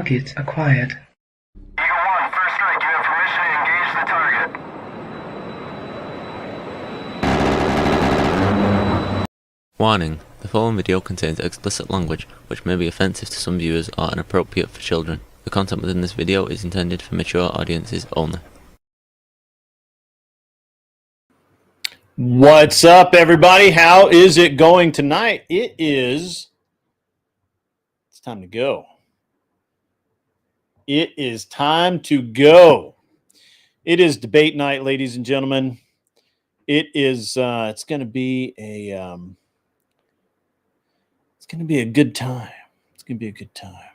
Target acquired. Eagle 1, first strike. You have permission to engage the target. Warning: the following video contains explicit language which may be offensive to some viewers or inappropriate for children. The content within this video is intended for mature audiences only. What's up, everybody? How is it going tonight? It's time to go. It is time to go. It is debate night, ladies and gentlemen. It's going to be a good time. It's going to be a good time.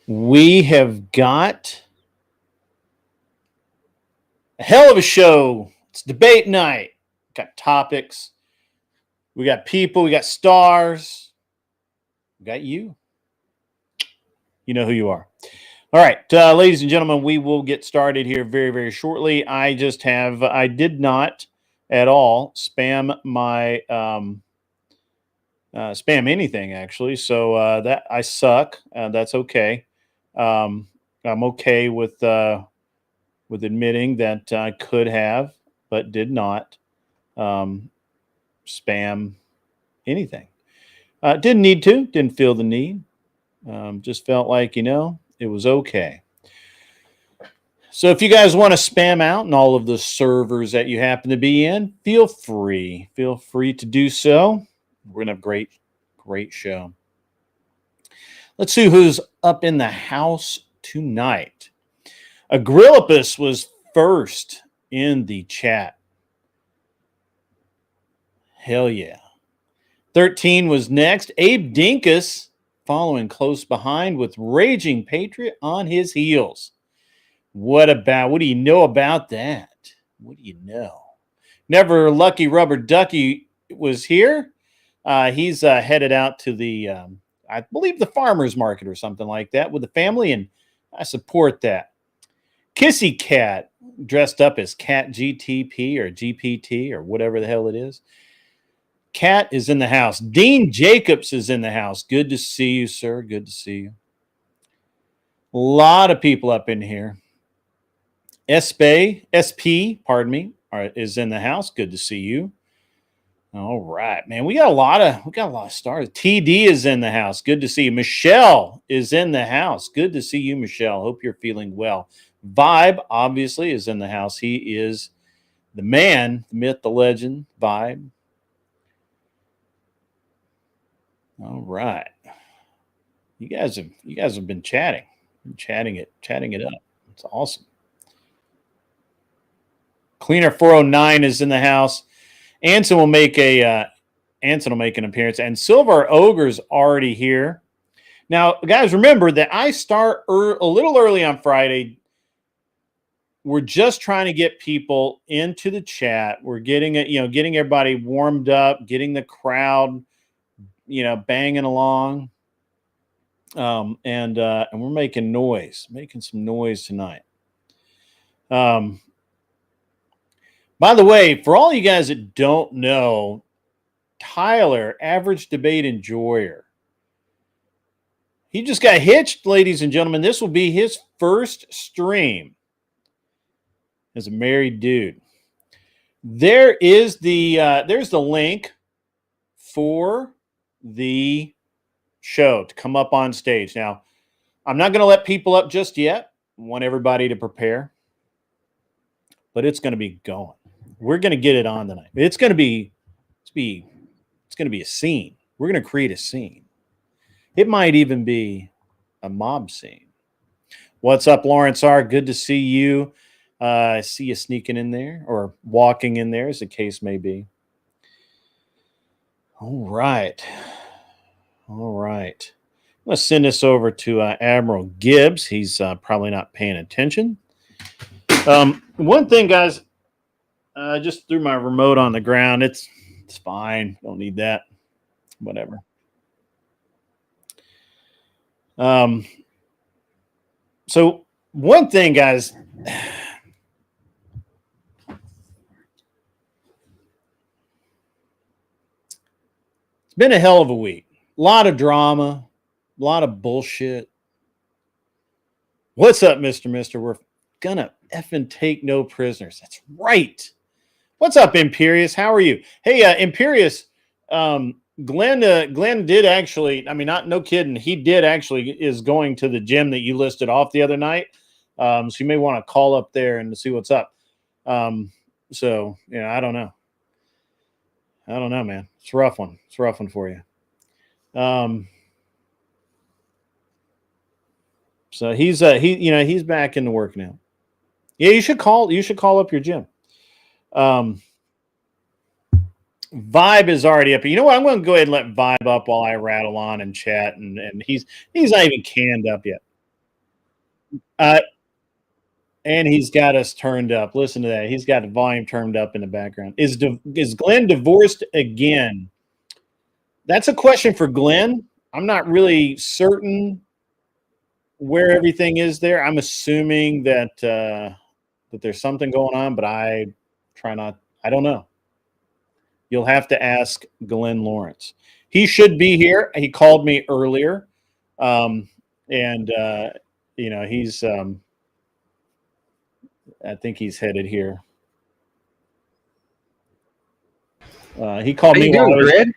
We have got a hell of a show. It's debate night. Got topics. We got people. We got stars. We got you. You know who you are. All right, ladies and gentlemen, we will get started here very, very shortly. I did not at all spam my spam anything, actually. So that I suck. That's okay. I'm okay with admitting that I could have, but did not spam anything. Didn't need to. Didn't feel the need. Just felt like, it was okay. So if you guys want to spam out in all of the servers that you happen to be in, feel free. Feel free to do so. We're going to have a great show. Let's see who's up in the house tonight. Agrillipus was first in the chat. Hell yeah. 13 was next. Abe Dinkus following close behind with Raging Patriot on his heels. What do you know about that? What do you know? Never Lucky Rubber Ducky was here. He's headed out to the, I believe, the farmer's market or something like that with the family, and I support that. Kissy Cat, dressed up as Cat GTP or GPT or whatever the hell it is. Cat is in the house. Dean Jacobs is in the house. Good to see you, sir. Good to see you. A lot of people up in here. SP, is in the house. Good to see you. All right, man. We got a lot of stars. TD is in the house. Good to see you. Michelle is in the house. Good to see you, Michelle. Hope you're feeling well. Vibe, obviously, is in the house. He is the man, the myth, the legend, Vibe. All right. You guys have been chatting it up. It's awesome. Cleaner 409 is in the house. Anson will make an appearance, and Silver Ogre's already here. Now, guys, remember that I start a little early on Friday. We're just trying to get people into the chat. We're getting everybody warmed up, getting the crowd, banging along. And we're making some noise tonight. By the way, for all you guys that don't know, Tyler, average debate enjoyer, he just got hitched, ladies and gentlemen. This will be his first stream as a married dude. There's the link for the show to come up on stage. Now, I'm not going to let people up just yet. I want everybody to prepare, but it's going to be going. We're going to get it on tonight. It's going to be a scene. We're going to create a scene. It might even be a mob scene. What's up, Lawrence R? Good to see you. I see you sneaking in there or walking in there, as the case may be. All right. I'm going to send this over to Admiral Gibbs. He's probably not paying attention. One thing, guys, I just threw my remote on the ground. It's fine. Don't need that. Whatever. So one thing, guys, it's been a hell of a week. A lot of drama, lot of bullshit. What's up, Mister? We're gonna effing take no prisoners. That's right. What's up, Imperious? How are you? Hey, Imperious. Glenn did actually. I mean, no kidding. He did actually is going to the gym that you listed off the other night. So you may want to call up there and see what's up. So I don't know. I don't know, man. It's a rough one. It's a rough one for you. So he's back into work now. Yeah, you should call up your gym. Vibe is already up. You know what? I'm going to go ahead and let Vibe up while I rattle on and chat, and he's not even canned up yet. And he's got us turned up. Listen to that. He's got the volume turned up in the background. Is Glenn divorced again? That's a question for Glenn. I'm not really certain where everything is there. I'm assuming that there's something going on, but I don't know. You'll have to ask Glenn Lawrence. He should be here. He called me earlier. He's I think he's headed here. He called me. How you doing, Grid?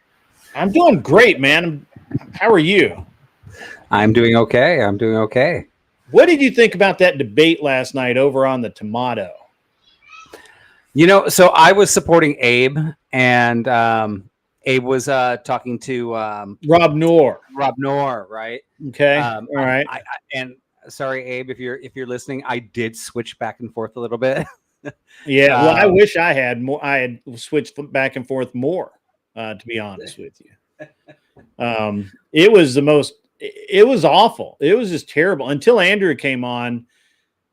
I'm doing great, man. How are you? I'm doing okay. What did you think about that debate last night over on the Tomato? So I was supporting Abe, and Abe was talking to Rob Noor. Right? Okay. All right. And sorry, Abe, if you're listening, I did switch back and forth a little bit. Yeah. Well, I wish I had more. I had switched back and forth more. To be honest with you, it was it was awful. It was just terrible until Andrew came on.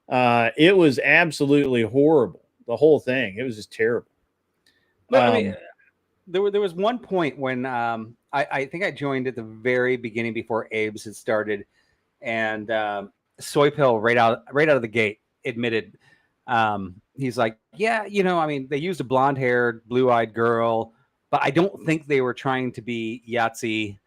It was absolutely horrible. The whole thing. It was just terrible. Well, I mean, there was one point when I think I joined at the very beginning before Abe's had started, and Soy Pill right out of the gate admitted, he's like, yeah, I mean, they used a blonde-haired, blue-eyed girl, but I don't think they were trying to be Yahtzee.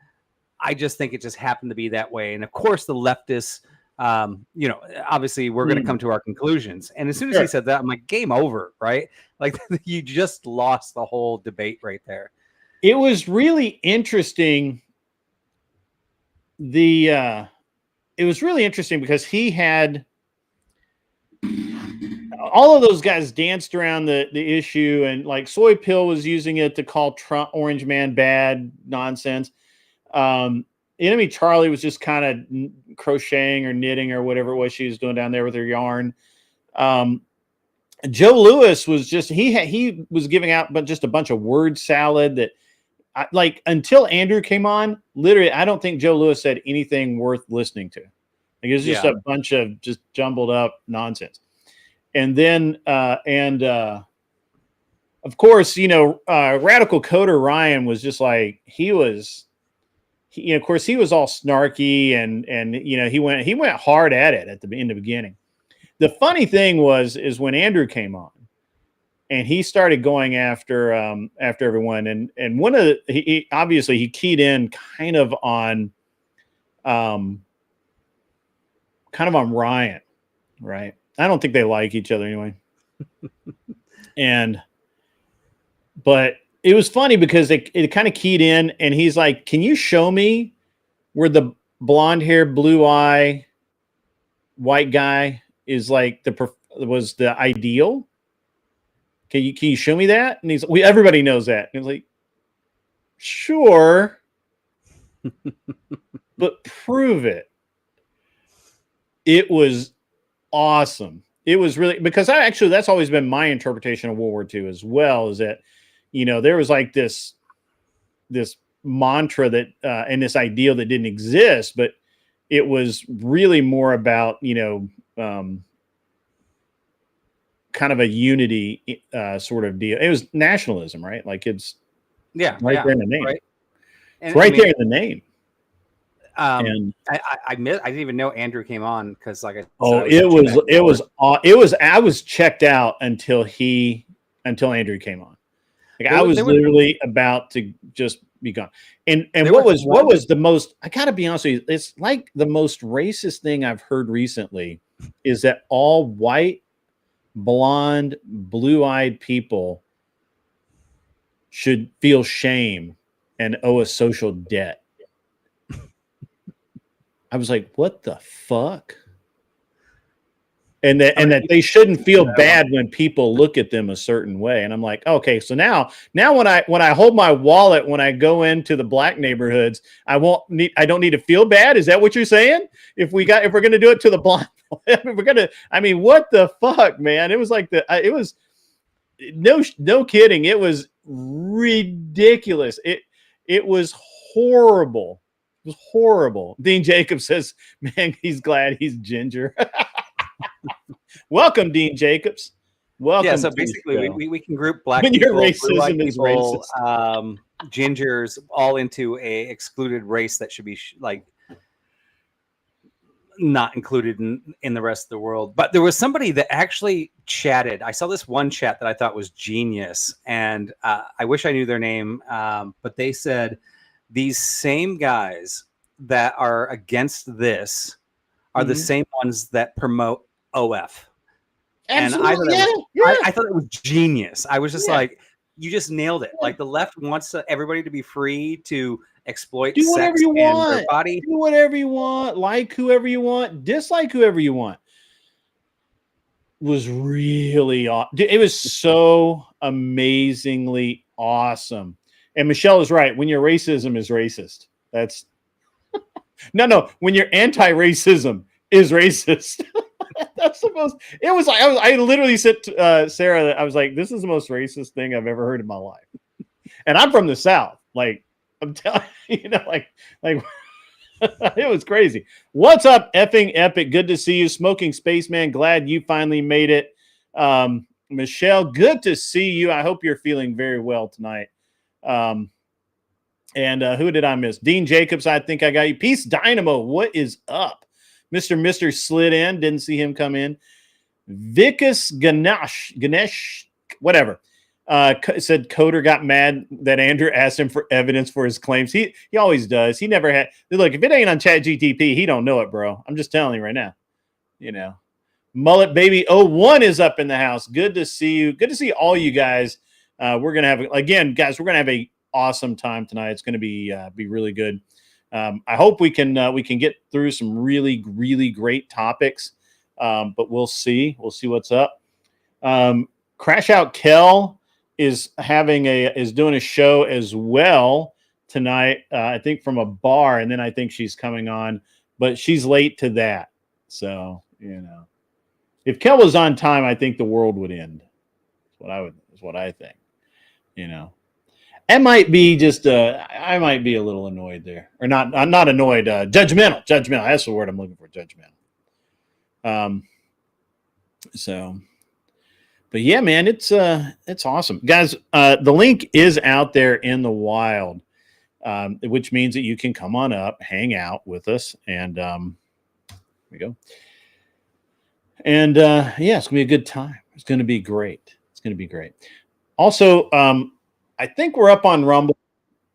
I just think it just happened to be that way. And of course, the leftists, obviously we're going to come to our conclusions. And as soon as he said that, I'm like, game over, right? Like you just lost the whole debate right there. It was really interesting. It was really interesting because he had all of those guys danced around the issue, and like Soy Pill was using it to call Trump Orange Man bad nonsense. Enemy Charlie was just kind of crocheting or knitting or whatever it was she was doing down there with her yarn. Joe Lewis was just he was giving out but just a bunch of word salad that like until Andrew came on, literally I don't think Joe Lewis said anything worth listening to. Like it was just a bunch of just jumbled up nonsense. And then of course, Radical Coder Ryan was just like of course he was all snarky and he went hard at it in the beginning. The funny thing is when Andrew came on and he started going after everyone and one of he obviously he keyed in kind of on Ryan, right? I don't think they like each other anyway. But it was funny because it kind of keyed in and he's like, can you show me where the blonde hair, blue eye, white guy is like was the ideal? Can you show me that? And he's everybody knows that. And he's like, sure, but prove it. It was awesome. It was really because that's always been my interpretation of World War II as well, is that there was like this mantra that and this ideal that didn't exist, but it was really more about kind of a unity sort of deal. It was nationalism, right? Like it's there in the name, right? It's right there in the name. And I didn't even know Andrew came on because I was checked out until Andrew came on. Like I was literally about to just be gone. And There what was was the most? I gotta be honest with you. It's like the most racist thing I've heard recently is that all white, blonde, blue-eyed people should feel shame and owe a social debt. I was like, what the fuck? And that they shouldn't feel bad when people look at them a certain way. And I'm like, okay, so now when I hold my wallet when I go into the black neighborhoods, I don't need to feel bad. Is that what you're saying? If we're gonna do it to the blind, what the fuck, man? It was like it was no kidding. It was ridiculous. It was horrible. It was horrible. Dean Jacobs says, man, he's glad he's ginger. Welcome, Dean Jacobs. Welcome. Yeah, so basically we can group black when people, your racism is people, racist. Gingers, all into a excluded race that should be not included in the rest of the world. But there was somebody that actually chatted. I saw this one chat that I thought was genius, and I wish I knew their name, but they said these same guys that are against this are the same ones that promote OF. Absolutely. And I thought it was genius. I was just like, you just nailed it. Like the left wants everybody to be free to exploit do whatever sex you and want. their body. Do whatever you want. Like whoever you want. Dislike whoever you want. Was really awesome. It was so amazingly awesome. And Michelle is right. When your racism is racist, that's no. When your anti-racism is racist. That's the most. It was like I literally said to Sarah, I was like, "This is the most racist thing I've ever heard in my life." And I'm from the South. Like I'm telling you, like it was crazy. What's up, effing epic? Good to see you, Smoking Spaceman. Glad you finally made it. Michelle, good to see you. I hope you're feeling very well tonight. And who did I miss? Dean Jacobs. I think I got you. Peace Dynamo. What is up? Mr. slid in, didn't see him come in. Vikas Ganesh, whatever, said Coder got mad that Andrew asked him for evidence for his claims. He always does. He never had. Look, if it ain't on ChatGTP, he don't know it, bro. I'm just telling you right now. Mullet Baby 01 is up in the house. Good to see you. Good to see all you guys. We're gonna have guys. We're gonna have a awesome time tonight. It's gonna be really good. I hope we can get through some really, really great topics, but we'll see. We'll see what's up. Crash Out Kel is doing a show as well tonight. I think from a bar, and then I think she's coming on, but she's late to that. So if Kel was on time, I think the world would end. That's what I think. It might be just I might be a little annoyed there, or not annoyed, judgmental. That's the word I'm looking for, judgmental. But yeah, man, it's awesome, guys. The link is out there in the wild, which means that you can come on up, hang out with us, and here we go. And yeah, it's gonna be a good time. It's gonna be great. Also, I think we're up on Rumble.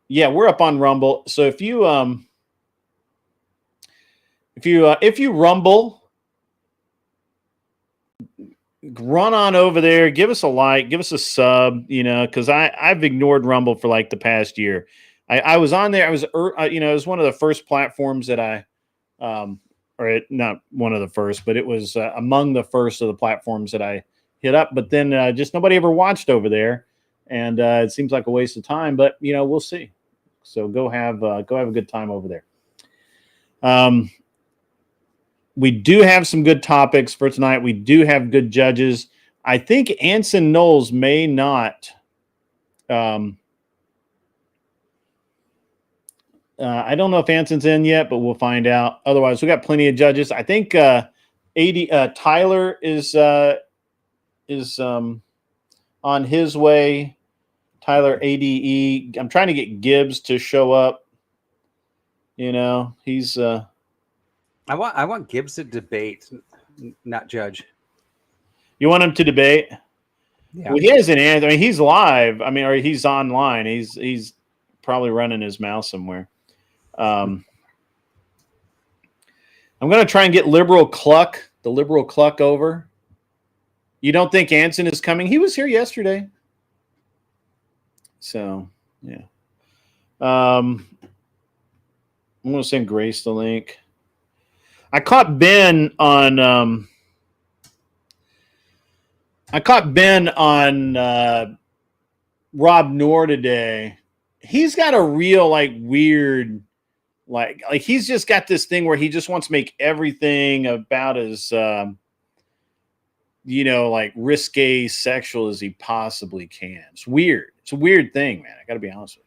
Yeah, we're up on Rumble. So if you Rumble, run on over there, give us a like, give us a sub, because I've ignored Rumble for like the past year. I was on there. I was, it was one of the first platforms that I, or not one of the first, but it was among the first of the platforms that I hit up. But then just nobody ever watched over there. And it seems like a waste of time, but we'll see. So go have a good time over there. We do have some good topics for tonight. We do have good judges. I think Anson Knowles may not. I don't know if Anson's in yet, but we'll find out. Otherwise, we got plenty of judges. I think Tyler is on his way. Tyler ADE. I'm trying to get Gibbs to show up. He's. I want Gibbs to debate, not judge. You want him to debate? Yeah. Well, he has an answer. I mean, he's live. Or he's online. He's probably running his mouth somewhere. I'm going to try and get the liberal cluck over. You don't think Anson is coming? He was here yesterday. So, yeah. I'm going to send Grace the link. I caught Ben on Rob Noor today. He's got a real weird he's just got this thing where he just wants to make everything about as risque sexual as he possibly can. It's weird. It's a weird thing, man. I got to be honest with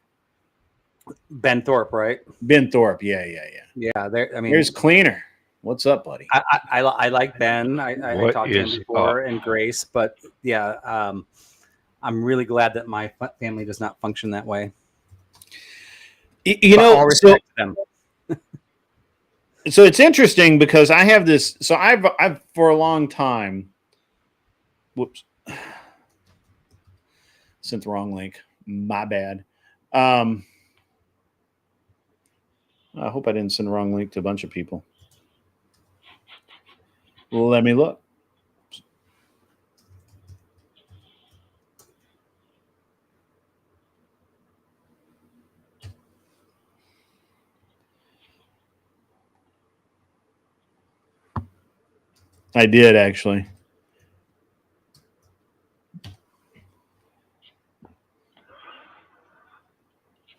you. Ben Thorpe, right? Ben Thorpe, yeah. Yeah, There's Cleaner. What's up, buddy? I like Ben. I talked to him before and Grace, but yeah, I'm really glad that my family does not function that way. All respect to them. So it's interesting because I have this. So I've for a long time. Whoops. Sent the wrong link. My bad. I hope I didn't send the wrong link to a bunch of people. Let me look. I did, actually.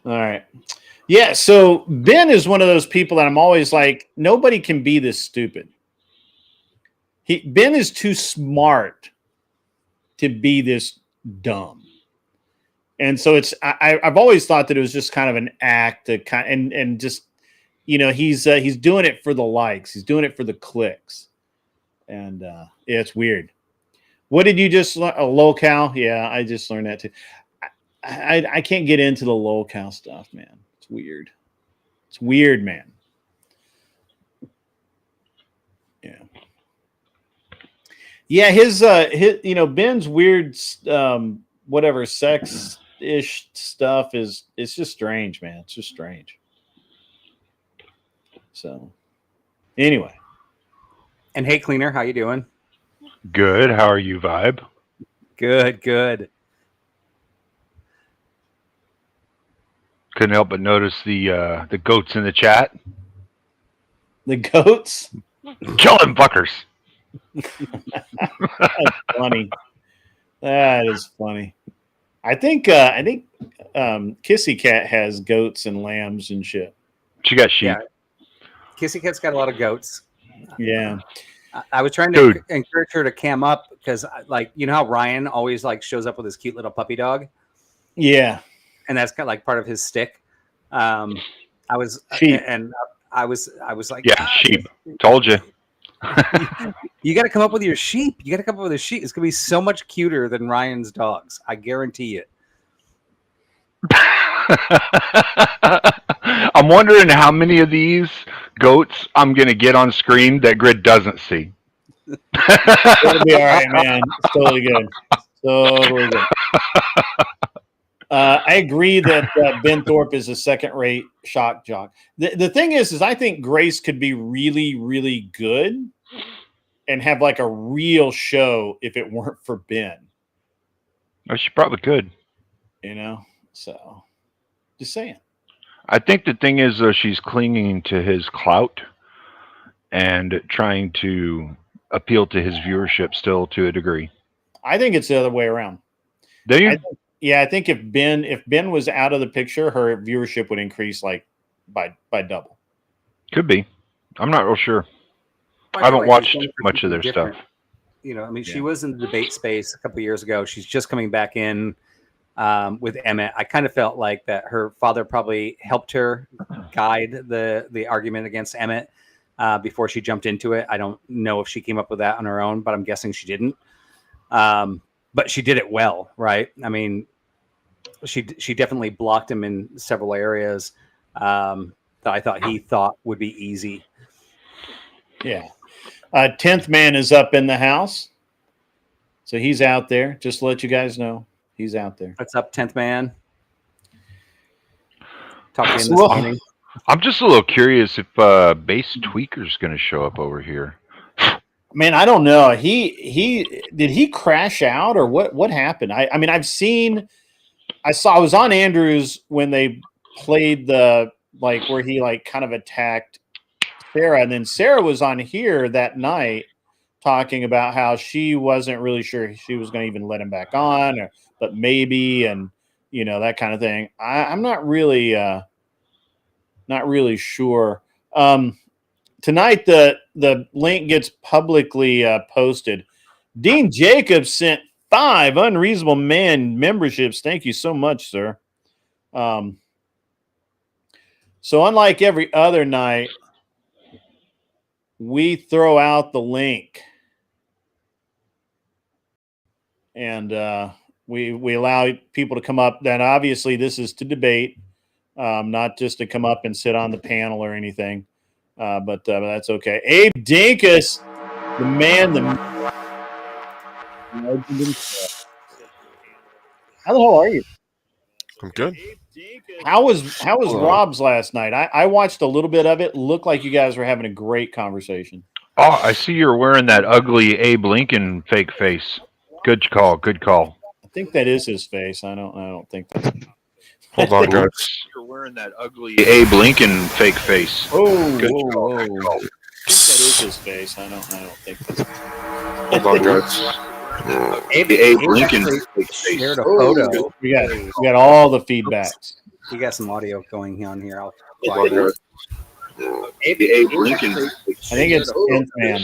All right. Yeah, so Ben is one of those people that I'm always like, nobody can be this stupid. Ben is too smart to be this dumb. And so I've always thought that it was just kind of an act to and just, he's doing it for the likes. He's doing it for the clicks. And yeah, it's weird. What did you just learn? A locale? Yeah, I just learned that too. I can't get into the locale stuff, man. It's weird. It's weird, man. Yeah. Yeah, his Ben's weird whatever sex-ish stuff it's just strange, man. It's just strange. So anyway. And hey, Cleaner, how you doing? Good. How are you, Vibe? Good. Couldn't help but notice the goats in the chat. The goats? Kill them fuckers. That's funny. That is funny. I think Kissy Cat has goats and lambs and shit. She got sheep. Yeah. Kissy Cat's got a lot of goats. Yeah. I was trying to encourage her to cam up because, how Ryan always shows up with his cute little puppy dog. Yeah, and that's kind of part of his stick. I was sheep. And I was like, yeah, sheep. Told you. You got to come up with your sheep. You got to come up with a sheep. It's gonna be so much cuter than Ryan's dogs. I guarantee it. I'm wondering how many of these goats I'm going to get on screen that Grid doesn't see. It'll be all right, man. It's totally good. Totally good. I agree that Ben Thorpe is a second-rate shock jock. The thing is I think Grace could be really, really good and have a real show if it weren't for Ben. Oh, she probably could. So just saying. I think the thing is, though, she's clinging to his clout and trying to appeal to his viewership still to a degree. I think it's the other way around. Do you? I think if Ben was out of the picture, her viewership would increase by double. Could be. I'm not real sure. I haven't watched much of their stuff. She was in the debate space a couple of years ago. She's just coming back in with Emmett. I kind of felt like that her father probably helped her guide the argument against Emmett before she jumped into it. I don't know if she came up with that on her own, but I'm guessing she didn't. But she did it well, right? I mean, she definitely blocked him in several areas that I thought he thought would be easy. Yeah. 10th man is up in the house. So he's out there. Just to let you guys know, he's out there. What's up, 10th man? talk to you in this meeting. I'm just a little curious if Base Tweaker's going to show up over here. Man, I don't know. Did he crash out or what happened? I mean, I was on Andrews when they played the where he kind of attacked Sarah, and then Sarah was on here that night talking about how she wasn't really sure she was going to even let him back on, but maybe, and that kind of thing. I'm not really sure. Tonight, the link gets publicly posted. Dean Jacobs sent 5 Unreasonable Man memberships. Thank you so much, sir. So unlike every other night, we throw out the link. And we allow people to come up. Then obviously this is to debate, not just to come up and sit on the panel or anything. But that's okay. Abe Dinkus, the man, how the hell are you? I'm good. How was Rob's last night? I watched a little bit of it. Looked like you guys were having a great conversation. Oh, I see you're wearing that ugly Abe Lincoln fake face. Good call. Good call. I think that is his face. I don't think that's. Hold on, guys. You're wearing that ugly Abe Lincoln fake face. Oh, Good whoa, call. whoa. Good call. I think that is his face. I don't think that's. Hold on, guys. Abe Lincoln shared a photo. We got all the feedbacks. We got some audio going on here. Hold on, guys. Abe Lincoln. I think it's man.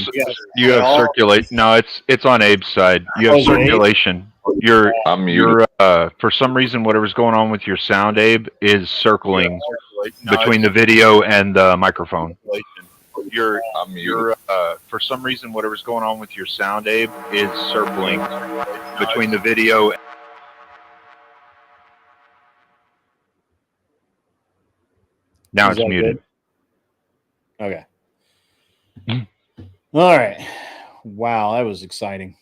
You have circulation. No, it's on Abe's side. You have circulation. You're for some reason whatever's going on with your sound, Abe, is circling between the video and the microphone. You're for some reason whatever's going on with your sound, Abe, is circling between the video. Now it's muted. Good? Okay. All right. Wow, that was exciting.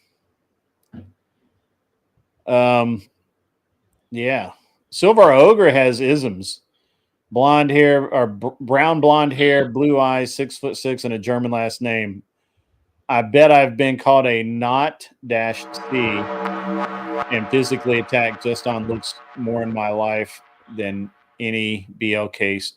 Yeah. Silver Ogre has isms. Blonde hair or brown blonde hair, blue eyes, 6'6", and a German last name. I bet I've been called a not-C and physically attacked just on looks more in my life than any BLK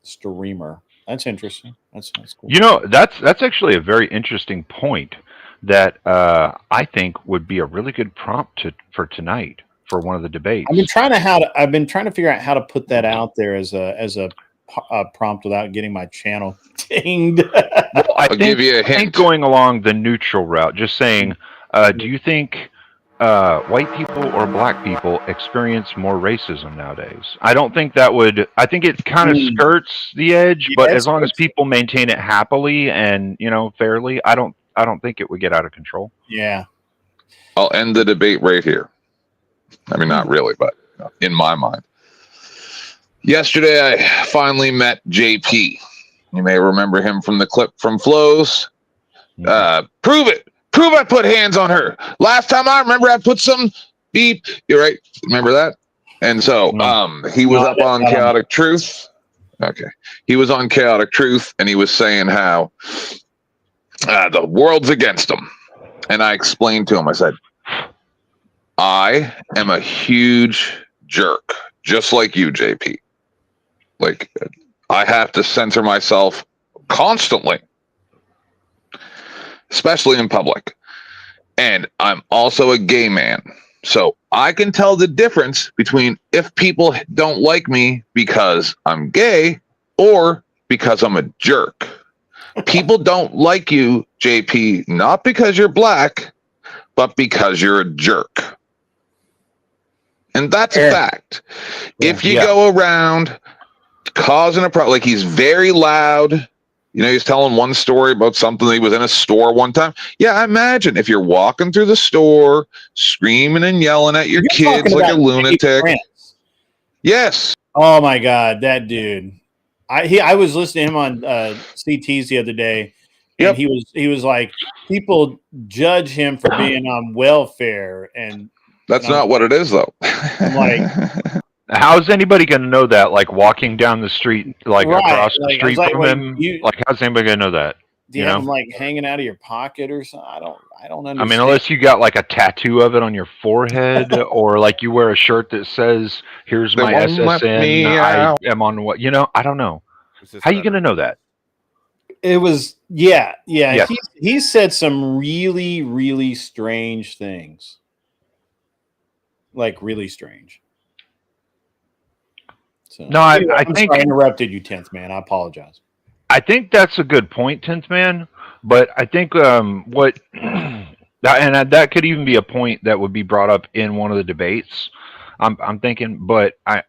streamer. That's interesting. That's cool. That's actually a very interesting point that I think would be a really good prompt for tonight for one of the debates. I've been trying to figure out how to put that out there as a prompt without getting my channel dinged. Well, I'll give you a hint. I think going along the neutral route, just saying, do you think white people or black people experience more racism nowadays? I don't think that would. I think it kind of skirts the edge, but as long as people maintain it happily and fairly, I don't think it would get out of control. Yeah. I'll end the debate right here. I mean, not really, but in my mind. Yesterday, I finally met JP. You may remember him from the clip from Flows. Prove it. Prove I put hands on her. Last time I remember, I put some beep. You're right. Remember that? And so he was up on Chaotic Truth. Okay. He was on Chaotic Truth, and he was saying how the world's against him. And I explained to him, I said, I am a huge jerk, just like you, JP. Like, I have to censor myself constantly, especially in public. And I'm also a gay man. So I can tell the difference between if people don't like me because I'm gay or because I'm a jerk. People don't like you, JP, not because you're black, but because you're a jerk. And that's a fact. If you go around causing a problem, like he's very loud. He's telling one story about something. He was in a store one time. Yeah, I imagine if you're walking through the store, screaming and yelling at your kids like a lunatic. Yes. Oh my God, that dude. I was listening to him on CTs the other day, and he was like, people judge him for being on welfare, and that's not what it is, though. I'm like, How's anybody going to know that? Like walking down the street, like Right, across the like, I street was like, from wait, him? you- Like, how's anybody going to know that? Do you have them like hanging out of your pocket or something? I don't understand. I mean, unless you got like a tattoo of it on your forehead, or like you wear a shirt that says, "Here's They my won't let SSN. me I out. am on what." I don't know. How you going to know that? It was yeah. Yes. He said some really, really strange things. Like really strange. So, No, anyway, I I'm think sorry, I interrupted you, 10th man. I apologize. I think that's a good point, 10th man. But I think what that could even be a point that would be brought up in one of the debates. I'm thinking, but I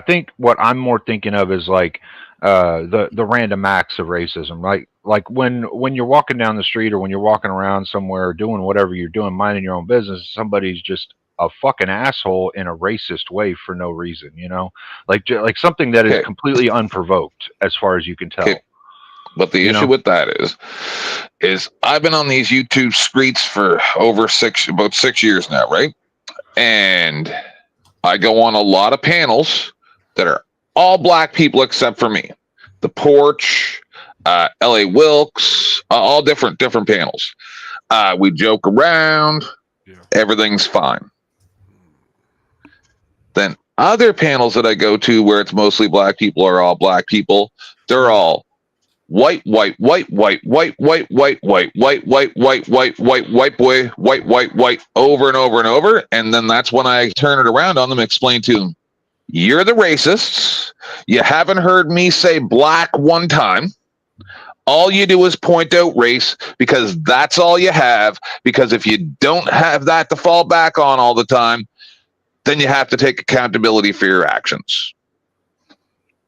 think what I'm more thinking of is like the random acts of racism, right? Like when you're walking down the street or when you're walking around somewhere doing whatever you're doing, minding your own business, somebody's just a fucking asshole in a racist way for no reason, like something that is Okay. completely unprovoked as far as you can tell. Okay. But the issue with that is I've been on these YouTube streets for about 6 years now, right? And I go on a lot of panels that are all black people except for me. The Porch, LA Wilkes, all different panels. We joke around, everything's fine. Then other panels that I go to where it's mostly black people are all black people. They're all white boy, white over and over and over. And then that's when I turn it around on them and explain to them, you're the racists. You haven't heard me say black one time. All you do is point out race because that's all you have. Because if you don't have that to fall back on all the time, then you have to take accountability for your actions.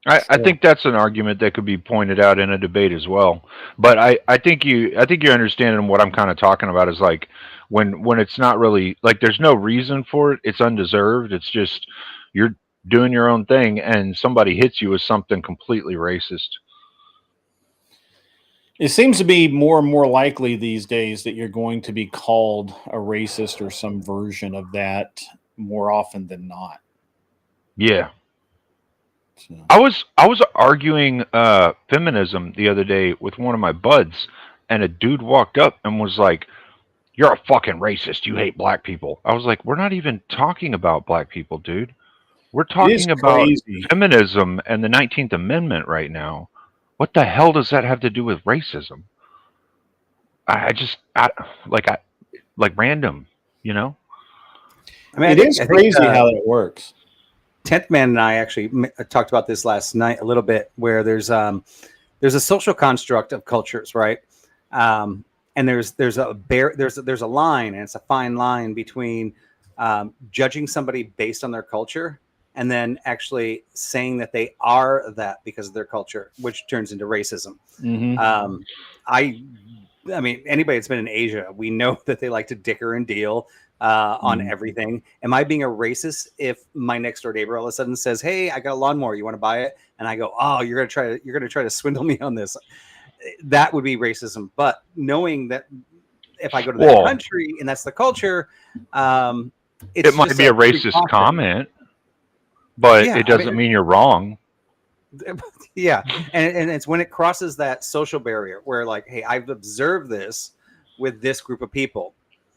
I think that's an argument that could be pointed out in a debate as well. But I think you're understanding what I'm kind of talking about is like when it's not really like there's no reason for it. It's undeserved. It's just you're doing your own thing and somebody hits you with something completely racist. It seems to be more and more likely these days that you're going to be called a racist or some version of that more often than not. Yeah. So. I was arguing feminism the other day with one of my buds, and a dude walked up and was like, "You're a fucking racist. You hate black people." I was like, "We're not even talking about black people, dude. We're talking about feminism and the 19th Amendment right now. What the hell does that have to do with racism?" I random, I mean, it is crazy how that works. 10th Man and I actually talked about this last night a little bit, where there's a social construct of cultures, right? And there's a line, and it's a fine line between judging somebody based on their culture and then actually saying that they are that because of their culture, which turns into racism. Mm-hmm. I mean, anybody that's been in Asia, we know that they like to dicker and deal on everything. Am I being a racist if my next door neighbor all of a sudden says, "Hey, I got a lawnmower, you want to buy it?" And I go, "Oh, you're gonna try to swindle me on this." That would be racism. But knowing that if I go to that country and that's the culture, it might be a racist comment, but it doesn't mean you're wrong. Yeah, and it's when it crosses that social barrier where, like, hey, I've observed this with this group of people.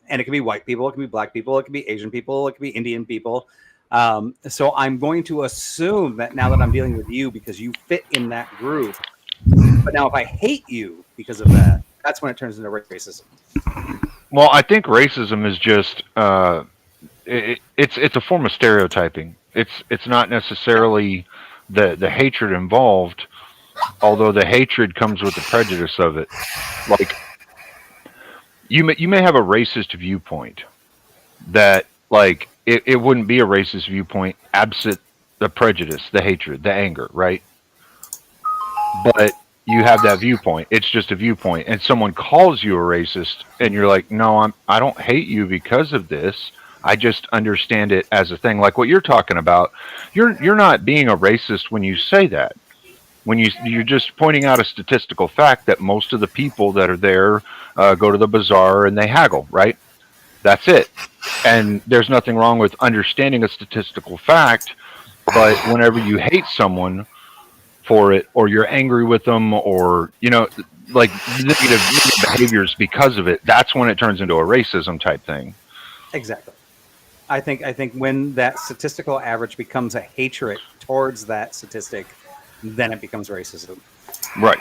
And it can be white people, it can be black people, it can be Asian people, it can be Indian people. So I'm going to assume that now that I'm dealing with you because you fit in that group. But now if I hate you because of that, that's when it turns into racism. Well, I think racism is just it's a form of stereotyping. It's not necessarily the hatred involved, although the hatred comes with the prejudice of it. Like, you may have a racist viewpoint that, like, it wouldn't be a racist viewpoint absent the prejudice, the hatred, the anger, right? But you have that viewpoint. It's just a viewpoint, and someone calls you a racist, and you're like, "No, I don't hate you because of this. I just understand it as a thing." Like what you're talking about. You're not being a racist when you say that. When you're just pointing out a statistical fact that most of the people that are there go to the bazaar and they haggle, right? That's it. And there's nothing wrong with understanding a statistical fact But whenever you hate someone for it, or you're angry with them, or like negative behaviors because of it, that's when it turns into a racism type thing. Exactly. I think when that statistical average becomes a hatred towards that statistic, then it becomes racism. Right.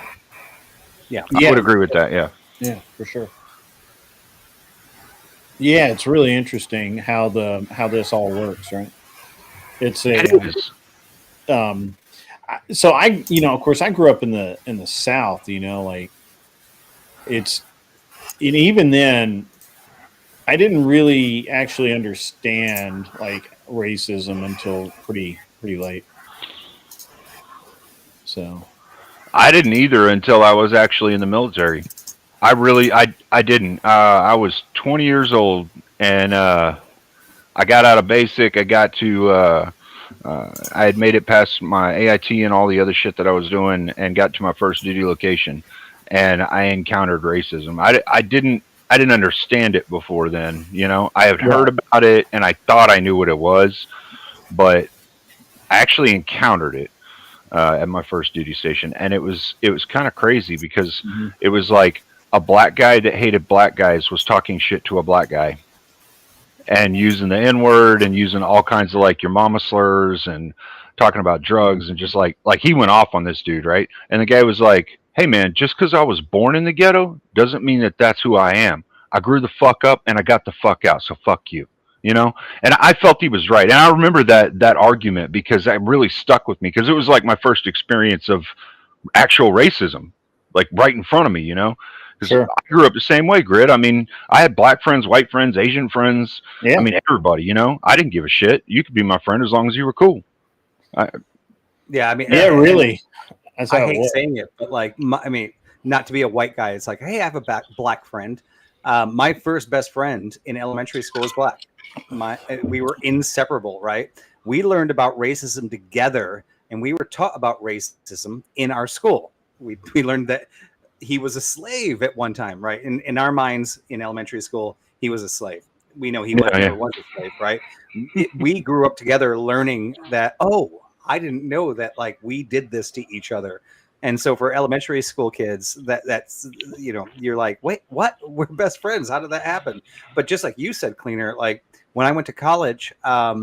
Yeah. I would agree with that. Yeah. Yeah, for sure. Yeah, it's really interesting how this all works, right? It's a It is. So I, of course, I grew up in the South. Like it's, and even then, I didn't really actually understand like racism until pretty late. So I didn't either until I was actually in the military. I didn't. I was 20 years old, and I got out of basic. I got to. I had made it past my AIT and all the other shit that I was doing, and got to my first duty location, and I encountered racism. I didn't understand it before then. I had heard about it, and I thought I knew what it was, but I actually encountered it at my first duty station, and it was kind of crazy because it was like a black guy that hated black guys was talking shit to a black guy and using the N-word and using all kinds of like your mama slurs and talking about drugs, and just like he went off on this dude, right? And the guy was like, hey man, just because I was born in the ghetto doesn't mean that that's who I am. I grew the fuck up and I got the fuck out, so fuck you. And I felt he was right. And I remember that argument because that really stuck with me, because it was like my first experience of actual racism, like right in front of me, because Sure. I grew up the same way, Grid. I mean, I had black friends, white friends, Asian friends. Yeah. I mean, everybody, I didn't give a shit. You could be my friend as long as you were cool. Yeah. I mean, Yeah, really. That's how I it hate works. saying it, but like, not to be a white guy, it's like, hey, I have a black friend. My first best friend in elementary school was black. We were inseparable, right? We learned about racism together, and we were taught about racism in our school. We learned that he was a slave at one time, right? In our minds, in elementary school, he was a slave. We know he never was a slave, right? We grew up together learning that, oh, I didn't know that, like, we did this to each other. And so for elementary school kids, that's you're like, wait, what? We're best friends. How did that happen? But just like you said, Cleaner, like when I went to college, I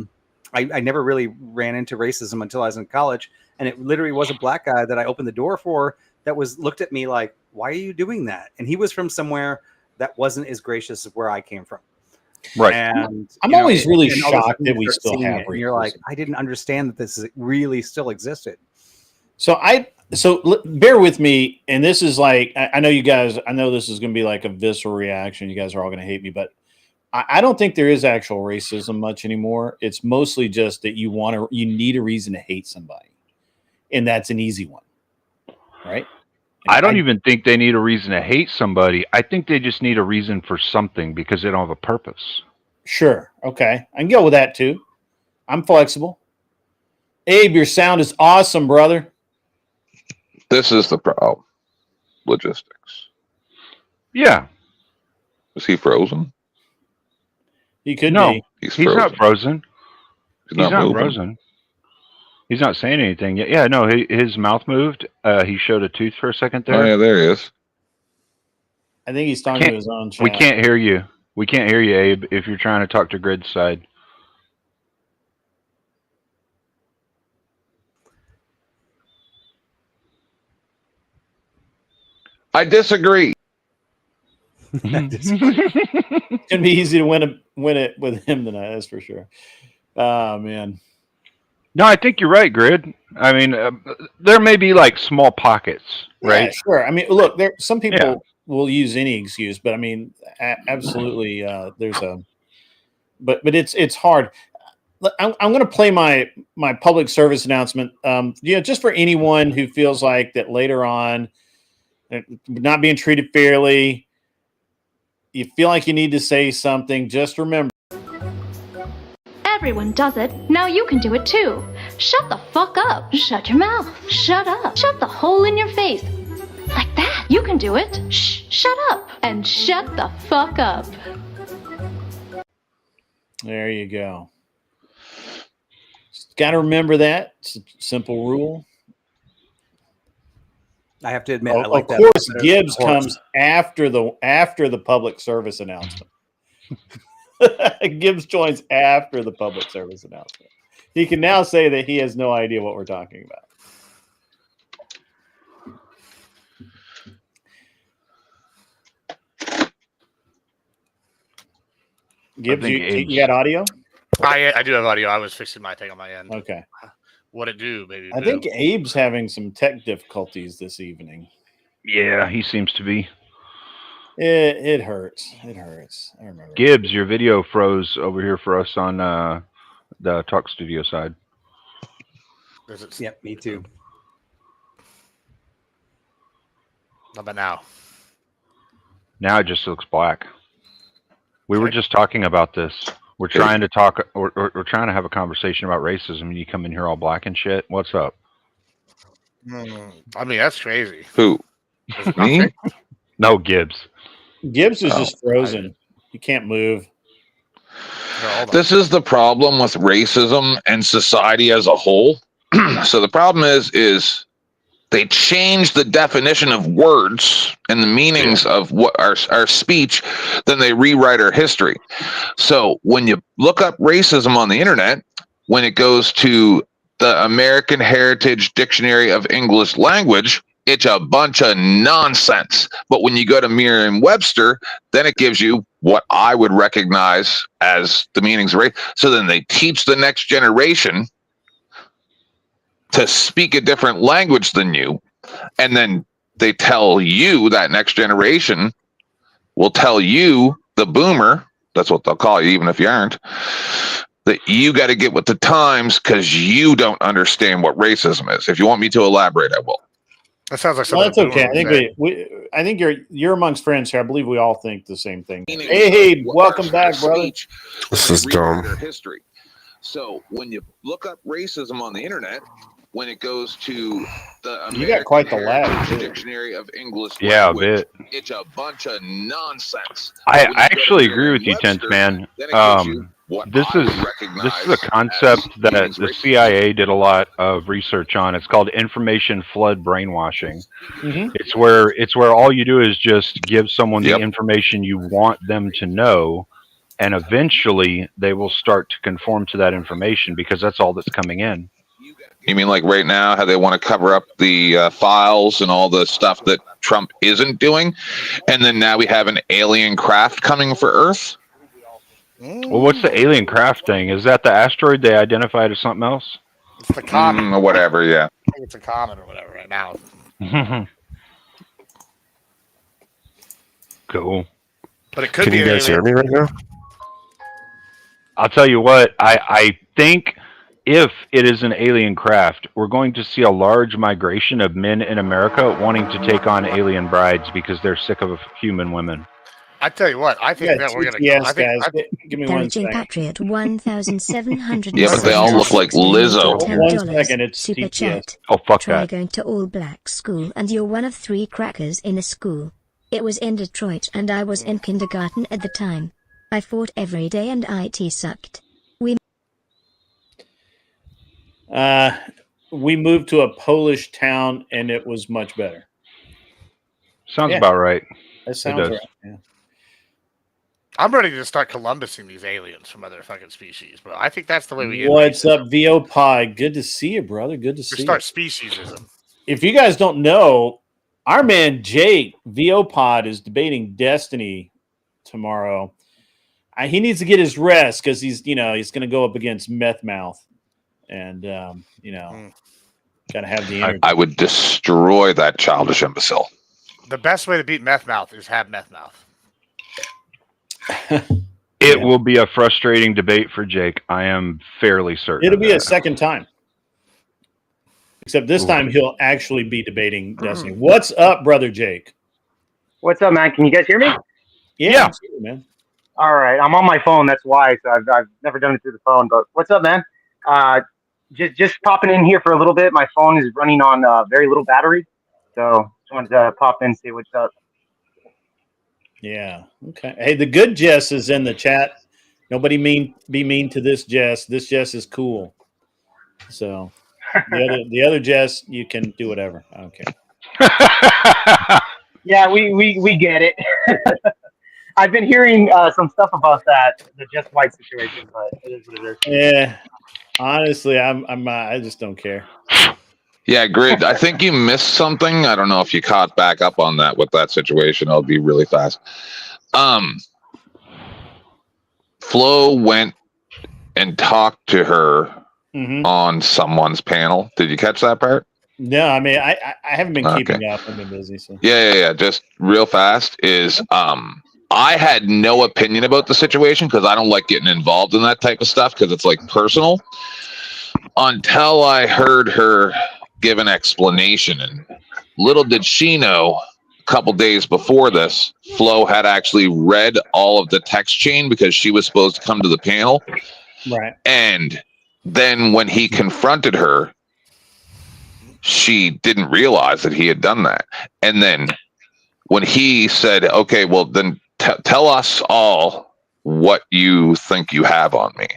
never really ran into racism until I was in college. And it literally was a black guy that I opened the door for that looked at me like, why are you doing that? And he was from somewhere that wasn't as gracious as where I came from. Right. And I'm always really shocked that we still have racism. You're like, I didn't understand that this really still existed. So bear with me, and this is like, I know you guys, I know this is going to be like a visceral reaction. You guys are all going to hate me, but I don't think there is actual racism much anymore. It's mostly just that you need a reason to hate somebody, and that's an easy one, right? And I don't even think they need a reason to hate somebody. I think they just need a reason for something because they don't have a purpose. Sure. Okay. I can go with that too. I'm flexible. Abe, your sound is awesome, brother. This is the problem. Logistics. Yeah. Is he frozen? He could No, be. he's not frozen. He's not moving. Frozen. He's not saying anything yet. Yeah, no, his mouth moved. He showed a tooth for a second there. Oh, yeah, there he is. I think he's talking to his own chat. We can't hear you. We can't hear you, Abe, if you're trying to talk to Grid's side. I disagree. It's gonna be easy to win it with him tonight. That's for sure. Oh man. No, I think you're right, Grid. I mean, there may be like small pockets, right? Yeah, sure. I mean, look, some people will use any excuse, but I mean, absolutely, there's a. But it's hard. I'm going to play my public service announcement. Just for anyone who feels like that later on, not being treated fairly, you feel like you need to say something. Just remember. Everyone does it. Now you can do it too. Shut the fuck up. Shut your mouth. Shut up. Shut the hole in your face. Like that. You can do it. Shh. Shut up. And shut the fuck up. There you go. Got to remember that. It's a simple rule. I have to admit, I Of like that. course, better. Gibbs Of course. comes after the public service announcement. Gibbs joins after the public service announcement. He can now say that he has no idea what we're talking about. Gibbs, you got audio? I do have audio. I was fixing my thing on my end. Okay. What it do, baby? I think Abe's having some tech difficulties this evening. Yeah, he seems to be. It hurts. It hurts. I remember. Gibbs, your video froze over here for us on the Talk Studio side. Yep, me too. How about now? Now it just looks black. We were just talking about this. We're trying to talk, or we're trying to have a conversation about racism, and you come in here all black and shit. What's up? I mean, that's crazy. Who? Me? No, Gibbs. Gibbs is just frozen. He can't move. This is the problem with racism and society as a whole. So the problem is they change the definition of words and the meanings of what our speech, then they rewrite our history. So when you look up racism on the internet, when it goes to the American Heritage Dictionary of English Language, it's a bunch of nonsense. But when you go to Merriam-Webster, then it gives you what I would recognize as the meanings of race. So then they teach the next generation to speak a different language than you, and then they tell you, that next generation will tell you, the boomer, that's what they'll call you even if you aren't, that you got to get with the times because you don't understand what racism is. If you want me to elaborate, I will. That sounds like Well, something. that's okay. I think you're amongst friends here. I believe we all think the same thing. Hey, welcome back, brother. This is dumb. History. So when you look up racism on the internet, when it goes to the American You got quite the lag, too. Dictionary of English Yeah, a Language, bit. it's a bunch of nonsense. I When you go to actually agree with you, Merriam-Webster, Tense Man. then it gives you what This I is would recognize a concept as that meanings the of racism. CIA did a lot of research on. It's called information flood brainwashing. Mhm. It's where all you do is just give someone the information you want them to know, and eventually they will start to conform to that information because that's all that's coming in. You mean like right now, how they want to cover up the files and all the stuff that Trump isn't doing? And then now we have an alien craft coming for Earth? Well, what's the alien craft thing? Is that the asteroid they identified as something else? It's the comet. Or whatever, yeah. I think it's a comet or whatever right now. Cool. But it could Can be you an guys hear alien. me right now? I'll tell you what, I think if it is an alien craft, we're going to see a large migration of men in America wanting to take on alien brides because they're sick of human women. I tell you what, I think Yeah, that we're gonna. TTS, I think, guys. Give me one Damaging second. Patriot 1,700. Yeah, but they all look like Lizzo. 1 second, it's Super TTS. chat. Oh, fuck Try that. going to all black school and you're one of 3 crackers in a school. It was in Detroit and I was in kindergarten at the time. I fought every day and IT sucked. We moved to a Polish town and it was much better. Sounds Yeah. about right. That does. sounds right. Yeah. I'm ready to start Columbusing these aliens from other fucking species, but I think that's the way we get. What's up, VO Pod? Good to see you, brother. Good to see you. Start speciesism. If you guys don't know, our man Jake VO Pod is debating Destiny tomorrow. He needs to get his rest because he's going to go up against Meth Mouth, and got to have the energy. I would destroy that childish imbecile. The best way to beat Meth Mouth is have Meth Mouth. It will be a frustrating debate for Jake. I am fairly certain. It'll be of a that. second time. Except this time he'll actually be debating Destiny. What's up, brother Jake? What's up, man? Can you guys hear me? Yeah. Absolutely, man. All right. I'm on my phone. That's why. So I've never done it through the phone. But what's up, man? Just popping in here for a little bit. My phone is running on very little battery. So just wanted to pop in and see what's up. Yeah. Okay. Hey, the good Jess is in the chat. Nobody be mean to this Jess. This Jess is cool. So the other Jess, you can do whatever. I don't care. Yeah, we get it. I've been hearing some stuff about the Just White situation, but it is what it is. Yeah, honestly, I just don't care. Yeah, Grid, I think you missed something. I don't know if you caught back up on that with that situation. It'll be really fast. Flo went and talked to her on someone's panel. Did you catch that part? No, I mean I haven't been keeping up. I've been busy. So Yeah. Just real fast is I had no opinion about the situation because I don't like getting involved in that type of stuff because it's like personal. Until I heard her give an explanation, and little did she know, a couple days before this, Flo had actually read all of the text chain because she was supposed to come to the panel. Right. And then when he confronted her, she didn't realize that he had done that. And then when he said, okay, well, then tell us all what you think you have on me.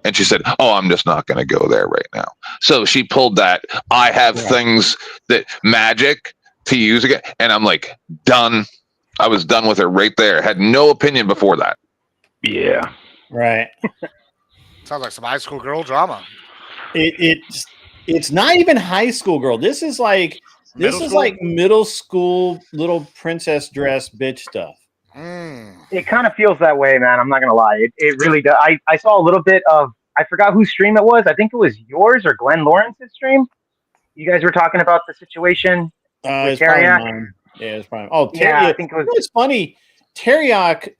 And she said, oh, I'm just not going to go there right now. So she pulled that, I have things that magic to use again. And I'm like, done. I was done with her right there. Had no opinion before that. Yeah. Right. Sounds like some high school girl drama. It's not even high school girl. This is like middle school little princess dress bitch stuff. It kind of feels that way, man. I'm not gonna lie. It really does. I saw a little bit of. I forgot whose stream it was. I think it was yours or Glenn Lawrence's stream. You guys were talking about the situation with Teriak. Yeah, it's probably. Oh, yeah, I think it was. It's funny. Teriak,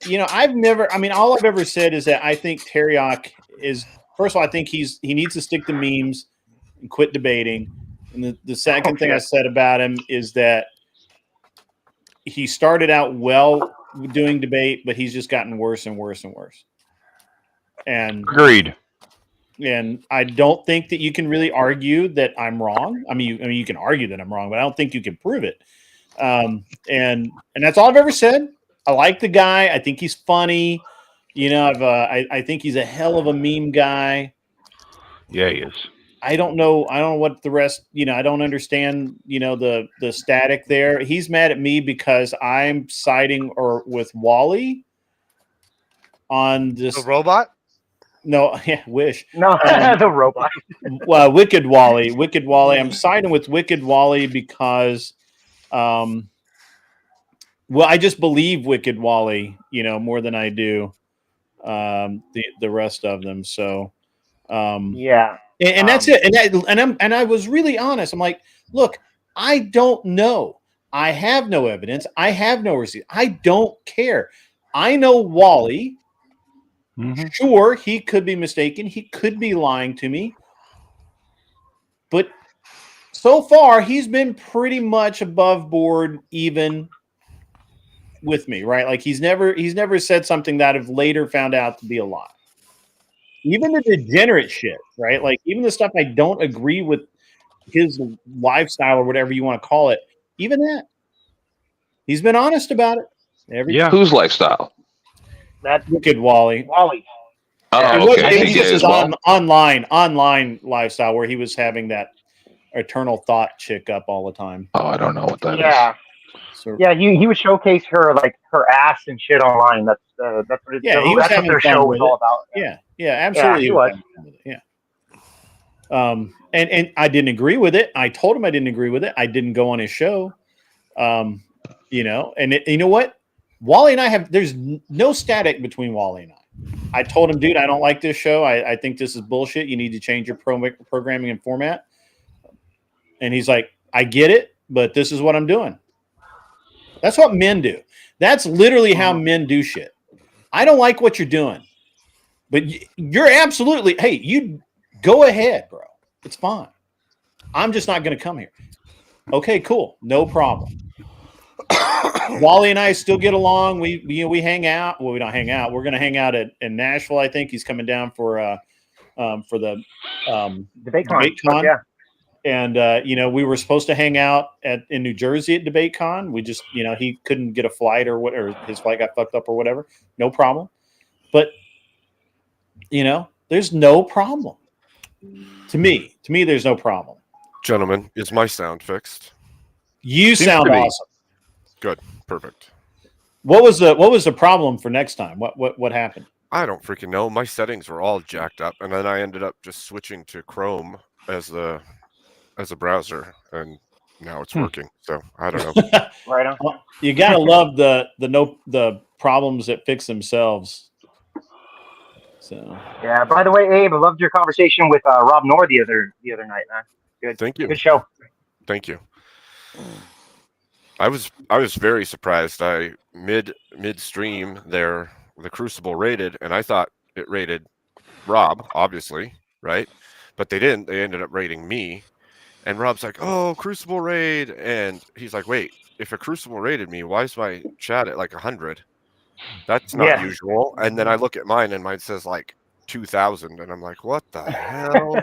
all I've ever said is that I think Teriak is, first of all, I think he needs to stick to memes and quit debating. And the second thing I said about him is that he started out well doing debate, but he's just gotten worse and worse and worse. And agreed. And I don't think that you can really argue that I'm wrong. I mean, you can argue that I'm wrong, but I don't think you can prove it. And that's all I've ever said. I like the guy. I think he's funny. I think he's a hell of a meme guy. Yeah, he is. I don't know what the rest, I don't understand, the static there. He's mad at me because I'm siding with Wally on this. The robot? No, yeah, wish. No, the robot. Well, Wicked Wally. I'm siding with Wicked Wally because, I just believe Wicked Wally, more than I do the rest of them. So, yeah. And that's it. And I was really honest. I'm like, look, I don't know. I have no evidence. I have no receipt. I don't care. I know Wally. Sure, he could be mistaken. He could be lying to me. But so far, he's been pretty much above board, even with me, right? Like he's never said something that I've later found out to be a lie. Even the degenerate shit, right? Like even the stuff I don't agree with his lifestyle or whatever you want to call it, even that. He's been honest about it. Whose lifestyle? That Wicked Wally. Oh, okay. I think this is online lifestyle where he was having that eternal thought chick up all the time. Oh, I don't know what that is. Yeah. So, yeah, he would showcase her like her ass and shit online. That's what that's what their show was all about. Yeah, absolutely. Yeah, he was. Yeah. And I didn't agree with it. I told him I didn't agree with it. I didn't go on his show. And you know what? Wally and I there's no static between Wally and I. I told him, dude, I don't like this show. I think this is bullshit. You need to change your programming and format. And he's like, I get it, but this is what I'm doing. That's what men do. That's literally how men do shit. I don't like what you're doing, but you're absolutely, hey, you go ahead, bro. It's fine. I'm just not going to come here. Okay, cool. No problem. Wally and I still get along. We hang out. Well, we don't hang out. We're going to hang out in Nashville. I think he's coming down for the debate con. Yeah. And we were supposed to hang out in New Jersey at DebateCon. We just, he couldn't get a flight or whatever. His flight got fucked up or whatever. No problem. But there's no problem. To me, there's no problem. Gentlemen, is my sound fixed? You Seems sound to be. awesome. Good. Perfect. What was the problem for next time? What happened? I don't freaking know. My settings were all jacked up, and then I ended up just switching to Chrome as a browser, and now it's working. So I don't know. Right on. You gotta love the problems that fix themselves. So Yeah. By the way, Abe, I loved your conversation with Rob Noor the other night, man. Good. Thank you. Good show. Thank you. I was very surprised. I midstream there, the Crucible rated, and I thought it rated Rob, obviously, right? But they didn't. They ended up rating me. And Rob's like, "Oh, Crucible raid," and he's like, "Wait, if a Crucible rated me, why is my chat at like 100? That's not usual." And then I look at mine, and mine says like 2,000, and I'm like, "What the hell?"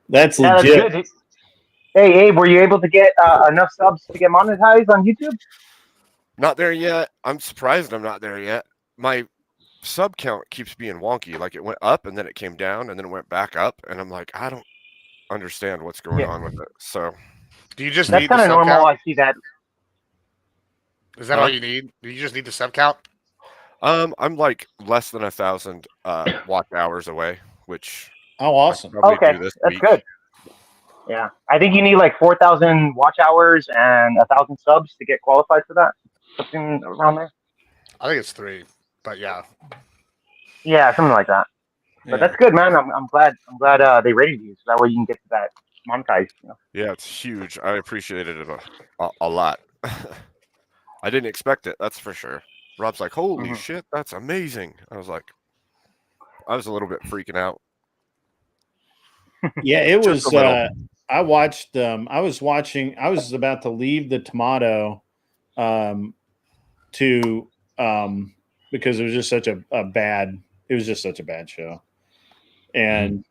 That's That's legit. good. Hey, Abe, were you able to get enough subs to get monetized on YouTube? Not there yet. I'm surprised I'm not there yet. My sub count keeps being wonky. Like it went up, and then it came down, and then it went back up, and I'm like, I don't understand what's going on with it. So, do you just that's need kind the of sub normal? count? I see that. Is that all you need? Do you just need the sub count? I'm like less than 1,000 watch hours away, which awesome. Okay, that's good. Yeah, I think you need like 4,000 watch hours and 1,000 subs to get qualified for that. Something around there. I think it's 3, but yeah. Yeah, something like that. But that's good, man. I'm glad they rated you, so that way you can get to that monetized. You know? Yeah, it's huge. I appreciated it a lot. I didn't expect it. That's for sure. Rob's like, "Holy shit, that's amazing!" I was a little bit freaking out. Yeah, it Just was. a little. I watched. I was about to leave the Tomato, to because it was just such a bad. It was just such a bad show, and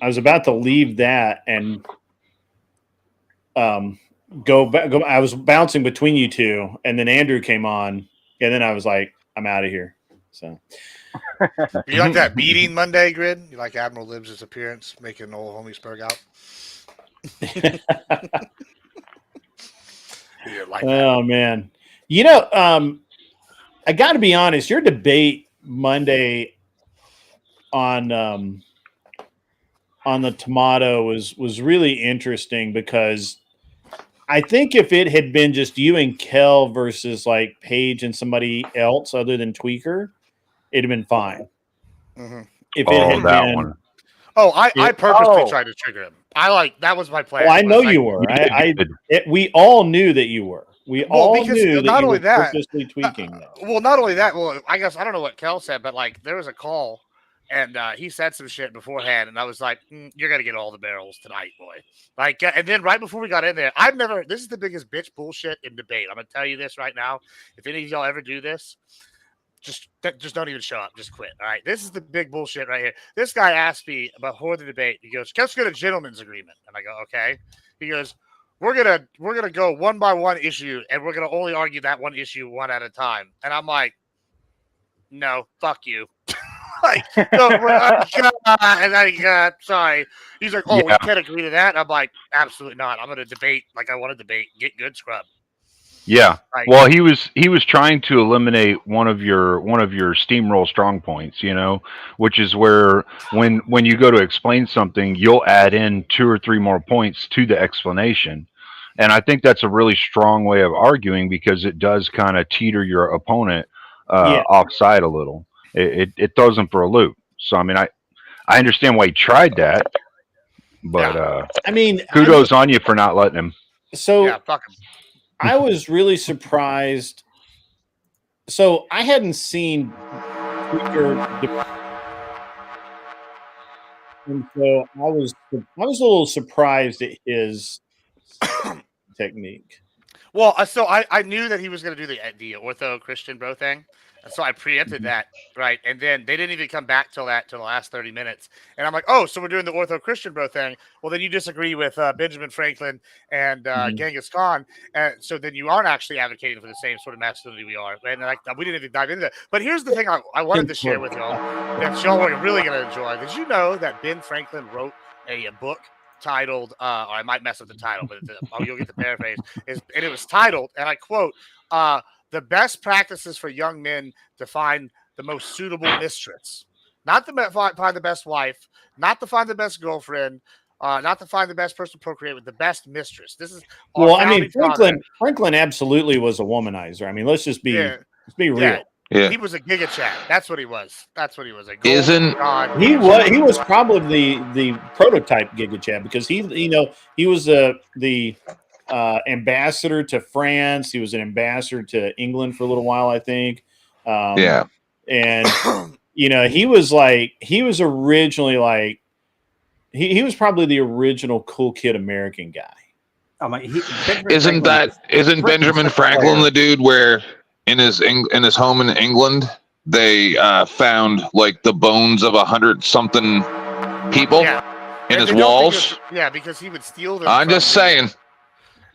I was about to leave that and go back. I was bouncing between you two, and then Andrew came on, and then I was like, "I'm out of here." So. You like that meeting Monday, Grid? You like Admiral Libs' appearance, making old homie Spurg out? Oh man, you know, I got to be honest. Your debate Monday on the Tomato was really interesting because I think if it had been just you and Kel versus like Paige and somebody else other than Tweaker, it'd have been fine. If it had been one. Oh, I purposely tried to trigger him. That was my plan. Well, I know you were. We all knew that you were. We all knew that you were purposely tweaking. Well, not only that. Well, I guess I don't know what Kel said, but like there was a call, and he said some shit beforehand, and I was like, "You're gonna get all the barrels tonight, boy." Like, and then right before we got in there, This is the biggest bitch bullshit in debate. I'm gonna tell you this right now. If any of y'all ever do this, just don't even show up. Just quit. All right. This is the big bullshit right here. This guy asked me before the debate. He goes, "Let's get a gentleman's agreement." And I go, "Okay." He goes, We're gonna go one by one issue, and we're gonna only argue that one issue one at a time." And I'm like, "No, fuck you." Like, no, sorry. He's like, "Oh, we can't agree to that." And I'm like, "Absolutely not. I'm gonna debate like I want to debate. Get good, scrub." Yeah. Well, he was trying to eliminate one of your steamroll strong points, which is where when you go to explain something, you'll add in 2 or 3 more points to the explanation. And I think that's a really strong way of arguing because it does kind of teeter your opponent offside a little. It throws them for a loop. So I mean, I understand why he tried that, but I mean, kudos on you for not letting him. So yeah, fuck him. I was really surprised. So I hadn't seen Tweaker, and so I was a little surprised at his technique. Well, so I knew that he was going to do the ortho Christian bro thing. And so I preempted that, right? And then they didn't even come back till the last 30 minutes. And I'm like, oh, so we're doing the ortho Christian bro thing. Well, then you disagree with Benjamin Franklin and Genghis Khan. And so then you aren't actually advocating for the same sort of masculinity we are. And like, we didn't even dive into that. But here's the thing I wanted to share with y'all that y'all are really going to enjoy. Did you know that Ben Franklin wrote a book titled, or I might mess up the title, but you'll get the paraphrase, and it was titled, and I quote, the best practices for young men to find the most suitable mistress. Not to find the best wife, not to find the best girlfriend, not to find the best person to procreate with, the best mistress. This is Franklin absolutely was a womanizer. I mean, let's just be real. Yeah. He was a giga chat. That's what he was. He was probably the prototype giga chat because he was the ambassador to France. He was an ambassador to England for a little while, I think. And he was originally he was probably the original cool kid American guy. Isn't Benjamin Franklin the dude where in his home in England they found like the bones of 100-something people in his walls? Because he would steal them. I'm just saying.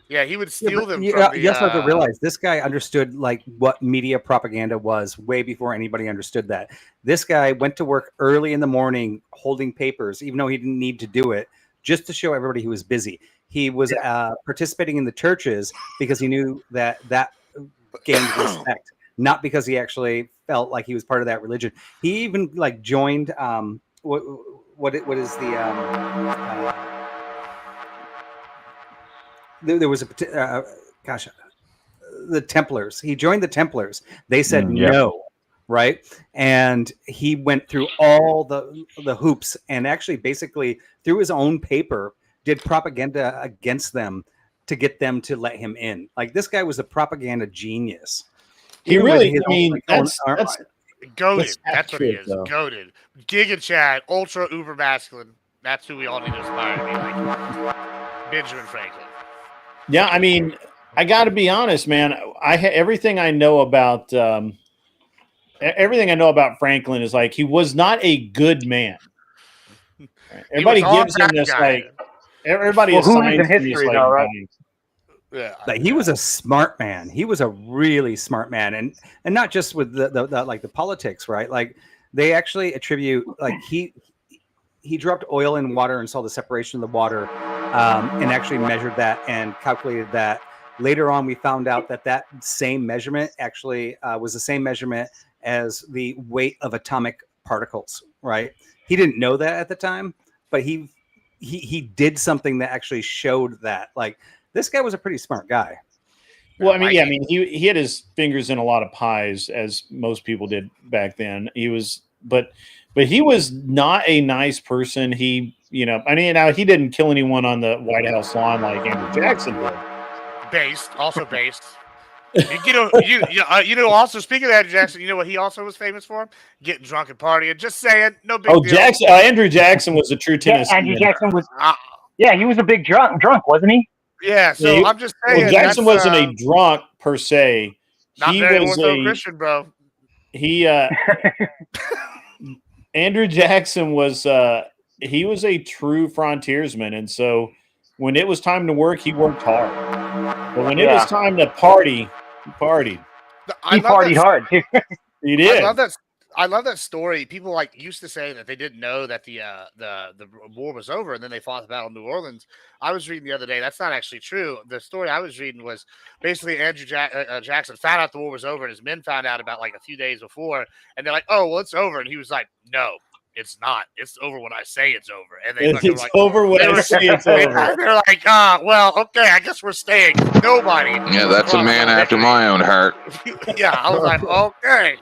Yeah, he would steal them. You also have to realize this guy understood like what media propaganda was way before anybody understood that. This guy went to work early in the morning holding papers, even though he didn't need to do it, just to show everybody he was busy. He was participating in the churches because he knew that gained respect, not because he actually felt like he was part of that religion. He even like joined what is the there was the Templars. He joined the Templars. They said no, right? And he went through all the hoops and actually basically through his own paper did propaganda against them to get them to let him in. Like this guy was a propaganda genius. He really, that's goated. That's what he is. Goated. Giga Chad, ultra uber masculine. That's who we all need to aspire to be like. Benjamin Franklin. Yeah, I mean, I got to be honest, man. Everything I know about Franklin is like he was not a good man. Everybody gives him this everybody assigns him these right? Yeah, like he was a smart man. He was a really smart man, and not just with the like the politics, right? Like they actually attribute like he dropped oil in water and saw the separation of the water, and actually measured that and calculated that. Later on, we found out that same measurement actually was the same measurement as the weight of atomic particles. Right? He didn't know that at the time, but he did something that actually showed that like. This guy was a pretty smart guy. Well, I mean, he had his fingers in a lot of pies, as most people did back then. He was, but he was not a nice person. He, now he didn't kill anyone on the White House lawn like Andrew Jackson did. Also based. Also speaking of Andrew Jackson, you know what he also was famous for? Getting drunk and partying. Just saying, no big deal. Andrew Jackson was a true Tennessee. Andrew Jackson was. He was a big drunk, wasn't he? Yeah, so I'm just saying. Well, Jackson wasn't a drunk per se. Not he very was a Christian, bro. Andrew Jackson was he was a true frontiersman, and so when it was time to work, he worked hard. But when it was time to party, he partied. He partied hard. He did. I love that story. People used to say that they didn't know that the war was over, and then they fought the Battle of New Orleans. I was reading the other day. That's not actually true. The story I was reading was basically Andrew Jackson found out the war was over, and his men found out about like a few days before, and they're like, "Oh, well, it's over," and he was like, "No, it's not. It's over when I say it's over." And it's over when I say it's over. They're like, well, okay, I guess we're staying. Nobody. Yeah, that's a man after my own heart. Yeah, I was like, okay.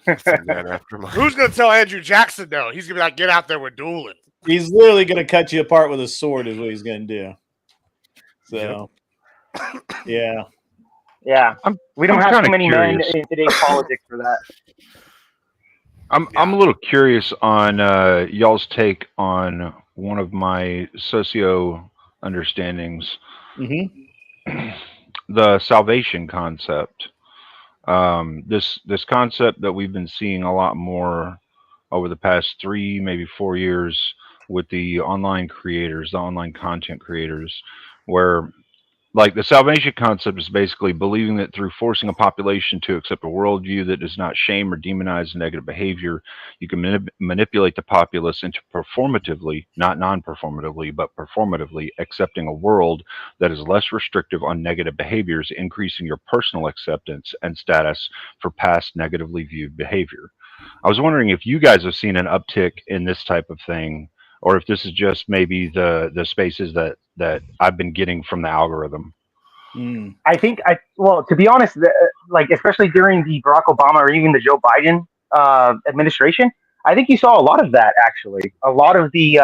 Who's going to tell Andrew Jackson, though? He's going to be like, get out there, we're dueling. He's literally going to cut you apart with a sword is what he's going to do. So, yeah. Yeah. We don't have too many men in today's politics for that. I'm a little curious on y'all's take on one of my socio understandings, the salvation concept. This concept that we've been seeing a lot more over the past 3, maybe 4 years with the online creators, the online content creators, where like the salvation concept is basically believing that through forcing a population to accept a worldview that does not shame or demonize negative behavior, you can manipulate the populace into performatively, not non-performatively, but performatively accepting a world that is less restrictive on negative behaviors, increasing your personal acceptance and status for past negatively viewed behavior. I was wondering if you guys have seen an uptick in this type of thing, or if this is just maybe the spaces that I've been getting from the algorithm. I think well, to be honest, like especially during the Barack Obama or even the Joe Biden administration, I think you saw a lot of that actually. A lot of the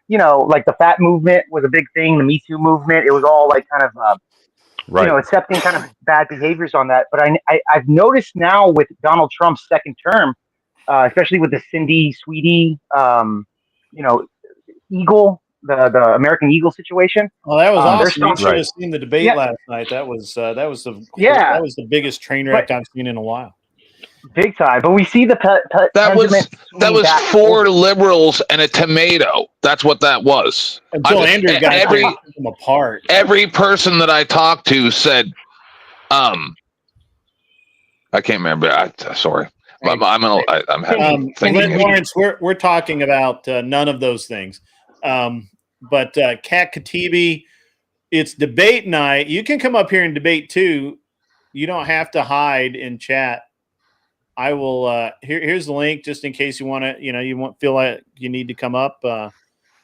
like the fat movement was a big thing. The Me Too movement, it was all like kind of Right. accepting kind of bad behaviors on that. But I've noticed now with Donald Trump's second term, especially with the Cindy Sweetie, Eagle, the American Eagle situation. Well, that was awesome. You should Right. have seen the debate Yeah. last night. That was the Yeah. that was the biggest train wreck I've seen in a while. Big time. But we see the That was swinging back 4 over. liberals and a tomato. That's what that was. Until Andrew got every them apart. every person that I talked to said, I can't remember. Sorry, I'm thinking. Lawrence, we're talking about none of those things. But Kat Katibi, it's debate night. You can come up here and debate too. You don't have to hide in chat. I will. Here's the link just in case you want to. You won't feel like you need to come up.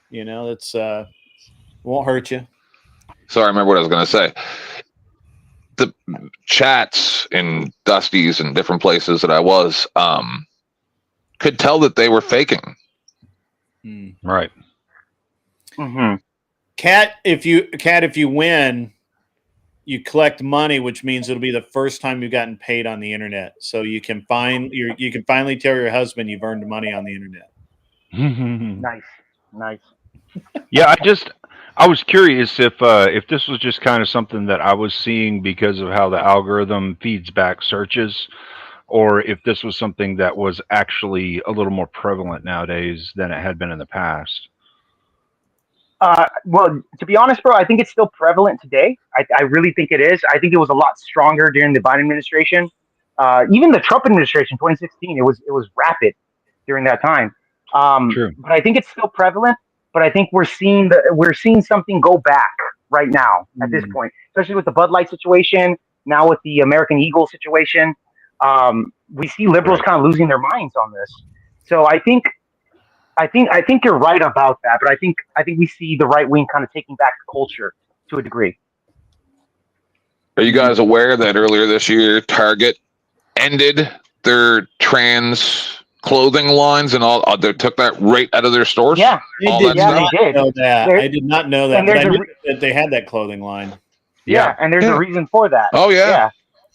It's won't hurt you. Sorry, I remember what I was going to say. The chats in Dusty's and different places that I was could tell that they were faking. Right. Mm-hmm. Kat, if you win, you collect money, which means it'll be the first time you've gotten paid on the internet. So you can finally tell your husband you've earned money on the internet. Nice. Yeah, I was curious if this was just kind of something that I was seeing because of how the algorithm feeds back searches, or if this was something that was actually a little more prevalent nowadays than it had been in the past. Well, to be honest, bro, I think it's still prevalent today. I really think it is. I think it was a lot stronger during the Biden administration. Even the Trump administration, 2016, it was rapid during that time. True. But I think it's still prevalent. But I think we're seeing something go back right now at this point, especially with the Bud Light situation. Now with the American Eagle situation, we see liberals kind of losing their minds on this. So I think you're right about that, but I think we see the right wing kind of taking back the culture to a degree. Are you guys aware that earlier this year, Target ended their trans clothing lines and all? They took that right out of their stores. Yeah, all they did. that stuff? They did. Know that. I did not know that. And But I there's knew that they had that clothing line. Yeah, and there's a reason for that. Oh yeah.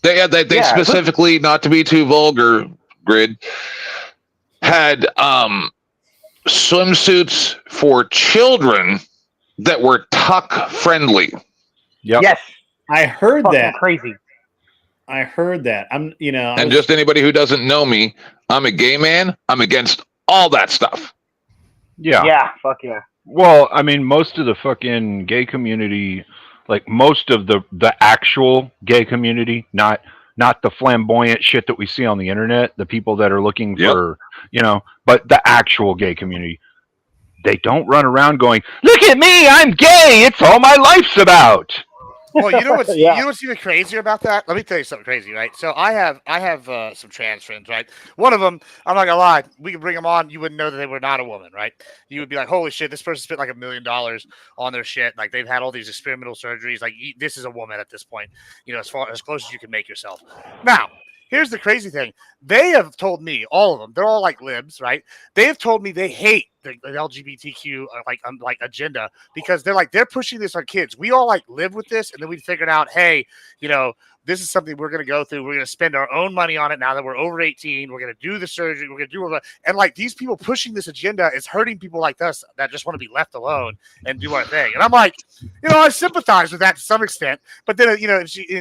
Yeah. They specifically, not to be too vulgar, Grid, had swimsuits for children that were tuck friendly. Yep. Yes, I heard fucking that. crazy. I heard that. And just anybody who doesn't know me, I'm a gay man. I'm against all that stuff. Yeah. Yeah, fuck yeah. Well, I mean, most of the fucking gay community, like most of the actual gay community, not the flamboyant shit that we see on the internet, the people that are looking for, but the actual gay community, they don't run around going, "Look at me, I'm gay. It's all my life's about." Well, you know what's even crazier about that? Let me tell you something crazy, right? So I have some trans friends, right? One of them, I'm not gonna lie, we could bring them on, you wouldn't know that they were not a woman, right? You would be like, holy shit, this person spent like $1 million on their shit. Like they've had all these experimental surgeries. Like this is a woman at this point, as close as you can make yourself. Now, here's the crazy thing. They have told me, all of them, they're all like libs, right? They have told me they hate the LGBTQ like agenda, because they're pushing this on kids. We all like live with this, and then we figured out, hey, this is something we're going to go through. We're going to spend our own money on it now that we're over 18. We're going to do the surgery. We're going to do all and like these people pushing this agenda is hurting people like us that just want to be left alone and do our thing. And I'm like, I sympathize with that to some extent, but then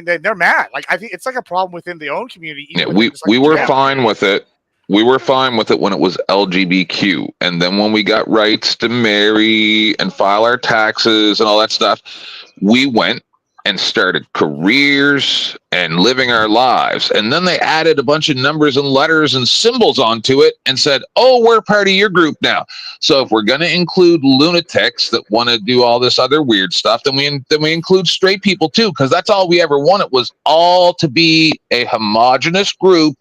they're mad. Like I think it's like a problem within the own community. Yeah, we were fine with it. We were fine with it when it was LGBTQ, and then when we got rights to marry and file our taxes and all that stuff, we went and started careers and living our lives. And then they added a bunch of numbers and letters and symbols onto it and said, oh, we're part of your group now. So if we're going to include lunatics that want to do all this other weird stuff, then we include straight people too, because that's all we ever wanted, was all to be a homogenous group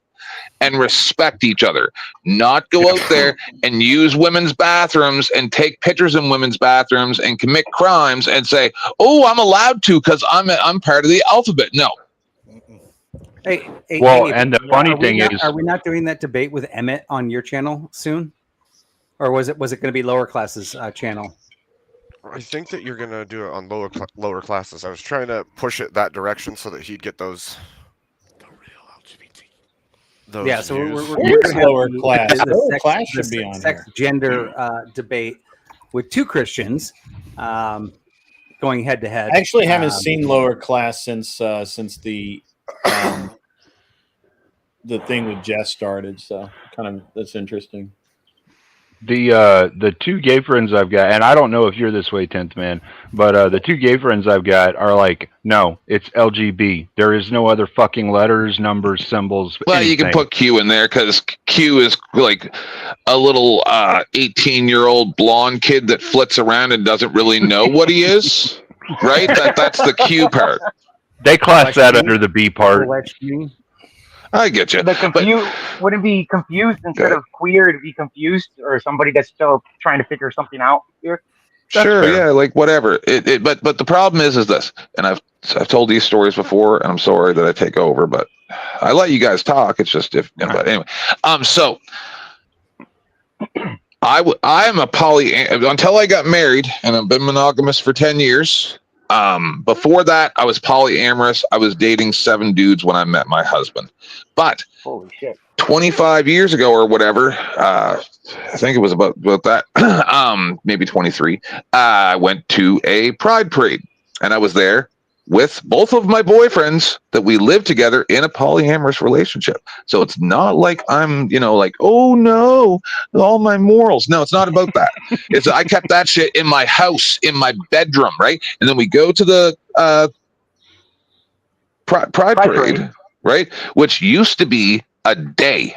and respect each other, not go out there and use women's bathrooms and take pictures in women's bathrooms and commit crimes and say, oh, I'm allowed to because I'm part of the alphabet. No. Hey, and the funny thing is, are we not doing that debate with Emmett on your channel soon? Or was it going to be lower classes channel? I think that you're going to do it on lower classes. I was trying to push it that direction so that he'd get those. Yeah, so we're lower class. The class should be on sex here. gender debate with two Christians going head to head. I actually haven't seen lower class since the thing with Jess started, so that's interesting. The two gay friends I've got, and I don't know if you're this way, 10th Man, but the two gay friends I've got are like, no, it's LGB. There is no other fucking letters, numbers, symbols. Well, anything. you can put Q in there because Q is like a little 18-year-old blonde kid that flits around and doesn't really know what he is, right? That's the Q part. They class that under the B part. I get you. Would it be confused instead of queer? It'd be confused, or somebody that's still trying to figure something out here? Sure, yeah, like whatever. But the problem is this, and I've told these stories before, and I'm sorry that I take over, but I let you guys talk. It's just but anyway. So I am a poly until I got married, and I've been monogamous for 10 years. Before that, I was polyamorous. I was dating 7 dudes when I met my husband. But holy shit, 25 years ago or whatever, I think it was about that, maybe 23, I went to a pride parade, and I was there with both of my boyfriends that we lived together in a polyamorous relationship. So it's not like I'm, like, oh no, all my morals. No, it's not about that. I kept that shit in my house, in my bedroom, right? And then we go to the pride parade, right? Which used to be a day.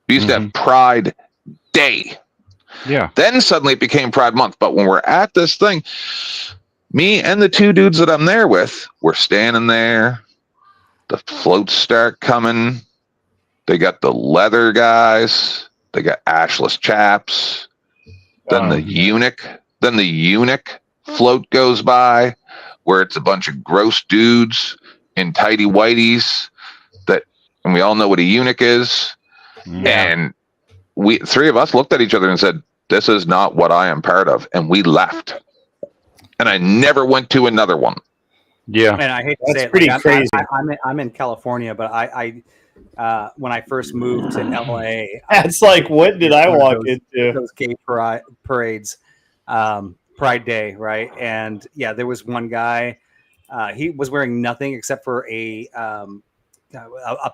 We used to have Pride Day. Yeah. Then suddenly it became Pride Month. But when we're at this thing, me and the 2 dudes that I'm there with, we're standing there. The floats start coming. They got the leather guys. They got ashless chaps. Then the eunuch float goes by, where it's a bunch of gross dudes in tighty whities and we all know what a eunuch is. Yeah. And we 3 of us looked at each other and said, this is not what I am part of. And we left. And I never went to another one. Yeah. And I hate to say it, pretty crazy. I'm in California, but I when I first moved to LA, it's like, what did I walk into? Those gay parades, Pride Day, right? And yeah, there was one guy. He was wearing nothing except for a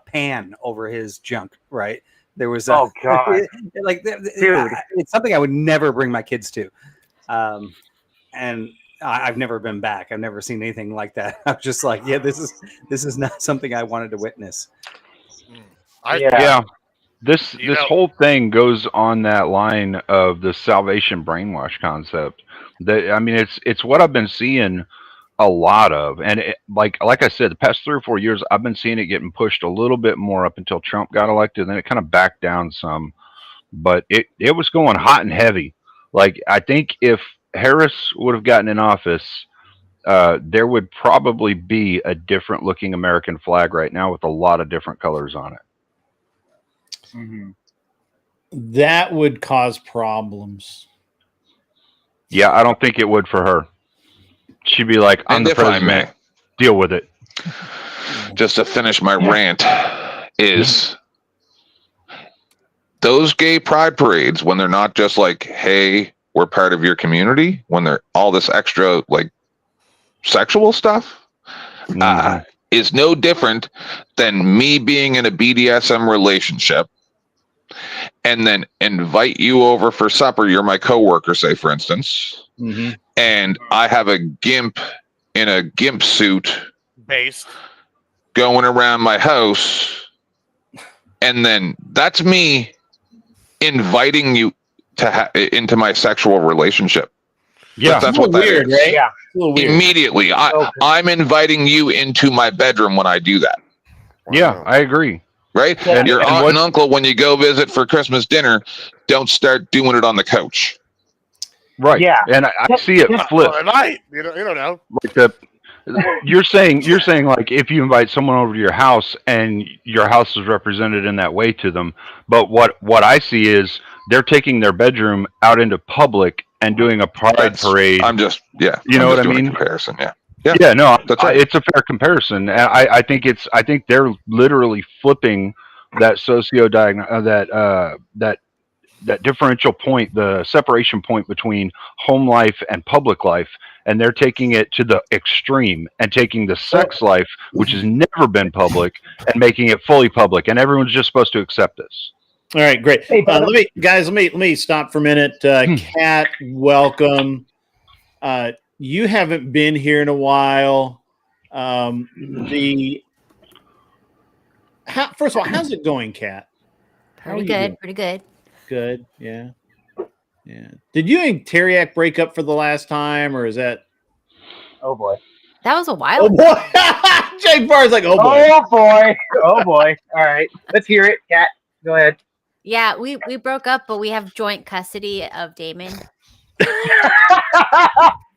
pan over his junk, right? There was oh god, like dude, it's something I would never bring my kids to, and I've never been back. I've never seen anything like that. I'm just like, yeah, this is not something I wanted to witness. This whole thing goes on that line of the salvation brainwash concept. It's what I've been seeing a lot of, and like I said, the past 3 or 4 years, I've been seeing it getting pushed a little bit more up until Trump got elected. Then it kind of backed down some, but it was going hot and heavy. Like, I think if Harris would have gotten in office, there would probably be a different looking American flag right now with a lot of different colors on it. That would cause problems. Yeah, I don't think it would for her. She'd be like, "I'm And the if I president. may, Deal with it." just to finish my rant, is those gay pride parades, when they're not just like, hey, we're part of your community, when they're all this extra like sexual stuff, is no different than me being in a BDSM relationship and then invite you over for supper. You're my coworker, say, for instance, and I have a gimp in a gimp suit Based. going around my house, and then that's me inviting you to into my sexual relationship. Yeah, that's what that weird, is. right? Yeah. A little weird. Immediately, I'm inviting you into my bedroom when I do that. Yeah, I agree. Right? Yeah. Your And aunt what- and uncle, when you go visit for Christmas dinner, don't start doing it on the couch. Right. Yeah. And I see it flip. Well, it might. You don't know. Like the, you're saying like if you invite someone over to your house and your house is represented in that way to them, but what I see is they're taking their bedroom out into public and doing a pride parade. I'm just you know I'm what just I doing mean? a comparison. Yeah. Yeah, no, That's right. it's a fair comparison. And I think they're literally flipping that that differential point, the separation point between home life and public life, and they're taking it to the extreme and taking the sex life, which has never been public, and making it fully public, and everyone's just supposed to accept this. All right, great. Hey, let me stop for a minute. Kat, welcome. You haven't been here in a while. First of all, how's it going, Kat? Pretty good. Pretty good. Good. Yeah. Yeah. Did you and Teriak break up for the last time, or is that? Oh boy. That was a while. Oh boy. Jake Barr's like, oh boy. Oh boy. Oh boy. All right. Let's hear it. Kat, go ahead. Yeah, we broke up, but we have joint custody of Damon.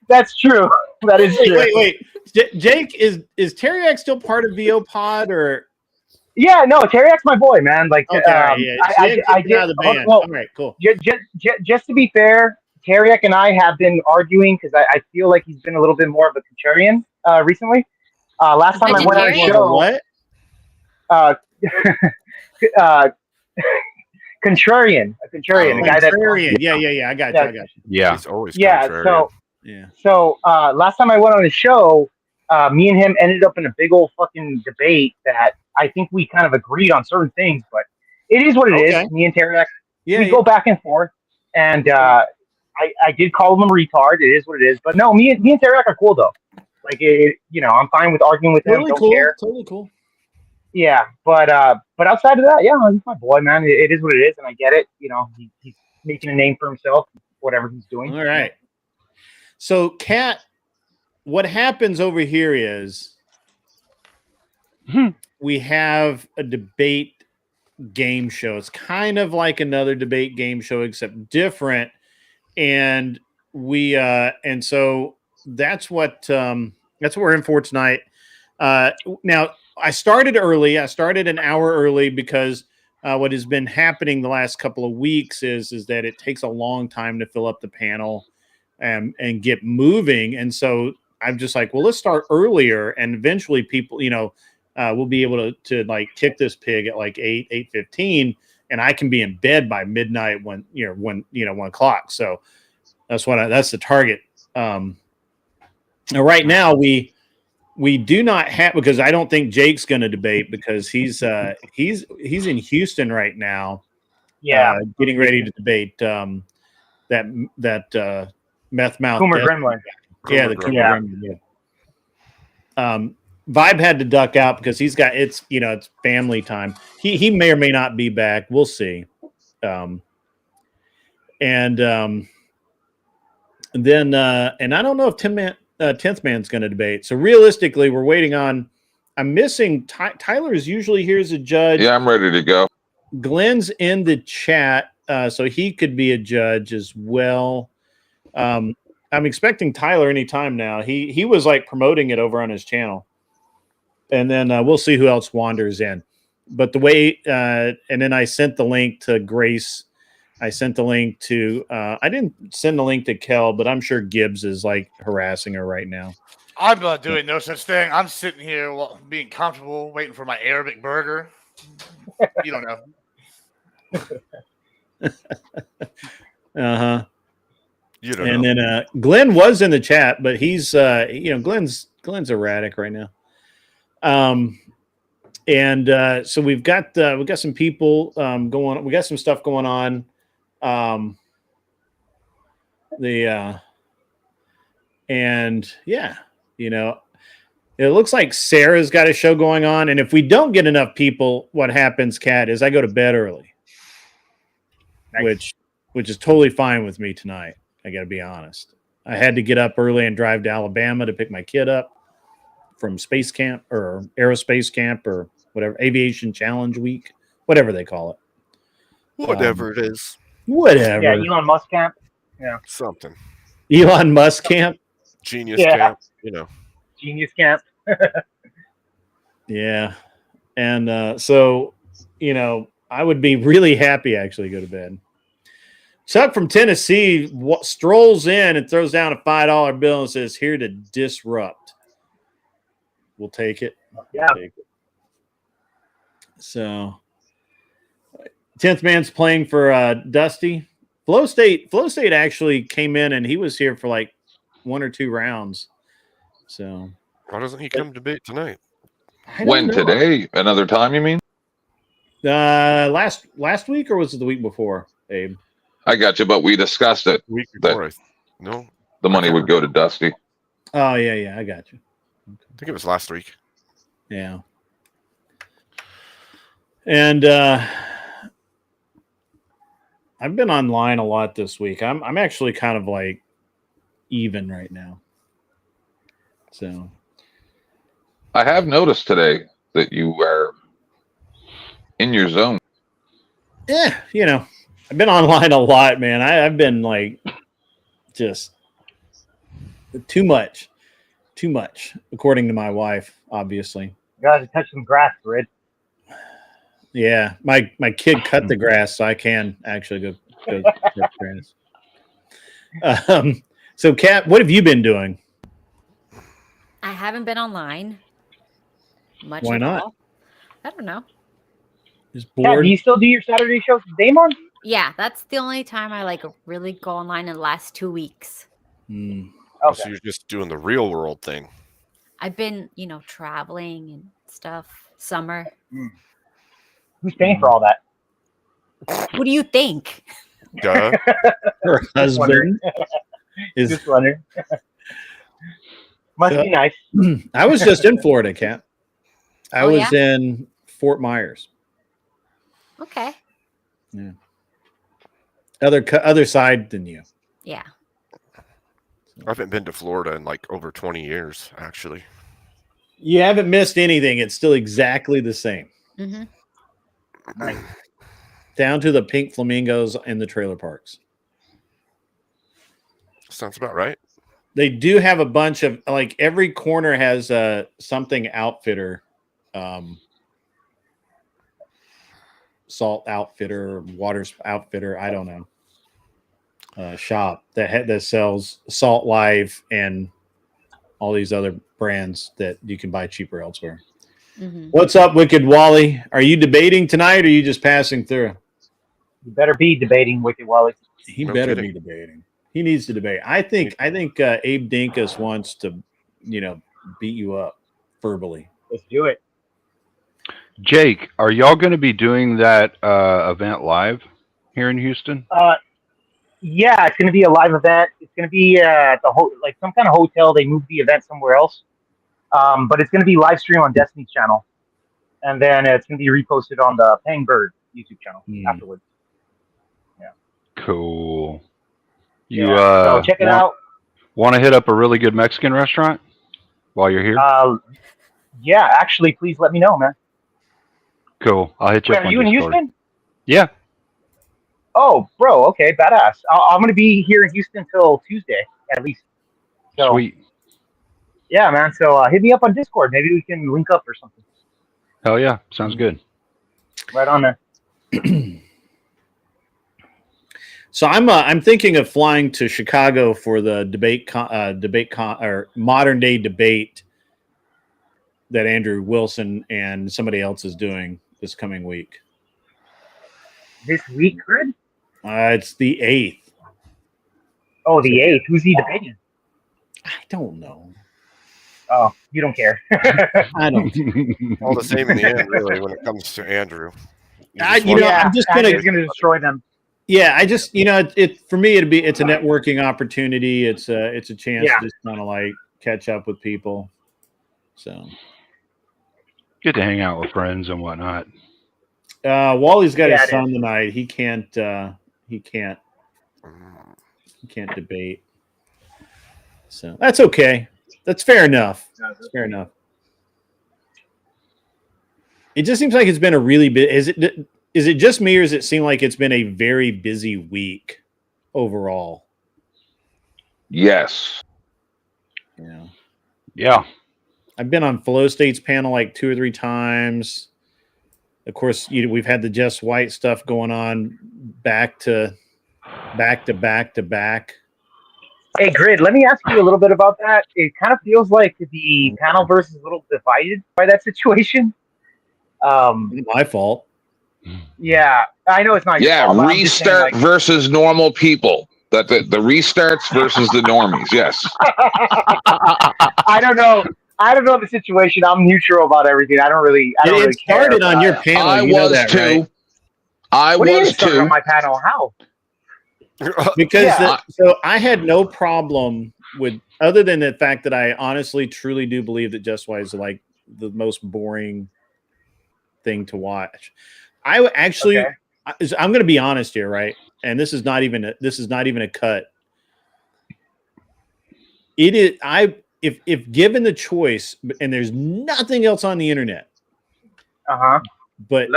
That's true. That is true. Wait. Jake, is Teriak still part of VO Pod, or? Yeah, no, Teriak's my boy, man. Like, Okay, yeah. I did. Out of the band. Well, all right, cool. Just to be fair, Teriak and I have been arguing because I feel like he's been a little bit more of a contrarian recently. Last time I went on a show, what? Contrarian, a guy that. Contrarian. Yeah. I got you. Yeah. He's always Yeah. contrarian. So last time I went on the show, me and him ended up in a big old fucking debate that I think we kind of agreed on certain things, but it is what it is. Me and Teriak, we go back and forth, and I did call him a retard. It is what it is. But no, me and Teriak are cool though. Like, I'm fine with arguing with him. Don't care. Totally cool. Yeah, but outside of that, yeah, he's my boy, man. It is what it is, and I get it. He's making a name for himself, whatever he's doing. All right. So, Kat, what happens over here is we have a debate game show. It's kind of like another debate game show, except different. And so that's what we're in for tonight. Now, I started early. I started an hour early because what has been happening the last couple of weeks is that it takes a long time to fill up the panel and get moving. And so I'm just like, well, let's start earlier, and eventually people, we'll be able to like kick this pig at like 8:15, and I can be in bed by midnight when 1 o'clock. So that's the target. Now, right now we do not have, because I don't think Jake's going to debate because he's in Houston right now. Yeah, getting ready to debate that meth mouth. Coomer Gremlin. Yeah, the Coomer Gremlin. Yeah. Vibe had to duck out because it's family time. He may or may not be back. We'll see. And then I don't know if 10th Man's going to debate. So realistically, we're waiting on. I'm missing Tyler is usually here as a judge. Yeah, I'm ready to go. Glenn's in the chat, so he could be a judge as well. I'm expecting Tyler anytime now. He was like promoting it over on his channel, and then we'll see who else wanders in. But the way, and then I sent the link to Grace I sent the link to. I didn't send the link to Kel, but I'm sure Gibbs is like harassing her right now. I'm doing no such thing. I'm sitting here being comfortable, waiting for my Arabic burger. You don't know. You don't and know. then Glenn was in the chat, but he's Glenn's erratic right now. So we've got some people going. We got some stuff going on. It looks like Sarah's got a show going on, and if we don't get enough people, what happens, Kat, is I go to bed early, which is totally fine with me tonight. I got to be honest. I had to get up early and drive to Alabama to pick my kid up from space camp or aerospace camp or whatever, aviation challenge week, whatever they call it. Whatever it is. Whatever. Yeah, Elon Musk camp. Yeah. Something. Elon Musk camp. Genius camp. Genius camp. Yeah. And so, I would be really happy actually to go to bed. Chuck from Tennessee strolls in and throws down a $5 bill and says, "Here to disrupt." We'll take it. Yeah. Take it. So, 10th man's playing for Dusty. Flow State actually came in and he was here for like 1 or 2 rounds. So why doesn't he come debate tonight? When today? Another time, you mean? Last week, or was it the week before, Abe? I got you, but we discussed it. Week before, no. The money would go to Dusty. Oh yeah, I got you. I think it was last week. Yeah. And I've been online a lot this week. I'm actually kind of like even right now. So I have noticed today that you are in your zone. Yeah, I've been online a lot, man. I've been like just too much, according to my wife, obviously. You gotta touch some grass, Red. Yeah, my kid cut the grass, so I can actually go cut grass. So, Kat, what have you been doing? I haven't been online much. Why at not? all. I don't know. Just Kat, bored. do you still do your Saturday shows with Damon? Yeah, that's the only time I really go online in the last 2 weeks. Okay. So you're just doing the real world thing. I've been, traveling and stuff. Summer. Who's paying for all that? What do you think? Duh. Her husband is. Just wondering. Must be nice. I was just in Florida, Kat. I was yeah? in Fort Myers. Okay. Yeah. Other side than you. Yeah. I haven't been to Florida in like over 20 years, actually. You haven't missed anything. It's still exactly the same. Mm-hmm. Nice. Down to the pink flamingos and the trailer parks. Sounds about right. They do have a bunch of, like, every corner has something outfitter, salt outfitter, waters outfitter, I don't know, shop that sells Salt Live and all these other brands that you can buy cheaper elsewhere. Mm-hmm. What's up, Wicked Wally? Are you debating tonight, or are you just passing through? You better be debating, Wicked Wally. He No better kidding. be debating. He needs to debate. I think Abe Dinkus wants to, beat you up verbally. Let's do it. Jake, are y'all going to be doing that event live here in Houston? Yeah, it's going to be a live event. It's going to be at some kind of hotel. They moved the event somewhere else. But it's going to be live stream on Destiny's channel. And then it's going to be reposted on the Pang Bird YouTube channel afterwards. Yeah. Cool. You so check it out. Want to hit up a really good Mexican restaurant while you're here? Yeah, actually, please let me know, man. Cool. I'll hit you up Are on you in Discord. Houston? Yeah. Oh, bro. Okay, badass. I'm going to be here in Houston until Tuesday, at least. So, Sweet. Yeah, man. So hit me up on Discord. Maybe we can link up or something. Hell yeah. Sounds good. Right on there. So I'm thinking of flying to Chicago for the or modern day debate that Andrew Wilson and somebody else is doing this coming week. This week, Grid? It's the 8th. Oh, the 8th. Who's he debating? I don't know. Oh, you don't care. I don't. All the same in the end, really, when it comes to Andrew. I'm just gonna destroy them. Yeah, I just it for me it's a networking opportunity. It's a chance to just kind of like catch up with people. So get to hang out with friends and whatnot. Wally's got his son tonight. He can't debate. So that's okay. That's fair enough. That's fair enough. It just seems like it's been a really bit. Is it just me, or does it seem like it's been a very busy week overall? Yes. Yeah. I've been on Flow State's panel like 2 or 3 times. Of course, we've had the Jess White stuff going on back to back. Hey, Grid, let me ask you a little bit about that. It kind of feels like the panel verse is a little divided by that situation. My fault. Yeah, I know it's not your fault. Yeah, restart versus normal people. The restarts versus the normies. Yes. I don't know. I don't know the situation. I'm neutral about everything. I don't really care. It started on your panel. I was too. Right? I was too. On my panel. How? Because so I had no problem with, other than the fact that I honestly, truly do believe that Just White is like the most boring thing to watch. I actually, I'm going to be honest here, right? And this is not even a cut. It is. If given the choice, and there's nothing else on the internet, but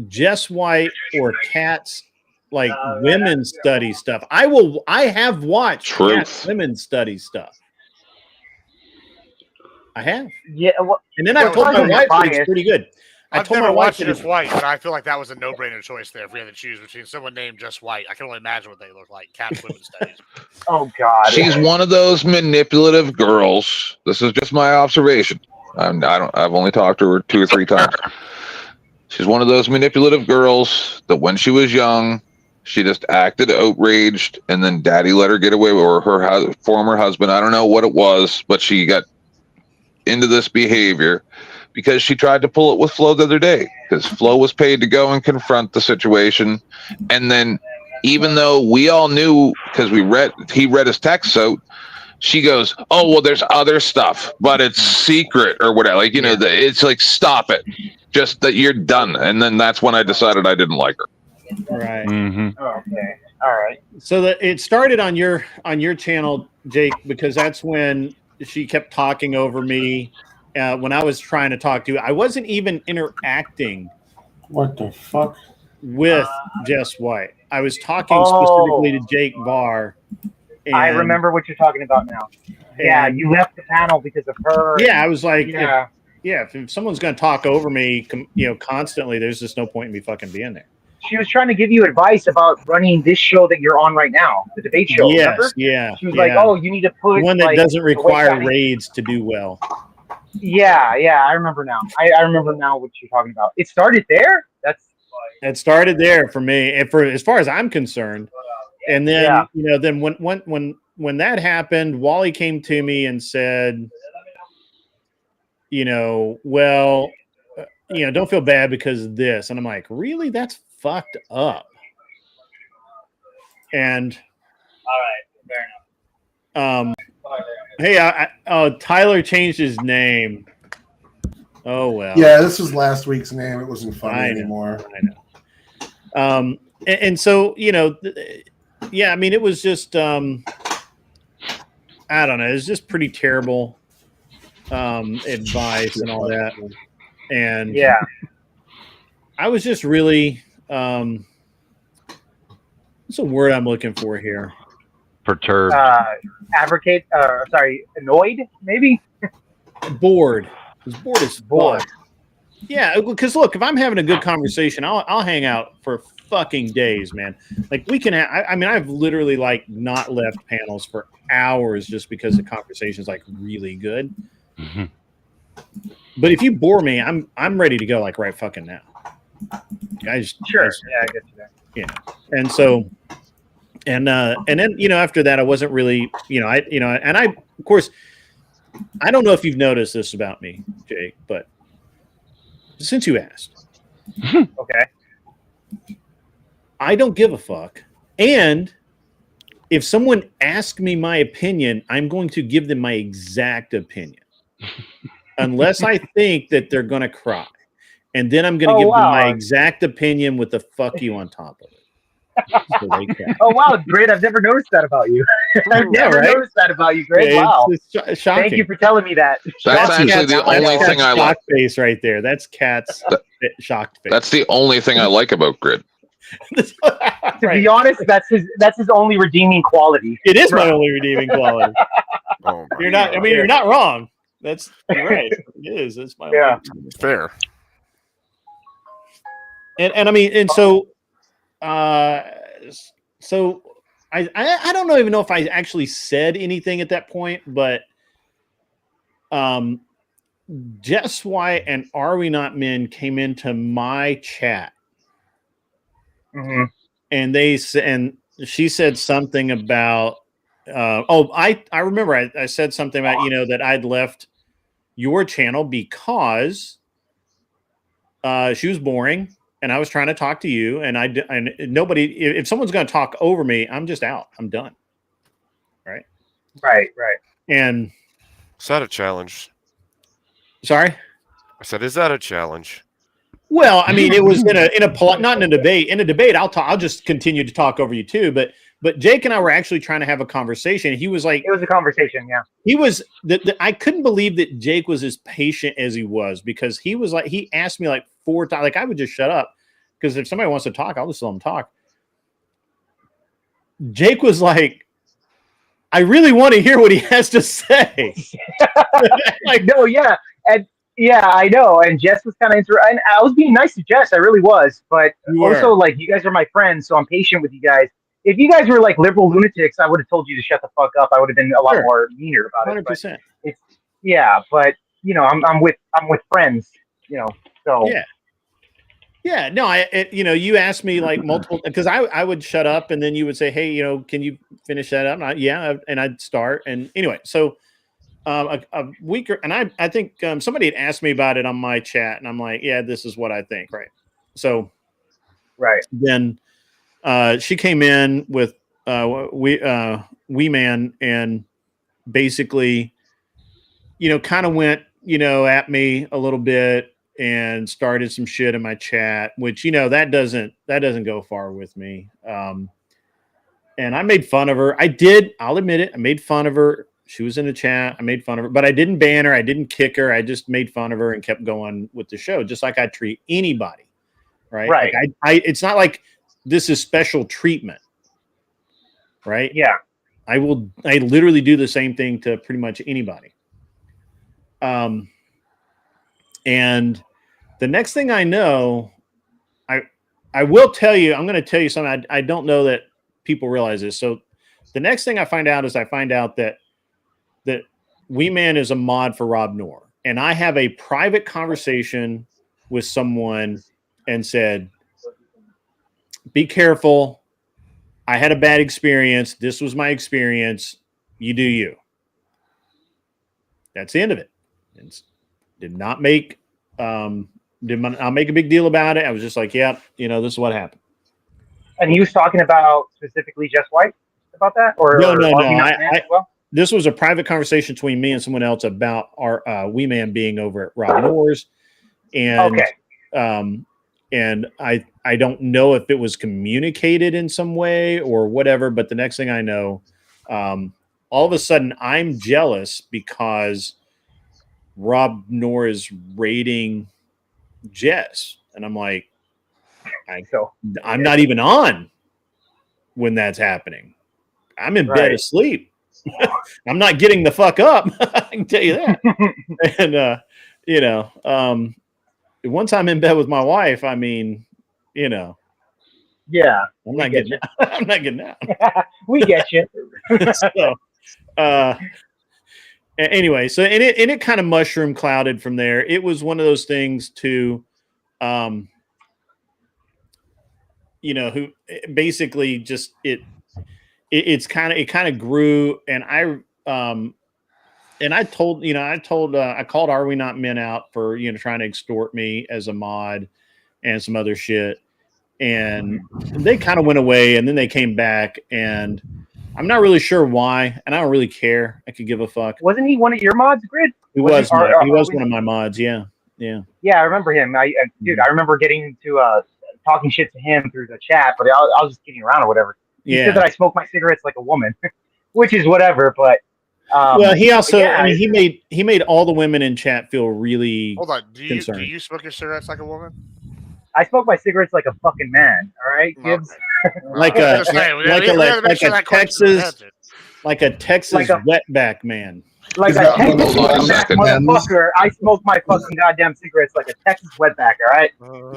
Jess White or Kat's like women's study stuff, I have watched Kat's women's study stuff. I have. Yeah. And then I told my wife it's pretty good. I've never watched Just White, but I feel like that was a no-brainer choice there. If we had to choose between someone named Just White, I can only imagine what they look like. Cat's women's studies. Oh God, she's one of those manipulative girls. This is just my observation. I've only talked to her 2 or 3 times. She's one of those manipulative girls that when she was young, she just acted outraged, and then Daddy let her get away, or her former husband. I don't know what it was, but she got into this behavior because she tried to pull it with Flo the other day, because Flo was paid to go and confront the situation. And then even though we all knew, because he read his texts out, she goes, oh, well, there's other stuff, but it's secret or whatever. Like, it's like, stop it. Just that you're done. And then that's when I decided I didn't like her. Right. Oh, okay. All right. So it started on your channel, Jake, because that's when she kept talking over me. When I was trying to talk to you, I wasn't even interacting. What the fuck? With Jess White. I was talking specifically to Jake Barr. I remember what you're talking about now. Yeah, you left the panel because of her. Yeah, I was like, if someone's going to talk over me, constantly, there's just no point in me fucking being there. She was trying to give you advice about running this show that you're on right now, the debate show. Yes, remember? Yeah. She was like, "Oh, you need to put one that doesn't require raids to do well." Yeah, I remember now. I remember now what you're talking about. It started there. It started there for me, and for as far as I'm concerned. And then then when that happened, Wally came to me and said, well, don't feel bad because of this. And I'm like, really? That's fucked up. And all right, fair enough. Hey, Tyler changed his name. Oh well. Yeah, this was last week's name. It wasn't funny anymore. I know. And so I mean, it was just I don't know. It was just pretty terrible advice and all that. And I was just really what's the word I'm looking for here? Perturbed. Annoyed, maybe? Bored. I was bored as fuck. Yeah, because look, if I'm having a good conversation, I'll hang out for fucking days, man. Like we can I mean, I've literally like not left panels for hours just because the conversation's like really good. Mm-hmm. But if you bore me, I'm ready to go like right fucking now. Guys, Sure. Yeah, I get you there. Yeah. And so and then, you know, after that I wasn't really, you know, and I of course I don't know if you've noticed this about me, Jake, but since you asked. Okay. I don't give a fuck. And if someone asks me my opinion, I'm going to give them my exact opinion. Unless I think that they're going to cry. And then I'm going to give them my exact opinion with the fuck you on top of it. So they cry. Oh, wow. Great. I've never noticed that about you. I've never noticed that about you. Great. Yeah, wow. It's shocking. Thank you for telling me that. That's actually the only thing I like. Face right there. That's Cat's shocked face. That's the only thing I like about Grid. To be honest, that's his only redeeming quality. It is my only redeeming quality. Oh, You're not. I mean, you're not wrong. You're right. It is. It's my only fair. And I mean, and so, so I don't even know if I actually said anything at that point, but Jess White and Are We Not Men came into my chat. Mm-hmm. And she said something about I remember I said something about, you know, that I'd left your channel because she was boring and I was trying to talk to you and nobody, if someone's going to talk over me, I'm just out. I'm done. Right. And is that a challenge? Sorry? I said, is that a challenge? Well, I mean, it was in a not in a debate. In a debate, I'll just continue to talk over you too. But Jake and I were actually trying to have a conversation. He was like, it was a conversation. Yeah. He was I couldn't believe that Jake was as patient as he was, because he was like, he asked me like 4 times. Like I would just shut up because if somebody wants to talk, I'll just let them talk. Jake was like, I really want to hear what he has to say. Like, no, yeah. And yeah, I know. And Jess was kind of and I was being nice to Jess. I really was. But also, like, you guys are my friends, so I'm patient with you guys. If you guys were like liberal lunatics, I would have told you to shut the fuck up. I would have been a lot more meaner about 100%. it. But but you know, I'm with friends. You know, so yeah. No, you know, you asked me like multiple, because I would shut up and then you would say, hey, you know, can you finish that up? And I'd start. And anyway, so. A week and I think somebody had asked me about it on my chat and I'm like, yeah, this is what I think. Right. So then she came in with Wee Man and basically, you know, kind of went, you know, at me a little bit and started some shit in my chat, which, you know, that doesn't go far with me. And I made fun of her. I'll admit it. I made fun of her. She was in the chat. I made fun of her, but I didn't ban her. I didn't kick her. I just made fun of her and kept going with the show, just like I treat anybody. Right. Like it's not like this is special treatment. Right. Yeah. I literally do the same thing to pretty much anybody. And the next thing I know, I will tell you, I'm going to tell you something. I don't know that people realize this. So the next thing I find out that Wee Man is a mod for Rob Noor. And I have a private conversation with someone and said, be careful. I had a bad experience. This was my experience. You do you. That's the end of it. Did not make a big deal about it. I was just like, yeah, you know, this is what happened. And he was talking about specifically Jess White about that? Or no. This was a private conversation between me and someone else about our Wee Man being over at Rob Noor's. And and I don't know if it was communicated in some way or whatever, but the next thing I know, all of a sudden I'm jealous because Rob Noor is rating Jess. And I'm like, I'm not even on when that's happening. I'm in bed asleep. I'm not getting the fuck up. I can tell you that. And, you know, once I'm in bed with my wife, I mean, you know, Yeah, I'm not getting out. I'm not getting out. We get you. So, anyway, so and it kind of mushroom clouded from there. It was one of those things to, who basically just it kind of grew, and I called Are We Not Men out for trying to extort me as a mod and some other shit, and they kind of went away, and then they came back, and I'm not really sure why, and I don't really care. I could give a fuck. Wasn't he one of your mods, Grid? He was one of my mods. Yeah. Yeah, I remember him. I remember getting to talking shit to him through the chat, but I was just kidding around or whatever. He said that I smoke my cigarettes like a woman, which is whatever. But well, he also, he made all the women in chat feel really. Hold on, do concerned. you smoke your cigarettes like a woman? I smoke my cigarettes like a fucking man. All right, Gibbs. Like a Texas wetback man. Like a Texas wetback motherfucker. I smoke my fucking goddamn cigarettes like a Texas wetback. All right.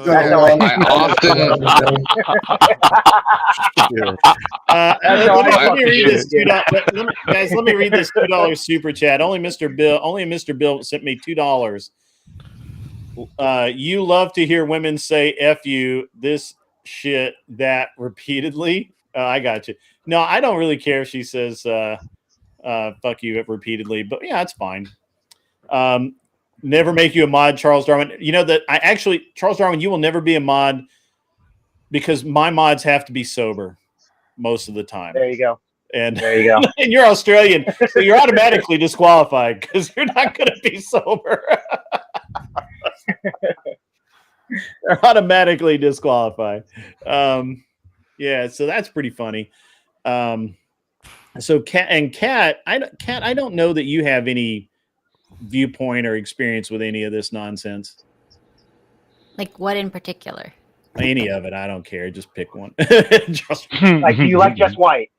That's how let me read this. Guys, let me read this $2 super chat. Only Mr. Bill sent me $2. You love to hear women say "F you," this shit, that repeatedly. I got you. No, I don't really care if she says "fuck you" repeatedly, but yeah, it's fine. Never make you a mod, Charles Darwin. You know that Charles Darwin, you will never be a mod because my mods have to be sober most of the time. There you go. And there you go. And you're Australian, so you're automatically disqualified because you're not going to be sober. They're automatically disqualified. Yeah, so that's pretty funny. So Kat, I don't know that you have any viewpoint or experience with any of this nonsense. Like what in particular? Any of it, I don't care. Just pick one. Like, do you like Just White?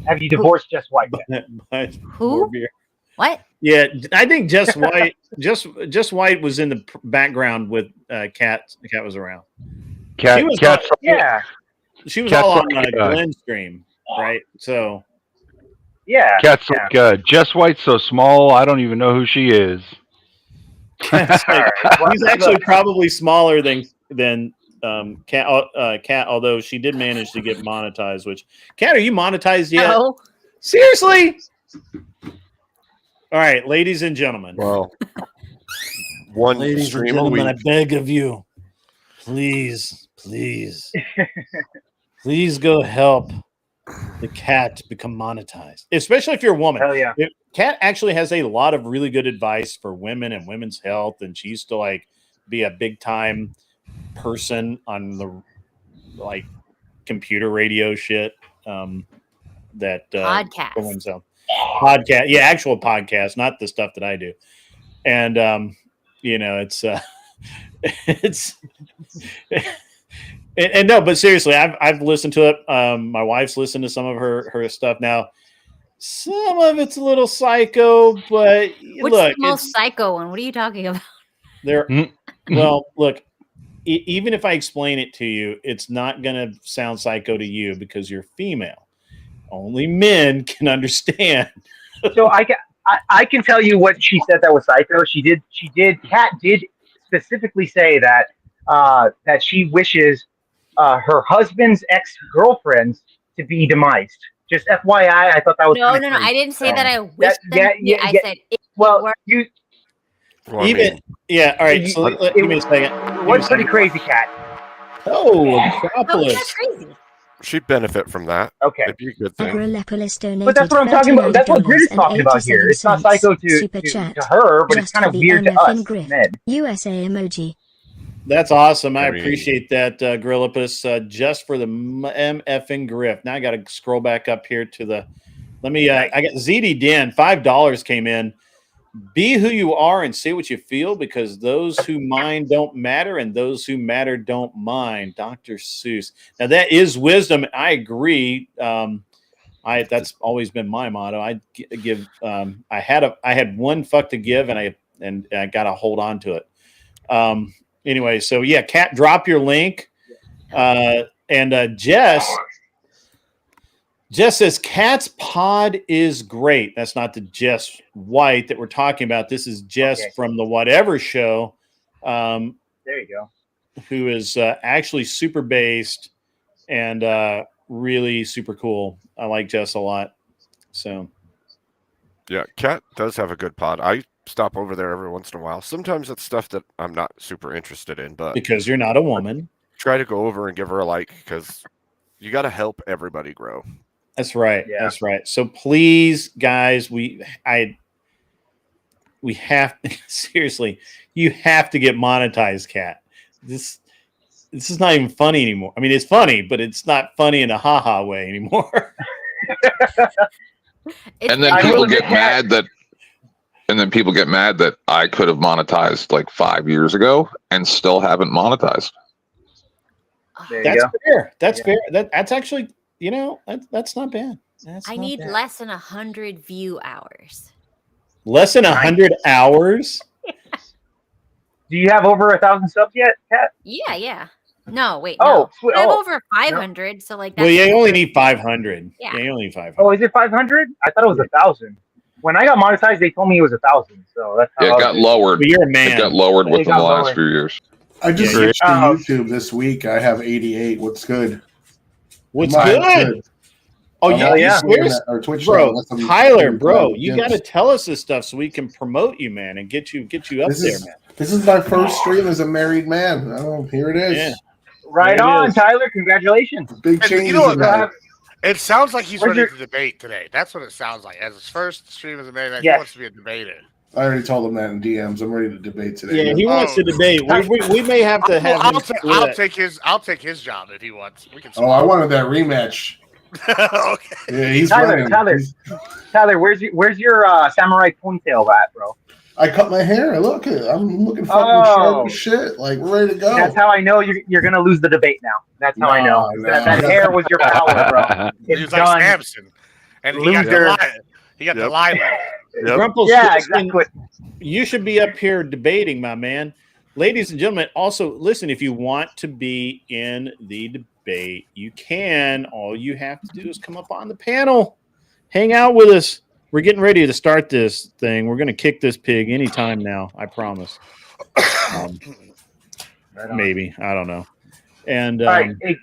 Have you divorced Just White yet? Who? What? Yeah, I think Just White. Just White was in the background with Kat. Kat was around. Kat, she was all on Glenn's stream, right? So. Yeah. Kat's like, Just White's so small, I don't even know who she is. He's actually probably smaller than Kat, although she did manage to get monetized. Which, Kat, are you monetized yet? No. Seriously? All right, ladies and gentlemen. Well, ladies and gentlemen, I beg of you, please go help the Kat become monetized, especially if you're a woman. Hell yeah. Kat actually has a lot of really good advice for women and women's health, and she used to be a big time person on the computer radio shit. That podcast. Podcast, yeah, actual podcast, not the stuff that I do. And it's and no, but seriously, I've listened to it. My wife's listened to some of her stuff now. Some of it's a little psycho, but What's the most psycho one? What are you talking about? Well, look, even if I explain it to you, it's not going to sound psycho to you because you're female. Only men can understand. So I can tell you what she said that was psycho. Kat did specifically say that that she wishes her husband's ex-girlfriends to be demised. Just FYI, I thought that was no. I didn't say that I wished them. I said it All right. So give me a second. It was pretty crazy, Kat. Oh, Acropolis. That's crazy. She'd benefit from that. Okay. It'd be a good thing. But that's what I'm talking about. That's what Grid is talking about here. It's not psycho to her, but it's kind of weird to us, men. USA emoji. That's awesome. I appreciate that, Gorillapus, just for the MFing grift. Now I got to scroll back up here to the. Let me. I got ZD Den. $5 came in. Be who you are and say what you feel, because those who mind don't matter and those who matter don't mind. Dr. Seuss. Now that is wisdom. I agree. That's always been my motto. I give. I had one fuck to give, and I got to hold on to it. Anyway, so yeah, Kat, drop your link. And Jess says Cat's pod is great. That's not the Jess White that we're talking about. This is Jess from the Whatever Show. There you go. Who is actually super based and really super cool. I like Jess a lot. So, yeah, Cat does have a good pod. I stop over there every once in a while. Sometimes it's stuff that I'm not super interested in, but because you're not a woman, try to go over and give her a like because you got to help everybody grow. That's right. Yeah. That's right. So please, guys, we have seriously, you have to get monetized, Cat. This is not even funny anymore. I mean, it's funny, but it's not funny in a haha way anymore. And then people get mad that I could have monetized like 5 years ago and still haven't monetized. That's fair. That's fair. That's actually, that's not bad. I need less than 100 view hours. Less than 100 hours? Do you have over 1,000 subs yet, Kat? Yeah. No, wait. Oh, no. I have over 500. So like, that's well, you only need 500. Yeah, you only need 500. Oh, is it 500? I thought it was 1,000. When I got monetized, they told me it was 1,000. So that's how it got lowered. But you're a man. It got lowered within the last few years. I just switched to YouTube this week. I have 88. What's good? What's good? Oh, yeah. Or Twitch bro, Tyler, bro, you got to tell us this stuff so we can promote you, man, and get you up there, man. This is my first stream as a married man. Oh, here it is. Yeah. Right on, Tyler. Congratulations. Big changes. It sounds like he's ready to debate today. That's what it sounds like. As his first stream as a married man, he wants to be a debater. I already told him that in DMs. I'm ready to debate today. Yeah, he wants to debate. We may have to have. I'll take his job if he wants. We can. I wanted that rematch. Okay. Yeah, he's Tyler. running. Tyler, where's your samurai ponytail at, bro? I cut my hair. I'm looking fucking sharp as shit. Like, we're ready to go. That's how I know you're gonna lose the debate now. That's how I know. That hair was your power, bro. It's He's done. like Samson, and he got the line. Yeah, exactly. You should be up here debating, my man. Ladies and gentlemen, also listen, if you want to be in the debate, you can. All you have to do is come up on the panel, hang out with us. We're getting ready to start this thing. We're going to kick this pig anytime now. I promise. Maybe. I don't know. And all right, hey,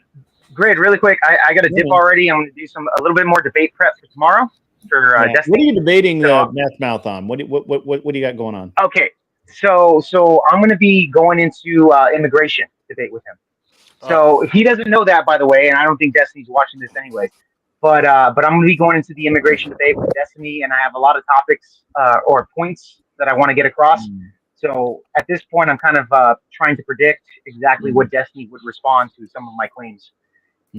Grid, really quick. I got to dip already. I'm going to do a little bit more debate prep for tomorrow. For Destiny. What are you debating the Meth Mouth on? What do you got going on? Okay, so I'm going to be going into immigration debate with him. So he doesn't know that, by the way, and I don't think Destiny's watching this anyway. But I'm going to be going into the immigration debate with Destiny, and I have a lot of topics or points that I want to get across. So at this point, I'm kind of trying to predict exactly what Destiny would respond to some of my claims.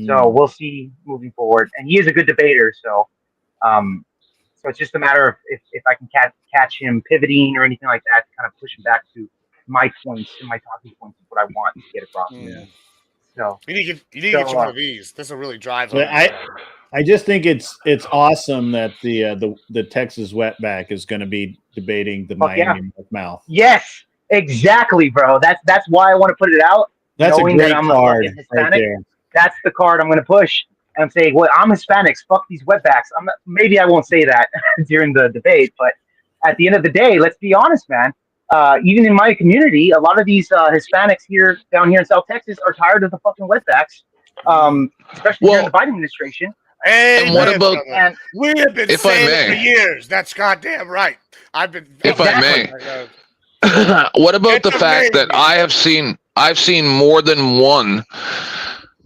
So we'll see moving forward. And he is a good debater, so it's just a matter of if I can catch him pivoting or anything like that, to kind of push him back to my points and my talking points is what I want to get across. So you need to get you one of these. This will really drive home. I just think it's awesome that the Texas wetback is going to be debating the Miami Mouth. Yes, exactly, bro. That's why I want to put it out. That's knowing a great that I'm card a Hispanic, right there. That's the card I'm going to push. And I'm saying, well, I'm Hispanics. Fuck these wetbacks. Maybe I won't say that during the debate, but at the end of the day, let's be honest, man. Even in my community, a lot of these Hispanics down here in South Texas are tired of the fucking wetbacks, especially during the Biden administration. And what about? We have been saying it for years. That's goddamn right. If I may, what about the fact that I've seen more than one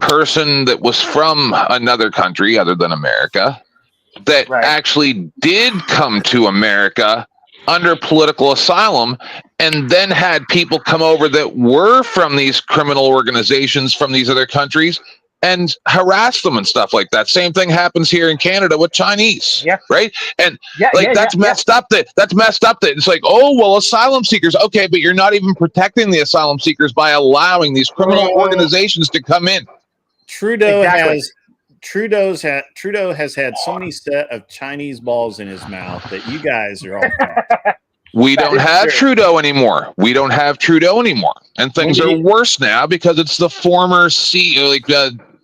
person that was from another country other than America that actually did come to America under political asylum and then had people come over that were from these criminal organizations from these other countries and harass them and stuff like that. Same thing happens here in Canada with Chinese, right? And that's messed up. That's messed up. That it's like, oh well, asylum seekers. Okay, but you're not even protecting the asylum seekers by allowing these criminal organizations to come in. Trudeau has had so many set of Chinese balls in his mouth that you guys are all. We don't have Trudeau anymore. We don't have Trudeau anymore, and things are worse now because it's the former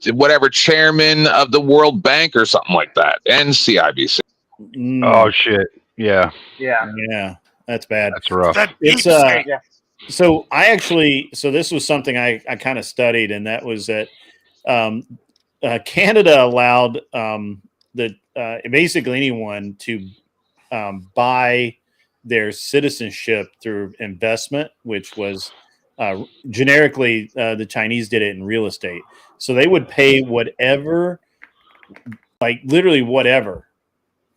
whatever chairman of the World Bank or something like that, and CIBC. Oh shit! Yeah, yeah, that's bad. That's rough. It's So this was something I kind of studied, and that was that Canada allowed basically anyone to buy their citizenship through investment, which was generically the Chinese did it in real estate. So they would pay whatever, like literally whatever,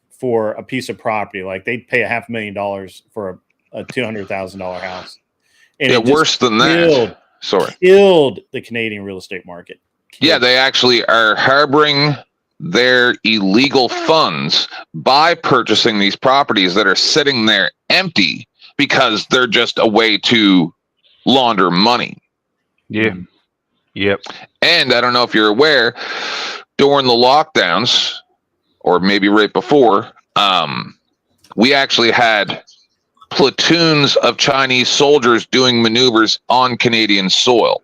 for a piece of property. Like they'd pay $500,000 for a $200,000 house. And Yeah, worse than that. Killed the Canadian real estate market. Yeah, they actually are harboring their illegal funds by purchasing these properties that are sitting there empty because they're just a way to launder money. Yeah. Yep. And I don't know if you're aware, during the lockdowns, or maybe right before, we actually had platoons of Chinese soldiers doing maneuvers on Canadian soil.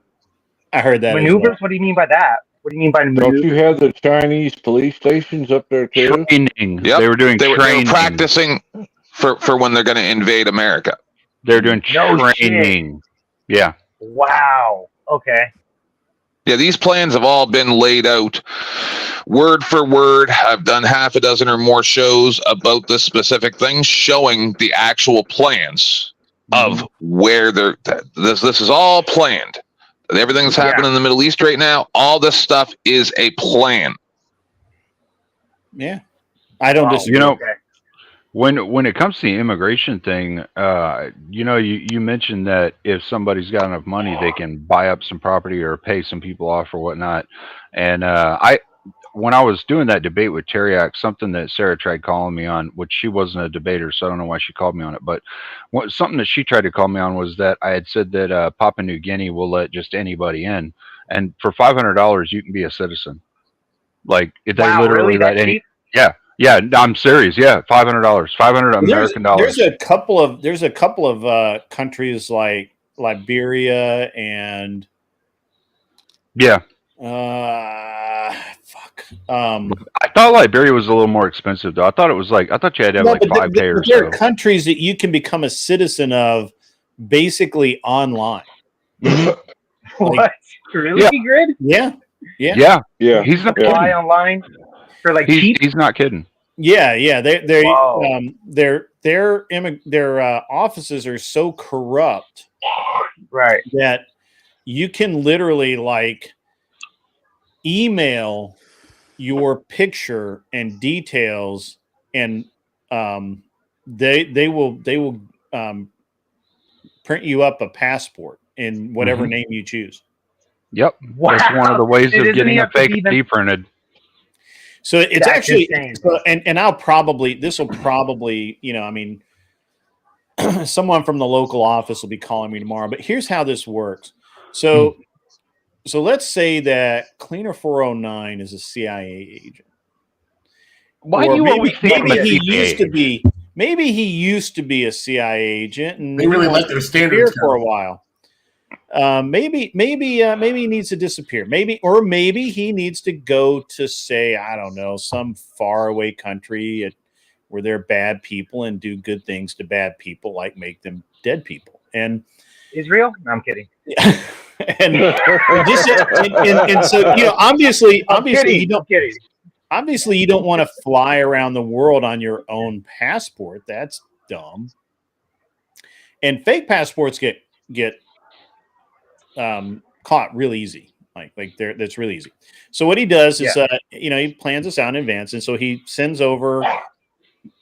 I heard that. Maneuvers? What do you mean by that? What do you mean by maneuvers? Don't you have the Chinese police stations up there too? Training. Yep. They were doing they training. were practicing for when they're going to invade America. They're doing No training. Yeah. Wow. Okay. Yeah, these plans have all been laid out word for word. I've done half a dozen or more shows about this specific thing, showing the actual plans of where they're. This is all planned. Everything that's happening in the Middle East right now, all this stuff is a plan. Yeah, I don't disagree. You know, when it comes to the immigration thing, you mentioned that if somebody's got enough money, they can buy up some property or pay some people off or whatnot. And when I was doing that debate with Teriak, something that Sarah tried calling me on, which she wasn't a debater, so I don't know why she called me on it, but something that she tried to call me on was that I had said that Papua New Guinea will let just anybody in, and for $500 you can be a citizen. Like if they literally let any, yeah, I'm serious. Yeah, $500, 500 American dollars. There's a couple of countries like Liberia and I thought Liberia was a little more expensive though. I thought you had to have like 5 K or there so. are countries that you can become a citizen of basically online. What? Really, Grid? Yeah. He's not kidding. Apply online for like cheap. He's not kidding. Yeah. Their offices are so corrupt, right, that you can literally like email your picture and details, and they will print you up a passport in whatever name you choose. Yep. Wow. That's one of the ways of getting a fake ID printed. So it's actually, and this will probably, someone from the local office will be calling me tomorrow, but here's how this works. So let's say that Cleaner 409 is a CIA agent. Why do you always think he used to be a CIA agent, and they really let their standards for a while. Maybe he needs to disappear. Maybe he needs to go to, say, I don't know, some faraway country where they're bad people and do good things to bad people, like make them dead people. And Israel? No, I'm kidding. and so obviously you don't want to fly around the world on your own passport. That's dumb. And fake passports get caught real easy. That's really easy. So what he does is he plans this out in advance, and so he sends over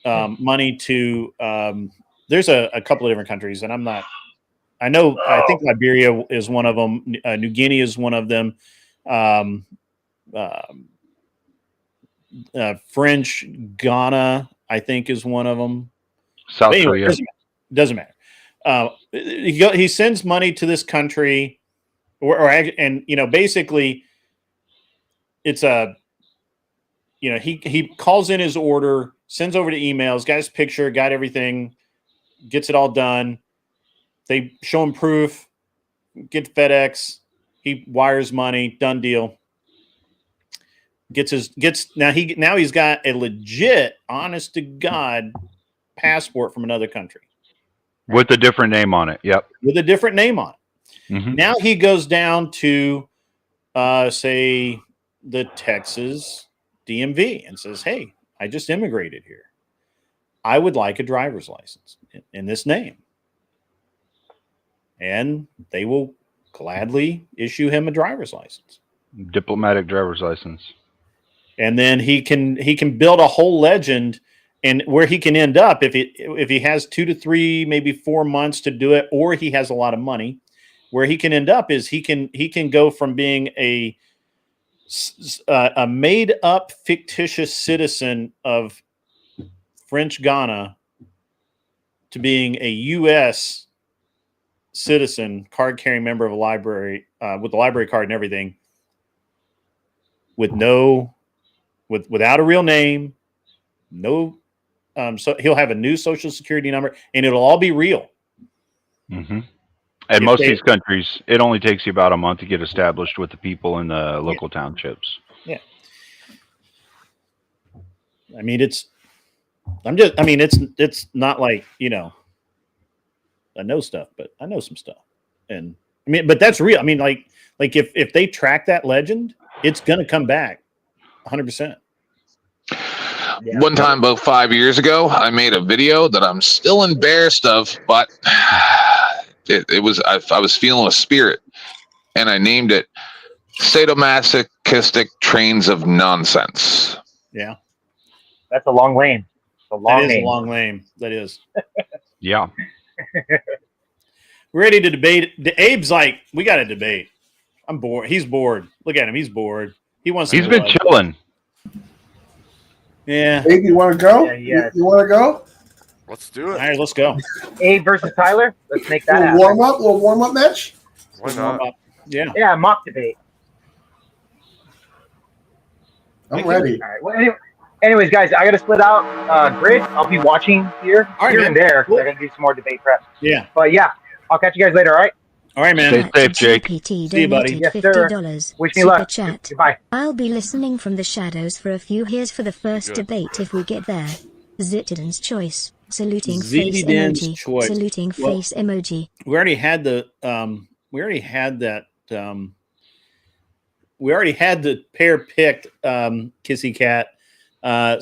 money to there's a couple of different countries, and I think Liberia is one of them. New Guinea is one of them. French Ghana, I think, is one of them. South Korea. Doesn't matter. He sends money to this country, and basically, it's he calls in his order, sends over the emails, got his picture, got everything, gets it all done. They show him proof, get FedEx, he wires money, done deal. now he's got a legit, honest to God passport from another country with a different name on it. Yep, with a different name on it. Mm-hmm. Now he goes down to say the Texas DMV and says, "Hey, I just immigrated here. I would like a driver's license in this name." And they will gladly issue him a driver's license. Diplomatic driver's license. And then he can build a whole legend, and where he can end up if he has 2 to 3, maybe 4 months to do it, or he has a lot of money, where he can end up is he can go from being a made up fictitious citizen of French Ghana to being a U.S. citizen, card carrying member of a library with the library card and everything, without a real name, so he'll have a new social security number, and it'll all be real. Mm-hmm. And most of these countries, it only takes you about a month to get established with the people in the local townships. Yeah. I mean, it's not like, I know stuff, but I know some stuff. And I mean, but that's real. I mean, like if they track that legend, it's going to come back 100%. Yeah. One time about 5 years ago, I made a video that I'm still embarrassed of, but I was feeling a spirit, and I named it Sadomasochistic Trains of Nonsense. Yeah. That's a long lane. A long lane. That is. Yeah. We're ready to debate. Abe's like, we got to debate. I'm bored. He's bored. Look at him. He's bored. He's been chilling. Yeah. Abe, you want to go? Yeah. You want to go? Let's do it. All right, let's go. Abe versus Tyler. Let's make that A little warm up match. Why not? Yeah. Yeah, mock debate. I'm ready. All right. Well, anyways, guys, I got to split out. Grid, I'll be watching here and there. Cool. I got to do some more debate prep. Yeah. But yeah, I'll catch you guys later. All right. All right, man. Stay safe, Jake. GPT See you, buddy. donated Yes, sir. $50. Wish me Super luck. chat. Goodbye. I'll be listening from the shadows for a few. Here's for the first Good. debate if we get there. Zitidan's choice. Saluting face Zitidan's emoji. choice. Saluting face emoji. We already had the pair picked Kissy Cat.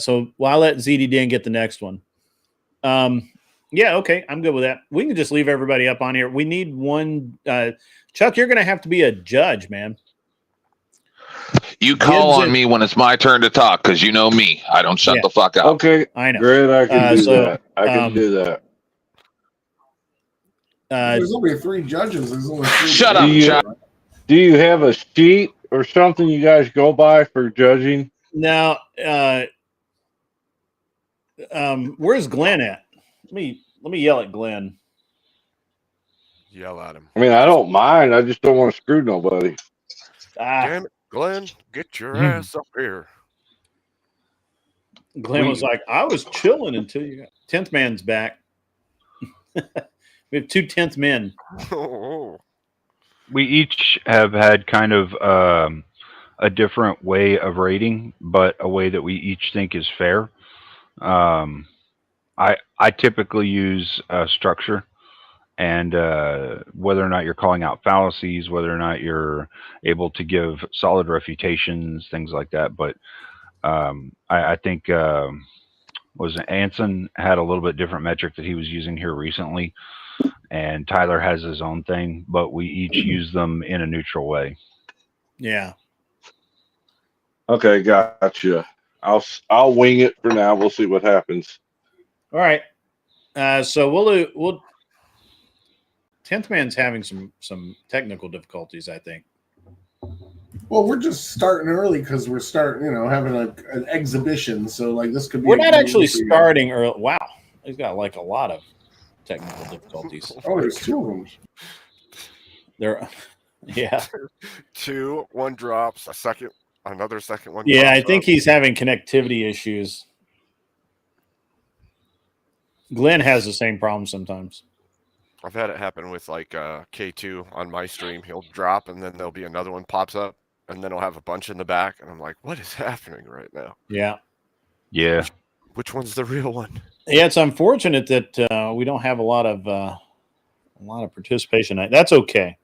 So I'll let ZD get the next one. Yeah, okay, I'm good with that. We can just leave everybody up on here. We need one. Chuck, you're going to have to be a judge, man. You call on me when it's my turn to talk, because you know me. I don't shut the fuck up. Okay, I know. Great, I can do that. I can do that. There's only 3 judges. There's only 3. Shut up, Chuck. Do you have a sheet or something you guys go by for judging? Now, where's Glenn at? Let me yell at Glenn. Yell at him. I mean, I don't mind. I just don't want to screw nobody. Damn it, Glenn, get your ass up here. Glenn was like, I was chilling until you got 10th man's back. We have 2 10th men. We each have had kind of a different way of rating, but a way that we each think is fair. I typically use structure, and whether or not you're calling out fallacies, whether or not you're able to give solid refutations, things like that. But I think Anson had a little bit different metric that he was using here recently, and Tyler has his own thing, but we each use them in a neutral way. Yeah. Okay, gotcha. I'll wing it for now. We'll see what happens. All right. So we'll 10th man's having some technical difficulties, I think. Well, we're just starting early because we're starting, having an exhibition. So like this could be. We're not actually starting early. Wow, he's got like a lot of technical difficulties. Oh, there's 2 of them. There, yeah. 2, 1 drops, another second one. Yeah, I drops think up. he's having connectivity issues. Glenn has the same problem sometimes. I've had it happen with like K2 on my stream. He'll drop, and then there'll be another one pops up, and then he'll have a bunch in the back, and I'm like, what is happening right now? Yeah. Yeah. Which one's the real one? Yeah, it's unfortunate that we don't have a lot of participation. That's okay.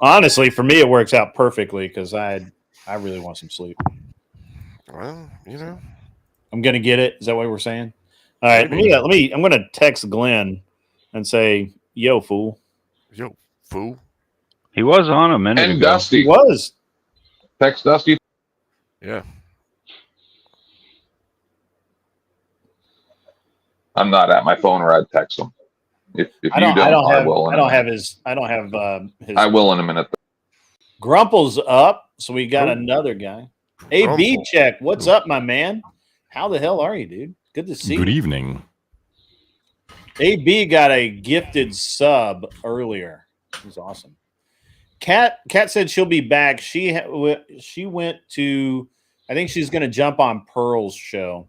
Honestly, for me, it works out perfectly because I really want some sleep. Well, you know, I'm gonna get it. Is that what we're saying? All right, Maybe. let me. I'm gonna text Glenn and say, "Yo, fool." Yo, fool. He was on a minute And ago. Dusty. He was. Text Dusty. Yeah. I'm not at my phone, or I'd text him. If you I don't, I will. I don't have his. I will in a minute. Grumple's up, so we got another guy. AB Grumple. check. What's up, my man? How the hell are you, dude? Good to see Good you. evening. AB got a gifted sub earlier. It was awesome. Kat said she'll be back. She went to. I think she's going to jump on Pearl's show.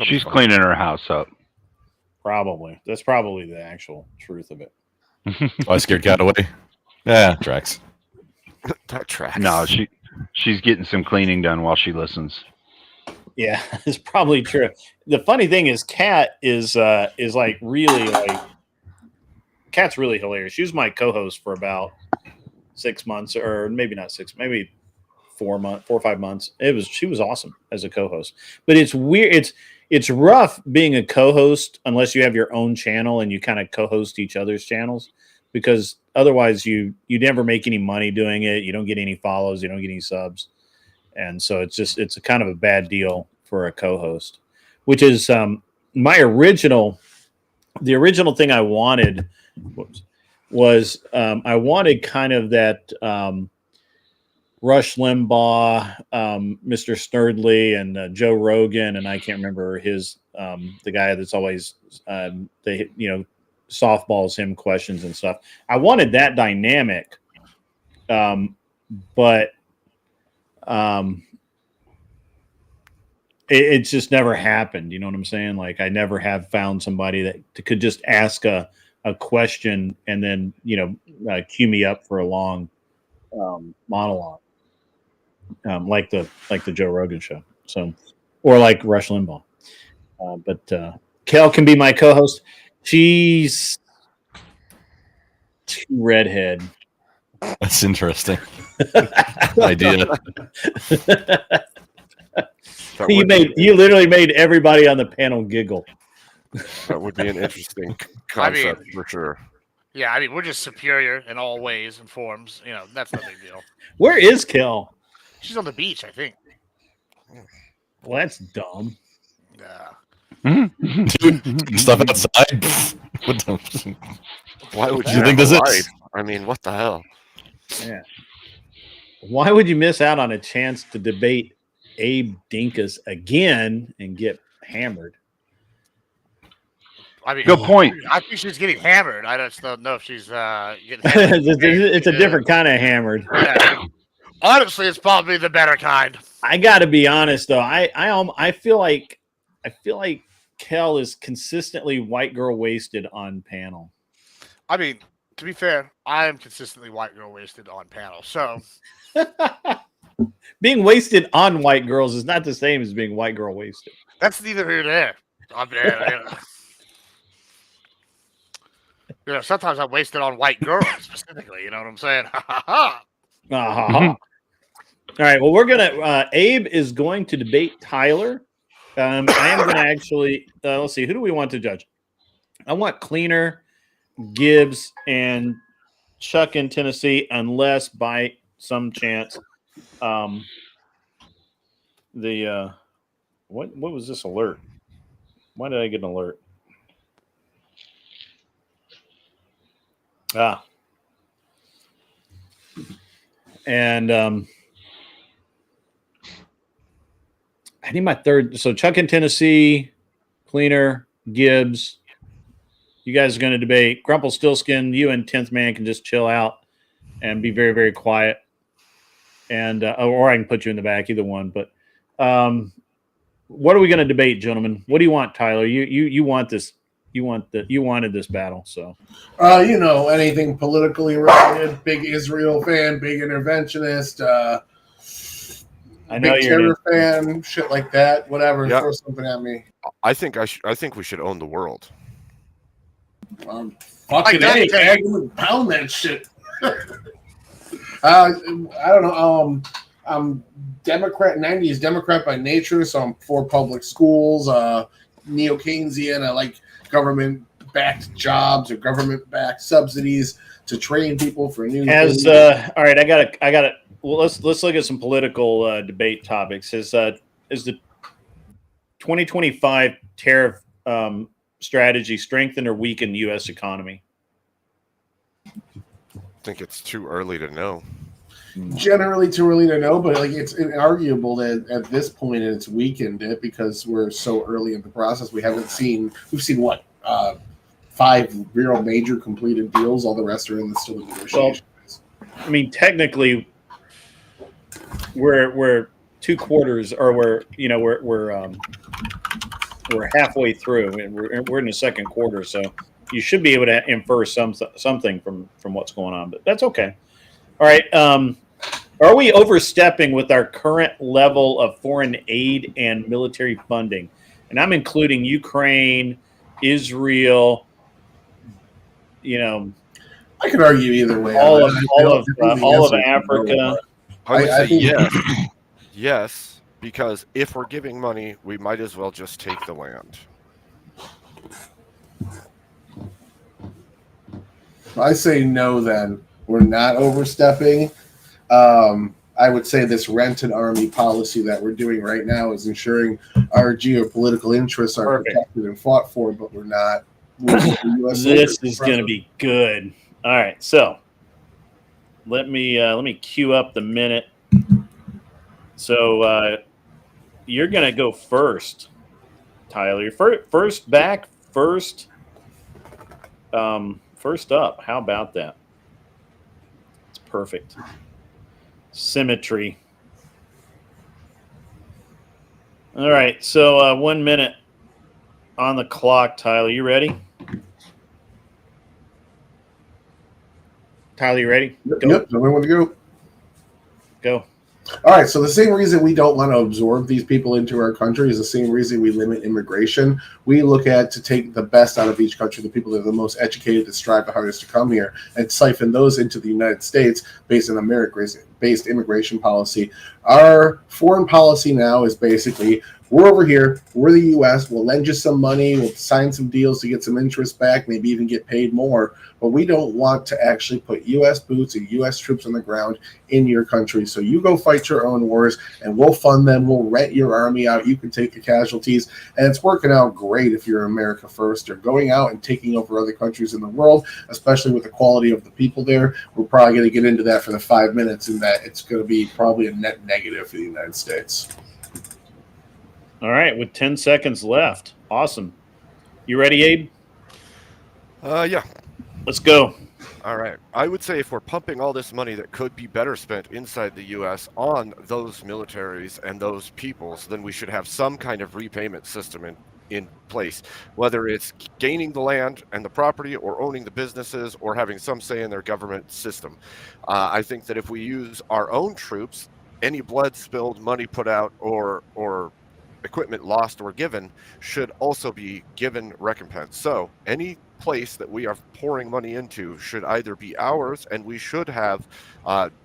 She's cleaning her house up. Probably. That's probably the actual truth of it. I scared Cat away. Yeah, tracks. That tracks. No, she's getting some cleaning done while she listens. Yeah, it's probably true. The funny thing is, Kat is like really like. Kat's really hilarious. She was my co-host for about 6 months, or maybe not 6, maybe 4 or 5 months. She was awesome as a co-host. But it's weird. It's rough being a co-host unless you have your own channel and you kind of co-host each other's channels, because otherwise you never make any money doing it. You don't get any follows. You don't get any subs. And so it's a kind of a bad deal for a co-host, which is the original thing I wanted was I wanted kind of that Rush Limbaugh, Mr. Snerdley, and Joe Rogan, and I can't remember his the guy that's always softballs him questions and stuff. I wanted that dynamic, but it's just never happened. You know what I'm saying? Like, I never have found somebody that could just ask a question and then cue me up for a long monologue, like the Joe Rogan show. So, or like Rush Limbaugh. But Kel can be my co-host. She's too redhead. That's interesting. Idea. You literally made everybody on the panel giggle. That would be an interesting concept for sure. Yeah, I mean, we're just superior in all ways and forms. That's no big deal. Where is Kel? She's on the beach, I think. Well, that's dumb. Dude, stuff outside. What the? Why would you think this is? I mean, what the hell? Yeah. Why would you miss out on a chance to debate Abe Dinkus again and get hammered? I mean, good point. I think she's getting hammered. I just don't know if she's getting hammered. It's a different kind of hammered. Yeah. Honestly, it's probably the better kind. I got to be honest though. I feel like Kel is consistently white girl wasted on panel. I mean, to be fair, I am consistently white girl wasted on panel. So being wasted on white girls is not the same as being white girl wasted. That's neither here nor there. Sometimes I'm wasted on white girls specifically. You know what I'm saying? All right. Well, we're gonna. Abe is going to debate Tyler. I am going to actually. Let's see. Who do we want to judge? I want Cleaner, Gibbs, and Chuck in Tennessee, unless by some chance, what was this alert? Why did I get an alert? And I need my third. So Chuck in Tennessee, Cleaner, Gibbs. You guys are going to debate. Grumplestiltskin, you and 10th Man can just chill out and be very, very quiet. And or I can put you in the back, either one. But what are we going to debate, gentlemen? What do you want, Tyler? You want this You wanted this battle, so. You know, anything politically related. Big Israel fan, big interventionist. I know big you're terror fan, shit like that. Whatever. Yeah. Throw something at me. I think we should own the world. Fucking A, man. Pound that shit. I don't know. I'm Democrat, 90s Democrat by nature, so I'm for public schools, neo-Keynesian. I like government-backed jobs or government-backed subsidies to train people for new things. All right, I got it. Well, let's look at some political debate topics. Is the 2025 tariff strategy strengthen or weaken the U.S. economy? I think it's too early to know. Generally too early to know, but like it's inarguable that at this point it's weakened it because we're so early in the process. We've seen what 5 real major completed deals. All the rest are still in negotiations. Well, I mean, technically, we're 2 quarters, or we're halfway through, and we're in the second quarter, so you should be able to infer something from what's going on. But that's okay. All right. Are we overstepping with our current level of foreign aid and military funding? And I'm including Ukraine, Israel. I could argue either way. All of Africa. I would say think yes. Yes, because if we're giving money, we might as well just take the land. I say no. Then we're not overstepping. I would say this rent and army policy that we're doing right now is ensuring our geopolitical interests are protected and fought for, but we're not. This is going to be good. All right, so let me queue up the minute. So you're going to go first, Tyler. First back, first up. How about that? It's perfect. Symmetry. All right, so 1 minute on the clock, Tyler. You ready? Tyler, you ready? Yep. I want to go. Go. All right. So the same reason we don't want to absorb these people into our country is the same reason we limit immigration. We look at to take the best out of each country, the people that are the most educated, that strive the hardest to come here, and siphon those into the United States based on a merit-based immigration policy. Our foreign policy now is basically, we're over here, we're the U.S., we'll lend you some money, we'll sign some deals to get some interest back, maybe even get paid more, but we don't want to actually put U.S. boots and U.S. troops on the ground in your country. So you go fight your own wars, and we'll fund them, we'll rent your army out, you can take the casualties, and it's working out great if you're America first. You're going out and taking over other countries in the world, especially with the quality of the people there. We're probably going to get into that for the 5 minutes, and that it's going to be probably a net negative for the United States. All right, with 10 seconds left. Awesome. You ready, Abe? Yeah. Let's go. All right. I would say if we're pumping all this money that could be better spent inside the U.S. on those militaries and those peoples, then we should have some kind of repayment system in place, whether it's gaining the land and the property or owning the businesses or having some say in their government system. I think that if we use our own troops, any blood spilled, money put out, or equipment lost or given should also be given recompense. So any place that we are pouring money into should either be ours, and we should have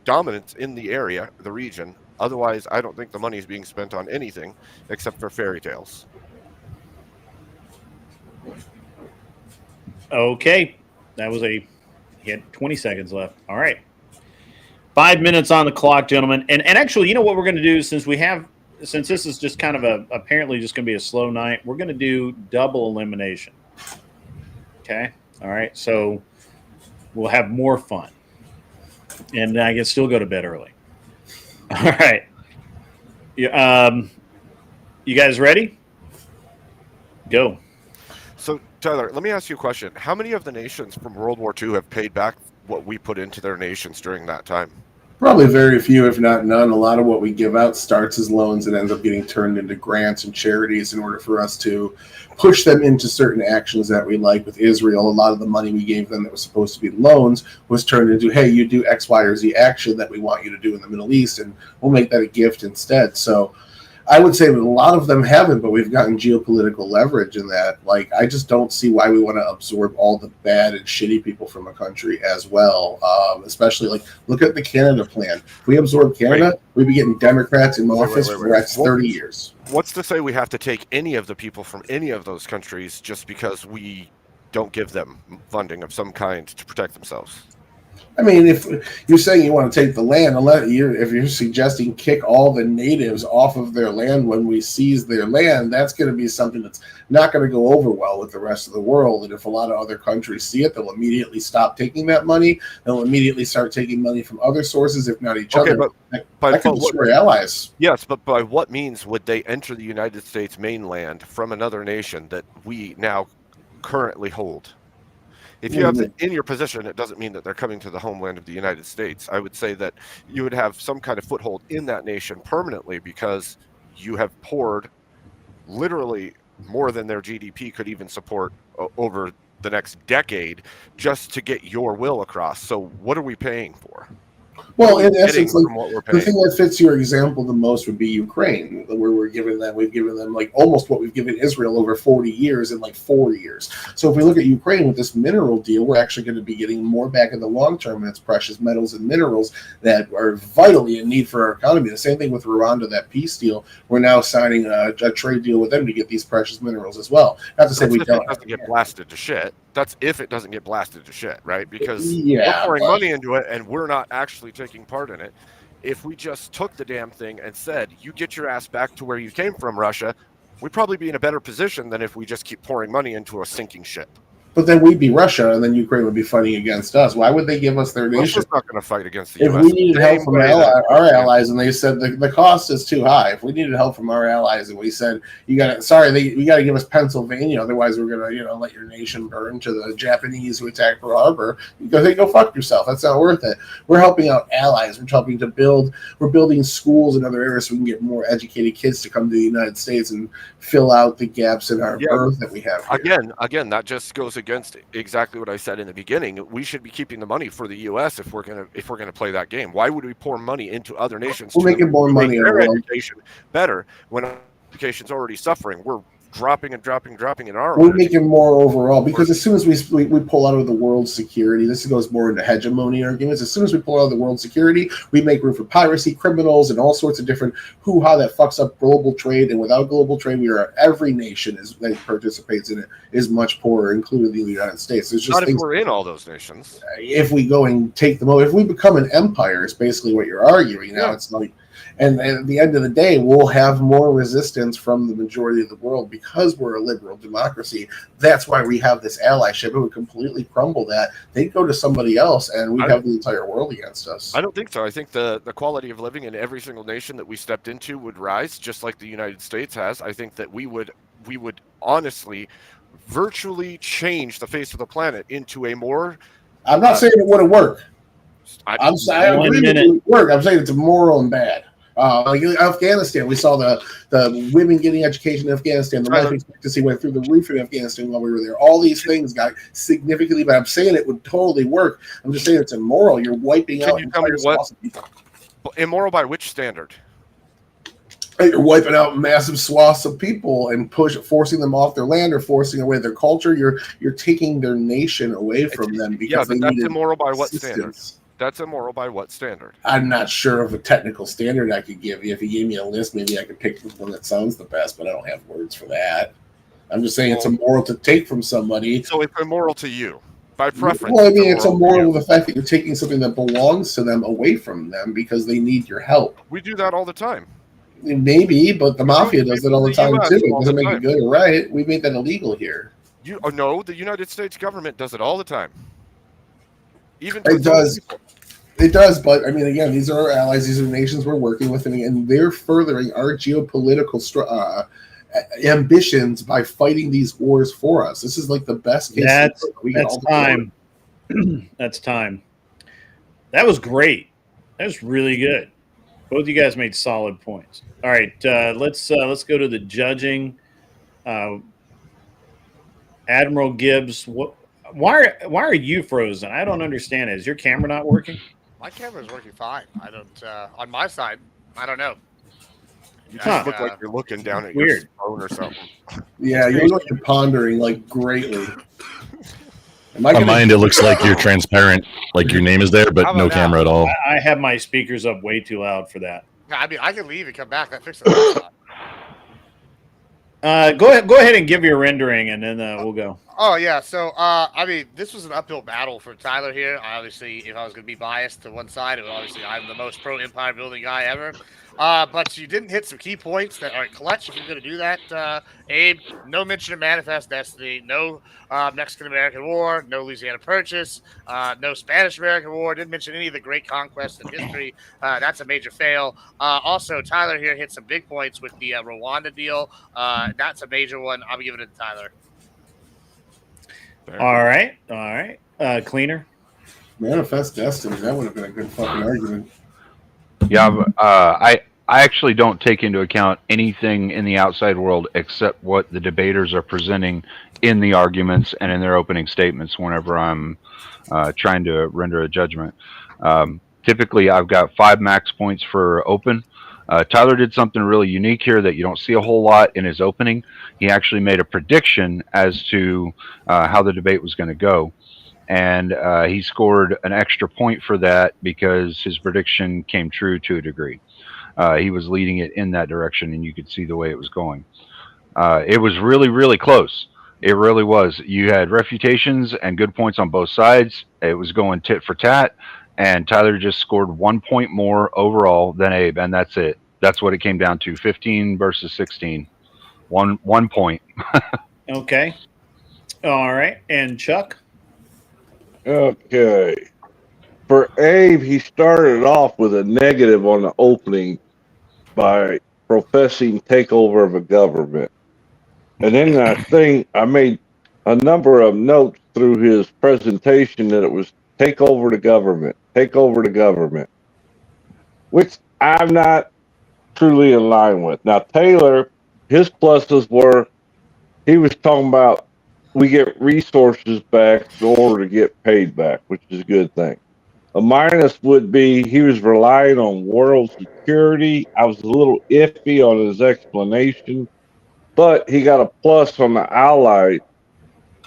dominance in the area, the region. Otherwise, I don't think the money is being spent on anything except for fairy tales. Okay. That was he had 20 seconds left. All right. 5 minutes on the clock, gentlemen. And actually, you know what we're going to do since this is just kind of apparently just going to be a slow night, we're going to do double elimination. Okay. All right. So we'll have more fun. And I can still go to bed early. All right. You guys ready? Go. So, Tyler, let me ask you a question. How many of the nations from World War II have paid back what we put into their nations during that time? Probably very few, if not none. A lot of what we give out starts as loans and ends up getting turned into grants and charities in order for us to push them into certain actions that we like. With Israel, a lot of the money we gave them that was supposed to be loans was turned into, hey, you do X, Y, or Z action that we want you to do in the Middle East, and we'll make that a gift instead. So I would say that a lot of them haven't, but we've gotten geopolitical leverage in that. Like, I just don't see why we want to absorb all the bad and shitty people from a country as well. Especially, like, look at the Canada plan. If we absorb Canada, we'd be getting Democrats in office for the next 30 years. What's to say we have to take any of the people from any of those countries just because we don't give them funding of some kind to protect themselves? I mean, if you're saying you want to take the land, if you're suggesting kick all the natives off of their land when we seize their land, that's going to be something that's not going to go over well with the rest of the world. And if a lot of other countries see it, they'll immediately stop taking that money. They'll immediately start taking money from other sources, if not each other. That could destroy allies. Yes, but by what means would they enter the United States mainland from another nation that we now currently hold? If you have them in your position, it doesn't mean that they're coming to the homeland of the United States. I would say that you would have some kind of foothold in that nation permanently because you have poured literally more than their GDP could even support over the next decade just to get your will across. So what are we paying for? Well, in essence, like, the thing that fits your example the most would be Ukraine, where we've given them like almost what we've given Israel over 40 years in like 4 years. So if we look at Ukraine with this mineral deal, we're actually going to be getting more back in the long term, and it's precious metals and minerals that are vitally in need for our economy. The same thing with Rwanda, that peace deal. We're now signing a trade deal with them to get these precious minerals as well. Not to say we don't. It doesn't get blasted to shit. That's if it doesn't get blasted to shit, right? Because we're pouring money into it and we're not actually taking part in it. If we just took the damn thing and said, you get your ass back to where you came from, Russia, we'd probably be in a better position than if we just keep pouring money into a sinking ship. But then we'd be Russia, and then Ukraine would be fighting against us. Why would they give us their nation? Russia's not going to fight against the If US. we needed help from our allies, and they said the cost is too high. If we needed help from our allies, and we said we got to give us Pennsylvania, otherwise we're going to let your nation burn to the Japanese who attacked Pearl Harbor. You go, hey, go fuck yourself. That's not worth it. We're helping out allies. We're helping to build. We're building schools in other areas so we can get more educated kids to come to the United States and fill out the gaps in our birth that we have here. Again, that just goes against exactly what I said in the beginning. We should be keeping the money for the U.S. if we're gonna play that game. Why would we pour money into other nations? We're making more money in their education better when education's already suffering. We're dropping in our We're making more overall because as soon as we pull out of the world security, this goes more into hegemony arguments. As soon as we pull out of the world security, we make room for piracy, criminals, and all sorts of different hoo-ha that fucks up global trade. And without global trade, every nation that participates in it is much poorer, including the United States. There's just not if we're in all those nations. If we go and take them over, if we become an empire, is basically what you're arguing now. It's like. And at the end of the day, we'll have more resistance from the majority of the world because we're a liberal democracy. That's why we have this allyship. It would completely crumble that. They'd go to somebody else, and we'd have the entire world against us. I don't think so. I think the quality of living in every single nation that we stepped into would rise, just like the United States has. I think that we would honestly virtually change the face of the planet into a more... I'm not saying it wouldn't work. I agree that it would work. I'm saying it's immoral and bad. Like in Afghanistan, we saw the women getting education in Afghanistan. The life expectancy went through the roof in Afghanistan while we were there. All these things got significantly, but I'm saying it would totally work. I'm just saying it's immoral. You're wiping out entire swaths of people. Immoral by which standard? You're wiping out massive swaths of people and forcing them off their land or forcing away their culture. You're taking their nation away from them because but that's immoral by what standard? That's immoral by what standard? I'm not sure of a technical standard I could give you. If you gave me a list, maybe I could pick the one that sounds the best, but I don't have words for that. I'm just saying it's immoral to take from somebody. So it's immoral to you, by preference. Well, I mean, it's immoral with the fact that you're taking something that belongs to them away from them because they need your help. We do that all the time. Maybe, but the mafia does it all the time too. It doesn't make it good or right. We made that illegal here. No, the United States government does it all the time. Even it does. It does, but I mean, again, these are our allies. These are nations we're working with, and they're furthering our geopolitical ambitions by fighting these wars for us. This is like the best case. That's time. That's time. That was great. That's really good. Both of you guys made solid points. All right, let's go to the judging. Admiral Gibbs, why are you frozen? I don't understand it. Is your camera not working? My camera's working fine. I don't on my side. I don't know. You just look like you're looking down at your phone or something. Yeah, you look like you're pondering like greatly. On mine, it looks like you're transparent, like your name is there, but no camera at all. I have my speakers up way too loud for that. I mean, I can leave and come back. That fixes it. Go ahead and give your rendering, and then we'll go. Oh yeah, so I mean, this was an uphill battle for Tyler here. Obviously, if I was going to be biased to one side, obviously I'm the most pro empire building guy ever. But you didn't hit some key points that are clutch if you're going to do that. Abe, no mention of Manifest Destiny, no Mexican-American War, no Louisiana Purchase, no Spanish-American War. Didn't mention any of the great conquests in history. That's a major fail. Also, Tyler here hit some big points with the Rwanda deal. That's a major one. I'm giving it to Tyler. All right. Cleaner. Manifest Destiny. That would have been a good fucking argument. Yeah, I actually don't take into account anything in the outside world except what the debaters are presenting in the arguments and in their opening statements whenever I'm trying to render a judgment. Typically, I've got 5 max points for open. Tyler did something really unique here that you don't see a whole lot in his opening. He actually made a prediction as to how the debate was going to go. And he scored an extra point for that because his prediction came true to a degree. He was leading it in that direction, and you could see the way it was going. It was really, really close. It really was. You had refutations and good points on both sides. It was going tit for tat, and Tyler just scored 1 point more overall than Abe, and that's it. That's what it came down to, 15 versus 16. One point. Okay. All right. And Chuck? Okay. For Abe, he started off with a negative on the opening by professing takeover of a government. And then I made a number of notes through his presentation that it was take over the government, which I'm not truly in line with. Now, Taylor, his pluses were he was talking about we get resources back in order to get paid back, which is a good thing. A minus would be he was relying on world security. I was a little iffy on his explanation, but he got a plus on the allies,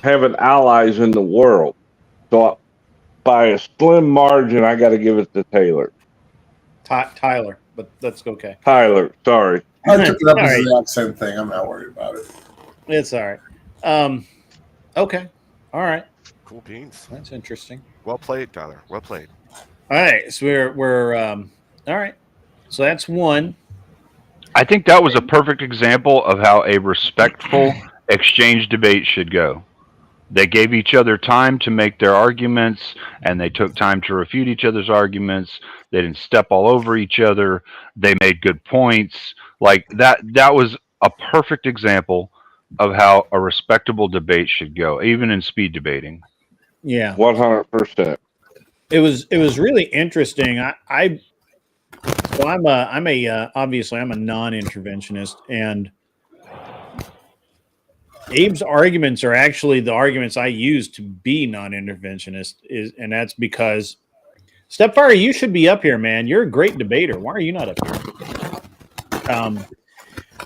having allies in the world. So by a slim margin, I got to give it to Taylor. Tyler, but that's okay. Tyler, sorry. I took it up as an accent thing. I'm not worried about it. It's all right. Okay. All right. Cool beans. That's interesting. Well played, Tyler. Well played. All right. So we're all right. So that's one. I think that was a perfect example of how a respectful exchange debate should go. They gave each other time to make their arguments, and they took time to refute each other's arguments. They didn't step all over each other. They made good points. Like that was a perfect example of how a respectable debate should go, even in speed debating. Yeah, 100%. It was really interesting. I'm obviously I'm a non-interventionist, and Abe's arguments are actually the arguments I use to be non-interventionist, and that's because Stepfire, you should be up here, man. You're a great debater. Why are you not up here?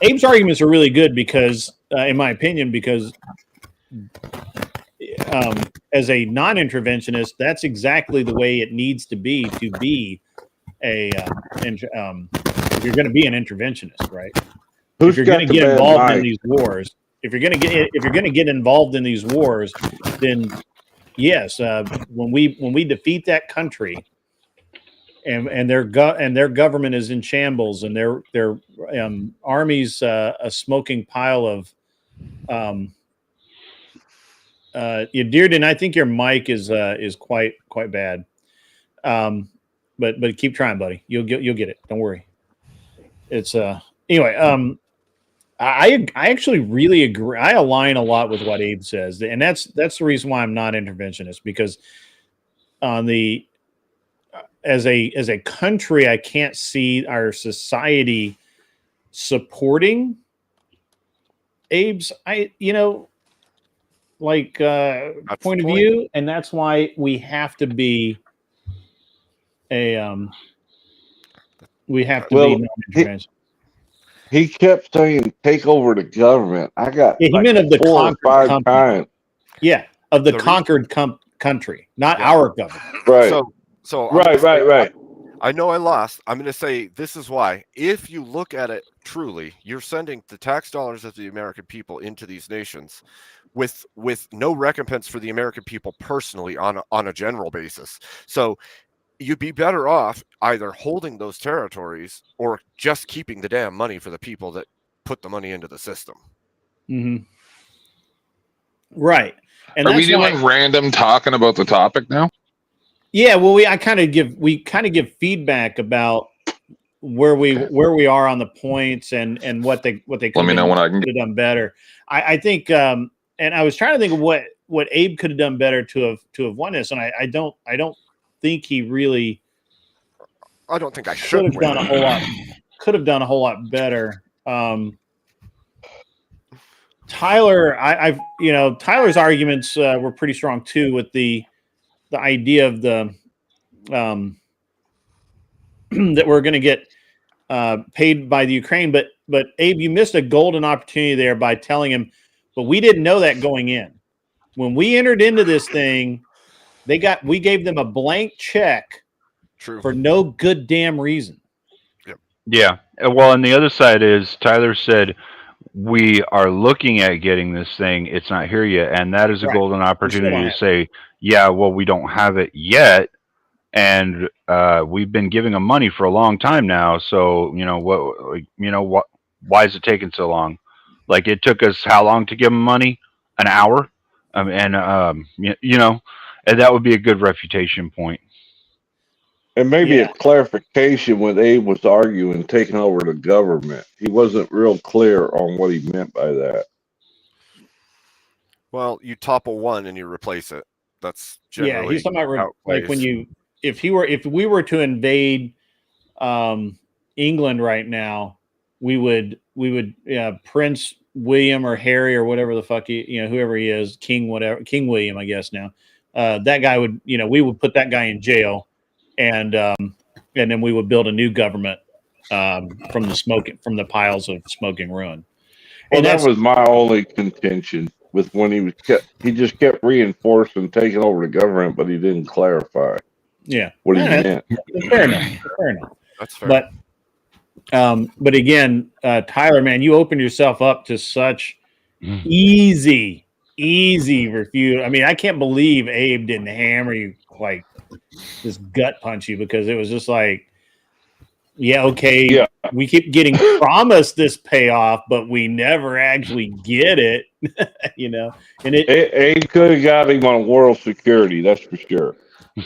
Abe's arguments are really good because, in my opinion, because as a non-interventionist, that's exactly the way it needs to be a if you're going to be an interventionist, right? If you're going to get involved in these wars, if you're going to get involved in these wars, then yes, when we defeat that country, and their government is in shambles, and their army's a smoking pile of Dearden, I think your mic is quite bad. But keep trying, buddy. You'll get it. Don't worry. It's anyway. I actually really agree. I align a lot with what Abe says, and that's the reason why I'm not interventionist, because on the as a country, I can't see our society supporting Abe's point of view, and that's why we have to be be non-intervention. He kept saying take over the government. I got he meant of the 4 or 5 times. Yeah, of the conquered country, not our government. Right. So right. I know I lost. I'm going to say this is why. If you look at it truly, you're sending the tax dollars of the American people into these nations with no recompense for the American people personally on a general basis. So you'd be better off either holding those territories or just keeping the damn money for the people that put the money into the system. Mm-hmm. Right. And are we doing random talking about the topic now? Yeah, well, we kind of give feedback about where we are on the points and what they could have done better. I think, and I was trying to think of what Abe could have done better to have won this, and I don't think he really. I don't think I should have done a whole lot. Could have done a whole lot better. Tyler, Tyler's arguments were pretty strong too with the idea of the that we're going to get paid by the Ukraine, but Abe, you missed a golden opportunity there by telling him, but we didn't know that going in. When we entered into this thing, we gave them a blank check for no good damn reason. Yeah. Well, and the other side is Tyler said we are looking at getting this thing. It's not here yet, and that is a golden opportunity to say, yeah, well, we don't have it yet, and we've been giving them money for a long time now. So why is it taking so long? Like, it took us how long to give them money? An hour, and that would be a good refutation point. And maybe a clarification when Abe was arguing taking over the government. He wasn't real clear on what he meant by that. Well, you topple one and you replace it. That's generally he's talking about like when if we were to invade England right now, we would Prince William or Harry or whatever the fuck whoever he is, King William, I guess now. That guy would we would put that guy in jail. And then we would build a new government from the piles of smoking ruin. And that was my only contention with when he just kept reinforcing taking over the government, but he didn't clarify. Yeah, what he meant. Fair enough. That's fair. But again, Tyler, man, you opened yourself up to such easy refute. I mean, I can't believe Abe didn't hammer you like just gut punch you, because it was just like, we keep getting promised this payoff, but we never actually get it. And Abe could have got him on world security, that's for sure.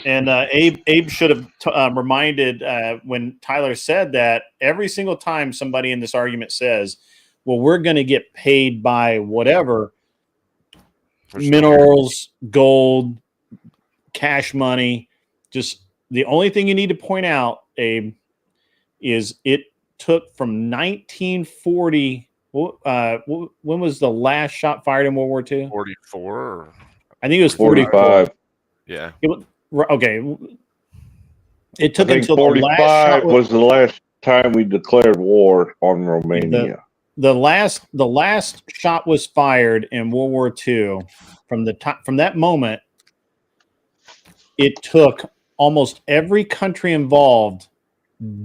And Abe should have reminded when Tyler said that every single time somebody in this argument says, well, we're going to get paid by whatever, minerals, gold, cash money. Just the only thing you need to point out, Abe, is it took from 1940. When was the last shot fired in World War II? 44. I think it was 45. Yeah. Okay. It took until 45 was the last time we declared war on Romania. The last shot was fired in World War II. From that moment, it took almost every country involved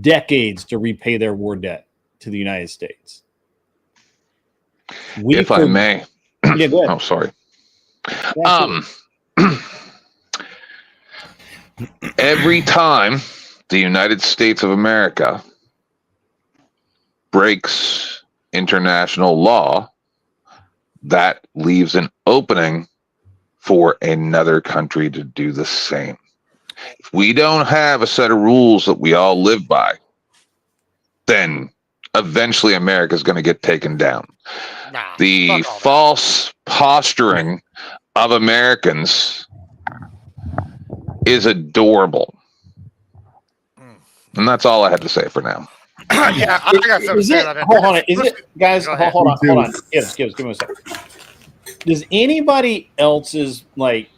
decades to repay their war debt to the United States. If I may. Yeah, go ahead. Oh, sorry. Every time the United States of America breaks international law, that leaves an opening for another country to do the same. If we don't have a set of rules that we all live by, then eventually America is going to get taken down. The false posturing of Americans is adorable. And that's all I had to say for now. Yeah, I got something to say about that. Hold on. Is it, guys? Hold on. Give me a second. Does anybody else's like?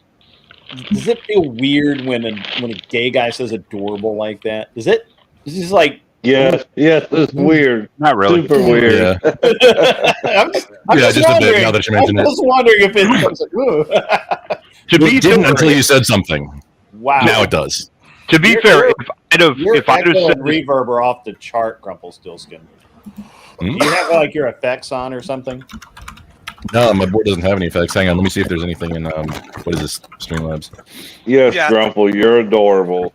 Does it feel weird when a gay guy says adorable like that? Is it? Is this like? Yes, it's weird. Not really. Super weird. Yeah. I'm just a bit now that you mention it. I'm just wondering if it's like, ooh. It didn't until you said something. Wow. Now it does. To be fair, if I'd have echo said and reverb are off the chart, Grumplestiltskin. Do you have like your effects on or something? No, my board doesn't have any effects. Hang on, let me see if there's anything in what is this? Streamlabs. Yes, Grumple, you're adorable.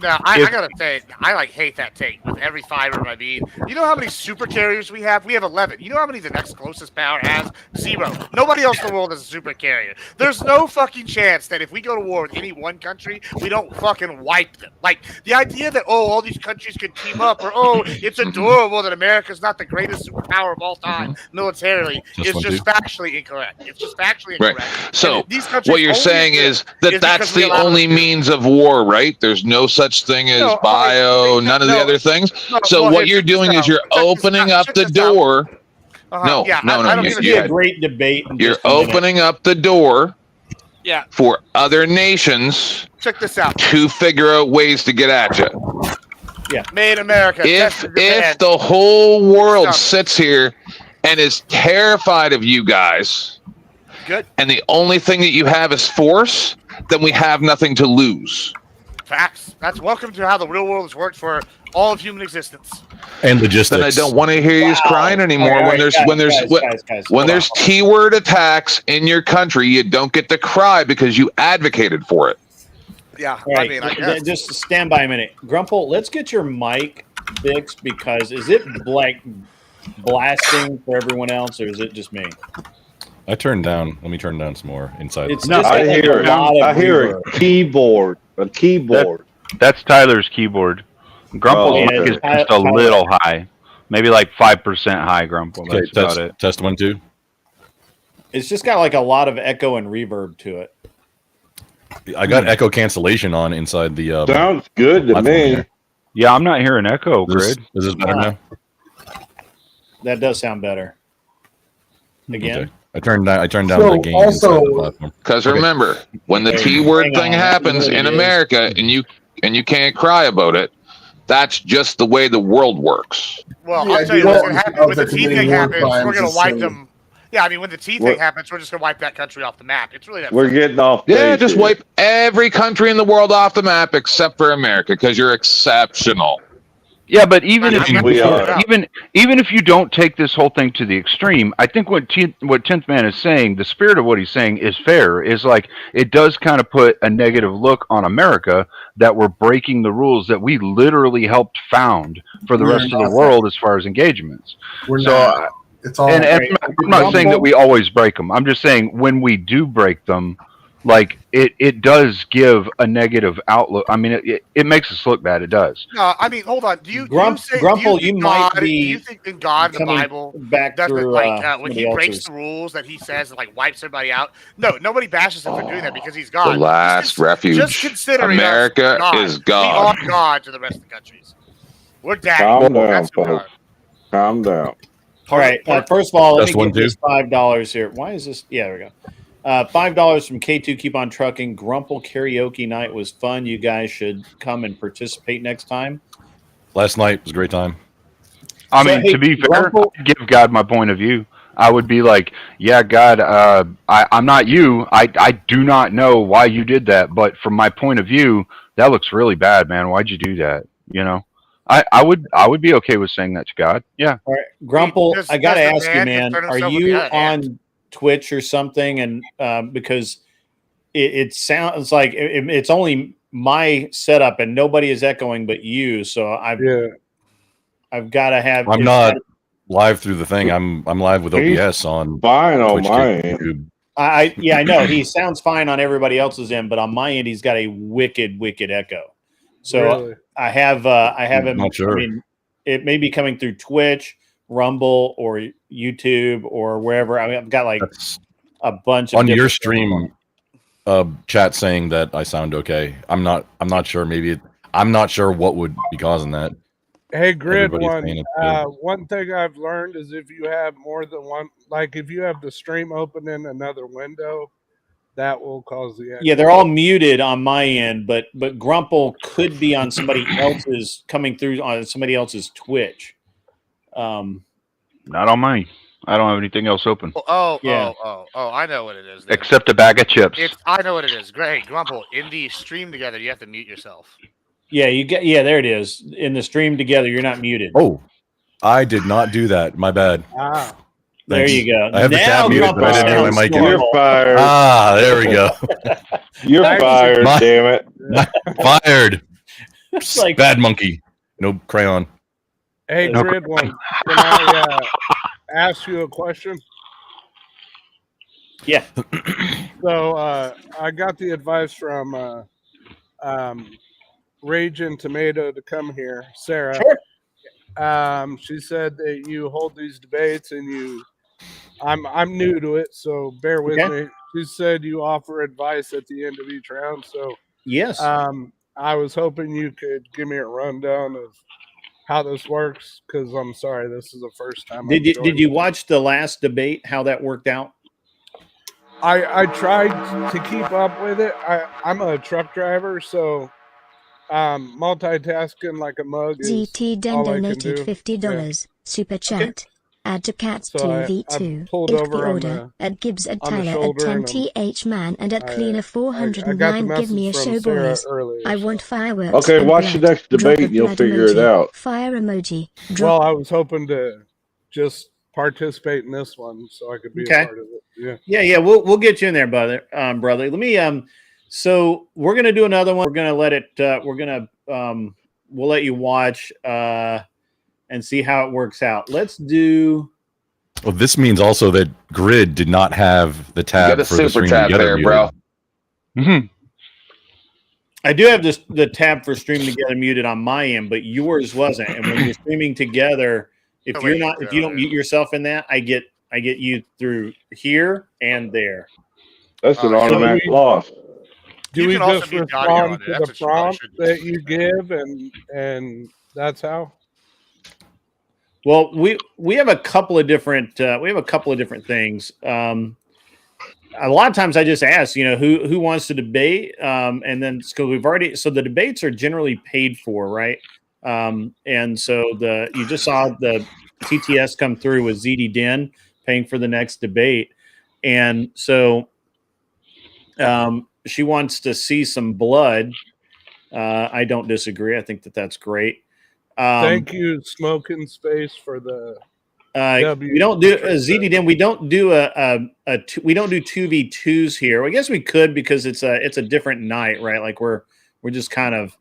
Now, I gotta say, I like hate that take with every fiber of my being. You know how many super carriers we have? We have 11. You know how many the next closest power has? 0. Nobody else in the world has a super carrier. There's no fucking chance that if we go to war with any one country, we don't fucking wipe them. Like, the idea that, all these countries could team up, or, it's adorable that America's not the greatest superpower of all time militarily, is just factually incorrect. It's just factually incorrect. Right. So, what you're saying is that that's the only means of war, right? There's no such thing as none of the other things. So what you're doing is you're opening up the door. No. You're a great debate. You're opening up the door. Yeah. For other nations. Check this out. To figure out ways to get at you. Yeah. Made America. If the whole world sits here and is terrified of you guys, good, and the only thing that you have is force, then we have nothing to lose. Facts. That's welcome to how the real world has worked for all of human existence. And logistics. Then I don't want to hear you crying anymore. When there's T-word attacks in your country, you don't get to cry because you advocated for it. Yeah, right. I mean, I guess. Just stand by a minute, Grumple. Let's get your mic fixed because is it like blasting for everyone else or is it just me? I turned down. Let me turn down some more inside. It's just I hear a keyboard. A keyboard. That's Tyler's keyboard. Grumple's mic is just a little high. Maybe like 5% high, Grumple. That's about it. Test 1, 2. It's just got like a lot of echo and reverb to it. I got echo cancellation on inside the. Sounds good to me. Yeah, I'm not hearing echo, Grid. Is this better now? That does sound better. Again. Okay. I turned down the gain inside the platform. Because remember, when the T-word thing happens in America and you can't cry about it, that's just the way the world works. Well, I'll tell you what's going to happen. When the T thing happens, we're going to wipe them. Yeah, I mean, when the T thing happens, we're just going to wipe that country off the map. It's really that We're getting off. Yeah, just wipe every country in the world off the map except for America because you're exceptional. Yeah, but even if you don't take this whole thing to the extreme, I think what 10th Man is saying, the spirit of what he's saying is fair. Is like it does kind of put a negative look on America that we're breaking the rules that we literally helped found for the rest of the world as far as engagements. It's all and I'm not saying that we always break them. I'm just saying when we do break them, like it does give a negative outlook. I mean, it makes us look bad. It does. No, I mean, hold on. Do you think in God, the Bible, back doesn't through, like when he breaks the rules that he says and like wipes everybody out? No, nobody bashes him for doing that because he's God. The last refuge. Just considering America is God. We are God to the rest of the countries. We're daddy. Calm down, folks. Calm down. All right. First of all, let me get this $5 here. Why is this? Yeah, there we go. $5 from K2 Keep on Trucking. Grumple karaoke night was fun. You guys should come and participate next time. Last night was a great time. I mean, to be fair, I'd give God my point of view. I would be like, yeah, God, I'm not you. I do not know why you did that. But from my point of view, that looks really bad, man. Why'd you do that? You know? I would be okay with saying that to God. Yeah. All right. Grumple, I got to ask you, man, are you on Twitch or something? And because it sounds like it's only my setup and nobody is echoing but you. So I've got to have. I'm not live through the thing. I'm live with OBS on. Fine on my end. I know he sounds fine on everybody else's end, but on my end he's got a wicked echo. So really? I have him. Not sure. I mean, it may be coming through Twitch, Rumble, or YouTube, or wherever. I mean, I've got like a bunch of on your stream chat saying that I sound okay. I'm not sure. Maybe I'm not sure what would be causing that. Hey, Grid Everybody's One. saying it's good. One thing I've learned is if you have more than one, like if you have the stream open in another window, that will cause the echo. Yeah, they're all muted on my end, but Grumple could be on somebody else's coming through on somebody else's Twitch. Not on mine. I don't have anything else open. Oh, Yeah. I know what it is. Then. Except a bag of chips. I know what it is. Great, Grumple. In the stream together, you have to mute yourself. Yeah, there it is. In the stream together, you're not muted. Oh, I did not do that. My bad. Ah. There Thanks. you go. I have the tab muted, but I didn't hear my mic. You're fired. Ah, there we go. You're fired, damn it. Fired. Like, bad monkey. No crayon. Hey, Grid One. Can I ask you a question? Yeah. So I got the advice from Raging Tomato to come here, Sarah. Sure. She said that you hold these debates and I'm new to it, so bear with me. She said you offer advice at the end of each round. So yes, I was hoping you could give me a rundown of how this works, because I'm sorry, this is the first time. Did you watch the last debate? How that worked out? I tried to keep up with it. I'm a truck driver, so multitasking like a mug is ZT Den all I can donated do. $50. Super chat. Add to Cats So 2v2. I pulled If over the on order. At Gibbs at on the Tyler at shoulder 10 and TH Man and at Cleaner I got the 409. Give me a message show, from Sarah boys. earlier, I want fireworks. Okay, and watch the blood. next Drop debate a and you'll blood figure it emoji. out. Fire emoji. Drop. Well, I was hoping to just participate in this one so I could be a part of it. Yeah. We'll get you in there, brother. Let me. So we're gonna do another one. We're gonna let it. We'll let you watch and see how it works out. Let's do. Well, this means also that Grid did not have the tab Get a for the super stream chat together there, muted. bro. I do have the tab for stream together muted on my end, but yours wasn't. And when you're streaming together, if you don't mute yourself in that, I get you through here and there. That's an automatic loss. Do You we can also just mute the audio on respond it. to That's the what you probably prompt should do. that you give, and that's how? Well, we have a couple of different things. A lot of times I just ask, who wants to debate, and then because the debates are generally paid for, right? And so you just saw the TTS come through with ZD Den paying for the next debate, and so she wants to see some blood. I don't disagree. I think that's great. Thank you, Smoking Space, for the we don't do ZDDM. We don't do we don't do 2v2s here. I guess we could because it's a different night, right? Like we're just kind of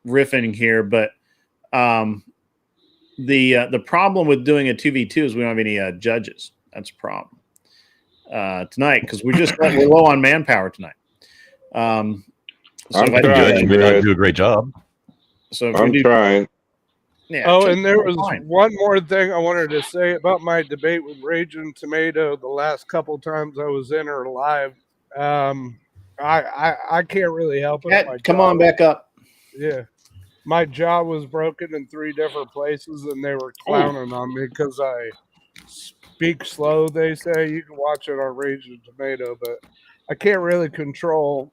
riffing here, but the problem with doing a 2v2 is we don't have any judges. That's a problem tonight because we're low on manpower tonight. So I'm trying. You may not do a great job. So I'm trying. Yeah. Oh, and there was one more thing I wanted to say about my debate with Raging Tomato. The last couple times I was in her live, I can't really help it. Come on back up. Yeah, my jaw was broken in 3 different places, and they were clowning on me because I speak slow. They say you can watch it on Raging Tomato, but I can't really control,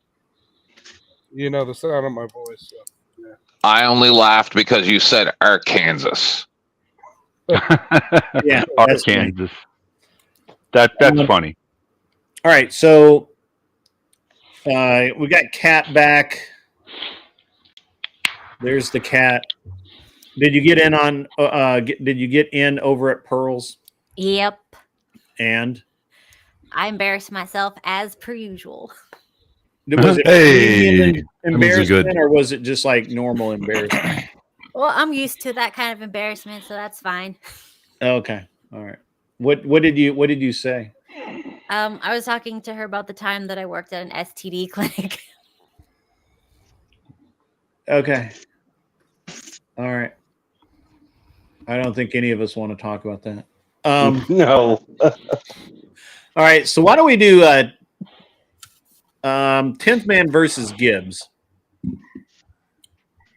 the sound of my voice. So, yeah. I only laughed because you said Arkansas. Yeah, Arkansas. That's funny. All right, so we got Cat back. There's the cat. Did you get in on? Did you get in over at Pearl's? Yep. And I embarrassed myself as per usual. was it Hey, embarrassment or was it just like normal embarrassment? Well, I'm used to that kind of embarrassment, so that's fine. Okay, all right. What did you say? I was talking to her about the time that I worked at an STD clinic. Okay. All right. I don't think any of us want to talk about that. No. All right. So why don't we do 10th Man versus Gibbs.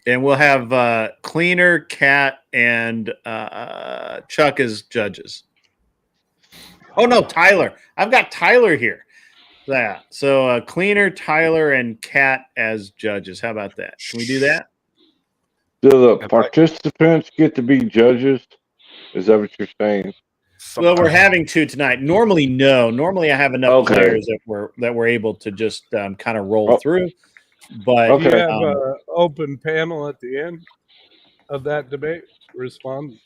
And we'll have Cleaner, Cat, and Chuck as judges. Oh, no, Tyler. I've got Tyler here. Yeah. So Cleaner, Tyler, and Cat as judges. How about that? Can we do that? Do the participants get to be judges? Is that what you're saying? Well, we're having two tonight. Normally, no. Normally, I have enough players that we're able to just kind of roll through. But you have an open panel at the end of that debate. Respond.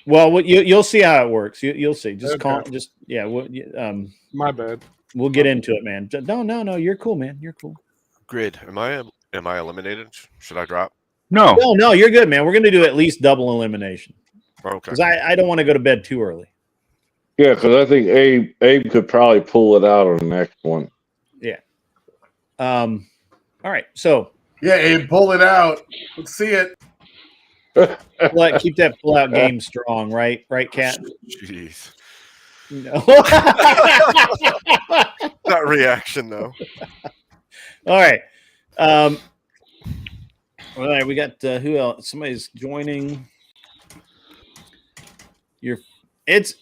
Well, you'll see how it works. You'll see. Just call. Just my bad. We'll get into it, man. No. You're cool, man. You're cool. Grid. Am I eliminated? Should I drop? No. You're good, man. We're going to do at least double elimination. Okay. Because I don't want to go to bed too early. Yeah, because I think Abe could probably pull it out on the next one. Yeah. All right. So. Yeah, Abe, pull it out. Let's see it. Keep that pull-out game strong, right? Right, Cat? Jeez. No. That reaction, though. All right. All right. We got who else? Somebody's joining. It's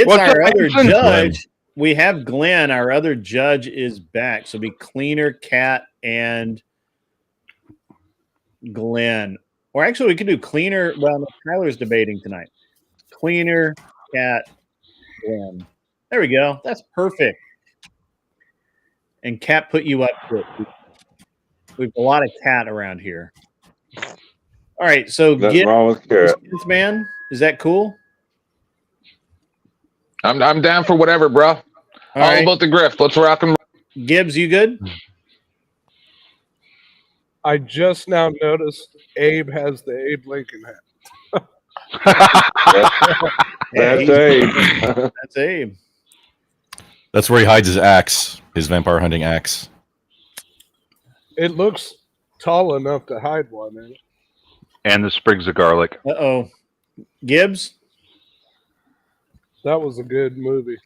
our other judge. Glenn? We have Glenn. Our other judge is back. So it'll be Cleaner, Cat, and Glenn. Or actually, we could do Cleaner. Well, no, Tyler's debating tonight. Cleaner, Cat, Glenn. There we go. That's perfect. And Cat put you up to it. We've a lot of Cat around here. All right, so Nothing wrong with Cat. Man, is that cool? I'm down for whatever, bro. All about the grift. Let's rock and roll. Gibbs, you good? I just now noticed Abe has the Abe Lincoln hat. That's Abe. That's Abe. That's where he hides his axe, his vampire hunting axe. It looks tall enough to hide one in it. And the sprigs of garlic. Uh-oh. Gibbs? That was a good movie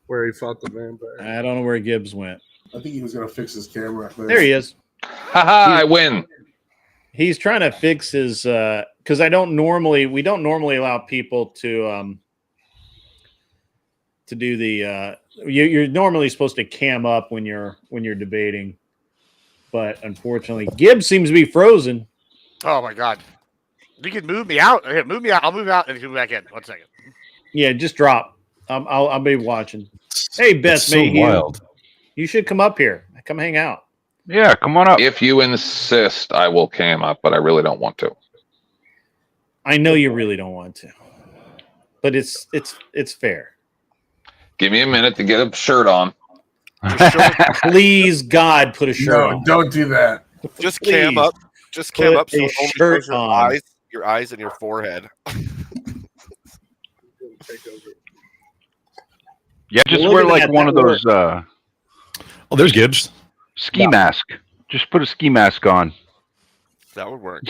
where he fought the vampire. I don't know where Gibbs went. I think he was going to fix his camera. There he is. Haha, I win. He's trying to fix his because we don't normally allow people to do the you're normally supposed to cam up when you're debating, but unfortunately Gibbs seems to be frozen. Oh my god. You can move me out. Here, move me out. I'll move out and move back in. 1 second. Yeah, just drop. I'll be watching. Hey, Beth so wild. You should come up here. Come hang out. Yeah, come on up. If you insist, I will cam up, but I really don't want to. I know you really don't want to, but it's fair. Give me a minute to get a shirt on. Please, God, put a shirt on. No, don't do that. Just Please, cam up. Just cam up so a it only shirt shows on. your eyes and your forehead. Yeah, just Look wear at like that, one that of those Oh, there's Gibbs. ski mask. Just put a ski mask on. That would work.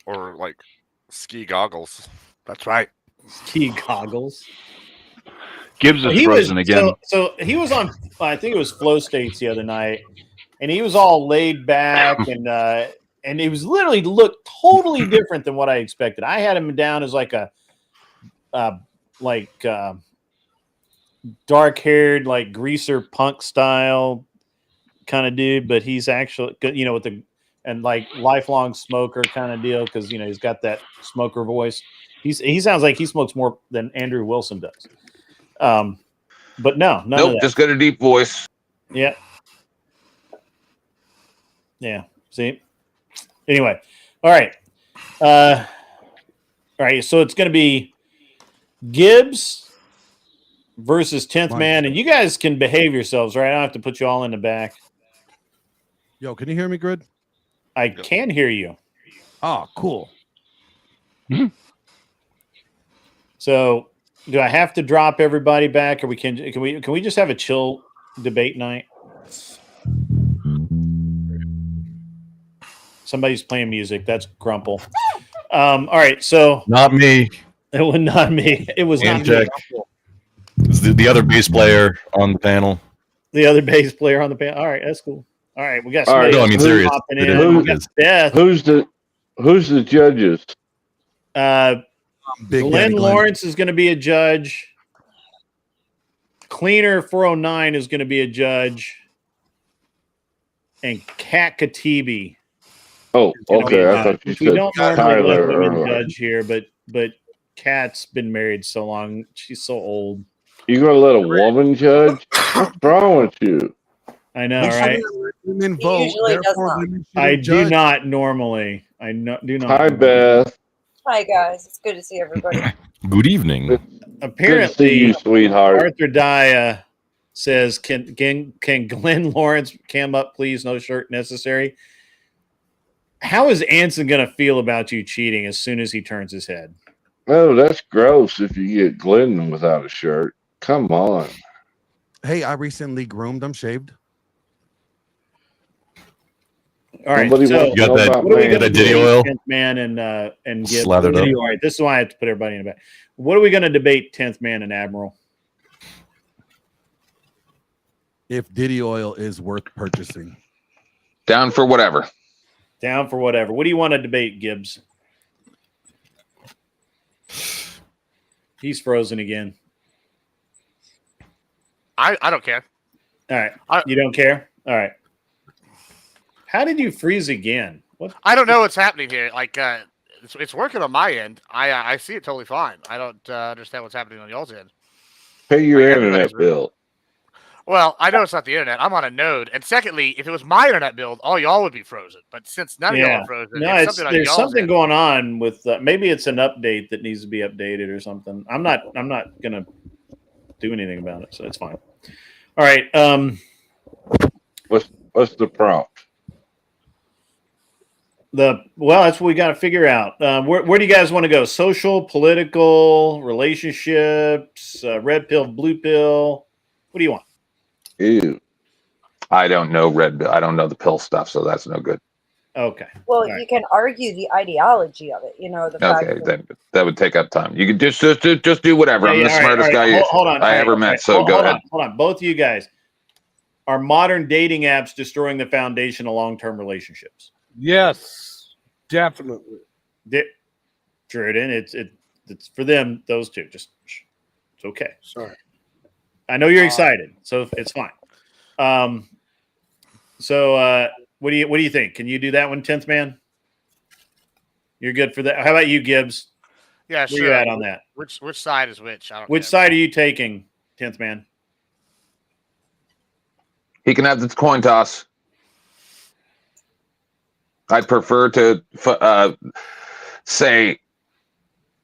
Or like ski goggles. That's right. Ski goggles. Gibbs is frozen again. So he was on, I think it was Flow States the other night, and he was all laid back and he was literally looked totally different than what I expected. I had him down as like a dark-haired, like greaser punk style kind of dude, but he's actually, with the like lifelong smoker kind of deal because he's got that smoker voice. He sounds like he smokes more than Andrew Wilson does. But no, nope, just got a deep voice. Yeah. Yeah. See. Anyway, all right. All right. So it's going to be Gibbs versus 10th Man, and you guys can behave yourselves, right? I don't have to put you all in the back. Yo, can you hear me, Grid? I can hear you. Oh, cool. So, do I have to drop everybody back, or can we just have a chill debate night? Somebody's playing music. That's Grumple. All right, so not me. It was not me. It was not me. Is the other bass player on the panel? The other bass player on the panel. All right, that's cool. All right, we got All right, no, I mean serious. popping in. We got Beth. Who's the judges? Big Glenn Daddy Glenn. Lawrence is going to be a judge. Cleaner 409 is going to be a judge. And Kat Katibi. Oh, okay. I thought you we said don't normally Tyler let women earlier. judge here, but Kat's been married so long. She's so old. You gonna let a woman judge? What's wrong with you? I know, right? Women vote. usually does Therefore, not. women I shouldn't do judge. not normally. Do not. Hi, Beth. Hi guys, it's good to see everybody. Good evening. Apparently, Good to see you, sweetheart. Arthur Daya says, "Can Glenn Lawrence cam up, please? No shirt necessary." How is Anson going to feel about you cheating as soon as he turns his head? Oh, that's gross if you get Glenn without a shirt. Come on. Hey, I recently groomed. I'm shaved. All right, Nobody so wants to know about what are we man. going to Diddy do, oil? 10th man and give Slathered up. All right, this is why I have to put everybody in the back. What are we going to debate, 10th man and Admiral? If Diddy oil is worth purchasing. Down for whatever. Down for whatever. What do you want to debate, Gibbs? He's frozen again. I don't care. All right. You don't care? All right. How did you freeze again? What? I don't know what's happening here. Like, it's working on my end. I see it totally fine. I don't understand what's happening on y'all's end. Pay your Like, internet bill. Well, I know it's not the internet. I'm on a node. And secondly, if it was my internet build, all y'all would be frozen. But since none of y'all are frozen, No, it's something on there's y'all's something end. going on with maybe it's an update that needs to be updated or something. I'm not gonna do anything about it, so it's fine. All right. What's the prompt? That's what we got to figure out. Where do you guys want to go? Social, political, relationships, red pill, blue pill. What do you want? Ew. I don't know I don't know the pill stuff, so that's no good. Okay. Well, you can argue the ideology of it. You know, the fact Okay, that that would take up time. You could just do whatever. I'm the all right, smartest all right. guy Hold on. I ever met. So go ahead. Hold on. Both of you guys. Are modern dating apps destroying the foundation of long-term relationships? Yes, definitely. Jordan, it's for them. Those two, just it's okay. Sorry. I know you're excited, so it's fine. So what do you think? Can you do that one, 10th man? You're good for that. How about you, Gibbs? Yeah, Where sure. you at on that? Which side is which? I don't Which care. side are you taking, 10th man? He can have the coin toss. I'd prefer to say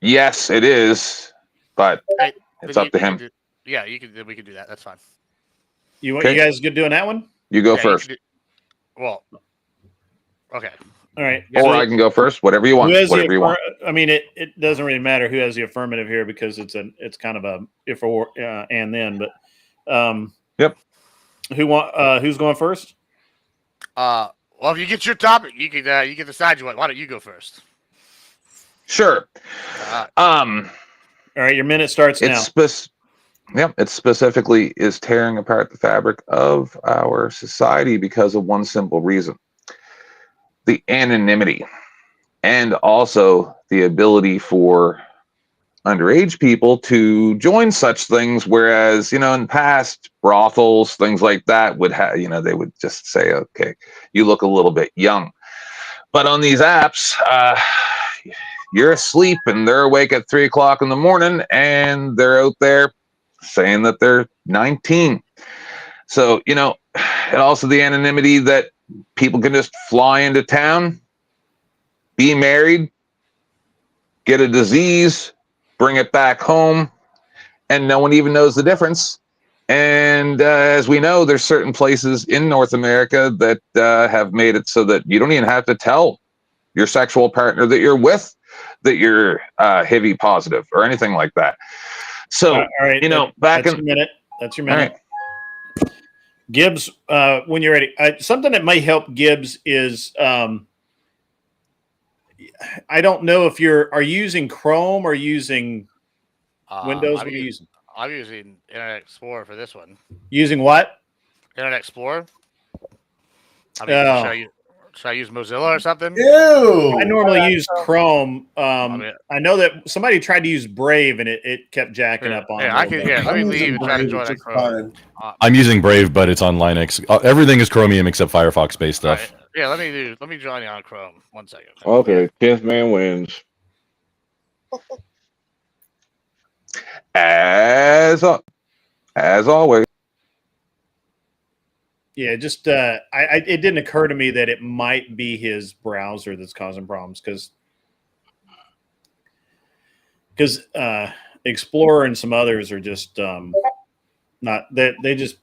yes, it is, but Hey, it's up to him. We can do that. That's fine. You Okay. you guys good doing that one? You go Yeah, first, Well, okay. All right. or I can go first. Whatever you want. Who has Whatever you want. I mean, it doesn't really matter who has the affirmative here because it's kind of a if or and then. But yep. Who's going first? Well, if you get your topic, you can decide you want. Why don't you go first? Sure. All right, your minute starts now. It specifically is tearing apart the fabric of our society because of one simple reason: the anonymity, and also the ability for underage people to join such things. Whereas, in past brothels, things like that would have, they would just say, okay, you look a little bit young. But on these apps, you're asleep and they're awake at 3 o'clock in the morning and they're out there saying that they're 19. So, and also the anonymity that people can just fly into town, be married, get a disease, bring it back home, and no one even knows the difference. And as we know, there's certain places in North America that have made it so that you don't even have to tell your sexual partner that you're with that you're HIV positive or anything like that. So, all right, back that's in your minute. That's your minute. Right. Gibbs, when you're ready, something that may help Gibbs is I don't know if are you using Chrome or using Windows? What are you using? I'm using Internet Explorer for this one. Using what? Internet Explorer. I mean, should I use Mozilla or something? Ew. I normally use Chrome. I know that somebody tried to use Brave and it kept jacking up on. I can. Yeah, let me leave and try to join on Chrome. I'm using Brave, but it's on Linux. Everything is Chromium except Firefox-based stuff. Right. Yeah, let me join you on Chrome. 1 second. Okay, 10th man wins. As always. Yeah, just it didn't occur to me that it might be his browser that's causing problems because Explorer and some others are just not that they just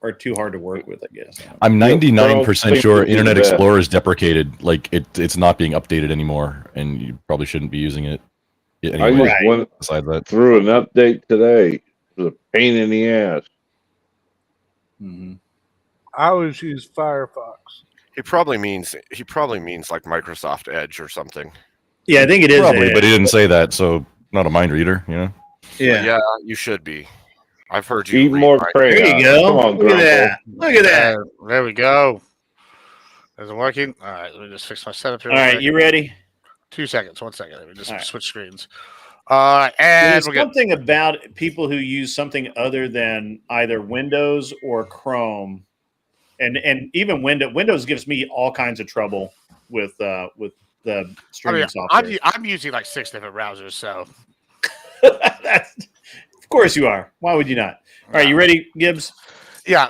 are too hard to work with, I guess. I'm 99% sure Internet Explorer is deprecated. Like it's not being updated anymore, and you probably shouldn't be using it. Anyway, I just went besides that, through an update today. It was a pain in the ass. Mm-hmm. I always use Firefox. He probably means like Microsoft Edge or something. Yeah, I think it is. Probably, but he didn't say that, so not a mind reader, you know. Yeah, you should be. I've heard you. Eat more crayons. There you go. Come on, Look at that. Look at that. There we go. Is it working? All right, let me just fix my setup here. All right, you ready? 2 seconds. 1 second. Let me just switch screens. There's And we're good. something about people who use something other than either Windows or Chrome, and even Windows gives me all kinds of trouble with the streaming software. I'm using like 6 different browsers, so. Of course you are. Why would you not? All right, you ready, Gibbs? Yeah.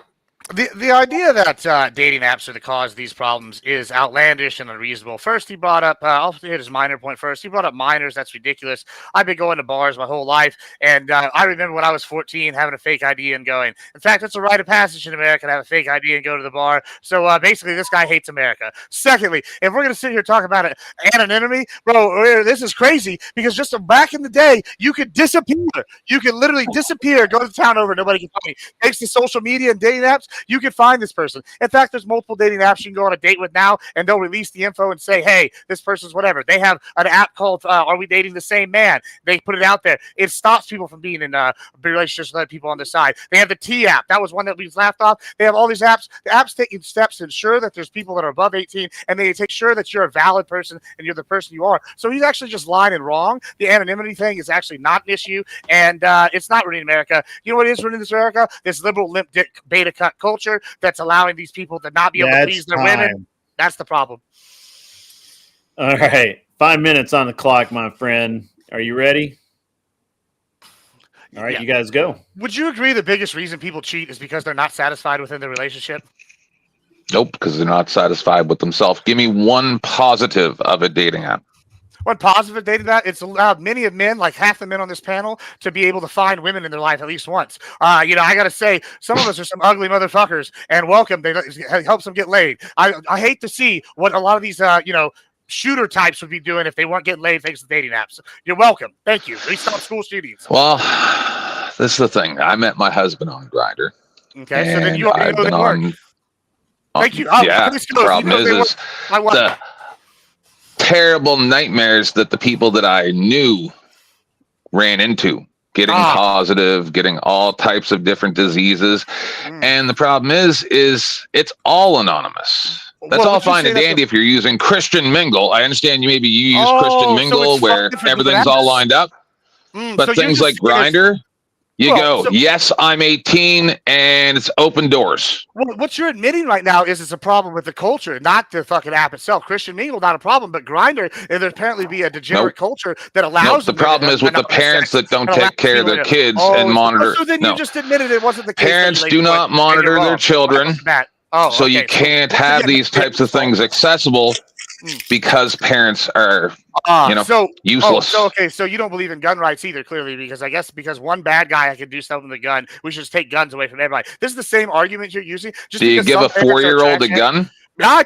The idea that dating apps are the cause of these problems is outlandish and unreasonable. First, he brought up, I'll hit his minor point first. He brought up minors. That's ridiculous. I've been going to bars my whole life, and I remember when I was 14 having a fake ID and going. In fact, it's a rite of passage in America to have a fake ID and go to the bar. So basically, this guy hates America. Secondly, if we're going to sit here talking about anonymity, bro, this is crazy because just back in the day, you could disappear. You could literally disappear, go to town over, nobody can find you. Thanks to social media and dating apps, you can find this person. In fact, there's multiple dating apps you can go on a date with now, and they'll release the info and say, hey, this person's whatever. They have an app called Are We Dating the Same Man? They put it out there. It stops people from being in relationships with other people on the side. They have the T app. That was one that we laughed off. They have all these apps. The app's taking steps to ensure that there's people that are above 18, and they take sure that you're a valid person and you're the person you are. So he's actually just lying and wrong. The anonymity thing is actually not an issue, and it's not ruining America. You know what is ruining this America? This liberal limp dick beta cut culture that's allowing these people to not be able to please their women. That's the problem. All right. 5 minutes on the clock, my friend. Are you ready? All right, you guys go. Would you agree the biggest reason people cheat is because they're not satisfied within their relationship? Nope, because they're not satisfied with themselves. Give me one positive of a dating app. One positive dating that it's allowed many of men, like half the men on this panel, to be able to find women in their life at least once. I got to say, some of us are some ugly motherfuckers, and welcome. It helps them get laid. I hate to see what a lot of these, shooter types would be doing if they weren't getting laid thanks to dating apps. You're welcome. Thank you. At least stop school shootings. Well, this is the thing. I met my husband on Grindr. Okay, so then you already know they work. Thank you. Yeah, the problem is the terrible nightmares that the people that I knew ran into, getting positive, getting all types of different diseases. And the problem is it's all anonymous. That's all fine and dandy if you're using Christian Mingle. I understand you use Christian Mingle where everything's all lined up. But so things like Grindr, yes, I'm 18 and it's open doors. Well, what you're admitting right now is it's a problem with the culture, not the fucking app itself. Christian Mingle, not a problem, but Grindr, and there's apparently be a degenerate culture that allows the problem is with the parents that don't take care of their kids and monitor. So then you just admitted it wasn't the case. Parents do not monitor their children. So you can't have these types of things accessible because parents are, useless. So you don't believe in gun rights either, clearly, because I guess because one bad guy can do something with a gun, we should just take guns away from everybody. This is the same argument you're using. Do you give a 4-year-old a gun? No, I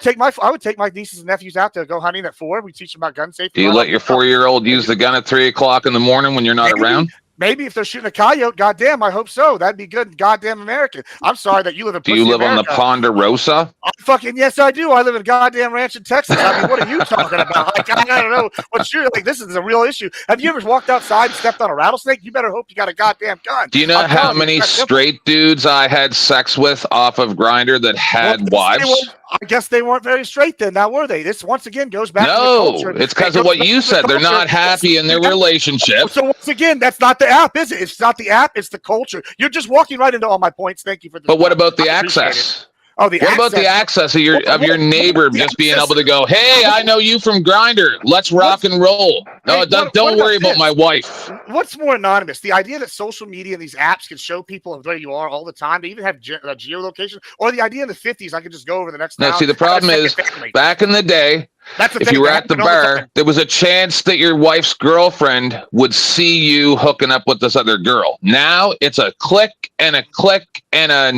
would take my nieces and nephews out to go hunting at 4. We teach them about gun safety. Do you let your 4-year-old use the gun at 3 o'clock in the morning when you're not around? Maybe if they're shooting a coyote, goddamn, I hope so. That'd be good. Goddamn American. I'm sorry that you live in. Do you live on the Ponderosa? Yes, I do. I live in a goddamn ranch in Texas. I mean, what are you talking about? Like, I don't know what you're like. This is a real issue. Have you ever walked outside and stepped on a rattlesnake? You better hope you got a goddamn gun. Do you know how many straight dudes I had sex with off of Grindr that had wives? I guess they weren't very straight then. Now were they? This once again goes back to the No, culture. it's because of what you said. They're not happy in their relationship. So once again, that's not the app, is it? It's not the app. It's the culture. You're just walking right into all my points. Thank you for this. But what about the access? Oh, the what about the access of your neighbor just being able to go, hey, I know you from Grindr. Let's rock and roll. No, don't worry about my wife. What's more anonymous? The idea that social media and these apps can show people where you are all the time. They even have geolocation. Or the idea in the 50s, I could just go over the next. No, see, the problem is back in the day, if you were at the bar, there was a chance that your wife's girlfriend would see you hooking up with this other girl. Now it's a click and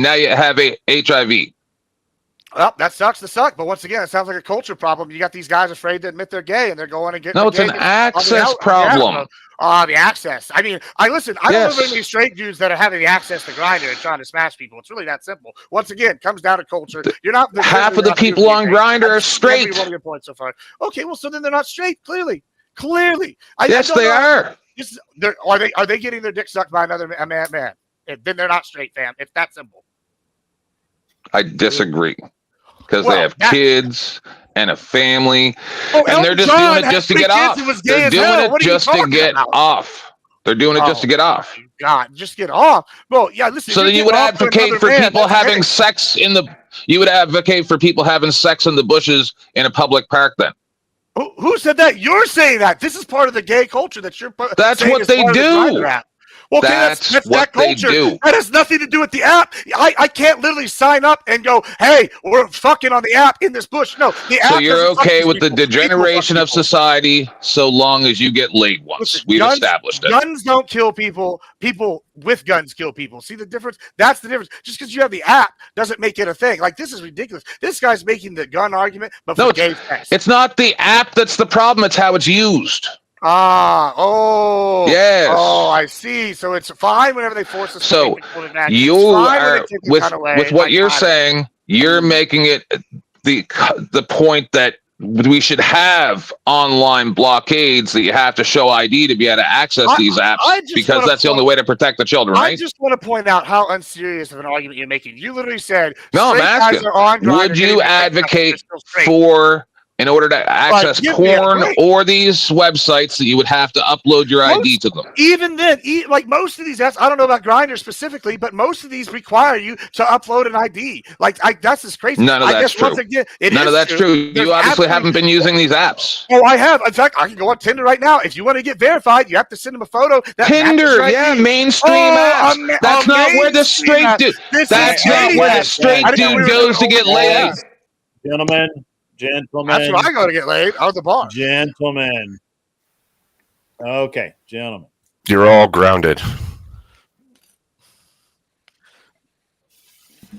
now you have a HIV. Well, that sucks to suck, but once again, it sounds like a culture problem. You got these guys afraid to admit they're gay, and they're going and getting. No, it's an access problem. The access. I mean, I don't know very many straight dudes that are having the access to Grindr and trying to smash people. It's really that simple. Once again, it comes down to culture. You're not half of the people on Grindr are straight. Every one of your points so far. Okay, well, so then they're not straight. Clearly. Yes, they are. Are they getting their dick sucked by another man? Then they're not straight, fam. It's that simple. I disagree. Because they have kids and a family, and they're just doing it just to get off. They're doing it just to get off. They're doing it just to get off. God, just get off. Well, yeah, listen. So then you would advocate for people having sex in the. You would advocate for people having sex in the bushes in a public park. Then. Who said that? You're saying that. This is part of the gay culture that you're. That's what they do. Well, okay, that's that culture. That has nothing to do with the app. I can't literally sign up and go, hey, we're fucking on the app in this bush. No, the app. So you're okay with the degeneration of society so long as you get laid once. We've established it. Guns don't kill people. People with guns kill people. See the difference? That's the difference. Just because you have the app doesn't make it a thing. Like, this is ridiculous. This guy's making the gun argument, but for gay sex. It's not the app that's the problem. It's how it's used. Yes. Oh, I see. So it's fine whenever they force us. So you are with what you're saying. You're making it the point that we should have online blockades that you have to show ID to be able to access these apps because that's the only way to protect the children, right? I just want to point out how unserious of an argument you're making. You literally said, "No, I'm asking. Would you advocate for?" In order to access porn or these websites that you would have to upload your ID to them. Even then, like most of these apps, I don't know about Grindr specifically, but most of these require you to upload an ID. That's just crazy. None of that's true. None of that's true. You obviously haven't been using these apps. Oh, I have. In fact, I can go on Tinder right now. If you want to get verified, you have to send them a photo. Tinder, yeah, mainstream apps. That's not where the straight dude. That's not where the straight dude goes to get laid. Gentlemen. That's where I go to get laid. Out of the bar. Gentlemen. Okay, gentlemen. You're all grounded.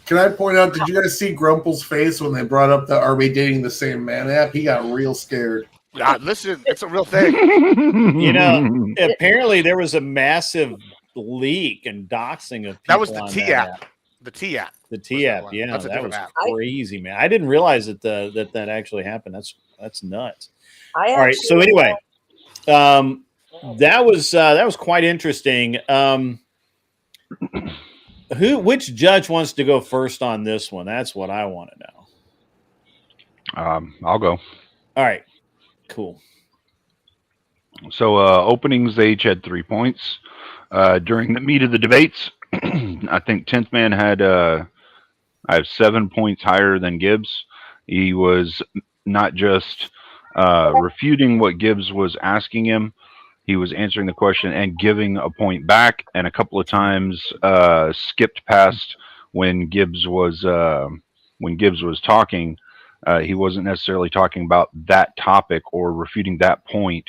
Can I point out, did you guys see Grumple's face when they brought up the Are We Dating the Same Man app? He got real scared. Listen, it's a real thing. You know, apparently there was a massive leak and doxing of people. That was the T app. The T app. The T app, yeah, that was crazy, man. I didn't realize that that actually happened. That's nuts. All right, so anyway, that was quite interesting. Which judge wants to go first on this one? That's what I want to know. I'll go. All right, cool. So openings, they each had 3 points. During the meat of the debates, I think 10th Man had I have 7 points higher than Gibbs. He was not just refuting what Gibbs was asking him. He was answering the question and giving a point back, and a couple of times skipped past when Gibbs was talking. He wasn't necessarily talking about that topic or refuting that point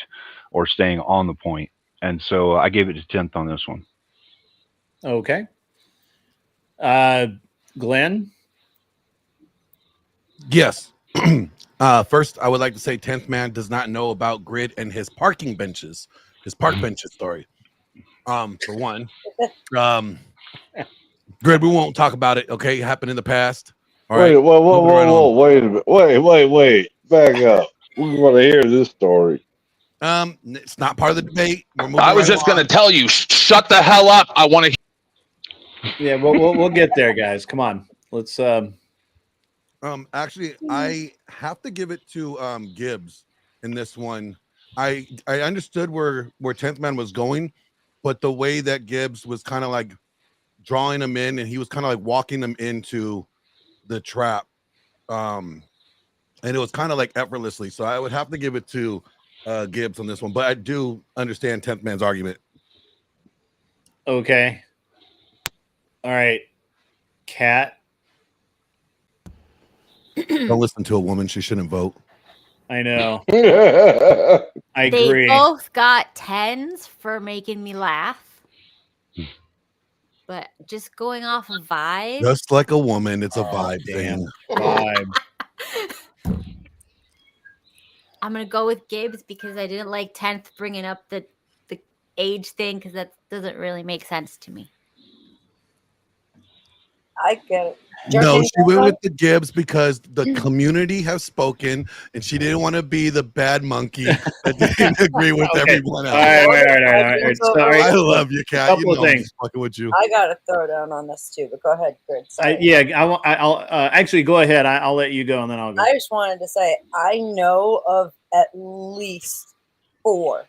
or staying on the point. And so I gave it to 10th on this one. Okay. Glenn? Yes. First, I would like to say 10th Man does not know about Grid and his parking benches, his park benches story. For one. Greg, we won't talk about it. Okay, it happened in the past. All right. Whoa, wait a minute. Wait. Back up. We want to hear this story. It's not part of the debate. I was just going to tell you, shut the hell up. I want to. Yeah, we'll get there, guys. Come on, let's. Actually, I have to give it to Gibbs in this one. I understood where 10th Man was going, but the way that Gibbs was kind of like drawing him in, and he was kind of like walking them into the trap, and it was kind of like effortlessly. So I would have to give it to Gibbs on this one, but I do understand 10th Man's argument. Okay. All right, Kat. Don't listen to a woman; she shouldn't vote. I know. I They agree. both got 10s for making me laugh. But just going off of vibe. Just like a woman, it's a vibe thing. Vibe. I'm gonna go with Gibbs because I didn't like 10th bringing up the age thing because that doesn't really make sense to me. I get it. No, she went with the Gibbs because the community has spoken, and she didn't want to be the bad monkey that didn't agree with everyone else. All right. Sorry. I love you, Kat. Couple You know of I'm things. just fucking with you. I got to throw down on this too, but go ahead, Grid. Sorry. I'll actually go ahead. I'll let you go, and then I'll go. I just wanted to say I know of at least 4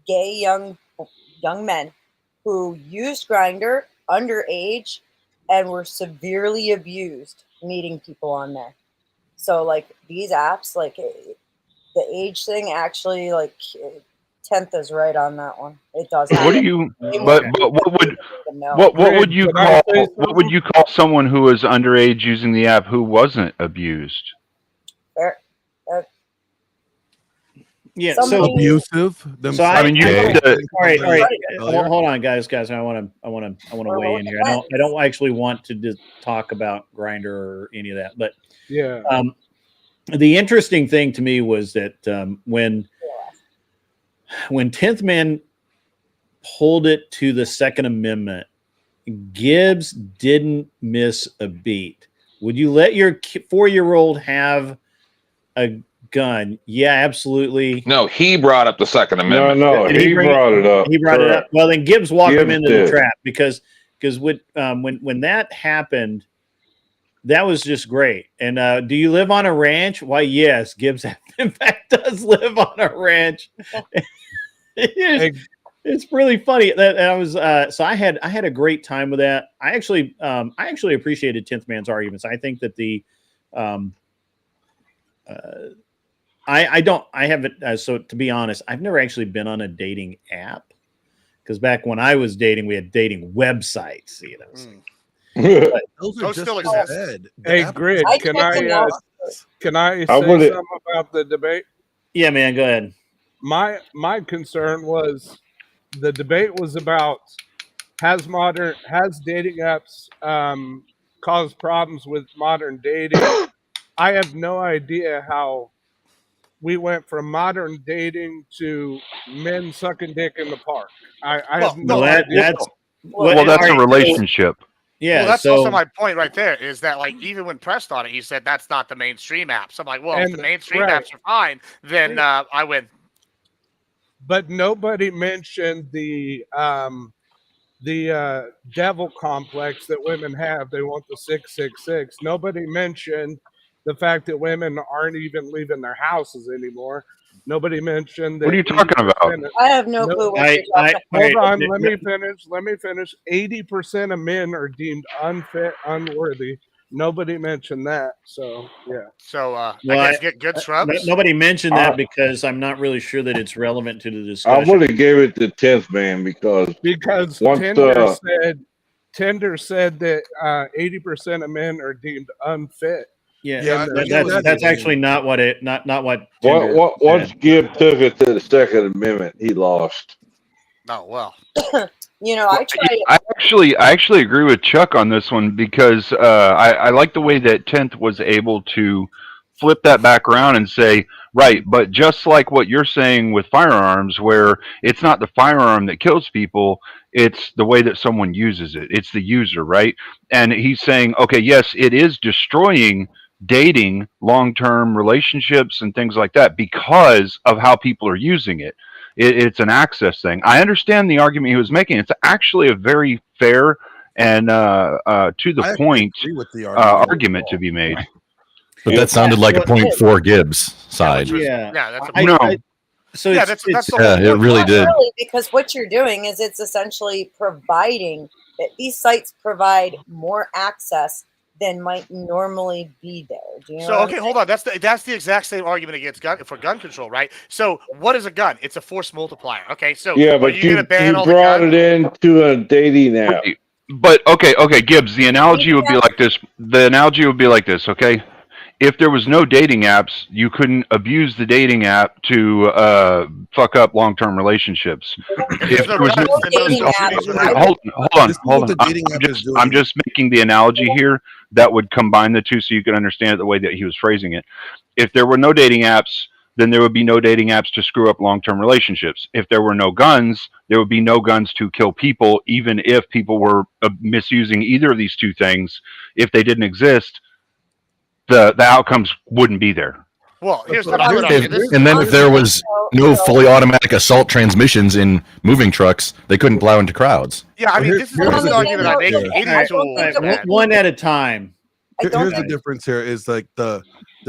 gay young men who used Grindr underage and were severely abused meeting people on there. So like these apps, like the age thing, actually, like 10th is right on that one. It does. What do you? But what would you call someone who was underage using the app who wasn't abused? Yeah, Somebody- abusive. So I mean, all right. Failure. Hold on, guys. I want to weigh in here. I don't actually want to just talk about Grindr or any of that, but Yeah. The interesting thing to me was that when 10th Man pulled it to the Second Amendment, Gibbs didn't miss a beat. Would you let your 4-year-old have a gun? Yeah, absolutely. No, he brought up the Second Amendment. No, he brought it up. He brought it up. Well, then Gibbs walked him into the did. trap because when that happened, that was just great. And do you live on a ranch? Why, yes, Gibbs in fact does live on a ranch. It's really funny that I was so I had a great time with that. I actually appreciated 10th Man's arguments. I think that the I haven't so to be honest, I've never actually been on a dating app because back when I was dating, we had dating websites. You know, but Those still exist. Hey, Grid, can I say wouldn't- something about the debate? Yeah, man, go ahead. My concern was the debate was about has dating apps caused problems with modern dating? I have no idea how we went from modern dating to men sucking dick in the park. I have no idea. That's a relationship. Yeah, well, that's so, also my point right there. Is that like even when pressed on it, he said that's not the mainstream apps. So I'm like, well, if the mainstream apps are fine, then I win. But nobody mentioned the devil complex that women have. They want the 666. Nobody mentioned the fact that women aren't even leaving their houses anymore. Nobody mentioned that. What are you talking about? I have no clue what you're talking Hold about. on, let me finish. 80% of men are deemed unfit, unworthy. Nobody mentioned that. So yeah. So I well, guess get good shrubs. Nobody mentioned that because I'm not really sure that it's relevant to the I discussion. would have gave it to 10th Man because once Tinder said that 80% of men are deemed unfit. Yeah, that's actually not what it not what. Once Gibb took it to the Second Amendment, he lost. Oh well. You know, I tried. I actually agree with Chuck on this one because I like the way that 10th was able to flip that back around and say, right, but just like what you're saying with firearms, where it's not the firearm that kills people, it's the way that someone uses it. It's the user, right? And he's saying, okay, yes, it is destroying dating, long-term relationships, and things like that because of how people are using it. It's an access thing. I understand the argument he was making. It's actually a very fair and to the point argument to be made. But that sounded like a point for Gibbs' side. Yeah, that's a No. So yeah, it's, that's it's, the whole it point. really Not did. really, because what you're doing is it's essentially providing that these sites provide more access than might normally be there. Do you know So what I'm okay, hold on. That's the exact same argument against gun control, right? So what is a gun? It's a force multiplier. Okay, so Yeah, are but you gonna ban all the brought guns? it into a dating app. But okay, Gibbs, the analogy would be like this. The analogy would be like this, okay? If there was no dating apps, you couldn't abuse the dating app to fuck up long-term relationships. If there was no dating apps, hold on. I'm just making the analogy here that would combine the two so you can understand it the way that he was phrasing it. If there were no dating apps, then there would be no dating apps to screw up long-term relationships. If there were no guns, there would be no guns to kill people, even if people were misusing either of these two things. If they didn't exist, the outcomes wouldn't be there. Well, here's what I would argue. And then if there was no fully automatic assault transmissions in moving trucks, they couldn't plow into crowds. Yeah, I mean, this is the argument I make. One at a time. Here's the difference here is like the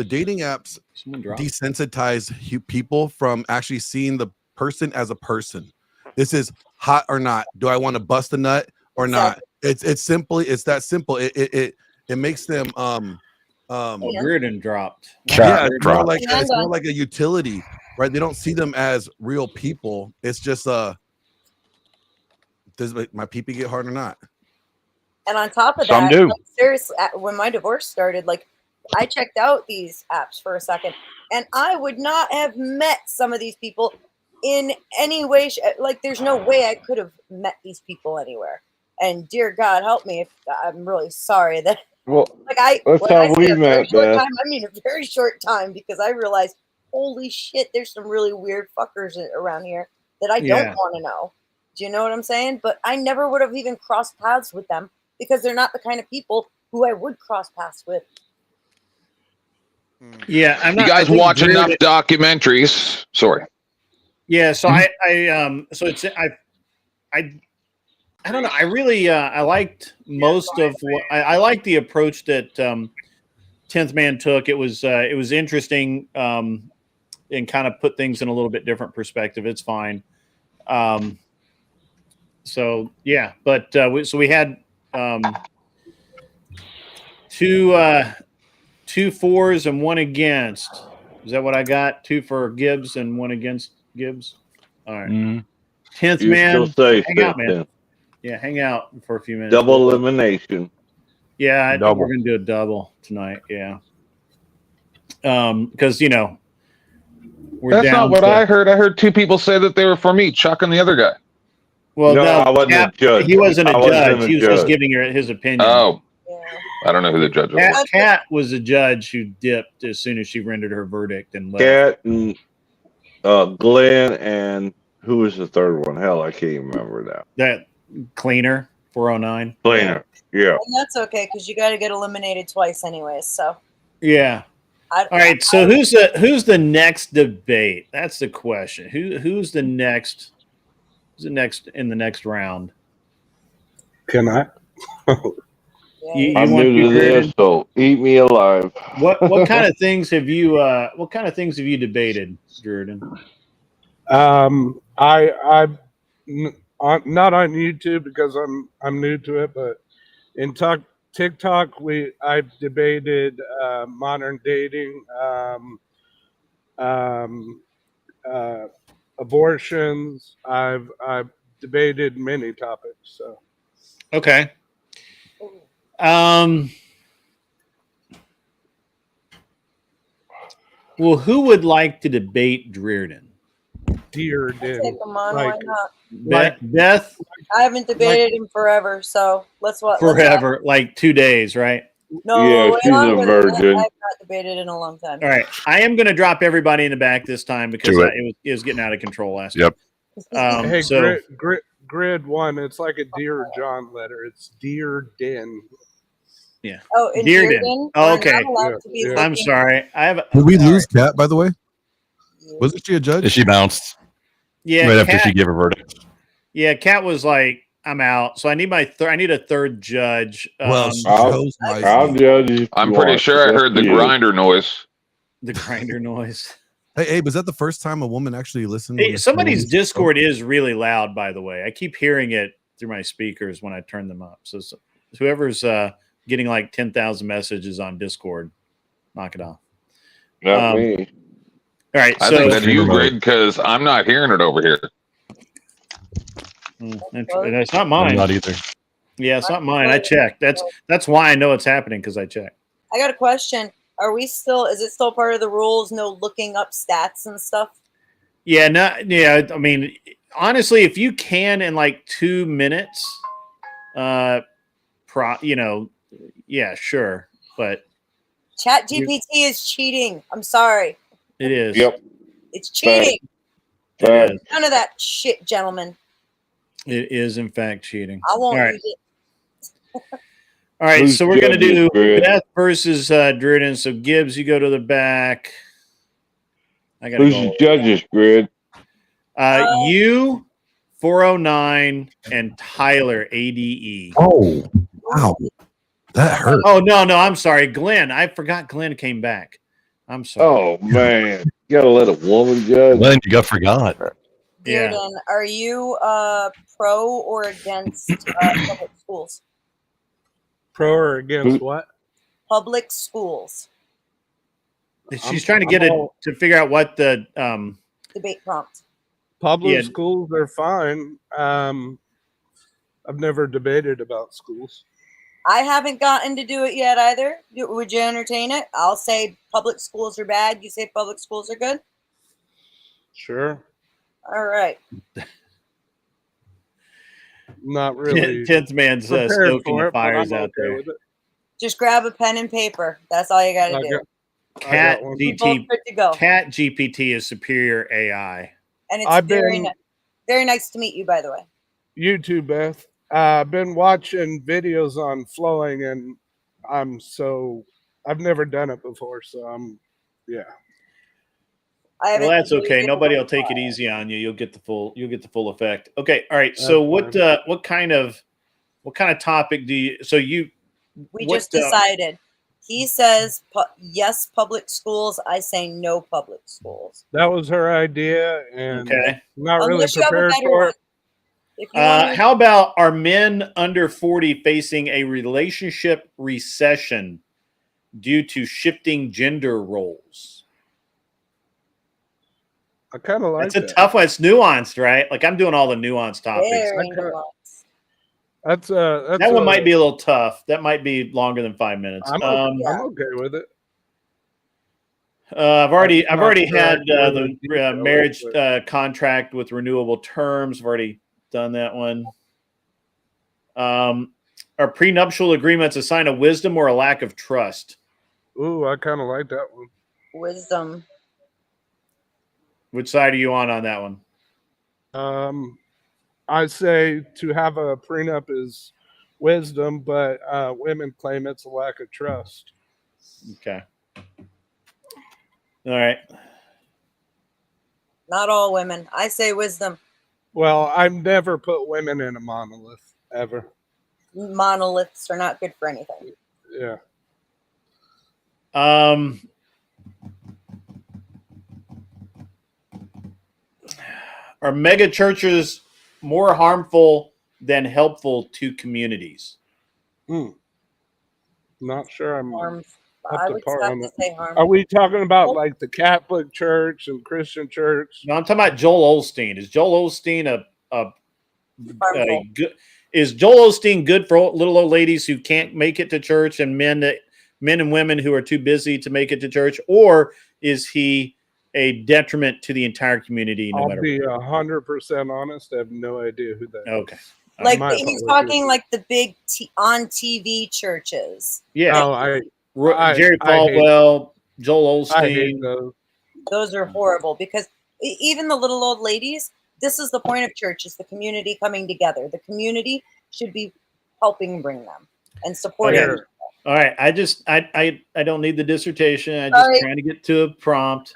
dating apps desensitize people from actually seeing the person as a person. This is hot or not. Do I want to bust a nut or not? It's that simple. It makes them Reardon dropped. Yeah, it's more like a utility, right? They don't see them as real people. It's just does my pee-pee get hard or not? And on top of Some that, do. like, seriously, when my divorce started, like I checked out these apps for a second, and I would not have met some of these people in any way. Like, there's no way I could have met these people anywhere. And dear God, help me if I'm really sorry that. Well, Like that's when how I say we a very met, short Beth. time, I mean a very short time, because I realized, holy shit, there's some really weird fuckers around here that I don't want to know. Do you know what I'm saying? But I never would have even crossed paths with them because they're not the kind of people who I would cross paths with. Yeah, I'm not. You guys watch enough documentaries. Sorry. Yeah, so I don't know. I really I liked most of what I liked the approach that 10th Man took. It was interesting and kind of put things in a little bit different perspective. It's fine. So yeah, but we had two fours and one against. Is that what I got? 2 for Gibbs and 1 against Gibbs. All right. 10th You Man, still say hang out, 10th, man. then. Yeah, hang out for a few minutes. Double elimination. Yeah, I think Double. we're gonna do a double tonight. Yeah, because we're That's down. not what to- I heard. I heard 2 people say that they were for me, Chuck and the other guy. Well, No, I wasn't a judge. He wasn't a I wasn't judge. a He was just judge. giving his opinion. Oh, I don't know who the judge was. Kat was a judge who dipped as soon as she rendered her verdict and left. Cat and Glenn and who was the third one? Hell, I can't even remember now. That cleaner 409. Cleaner. Yeah. And that's okay because you got to get eliminated twice anyways. So Yeah. All right. So who's the next debate? That's the question. Who's the next? Who's the next in the next round? Can I? You I'm want new to Reardon? this, so eat me alive. What kind of things have you debated, Jordan? I'm not on YouTube because I'm new to it, but in TikTok I've debated modern dating, abortions. I've debated many topics. So Okay. Well, who would like to debate Reardon? Dearden. take them on. Like- Why not? Beth I haven't debated him forever, so let's what forever, like 2 days, right? No, Yeah, way she's a longer than that. virgin. I've not debated in a long time. All right, I am going to drop everybody in the back this time because Do it. it was getting out of control last Yep. time. Hey, So grid one. It's like a Dear John letter. It's Dear Den. yeah. Oh, in Dearden. Dearden, Oh, we're okay. not allowed to be Yeah. I'm looking. sorry. I have. Did we lose Kat, by the way? Wasn't she a judge? She bounced Yeah, right after Kat- she gave her verdict. Yeah, Kat was like, "I'm out." So I need I need a third judge. Well, she I'll chose wisely. judge if I'm you pretty want. sure I That's heard the you. grinder noise. The grinder noise. Hey, Abe, is that the first time a woman actually listened? when Hey, this somebody's woman Discord is really loud, by the way. I keep hearing it through my speakers when I turn them up. So whoever's getting like 10,000 messages on Discord, knock it off. Not me. All right, I so think that's you, Greg, because I'm not hearing it over here. It's not mine. I'm not either. Yeah, it's not mine. I checked. That's why I know it's happening because I checked. I got a question. Are we still? Is it still part of the rules? No looking up stats and stuff. Yeah, yeah. I mean, honestly, if you can in like 2 minutes, yeah, sure, but Chat GPT is cheating. I'm sorry. it is. Yep. It's cheating. It is. None of that shit, gentlemen. It is in fact cheating. I won't All right. use it. All right, Who's so we're going to judges, do Greg? Beth versus Druden. So Gibbs, you go to the back. I got to Who's go. the judges, Grid? You, 409, and Tyler, ADE. Oh, wow. That hurt. Oh, no, I'm sorry. Glenn. I forgot Glenn came back. I'm sorry. Oh, man. You got to let a woman judge. Glenn, you got forgot. Yeah. Dearden, are you pro or against public schools? Pro or against what? Public schools. She's trying to get it to figure out what the Debate prompt. Public schools are fine. I've never debated about schools. I haven't gotten to do it yet either. Would you entertain it? I'll say public schools are bad. You say public schools are good? Sure. All right. Not really. 10th man's prepared stoking for the it, but fires I'm out okay there. with it. Just grab a pen and paper. That's all you got to do. Cat We're both good to go. Cat GPT is superior AI. And it's I've very, been- very nice to meet you, by the way. You too, Beth. I've been watching videos on flowing, and I've never done it before, so yeah. Well, that's okay. Nobody will take it easy on you. You'll get the full effect. Okay. All right. So what kind of topic do you? So We just decided. He says yes, public schools. I say no, public schools. That was her idea, and Okay. not really Unless you have a prepared better for one. it. If you want How about are men under 40 facing a relationship recession due to shifting gender roles? I kind of like That's a tough one. It's nuanced, right? Like I'm doing all the nuanced topics. very nuanced. That one might be a little tough. That might be longer than 5 minutes. I'm okay with it. I've already Not had sure the details, marriage but- contract with renewable terms. I've already done that one. Are prenuptial agreements a sign of wisdom or a lack of trust? Ooh, I kind of like that one. Wisdom. Which side are you on that one? I say to have a prenup is wisdom, but women claim it's a lack of trust. Okay. All right. Not all women. I say wisdom. Well, I've never put women in a monolith ever. Monoliths are not good for anything. Yeah. Are mega churches more harmful than helpful to communities? Not sure I'm I would have to say harmful. Are we talking about like the Catholic Church and Christian Church? No, I'm talking about Joel Osteen. Is Joel Osteen is Joel Osteen good for little old ladies who can't make it to church and men and women who are too busy to make it to church, or is he a detriment to the entire community? No I'll matter be 100% honest. I have no idea who that is. Okay. Like he's talking like the big on TV churches. Yeah. Oh, Jerry Falwell, Joel Osteen. Those are horrible because even the little old ladies, this is the point of church, is the community coming together. The community should be helping bring them and supporting. Okay. All right. I don't need the dissertation. I'm just trying to get to a prompt.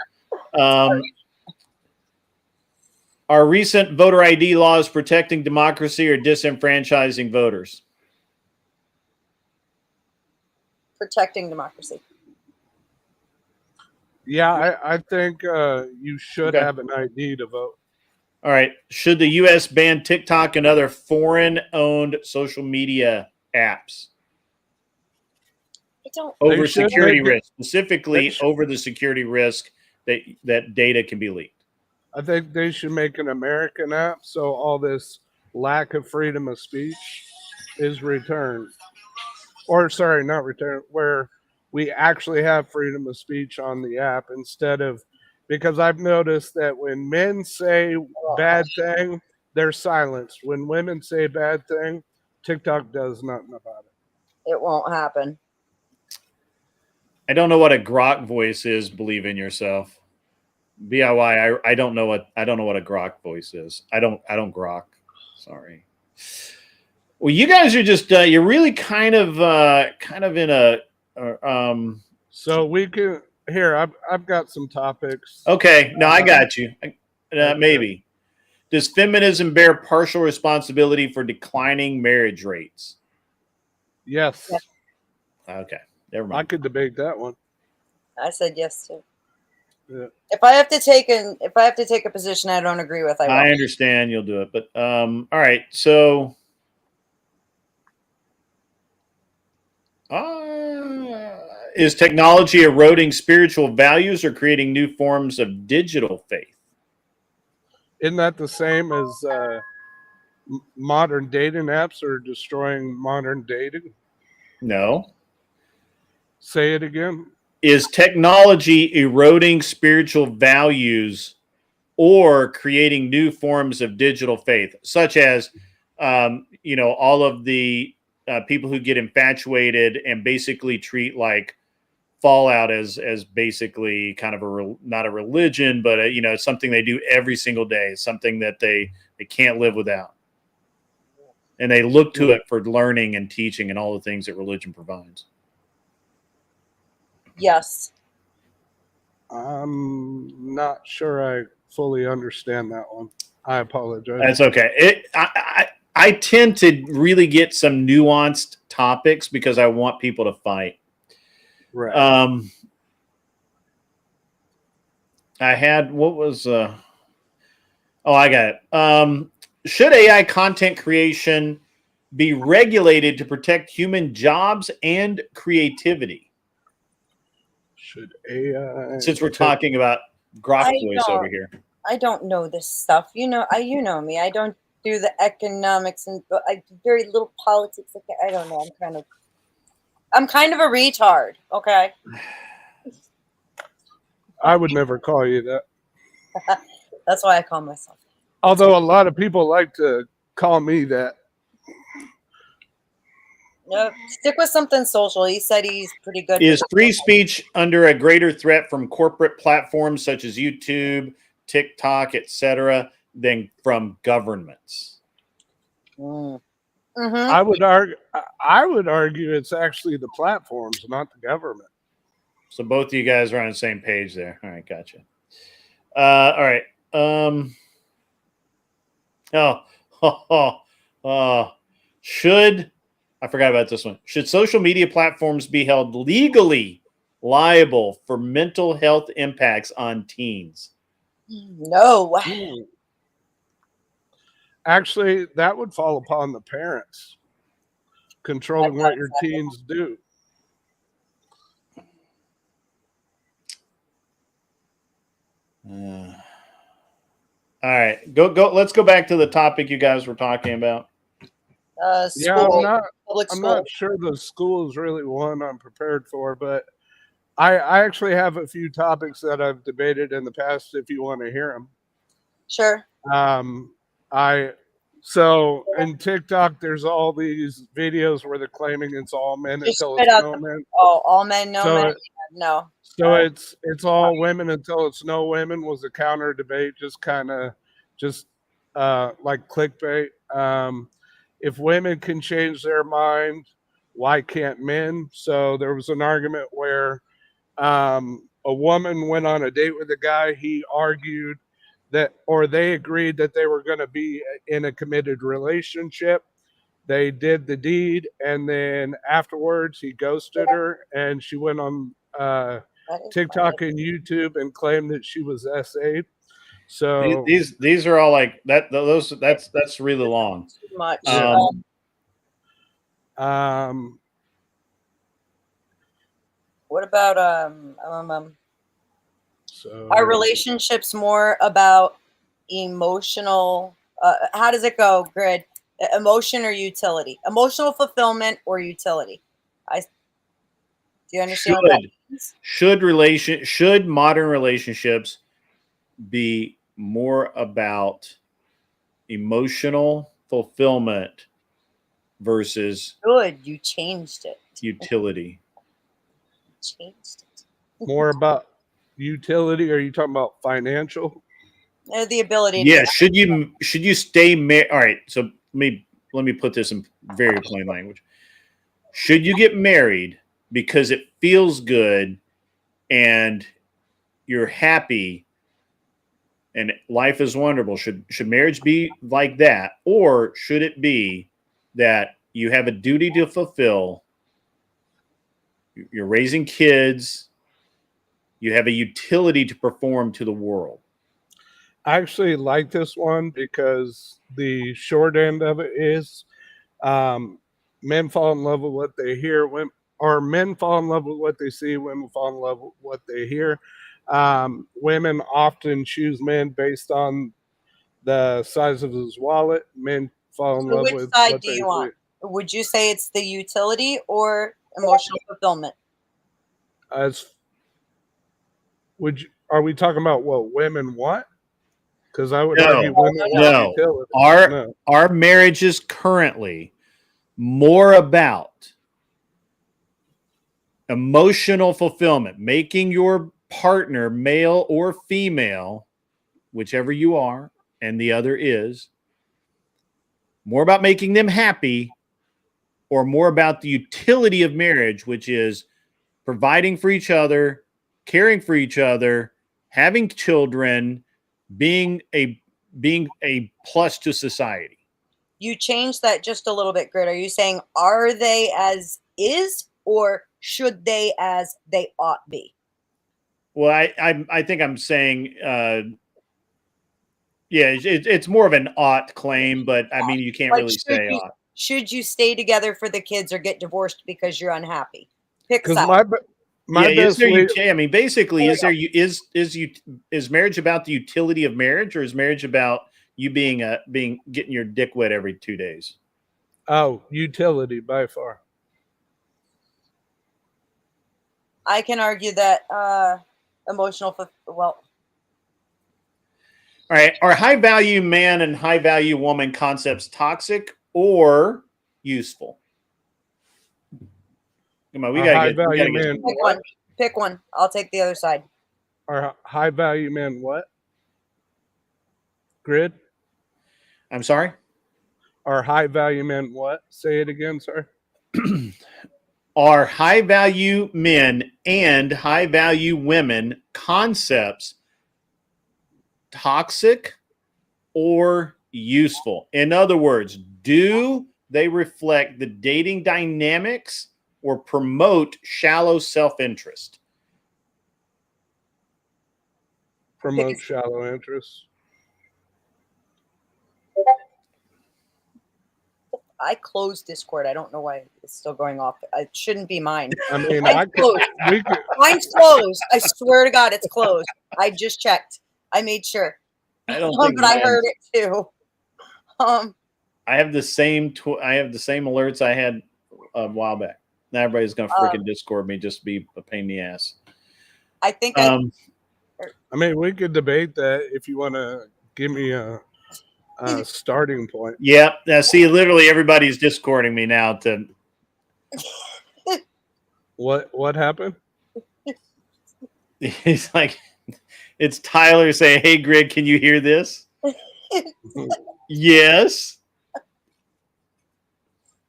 Are recent voter ID laws protecting democracy or disenfranchising voters? Protecting democracy. Yeah, I think you should have an ID to vote. All right. Should the U.S. ban TikTok and other foreign-owned social media apps? Over security risk, specifically over the security risk that data can be leaked. I think they should make an American app so all this lack of freedom of speech is returned. Or, sorry, not returned, where we actually have freedom of speech on the app instead of, because I've noticed that when men say bad thing, they're silenced. When women say bad thing, TikTok does nothing about it. It won't happen. I don't know what a grok voice is. Believe in yourself. BIY. I don't know what a grok voice is. I don't grok. Sorry. Well, you guys are just you're really kind of in a So we can here. I've got some topics. Okay, no, I got you. Maybe. Does feminism bear partial responsibility for declining marriage rates? Yes. Okay, never mind. I could debate that one. I said yes too. Yeah. If I have to take a position I don't agree with, I will. I understand you'll do it, but all right. So, is technology eroding spiritual values or creating new forms of digital faith? Isn't that the same as modern dating apps are destroying modern dating? No. Say it again. Is technology eroding spiritual values or creating new forms of digital faith, such as, all of the people who get infatuated and basically treat like Fallout as basically kind of not a religion, but something they do every single day, something that they can't live without, and they look to it for learning and teaching and all the things that religion provides. Yes. I'm not sure I fully understand that one. I apologize. That's okay. I tend to really get some nuanced topics because I want people to fight. Right. I had I got it. Should AI content creation be regulated to protect human jobs and creativity? Should AI? Since we're talking about grok voice over here. I don't know this stuff. You know me. I don't do the economics and I do very little politics. I don't know. I'm kind of a retard. Okay. I would never call you that. That's why I call myself. Although a lot of people like to call me that. No, stick with something social. He said he's pretty good. Is free speech under a greater threat from corporate platforms such as YouTube, TikTok, etc., than from governments? Mm-hmm. I would argue it's actually the platforms, not the government. So both of you guys are on the same page there. All right, gotcha. All right. I forgot about this one. Should social media platforms be held legally liable for mental health impacts on teens? No. Actually, that would fall upon the parents controlling what your teens do. All right, go. Let's go back to the topic you guys were talking about. Yeah, I'm not sure the school is really one I'm prepared for, but I actually have a few topics that I've debated in the past if you want to hear them. Sure. So in TikTok, there's all these videos where they're claiming it's all men Just until spit it's out no the men. all men, no So men. No. So it's all women until it's no women was a counter debate, just kind of like clickbait. If women can change their mind, why can't men? So there was an argument where a woman went on a date with a guy. He argued that, or they agreed that they were going to be in a committed relationship. They did the deed, and then afterwards he ghosted her, and she went on TikTok and YouTube and claimed that she was SA'd. So these are all like that. That's really long. Too much. What about are relationships more about emotional? How does it go, Grid? Emotion or utility? Emotional fulfillment or utility? Do you understand what that means? Should modern relationships be more about emotional fulfillment versus Good, you changed it. utility? Changed it. More about utility, or are you talking about financial? The ability. Yeah. Should you stay married? All right. So let me put this in very plain language. Should you get married because it feels good and you're happy and life is wonderful? Should marriage be like that, or should it be that you have a duty to fulfill? You're raising kids. You have a utility to perform to the world. I actually like this one because the short end of it is men fall in love with what they hear, or men fall in love with what they see, women fall in love with what they hear. Women often choose men based on the size of his wallet. Men fall in love Which with side what do they you want? Would you say it's the utility or emotional fulfillment? Are we talking about what women want? Because I would argue women want No. utility. Our marriage is currently more about emotional fulfillment, making your partner, male or female, whichever you are, and the other is, more about making them happy, or more about the utility of marriage, which is providing for each other, caring for each other, having children, being a plus to society. You changed that just a little bit, Grid. Are you saying are they as is or should they as they ought be? Well, I think I'm saying, it's more of an ought claim, but I mean, you can't Like, really say ought. should you stay together for the kids or get divorced because you're unhappy? Pick Because side. Basically, is marriage about the utility of marriage, or is marriage about you getting your dick wet every 2 days? Oh, utility by far. I can argue that emotional. Well, all right. Are high value man and high value woman concepts toxic or useful? Come on, we gotta get pick one. Pick one. I'll take the other side. Are high value men what? Grid? I'm sorry? Are high value men what? Say it again, sir. Are high value men and high value women concepts toxic or useful? In other words, do they reflect the dating dynamics or promote shallow self-interest? Promote shallow interest. I closed Discord. I don't know why it's still going off. It shouldn't be mine. I mean, Mine's closed. I swear to God, it's closed. I just checked. I made sure. I don't think but I heard it too. I have the same alerts I had a while back. Now everybody's gonna freaking Discord me just to be a pain in the ass. I think I mean, we could debate that if you want to give me a starting point. Yep. Now, see, literally everybody's discording me now. To What happened? He's like, it's Tyler saying, "Hey, Greg, can you hear this?" Yes.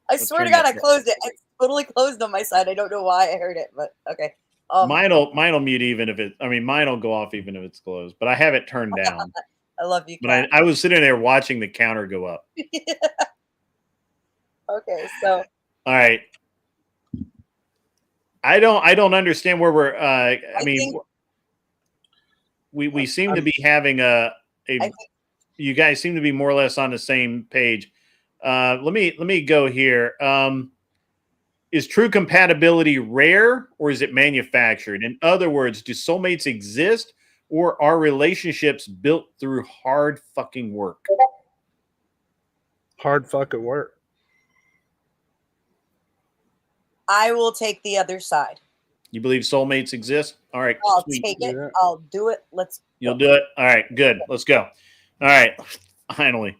I swear to God, I closed it. It's totally closed on my side. I don't know why I heard it, but okay. Mine'll mute even if mine'll go off even if it's closed. But I have it turned down. I love you. But I was sitting there watching the counter go up. Okay, so all right. I don't understand where we're. I mean, we seem to be having you guys seem to be more or less on the same page. Let me go here. Is true compatibility rare or is it manufactured? In other words, do soulmates exist or are relationships built through hard fucking work? Hard fucking work. I will take the other side. You believe soulmates exist? All right. I'll sweet. take it. Yeah. I'll do it. You'll do it? All right, good. Let's go. All right. Finally.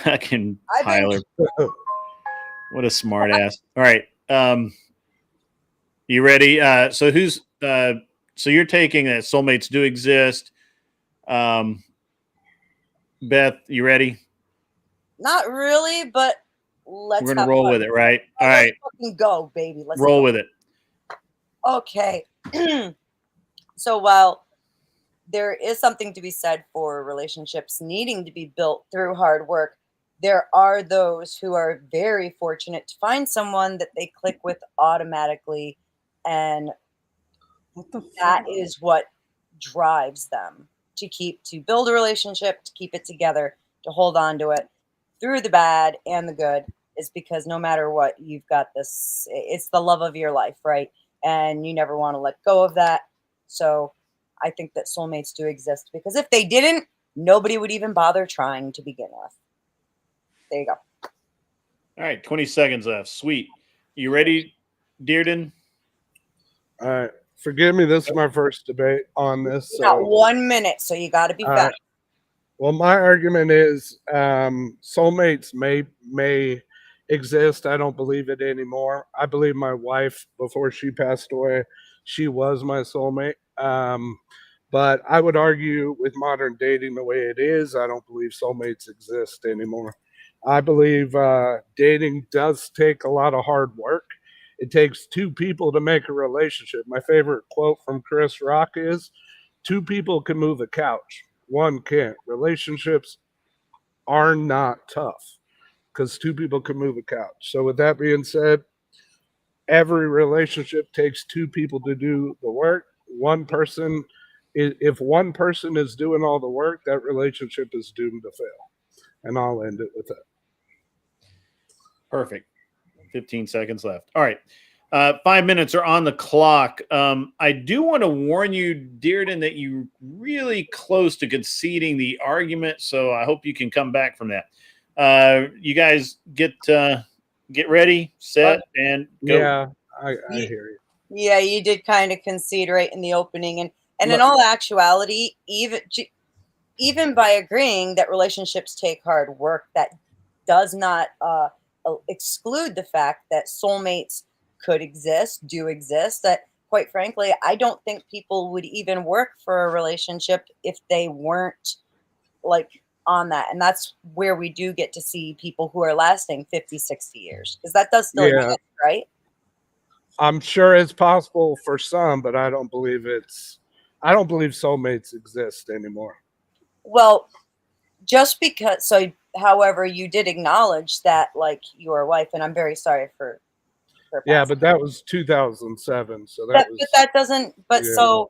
Fucking Tyler. What a smart ass. All right. You ready? So you're taking that soulmates do exist. Beth, you ready? Not really, but let's. We're gonna roll with it, right? All let's right. fucking go, baby. Let's roll go. with it. Okay. So while there is something to be said for relationships needing to be built through hard work, there are those who are very fortunate to find someone that they click with automatically, and that is what drives them to build a relationship, to keep it together, to hold on to it through the bad and the good, is because no matter what, you've got this, it's the love of your life, right? And you never want to let go of that. So I think that soulmates do exist, because if they didn't, nobody would even bother trying to begin with. There you go. All right, 20 seconds left. Sweet. You ready, Dearden? All right. Forgive me, this is my first debate on this. You got 1 minute, so you got to be fast. Well, my argument is soulmates may exist. I don't believe it anymore. I believe my wife, before she passed away, she was my soulmate. But I would argue with modern dating the way it is, I don't believe soulmates exist anymore. I believe dating does take a lot of hard work. It takes two people to make a relationship. My favorite quote from Chris Rock is, "Two people can move a couch. One can't." Relationships are not tough because two people can move a couch. So with that being said, every relationship takes two people to do the work. If one person is doing all the work, that relationship is doomed to fail. And I'll end it with that. Perfect. 15 seconds left. All right. 5 minutes are on the clock. I do want to warn you, Dearden, that you're really close to conceding the argument, so I hope you can come back from that. You guys get ready, set, and go. Yeah, I hear you. Yeah, you did kind of concede right in the opening, and in all actuality, even by agreeing that relationships take hard work, that does not exclude the fact that soulmates could exist, do exist. That, quite frankly, I don't think people would even work for a relationship if they weren't like on that. And that's where we do get to see people who are lasting 50, 60 years, because that does still exist, right? I'm sure it's possible for some, but I don't believe soulmates exist anymore. Well, just because, so however, you did acknowledge that, like, your wife, and I'm very sorry for yeah, but that was 2007, so that was, but that doesn't, but yeah.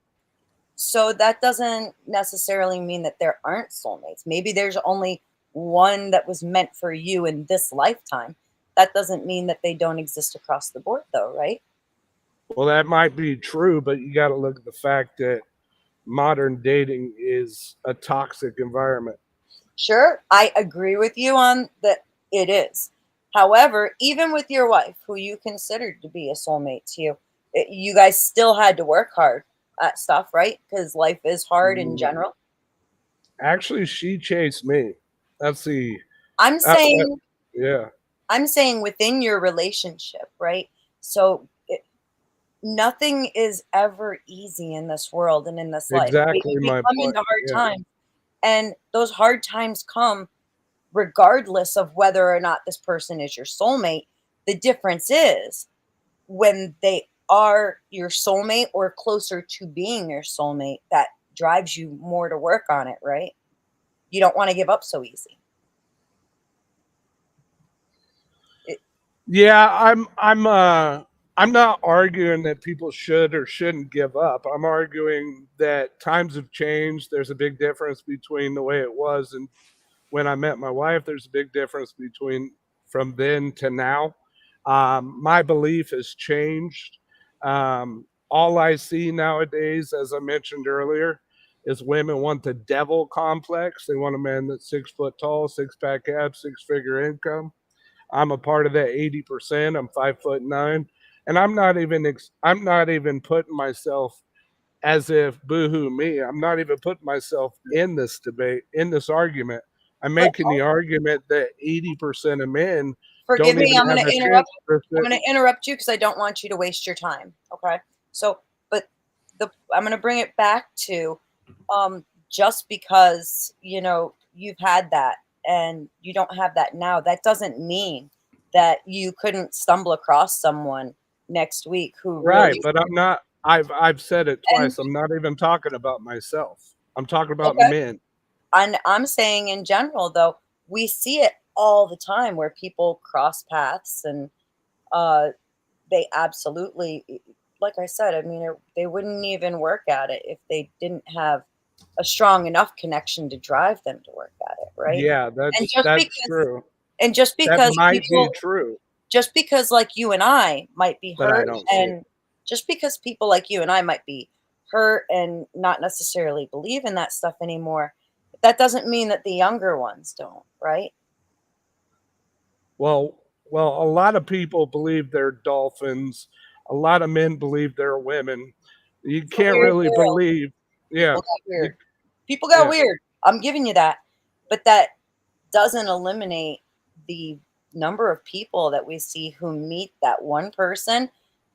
so that doesn't necessarily mean that there aren't soulmates. Maybe there's only one that was meant for you in this lifetime. That doesn't mean that they don't exist across the board, though, right? Well, that might be true, but you got to look at the fact that modern dating is a toxic environment. Sure, I agree with you on that. It is. However, even with your wife, who you considered to be a soulmate to you, you guys still had to work hard at stuff, right? Because life is hard in general. Actually, she chased me. That's the. I'm saying. Yeah. I'm saying within your relationship, right? So nothing is ever easy in this world and in this life. Exactly We my come point. into hard Yeah. times, and those hard times come regardless of whether or not this person is your soulmate. The difference is when they are your soulmate or closer to being your soulmate, that drives you more to work on it, right? You don't want to give up so easy. Yeah, I'm not arguing that people should or shouldn't give up. I'm arguing that times have changed. There's a big difference between the way it was and when I met my wife. There's a big difference between from then to now. My belief has changed. All I see nowadays, as I mentioned earlier, is women want the devil complex. They want a man that's 6 foot tall, 6-pack abs, 6-figure income. I'm a part of that 80%. I'm 5'9", and I'm not even putting myself as if boohoo me. I'm not even putting myself in this debate, in this argument. I'm making the argument that 80% of men Forgive don't me, even I'm have going a to chance interrupt. for I'm going to interrupt you because I don't want you to waste your time. Okay, so I'm going to bring it back to just because you've had that and you don't have that now, that doesn't mean that you couldn't stumble across someone next week who right, really. but I'm not. I've said it twice. And I'm not even talking about myself. I'm talking about okay, men. and I'm saying in general though, we see it all the time where people cross paths and they absolutely, like I said, I mean, they wouldn't even work at it if they didn't have a strong enough connection to drive them to work at it, right? Yeah, And that's true. just That because might people, be true, just because like you and I might be but I hurt, don't see it. and just because people like you and I might be hurt and not necessarily believe in that stuff anymore, that doesn't mean that the younger ones don't, right? Well, a lot of people believe they're dolphins. A lot of men believe they're women. You It's a can't weird really world. believe. Yeah. People got You, weird. People got yeah. weird. I'm giving you that. But that doesn't eliminate the number of people that we see who meet that one person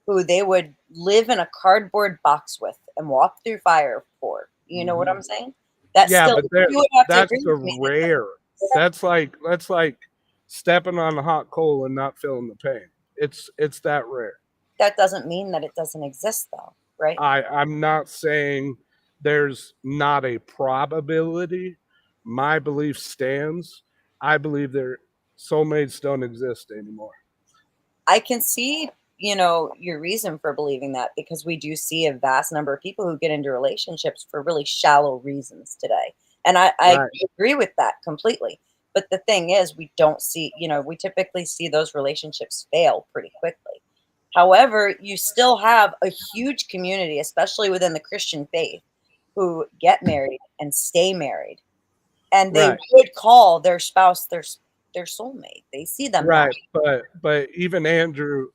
who they would live in a cardboard box with and walk through fire for. You know what I'm saying? That's Yeah, still, but you would have to that's agree the with me. rare. That's like stepping on a hot coal and not feeling the pain. It's that rare. That doesn't mean that it doesn't exist though, right? I'm not saying there's not a probability. My belief stands. I believe their soulmates don't exist anymore. I can see, your reason for believing that, because we do see a vast number of people who get into relationships for really shallow reasons today. And I Right. agree with that completely. But the thing is, we don't see, we typically see those relationships fail pretty quickly. However, you still have a huge community, especially within the Christian faith, who get married and stay married. And they Right. would call their spouse their soulmate. They see them that Right, but even Andrew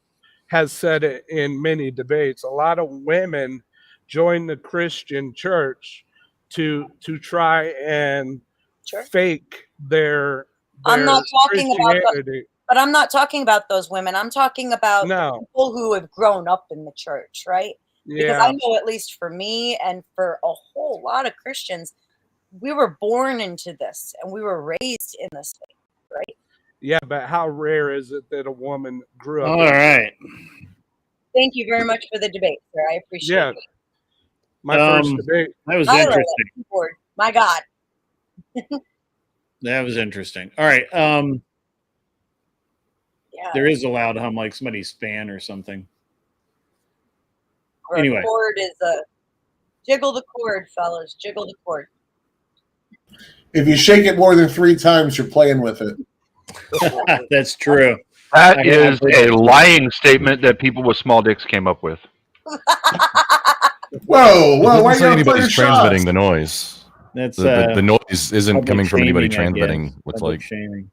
has said it in many debates. A lot of women join the Christian church to try and Sure. fake their I'm not talking about Christianity. but I'm not talking about those women. I'm talking about the No. people who have grown up in the church, right? Because I Yeah. know, at least for me and for a whole lot of Christians, we were born into this and we were raised in this faith, right? Yeah, but how rare is it that a woman grew up All in right. Thank you very much for the debate, sir. I appreciate Yeah. it. My first debate. That was Tyler, interesting. keyboard. My God. That was interesting. All right. Yeah. There is a loud hum, like somebody's fan or something. Or Anyway. a cord is a jiggle the cord, fellas. Jiggle the cord. If you shake it more than 3 times, you're playing with it. That's true. That is a lying statement that people with small dicks came up with. Whoa, It why doesn't are you say gonna play anybody's your transmitting shots? the noise. That's the noise isn't public coming from anybody shaming, I transmitting. guess. What's Public like shaming.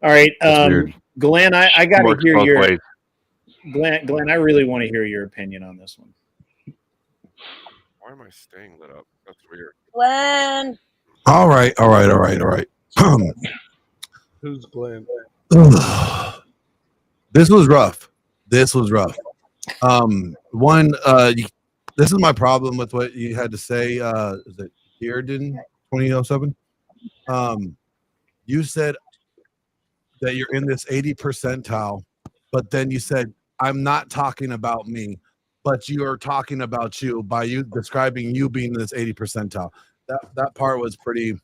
All right, That's weird. Glenn, I got to Works hear both your ways. Glenn. I really want to hear your opinion on this one. Why am I staying lit up? That's weird. Glenn. All right. Who's Glenn? This was rough. This is my problem with what you had to say. Is it Dearden 2007? You said that you're in this 80 percentile, but then you said, I'm not talking about me, but you are talking about you by you describing you being in this 80 percentile. That part was pretty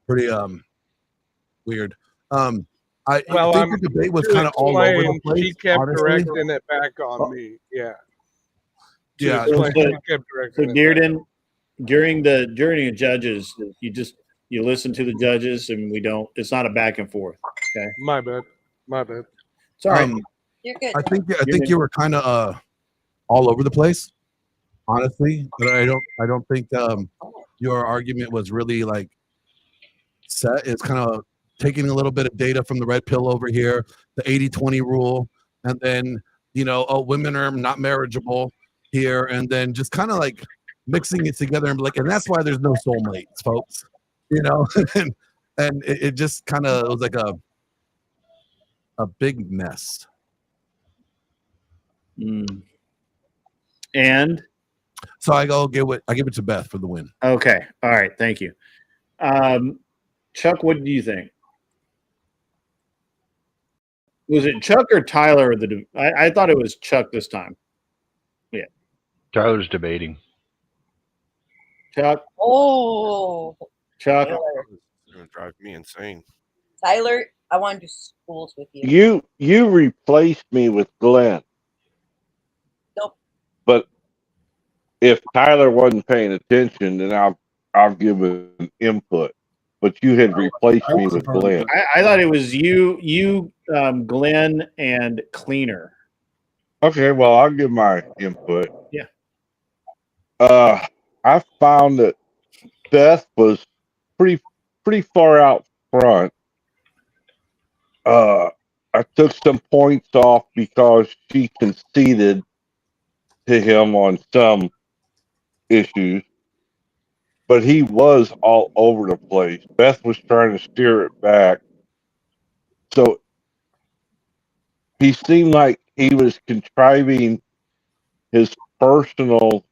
weird. I think the debate was kind of all over the place. She kept honestly. directing it back on me. Yeah. Yeah. She So, kept directing it back. Dearden, during the judges, you listen to the judges, and it's not a back and forth. Okay. My bad. It's all right. You're good. I think you were kind of all over the place, honestly. But I don't think your argument was really like set. It's kind of taking a little bit of data from the red pill over here, the 80-20 rule, and then women are not marriageable here, and then just kind of like mixing it together and and that's why there's no soulmates, folks. And it just kind of was like a big mess. And so I give it to Beth for the win. Okay. All right. Thank you. Chuck, what do you think? Was it Chuck or Tyler? I thought it was Chuck this time. Yeah. Tyler's debating. Chuck. Oh. Chuck. It's gonna drive me insane. Tyler, I want to do schools with you. You replaced me with Glenn. Nope. But if Tyler wasn't paying attention, then I'll give an input. But you had replaced me with Glenn. I thought it was you, Glenn, and Cleaner. Okay, well, I'll give my input. Yeah. I found that Beth was pretty far out front. I took some points off because she conceded to him on some issues, but he was all over the place. Beth was trying to steer it back. So he seemed like he was contriving his personal,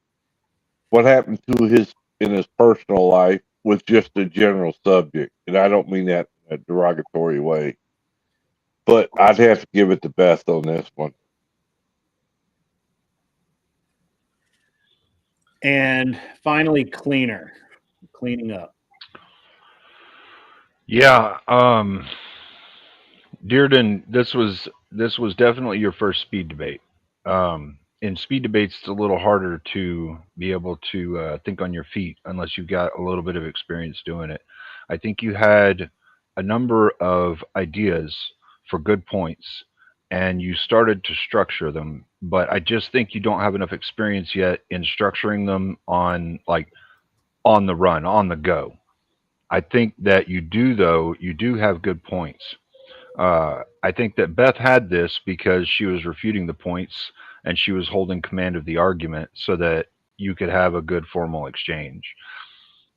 what happened to in his personal life was just a general subject. And I don't mean that in a derogatory way. But I'd have to give it to Beth on this one. And finally, Cleaner. Cleaning up. Yeah. Dearden, this was definitely your first speed debate. In speed debates, it's a little harder to be able to think on your feet unless you've got a little bit of experience doing it. I think you had a number of ideas for good points, and you started to structure them, but I just think you don't have enough experience yet in structuring them on the run, on the go. I think that you do have good points. I think that Beth had this because she was refuting the points and she was holding command of the argument so that you could have a good formal exchange.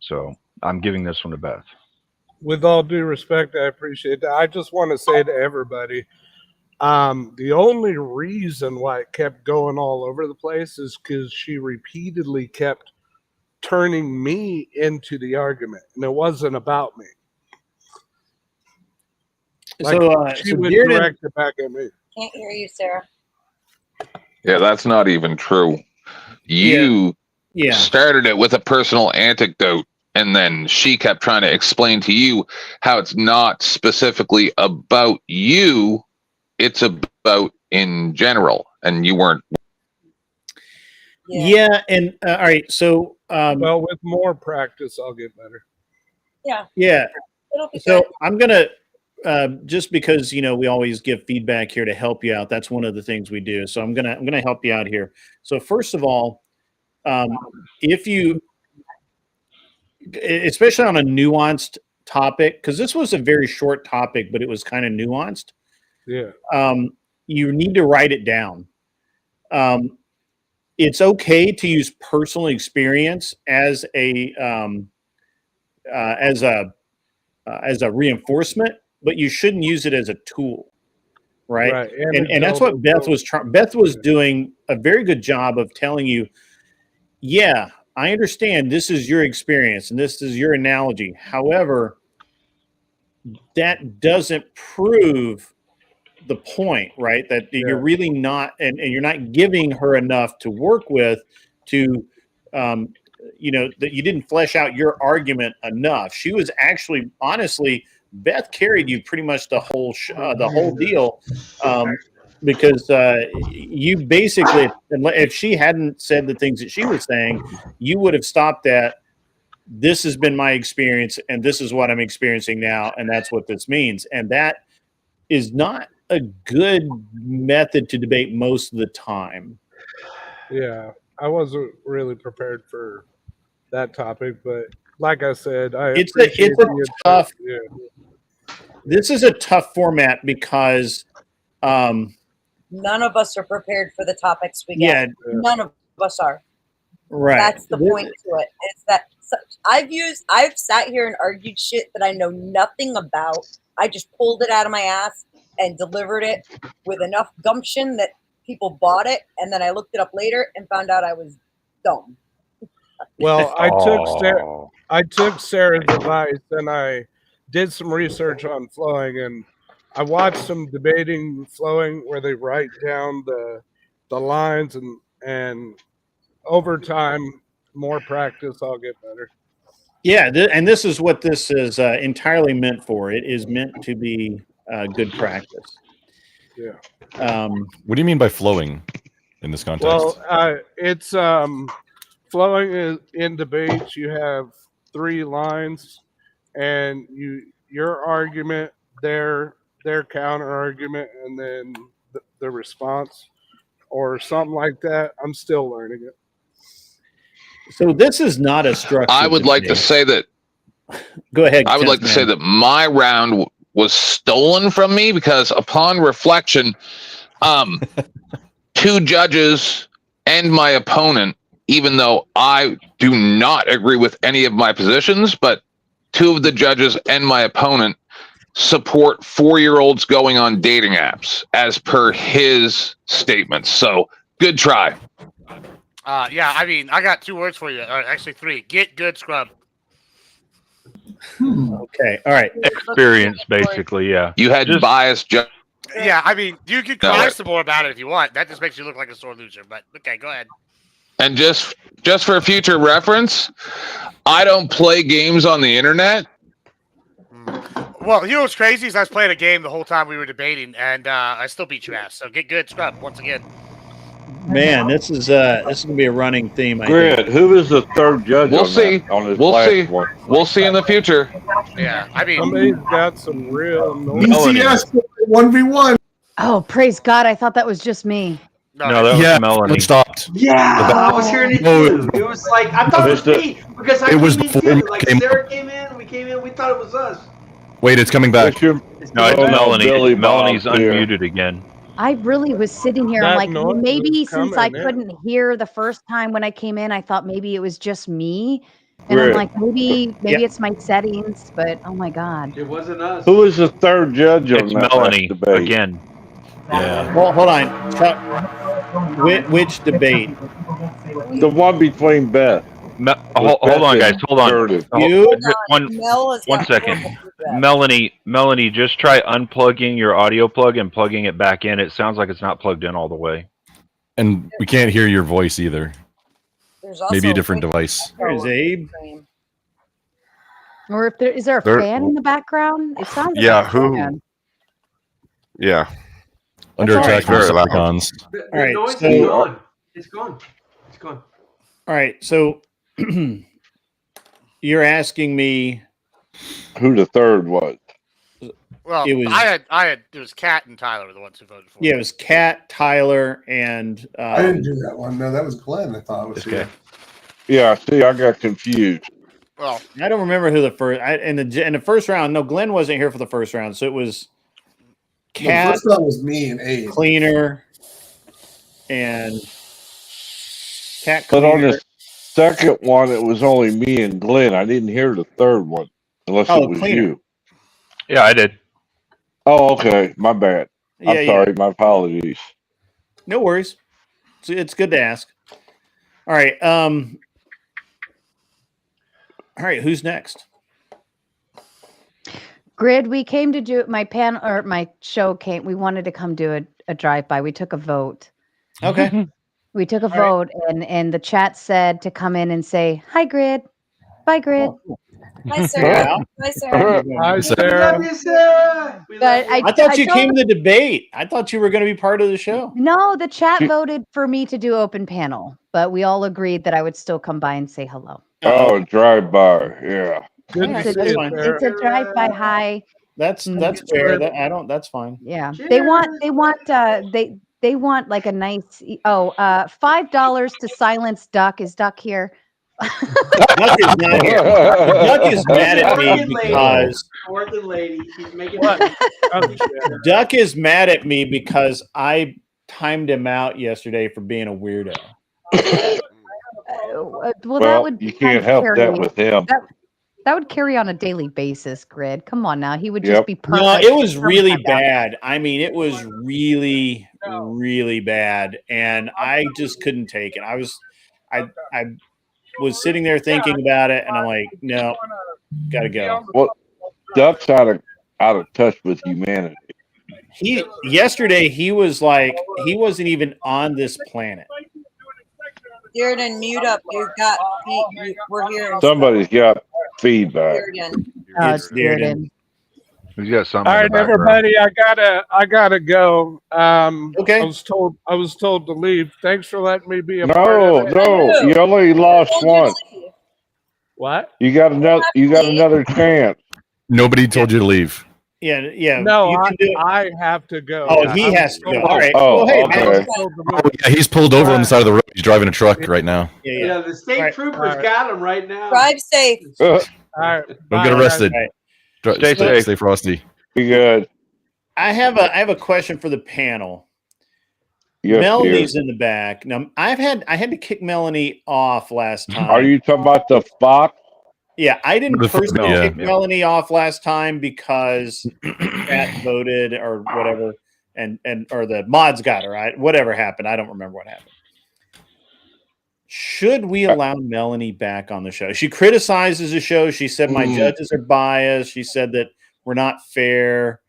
So I'm giving this one to Beth. With all due respect, I appreciate that. I just want to say to everybody, the only reason why it kept going all over the place is because she repeatedly kept turning me into the argument, and it wasn't about me. Like, she would direct it back at me. Can't hear you, Sarah. Yeah, that's not even true. You started it with a personal anecdote, and then she kept trying to explain to you how it's not specifically about you, it's about in general, and you weren't. Yeah, and all right, so well, with more practice, I'll get better. Yeah. Yeah. It'll be So good. I'm gonna just because we always give feedback here to help you out. That's one of the things we do. So I'm gonna help you out here. So first of all, if you, especially on a nuanced topic, because this was a very short topic, but it was kind of nuanced. Yeah. You need to write it down. It's okay to use personal experience as a as a reinforcement, but you shouldn't use it as a tool, right? Right. And that's what Beth was trying. Beth was doing a very good job of telling you, yeah, I understand this is your experience and this is your analogy. However, that doesn't prove the point, right? That you're really not, and you're not giving her enough to work with to, that you didn't flesh out your argument enough. She was actually, honestly, Beth carried you pretty much the whole deal, because you basically, if she hadn't said the things that she was saying, you would have stopped at, this has been my experience and this is what I'm experiencing now, and that's what this means. And that is not a good method to debate most of the time. Yeah, I wasn't really prepared for that topic, but like I said, It's a tough. This is a tough format because none of us are prepared for the topics we get. None of us are. Right. That's the point to it. It's that I've sat here and argued shit that I know nothing about. I just pulled it out of my ass and delivered it with enough gumption that people bought it, and then I looked it up later and found out I was dumb. Well, I took Sarah's advice and I did some research on flowing, and I watched some debating flowing where they write down the lines, and over time, more practice, I'll get better. Yeah, and this is what this is entirely meant for. It is meant to be good practice. Yeah. What do you mean by flowing in this context? Well, it's flowing in debates. You have 3 lines, and your argument, their counter argument, and then the response, or something like that. I'm still learning it. So this is not a structure. I would like to say that. Go ahead. I would like to say that my round was stolen from me because upon reflection, 2 judges and my opponent, even though I do not agree with any of my positions, but 2 of the judges and my opponent support 4-year-olds going on dating apps as per his statements. So good try. Yeah, I mean, I got 2 words for you. Actually 3. Get good, scrub. Okay. All right. Experience, basically. Yeah. You had biased judge. Yeah, I mean, you can cry some more about it if you want. That just makes you look like a sore loser. But okay, go ahead. And just for future reference, I don't play games on the internet. Well, you know what's crazy is I was playing a game the whole time we were debating, and I still beat your ass. So get good, scrub, once again. Man, this is gonna be a running theme. Grant, who is the 3rd judge? We'll see. We'll see. We'll see in the future. Yeah, I mean, somebody's got some real BCS 1v1. Oh, praise God! I thought that was just me. No, that was Melanie. It stopped. Yeah, I was hearing it too. It was like I thought it was me because it was before like Sarah came in, we thought it was us. Wait, it's coming back. No, it's Melanie. Melanie's unmuted again. I really was sitting here. I'm That like, noise maybe is since I coming in. couldn't hear the first time when I came in, I thought maybe it was just me. And I'm like, maybe it's my settings, but oh my God. It wasn't us. Who is the 3rd judge on It's that Melanie debate? again. Yeah. Well, hold on, Chuck. Which debate? The one between Beth. Hold on, guys. Hold on. One second. Melanie, just try unplugging your audio plug and plugging it back in. It sounds like it's not plugged in all the way. And we can't hear your voice either. Maybe a different device. There's Abe. Or if is there a fan in the background? It sounds like Yeah, a who? fan. Yeah. Under attack from Very loud. Decepticons. The All right, noise so- is gone. It's gone. It's gone. All right, so you're asking me Who the 3rd was? well, It was- it was Kat and Tyler were the ones who voted for. Yeah, it was Kat, Tyler, and I didn't do that one. No, that was Glenn. I thought it was Okay. Yeah, see, I got confused. Well, I don't remember who the first. In the first round. No, Glenn wasn't here for the first round, so it was The Kat, first one was me and Abe. Cleaner, and Cat But on Cleaner. this, second one, it was only me and Glenn. I didn't hear the third one, unless it was cleaner. you. Yeah, I did. Oh, okay. My bad. Yeah, I'm sorry. My apologies. No worries. It's good to ask. All right. All right. Who's next? Grid, we came to do my panel or my show came. We wanted to come do a drive-by. We took a vote. Okay. We took a vote and the chat said to come in and say, hi, Grid. Bye, Grid. Hi, Sarah. Hi, Sarah. Hi, We Sarah. love you, Sarah. We love you. I thought you told- came to the debate. I thought you were going to be part of the show. No, the chat voted for me to do open panel, but we all agreed that I would still come by and say hello. Oh, drive-by. Yeah. Good to It's see you, Sarah. a drive-by hi. That's fair. That's fine. Yeah. They want like a nice $5 to silence Duck. Is Duck here? Duck is not here. Duck is mad at me because Working lady. She's making Duck is mad at me because I timed him out yesterday for being a weirdo. Well, that would you can't help that with him. That would carry on a daily basis, Grid. Come on now. He would Yep. just be perfect. No, it was really bad. I mean, it was really, really bad. And I just couldn't take it. I was sitting there thinking about it, and I'm like, no, gotta go. Well, Duck's out of touch with humanity. Yesterday he was like he wasn't even on this planet. Dearden, mute up. We're here. Somebody's got feedback. It's Dearden. He's got something. All in right, the background. everybody. I gotta go. Okay. I was told to leave. Thanks for letting me be a part of it. No, you only lost one. What? You got another chance. Nobody told you to leave. Yeah. No, you can do it. I have to go. Oh, he has to go. All right. Oh, well, hey, okay. Oh, yeah, he's pulled over on the side of the road. He's driving a truck right now. Yeah, the state troopers got him right now. Drive safe. All right. Don't get arrested. Stay safe. Stay frosty. Be good. I have a question for the panel. Yes, Melanie's dear. in the back. Now I had to kick Melanie off last time. Are you talking about the Fox? Yeah, I didn't The- personally yeah. kick Melanie off last time because Pat voted or whatever, and or the mods got her, right? Whatever happened, I don't remember what happened. Should we allow Melanie back on the show? She criticizes the show. She said my judges are biased. She said that we're not fair.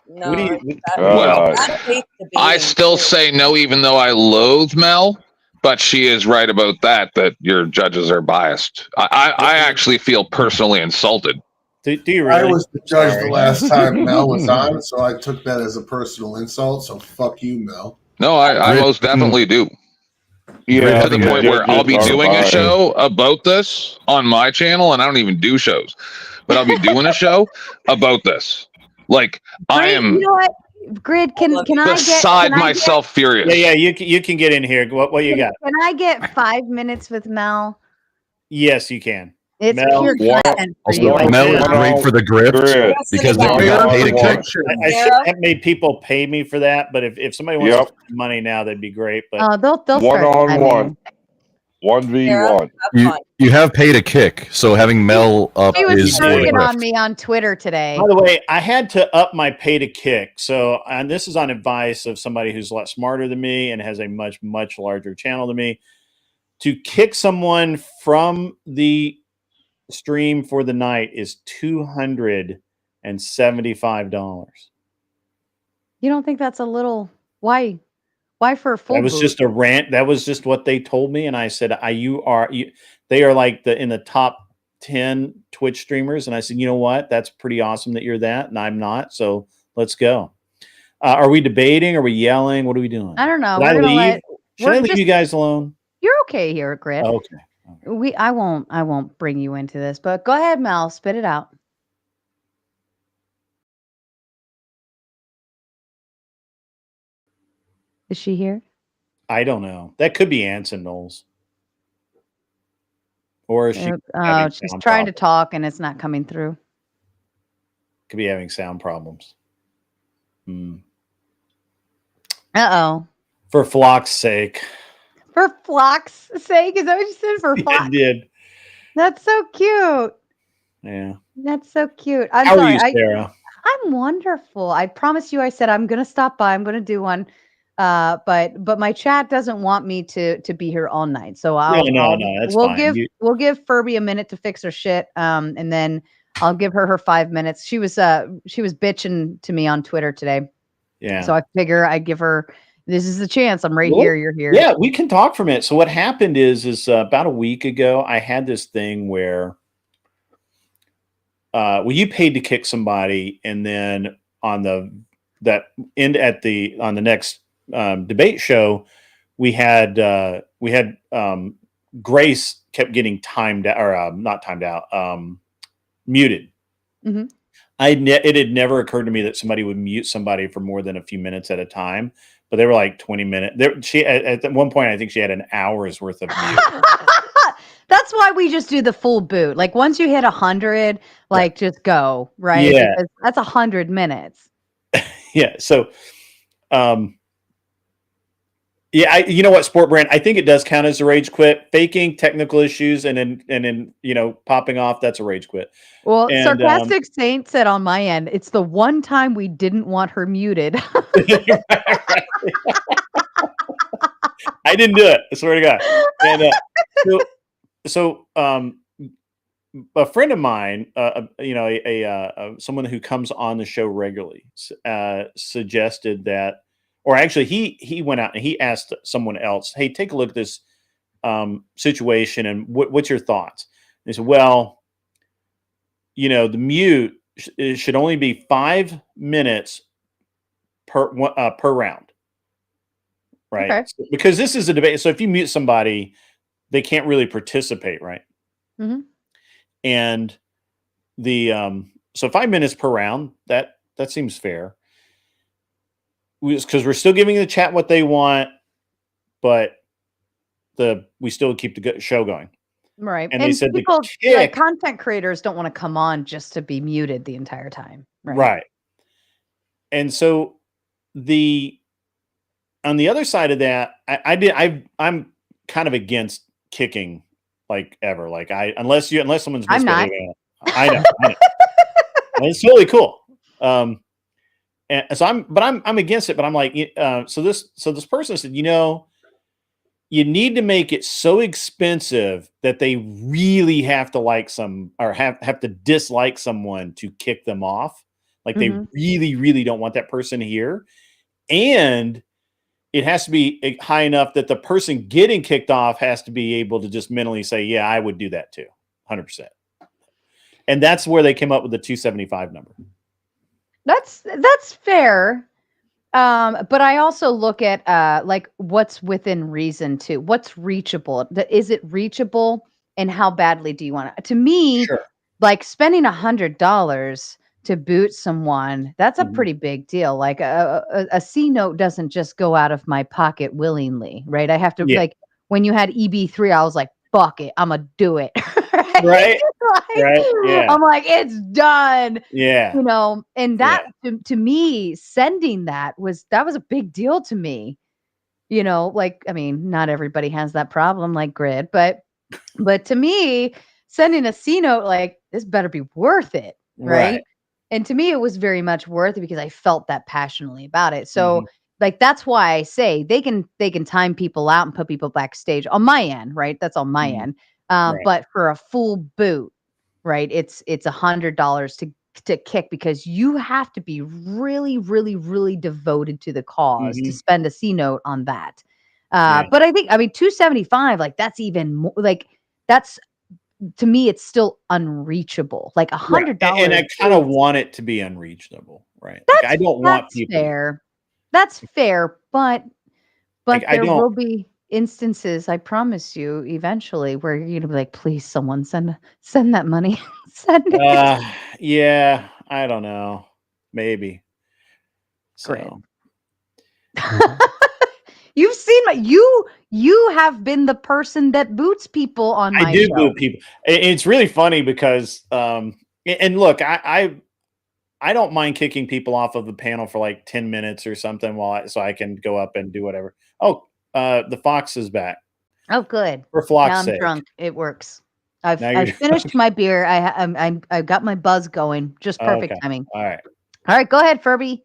No, What do you- Well, I hate the I still say no, even though I loathe Mel. But she is right about that your judges are biased. I actually feel personally insulted. Do you really? I was the judge the last time Mel was on, so I took that as a personal insult. So fuck you, Mel. No, I most definitely do. Yeah, To the point where I'll be doing a show about this on my channel, and I don't even do shows, but I'll be doing a show about this. Like I am. You know what? Grid, can I beside myself furious. Yeah, you can get in here. What you got? Can I get 5 minutes with Mel? Yes, you can. It's Mel, pure content for you. I Mel think. is great for the grift because they got paid a kick. I should have made people pay me for that, but if somebody wants to spend money now, that'd be great. But they'll One start on timing. one. 1v1. You have paid a kick, so having Mel up He was is for the joking on grift. me on Twitter today. by the way, I had to up my pay to kick. So, and this is on advice of somebody who's a lot smarter than me and has a much larger channel than me. To kick someone from the stream for the night is $275. You don't think that's a little? Why? Why for a full? That was boot? just a rant. That was just what they told me, and I said, they are like in the top 10 Twitch streamers, and I said, you know what? That's pretty awesome that you're that, and I'm not. So let's go. Are we debating? Are we yelling? What are we doing? I don't know. Should I We're gonna leave? Should I we're leave just- you guys alone? You're okay here, Grit. Okay. I won't bring you into this, but go ahead, Mel. Spit it out. Is she here? I don't know. That could be Anson Knowles. Or is she? Oh, she's trying to talk and it's not coming through. Could be having sound problems. Uh-oh. For Flock's sake. For Flock's sake, is that what you said? For I Flock? did. That's so cute. Yeah. That's so cute. I'm How sorry. are you, Sarah? I'm wonderful. I promise you. I said I'm gonna stop by. I'm gonna do one. But my chat doesn't want me to be here all night. So No, that's fine. We'll give Furby a minute to fix her shit. And then I'll give her 5 minutes. She was bitching to me on Twitter today. Yeah. So I figure I give her. This is the chance. I'm right Well, here. You're here. Yeah, we can talk for a minute. So what happened is about a week ago, I had this thing where, you paid to kick somebody, and then on the next debate show, we had Grace kept getting timed out, or not timed out, muted. Mm-hmm. It had never occurred to me that somebody would mute somebody for more than a few minutes at a time, but they were like 20 minutes. She at one point, I think she had an hour's worth of mute. That's why we just do the full boot. Like once you hit 100, like just go, right? Yeah. Because that's 100 minutes. Yeah. So, yeah, you know what, Sport Brand? I think it does count as a rage quit. Faking technical issues and then popping off, that's a rage quit. Well, And, Sarcastic Saint said on my end, it's the one time we didn't want her muted. I didn't do it. I swear to God. And so a friend of mine, someone who comes on the show regularly, suggested that, or actually he went out and he asked someone else, "Hey, take a look at this situation and what's your thoughts?" And they said, "Well, the mute should only be 5 minutes per round, right? Okay. Because this is a debate. So if you mute somebody, they can't really participate, right?" Mm-hmm. And so 5 minutes per round, that seems fair. Because we're still giving the chat what they want, but we still keep the show going. Right. And they said people, the like content creators don't want to come on just to be muted the entire time. Right. And so on the other side of that, I'm kind of against kicking like ever. Like unless someone's misbehaving. I know. And it's totally cool. And so I'm against it, but I'm like, so this person said, you need to make it so expensive that they really have to like have to dislike someone to kick them off. Like they really, really don't want that person here. And it has to be high enough that the person getting kicked off has to be able to just mentally say, yeah, I would do that too. 100%. And that's where they came up with the 275 number. That's fair. But I also look at like what's within reason too. What's reachable? Is it reachable, and how badly do you want it? To me, like spending $100 to boot someone, that's a pretty big deal. Like a C note doesn't just go out of my pocket willingly, right? I have to like when you had EB3, I was like, fuck it, I'm gonna do it. Right. Right. Yeah. I'm like, it's done. Yeah. And that to me, sending that was a big deal to me. Like, I mean, not everybody has that problem like Grid, but to me, sending a C note, like, this better be worth it. Right. And to me, it was very much worth it because I felt that passionately about it. So like, that's why I say they can time people out and put people backstage on my end. Right. That's on my end. But for a full boot, right, it's $100 to kick, because you have to be really, really, really devoted to the cause to spend a C note on that. But I mean, 275, like that's even more, like that's, to me, it's still unreachable. Like $100. And I kind of want it to be unreachable, right? Like, I don't want people. Fair. That's fair, but Like, there will be instances, I promise you, eventually, where you're gonna be like, please, someone send that money. Send it. Yeah, I don't know. Maybe. So. You've seen you have been the person that boots people on my show. Boot people. It's really funny because and look, I don't mind kicking people off of the panel for like 10 minutes or something so I can go up and do whatever. Oh, the fox is back. Oh, good. For flock's Now I'm sake. drunk. It works. I've Now you're finished my beer. I got my buzz going. Just perfect Okay. timing. All right. All right, go ahead, Furby.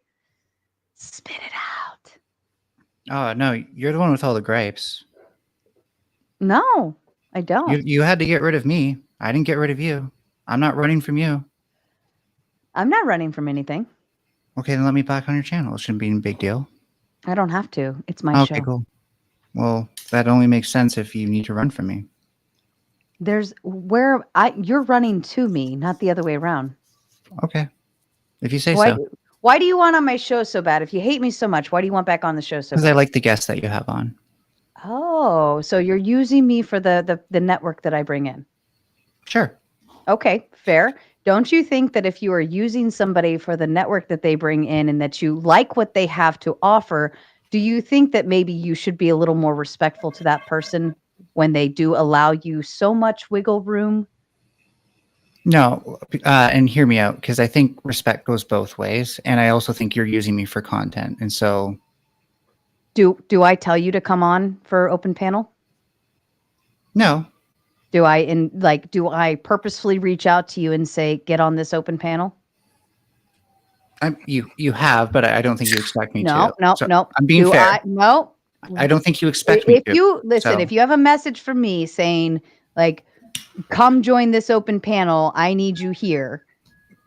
Spit it out. Oh no, you're the one with all the grapes. No, I don't. You had to get rid of me. I didn't get rid of you. I'm not running from you. I'm not running from anything. Okay, then let me back on your channel. It shouldn't be a big deal. I don't have to. It's my Okay, show. cool. Well, that only makes sense if you need to run from me. You're running to me, not the other way around. Okay. If you say Why, so. why do you want on my show so bad? If you hate me so much, why do you want back on the show so Because bad? I like the guests that you have on. Oh, so you're using me for the network that I bring in. Sure. Okay, fair. Don't you think that if you are using somebody for the network that they bring in and that you like what they have to offer, do you think that maybe you should be a little more respectful to that person when they do allow you so much wiggle room? No, and hear me out, because I think respect goes both ways, and I also think you're using me for content, and so Do I tell you to come on for open panel? no. Do I purposefully reach out to you and say, get on this open panel? You have, but I don't think you expect me No, to. So no. I'm being fair. No. I don't think you expect me If to. you listen, so. if you have a message from me saying like, come join this open panel, I need you here,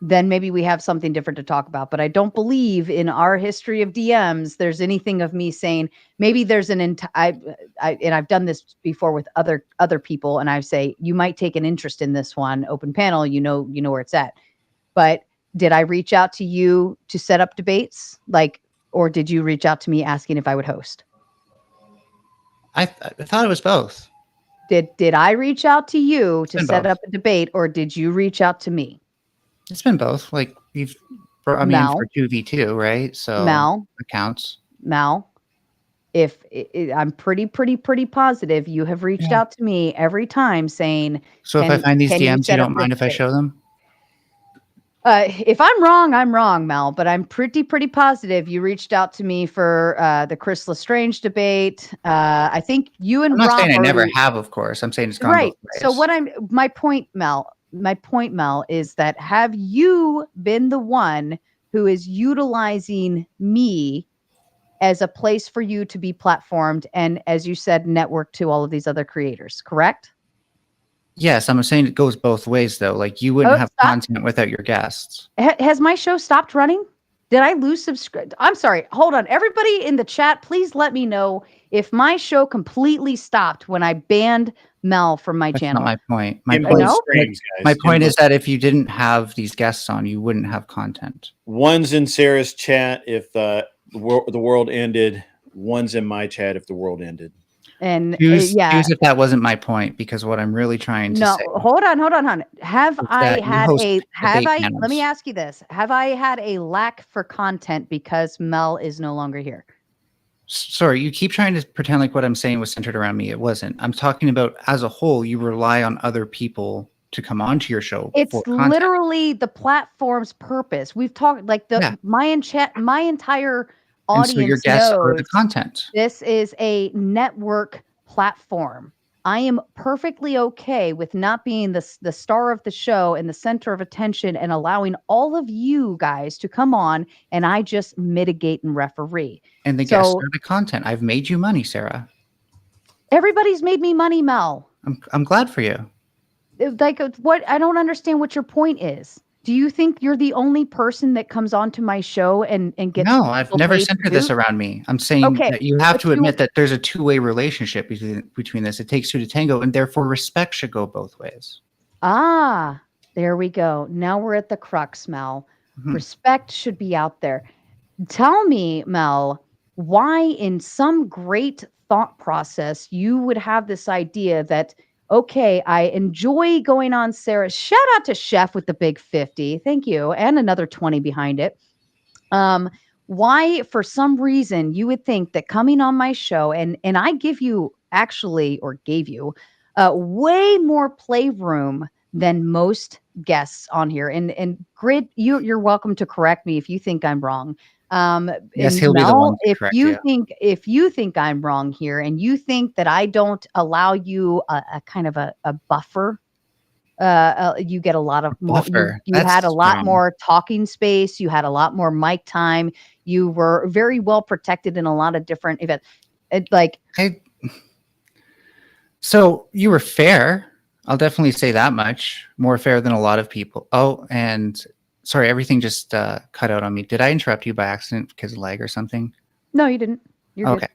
then maybe we have something different to talk about. But I don't believe in our history of DMs there's anything of me saying maybe there's and I've done this before with other people, and I say you might take an interest in this one open panel, you know where it's at. But did I reach out to you to set up debates, or did you reach out to me asking if I would host? I thought it was both. Did I reach out to you to set both. up a debate, or did you reach out to me? It's been both. Like for 2v2, right? So Mel, it counts. Mel, if I'm pretty positive you have reached out to me every time saying. So if I find these DMs, you don't mind if I show them? If I'm wrong, I'm wrong, Mel. But I'm pretty positive you reached out to me for the Chris Lestrange debate. I think you and I'm not Rob saying I never already- have, of course. I'm saying it's gone right. both ways. So my point, Mel, is that have you been the one who is utilizing me as a place for you to be platformed and, as you said, network to all of these other creators, correct? Yes, I'm saying it goes both ways, though. Like you wouldn't have content without your guests. Has my show stopped running? Did I lose subscribe? I'm sorry. Hold on. Everybody in the chat, please let me know if my show completely stopped when I banned Mel from my channel. That's not my point. My guys. point is that if you didn't have these guests on, you wouldn't have content. One's in Sarah's chat if the world ended. One's in my chat if the world ended. And choose if that wasn't my point, because what I'm really trying to say. Hold on. Have I had panels. let me ask you this. Have I had a lack for content because Mel is no longer here? Sorry, you keep trying to pretend like what I'm saying was centered around me. It wasn't. I'm talking about as a whole, you rely on other people to come onto your show. It's for content. literally the platform's purpose. We've talked my entire audience and so your guests are the knows content. This is a network platform. I am perfectly okay with not being the star of the show and the center of attention and allowing all of you guys to come on and I just mitigate and referee. And the guests are the content. I've made you money, Sarah. Everybody's made me money, Mel. I'm glad for you. What? I don't understand what your point is. Do you think you're the only person that comes onto my show and gets? No, I've never centered this around me. I'm saying that you have to admit that there's a two-way relationship between this. It takes two to tango, and therefore respect should go both ways. Ah, there we go. Now we're at the crux, Mel. Mm-hmm. Respect should be out there. Tell me, Mel, why in some great thought process you would have this idea that, okay, I enjoy going on Sarah. Shout out to Chef with the big 50. Thank you. And another 20 behind it. Why, for some reason, you would think that coming on my show, and I give you gave you way more playroom than most guests on here. And Grid, you're welcome to correct me if you think I'm wrong. Yes, And he'll be the one Mel, to if correct you you. think I'm wrong here, and you think that I don't allow you a kind of a buffer, you get a lot of more. Buffer. You That's had a lot strong. more talking space. You had a lot more mic time. You were very well protected in a lot of different events. So you were fair. I'll definitely say that much. More fair than a lot of people. Oh, and sorry, everything just cut out on me. Did I interrupt you by accident because of lag or something? No, you didn't. You're Okay.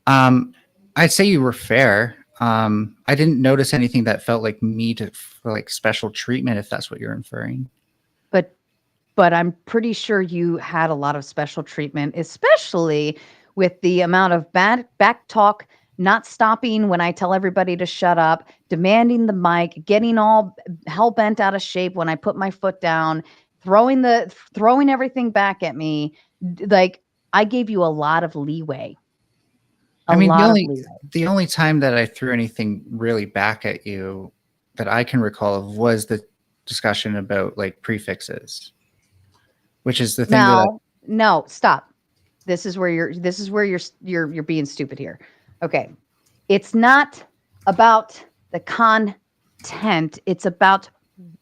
good. I'd say you were fair. I didn't notice anything that felt like me for like special treatment, if that's what you're inferring. But I'm pretty sure you had a lot of special treatment, especially with the amount of back talk, not stopping when I tell everybody to shut up, demanding the mic, getting all hell bent out of shape when I put my foot down, throwing everything back at me. Like, I gave you a lot of leeway. The only time that I threw anything really back at you that I can recall of was the discussion about like prefixes, which is the thing No, stop. This is where you're being stupid here. Okay. It's not about the content. It's about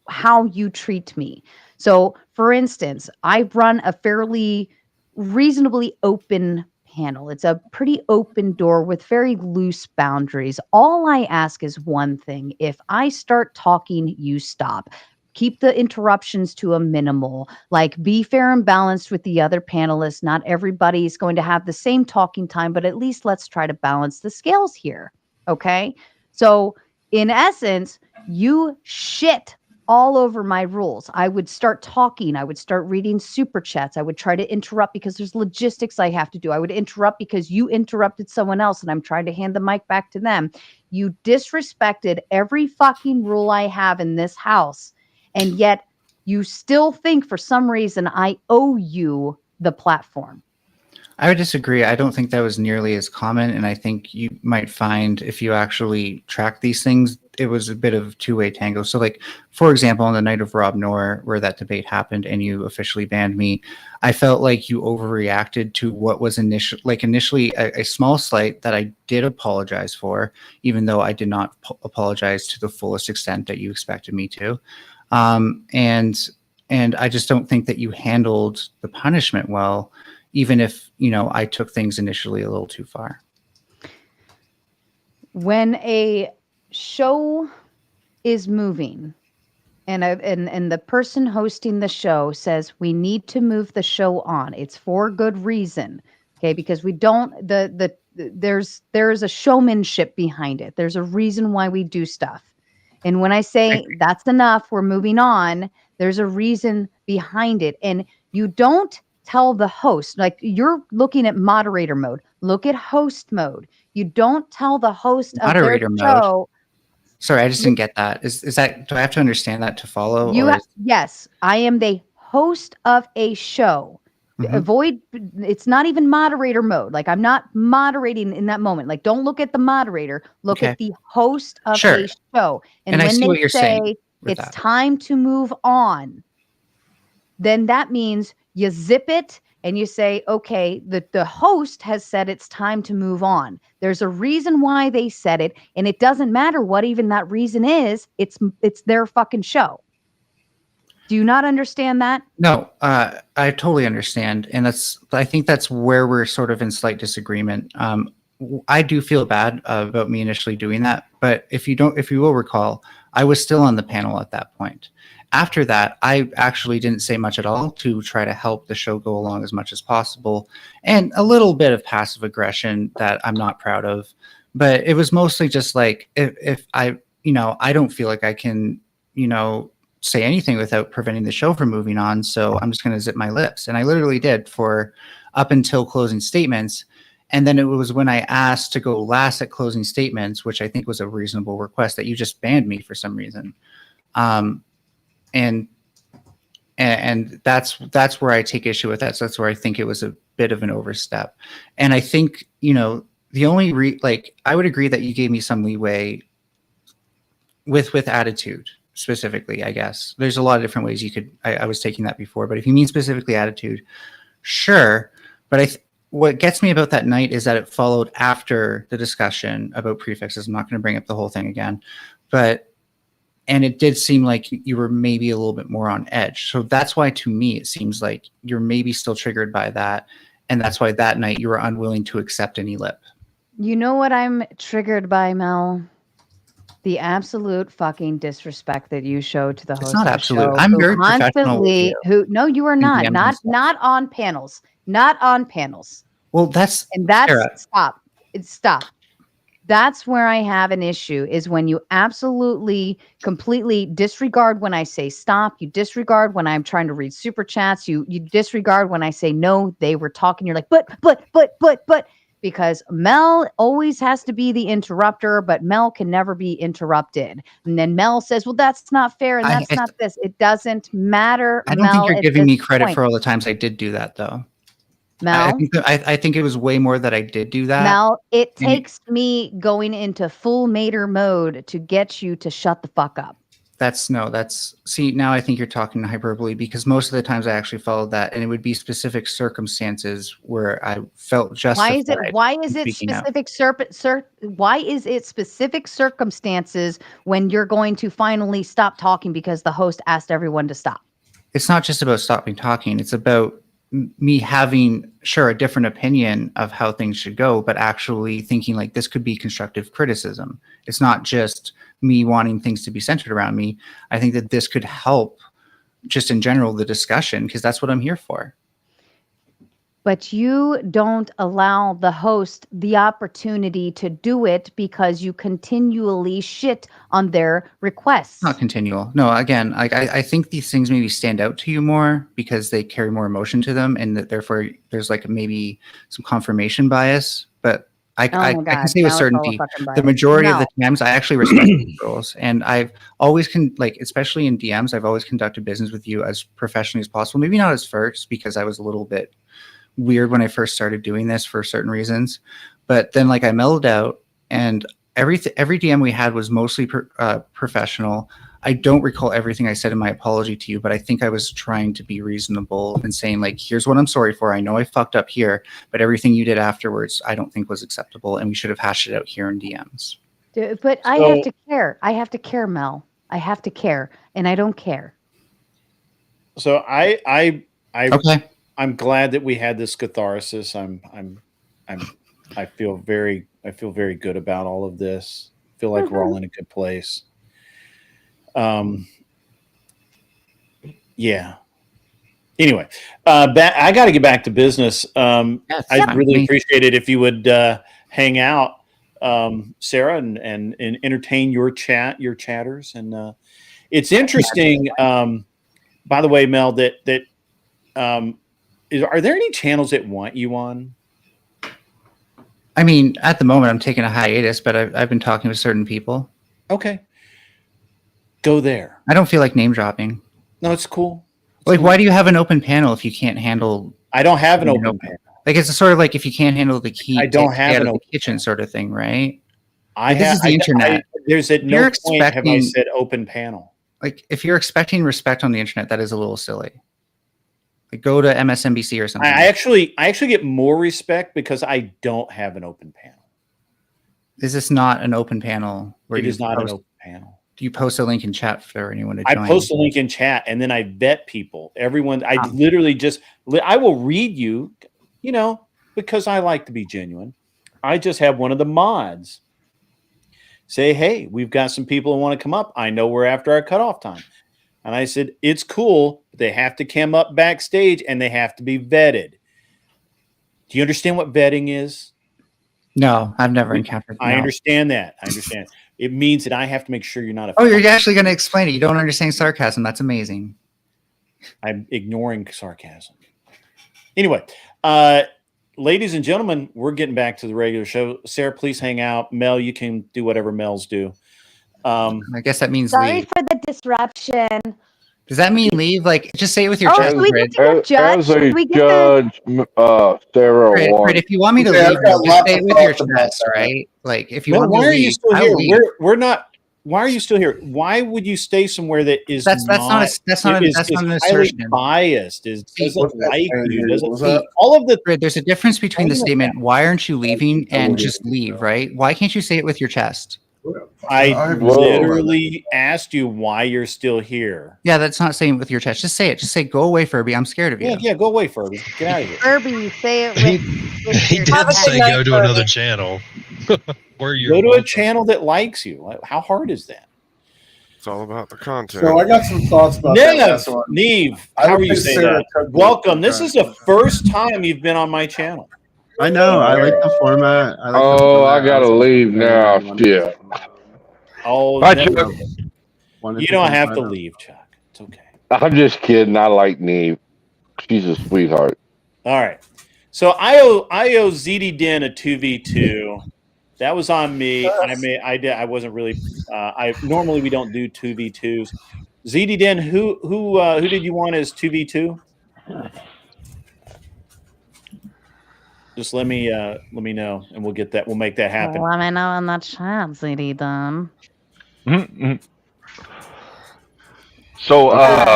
how you treat me. So, for instance, I run a fairly reasonably open panel. It's a pretty open door with very loose boundaries. All I ask is one thing. If I start talking, you stop. Keep the interruptions to a minimal. Like, be fair and balanced with the other panelists. Not everybody's going to have the same talking time, but at least let's try to balance the scales here. Okay? So, in essence, you shit all over my rules. I would start talking. I would start reading super chats. I would try to interrupt because there's logistics I have to do. I would interrupt because you interrupted someone else and I'm trying to hand the mic back to them. You disrespected every fucking rule I have in this house. And yet you still think for some reason I owe you the platform. I would disagree. I don't think that was nearly as common. And I think you might find if you actually track these things, it was a bit of two-way tango. So like, for example, on the night of Rob Noor, where that debate happened and you officially banned me, I felt like you overreacted to what was initially a small slight that I did apologize for, even though I did not apologize to the fullest extent that you expected me to. And I just don't think that you handled the punishment well, even if, I took things initially a little too far. When a show is moving and the person hosting the show says we need to move the show on, it's for good reason. Okay, because we don't there's a showmanship behind it. There's a reason why we do stuff. And when I say that's enough, we're moving on, there's a reason behind it. And you don't tell the host, like, you're looking at moderator mode, look at host mode. You don't tell the host Moderator of their show. Sorry, I just didn't get that. Is that, do I have to understand that to follow? Yes, I am the host of a show. It's not even moderator mode. Like, I'm not moderating in that moment. Like, don't look at the moderator, look at the host of a show. And I when see they what you're saying say with it's that. time to move on, then that means you zip it and you say, okay, the host has said it's time to move on. There's a reason why they said it, and it doesn't matter what even that reason is. It's their fucking show. Do you not understand that? No, I totally understand. And I think that's where we're sort of in slight disagreement. I do feel bad about me initially doing that, but if you will recall, I was still on the panel at that point. After that, I actually didn't say much at all to try to help the show go along as much as possible, and a little bit of passive aggression that I'm not proud of. But it was mostly just like, if I don't feel like I can, say anything without preventing the show from moving on. So I'm just going to zip my lips. And I literally did for up until closing statements. And then it was when I asked to go last at closing statements, which I think was a reasonable request, that you just banned me for some reason. And that's where I take issue with that. So that's where I think it was a bit of an overstep. And I think, the only I would agree that you gave me some leeway with attitude. Specifically, I guess there's a lot of different ways you could, I was taking that before, but if you mean specifically attitude, Sure, but what gets me about that night is that it followed after the discussion about prefixes. I'm not going to bring up the whole thing again, and it did seem like you were maybe a little bit more on edge. So that's why, to me, it seems like you're maybe still triggered by that, and that's why that night you were unwilling to accept any lip. You know what I'm triggered by, Mel? The absolute fucking disrespect that you show to the host. It's not of the absolute. show, I'm who very professional with you. No, you are In not. DMs Not and not on panels. Not on panels. Well, that's Sarah. Stop. Stop. That's where I have an issue, is when you absolutely, completely disregard when I say stop. You disregard when I'm trying to read super chats. You disregard when I say no, they were talking. You're like, but. Because Mel always has to be the interrupter, but Mel can never be interrupted. And then Mel says, well, that's not fair, and that's not this. It doesn't matter, I don't Mel, think you're at giving this me credit point. for all the times I did do that, though. Mel? I think it was way more that I did do that. Mel, it And takes me going into full mater mode to get you to shut the fuck up. See, now I think you're talking hyperbole, because most of the times I actually followed that, and it would be specific circumstances where I felt justified. Why is it specific circumstances when you're going to finally stop talking because the host asked everyone to stop? It's not just about stopping talking. It's about me having, sure, a different opinion of how things should go, but actually thinking like this could be constructive criticism. It's not just me wanting things to be centered around me. I think that this could help just in general the discussion, because that's what I'm here for. But you don't allow the host the opportunity to do it because you continually shit on their requests. Not continual. No, again, I think these things maybe stand out to you more because they carry more emotion to them, and that therefore there's like maybe some confirmation bias. But I can say with certainty, the majority of the times I actually respect these rules, and I've always especially in DMs, I've always conducted business with you as professionally as possible. Maybe not as first, because I was a little bit weird when I first started doing this for certain reasons, but then I mellowed out, and every DM we had was mostly professional. I don't recall everything I said in my apology to you, but I think I was trying to be reasonable and saying here's what I'm sorry for. I know I fucked up here, but everything you did afterwards, I don't think was acceptable, and we should have hashed it out here in DMs. But I have to care. I have to care, Mel. I have to care, and I don't care. So okay. I'm glad that we had this catharsis. I feel very good about all of this. I feel like we're all in a good place. Yeah. Anyway, I got to get back to business. I'd really appreciate it if you would hang out, Sarah, and entertain your chatters. And it's interesting, by the way, Mel, that are there any channels that want you on? I mean, at the moment, I'm taking a hiatus, but I've been talking with certain people. Okay. Go there. I don't feel like name dropping. No, it's cool. Why do you have an open panel if you can't handle? I don't have an open panel. It's sort of like if you can't handle the key, I don't have an open kitchen sort of thing, right? This is the internet. There's at no point have I said open panel. If you're expecting respect on the internet, that is a little silly. Go to MSNBC or something. I actually get more respect because I don't have an open panel. Is this not an open panel? It is not an open panel. Do you post a link in chat for anyone to join? I post a link in chat, and then I vet people. Everyone, I literally I will read you, because I like to be genuine. I just have one of the mods say, hey, we've got some people who want to come up. I know we're after our cutoff time. And I said, it's cool. But they have to come up backstage, and they have to be vetted. Do you understand what vetting is? No, I've never encountered that. I understand that. It means that I have to make sure you're not a... Oh, you're actually going to explain it. You don't understand sarcasm. That's amazing. I'm ignoring sarcasm. Anyway, ladies and gentlemen, we're getting back to the regular show. Sarah, please hang out. Mel, you can do whatever Mel's do. I guess that means Sorry leave. for the disruption. Does that mean leave? Just say it with your chest. We get to judge. As a We get judge, Sarah Fred, won. if you want me to leave, just say it with your chest, right? If you want me to why are leave, you still I'll here? leave. We're not. Why are you still here? Why would you stay somewhere that is That's not an highly assertion. biased? Doesn't like you? Doesn't see that? all of the. There's a difference between the statement, "Why aren't you leaving?" and just leave. Right? Why can't you say it with your chest? I literally asked you why you're still here. Yeah, that's not saying it with your chest. Just say it. Just say, "Go away, Furby. I'm scared of you." Yeah, go away, Furby. Get out of here. Furby, say it with. He did say go to another channel. Where you're Go to a channel that likes you. How hard is that? It's all about the content. So I got some thoughts about that last one. Neve, I how would are you think saying Sarah that? took Welcome. This is the first time you've been on my channel. I know. I like the format. I like I gotta leave now. Yeah. Oh, Bye, never. Chuck. You don't have to leave, Chuck. It's okay. I'm just kidding. I like Neve. She's a sweetheart. All right. So I owe ZD Den a 2v2. That was on me. I wasn't really. Normally we don't do 2v2s. ZD Den, who did you want as 2v2? Just let me know, and we'll get that. We'll make that happen. Let me know in the chat, CD done. So,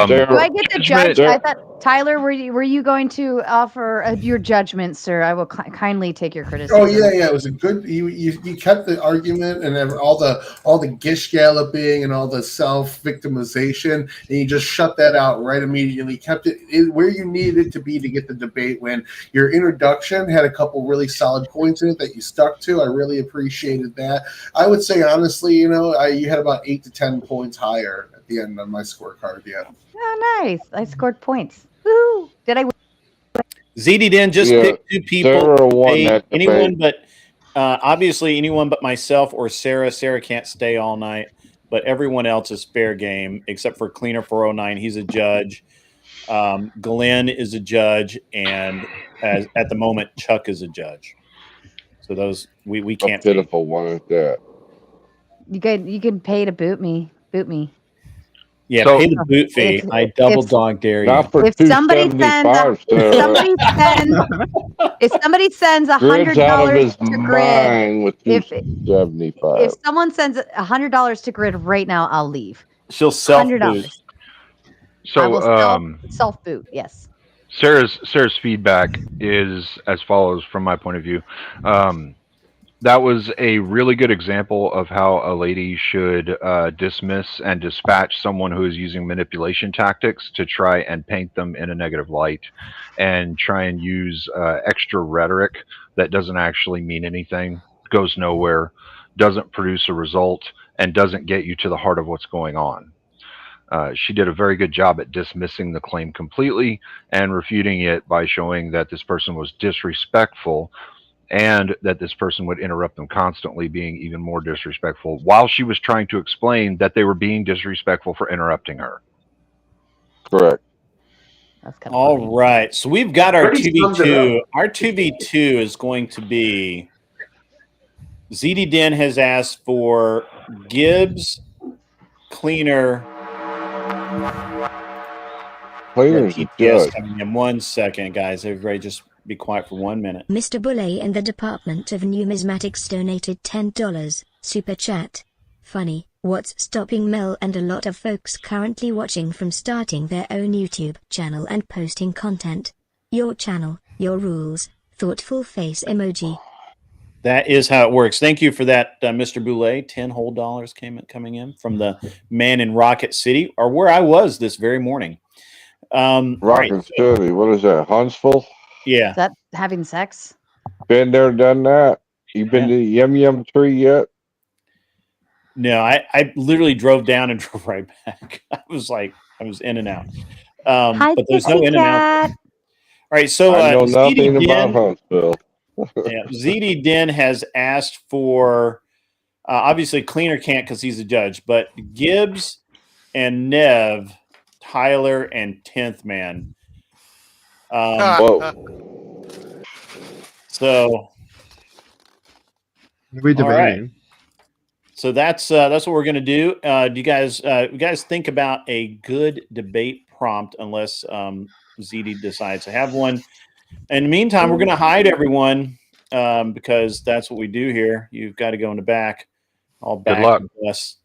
Do I get the judge? I thought, Tyler, were you going to offer your judgment, sir? I will kindly take your criticism. Oh yeah, it was a good. You kept the argument and all the gish galloping and all the self victimization, and you just shut that out right immediately. Kept it where you needed it to be to get the debate. When your introduction had a couple really solid points in it that you stuck to, I really appreciated that. I would say honestly, you had about 8 to 10 points higher at the end on my scorecard. Yeah. Oh, nice! I scored points. Woo! Did I? ZD Den just picked 2 people. Sarah won that anyone debate. but obviously anyone but myself or Sarah. Sarah can't stay all night, but everyone else is fair game except for Cleaner 409. He's a judge. Glenn is a judge, and at the moment, Chuck is a judge. So those we can't. A pitiful one at that. You can pay to boot me. Boot me. Yeah, pay the boot fee. I double dog dare you. If somebody sends $100 to Grid, if someone sends $100 to Grid right now, I'll leave. She'll self boot. So, self boot. Yes. Sarah's feedback is as follows from my point of view. That was a really good example of how a lady should dismiss and dispatch someone who is using manipulation tactics to try and paint them in a negative light and try and use extra rhetoric that doesn't actually mean anything, goes nowhere, doesn't produce a result, and doesn't get you to the heart of what's going on. She did a very good job at dismissing the claim completely and refuting it by showing that this person was disrespectful and that this person would interrupt them constantly, being even more disrespectful, while she was trying to explain that they were being disrespectful for interrupting her. Correct. All right. So we've got our 2v2. Our 2v2 is going to be ZD Den has asked for Gibbs, Cleaner. Cleaner's a Yes, judge. coming in 1 second, guys. Everybody just be quiet for 1 minute. Mr. Boulay in the Department of Numismatics donated $10. Super chat. Funny, what's stopping Mel and a lot of folks currently watching from starting their own YouTube channel and posting content? Your channel, your rules. Thoughtful face emoji. That is how it works. Thank you for that, Mr. Boulay. $10 whole coming in from the man in Rocket City, or where I was this very morning. Rocket City. What is that? Huntsville? Yeah. Is that having sex? Been there, done that. You been to the Yum Yum Tree yet? No, I literally drove down and drove right back. I was in and out. Hi, but there's no in and out. All right, so I know nothing ZD about Den, Huntsville. yeah, ZD Den has asked for obviously Cleaner can't because he's a judge, but Gibbs and Nev, Tyler and 10th Man. So We debating. all right. So that's what we're gonna do. Do you guys think about a good debate prompt? Unless ZD decides to have one. In the meantime, we're gonna hide everyone because that's what we do here. You've got to go in the back. All back. luck. Us.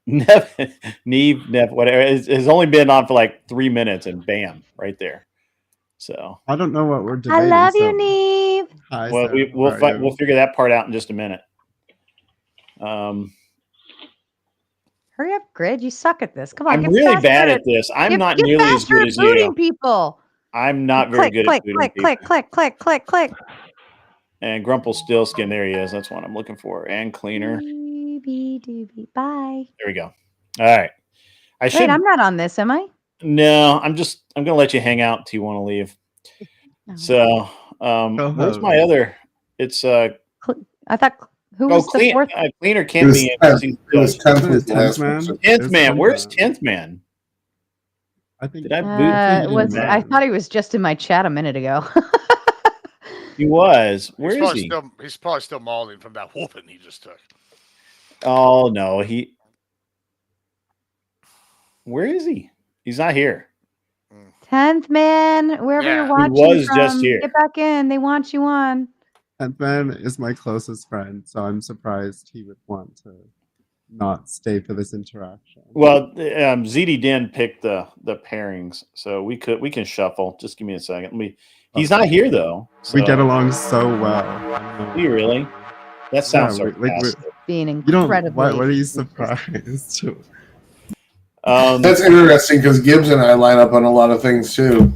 Neve, whatever, has only been on for like 3 minutes, and bam, right there. So I don't know what we're I debating. love so- you, Neve. Hi, well, Sarah. we'll How are you? we'll figure that part out in just a minute. Hurry up, Grid. You suck at this. Come on, I'm get really faster bad at this. I'm not get nearly as faster good at as booting you. people. I'm not very Click, good click, at booting click, people. click, click, click, click, click. And Grumpelstiltskin, there he is. That's what I'm looking for. And Cleaner. Doobie doobie. Bye. There we go. All right. I should. Wait, I'm not on this, am I? No, I'm gonna let you hang out until you want to leave. No. So, where's my other? It's I thought who was the fourth? Cleaner can't be in. It was 10th was the last man. person. 10th man. Where's 10th man? I think Did I boot? I thought he was just in my chat a minute ago. He was. Where He's is probably he? still he's probably still mauling from that whooping he just took. Oh no, where is he? He's not here. 10th man, wherever Yeah. you're He watching was from, just here. get back in. They want you on. And Ben is my closest friend, so I'm surprised he would want to not stay for this interaction. Well, ZD Den picked the pairings, so we can shuffle. Just give me a second. He's not here though. We so- get along so well. Do you really? That sounds Yeah, sarcastic. Being You don't. incredibly. What are you surprised? That's interesting because Gibbs and I line up on a lot of things too.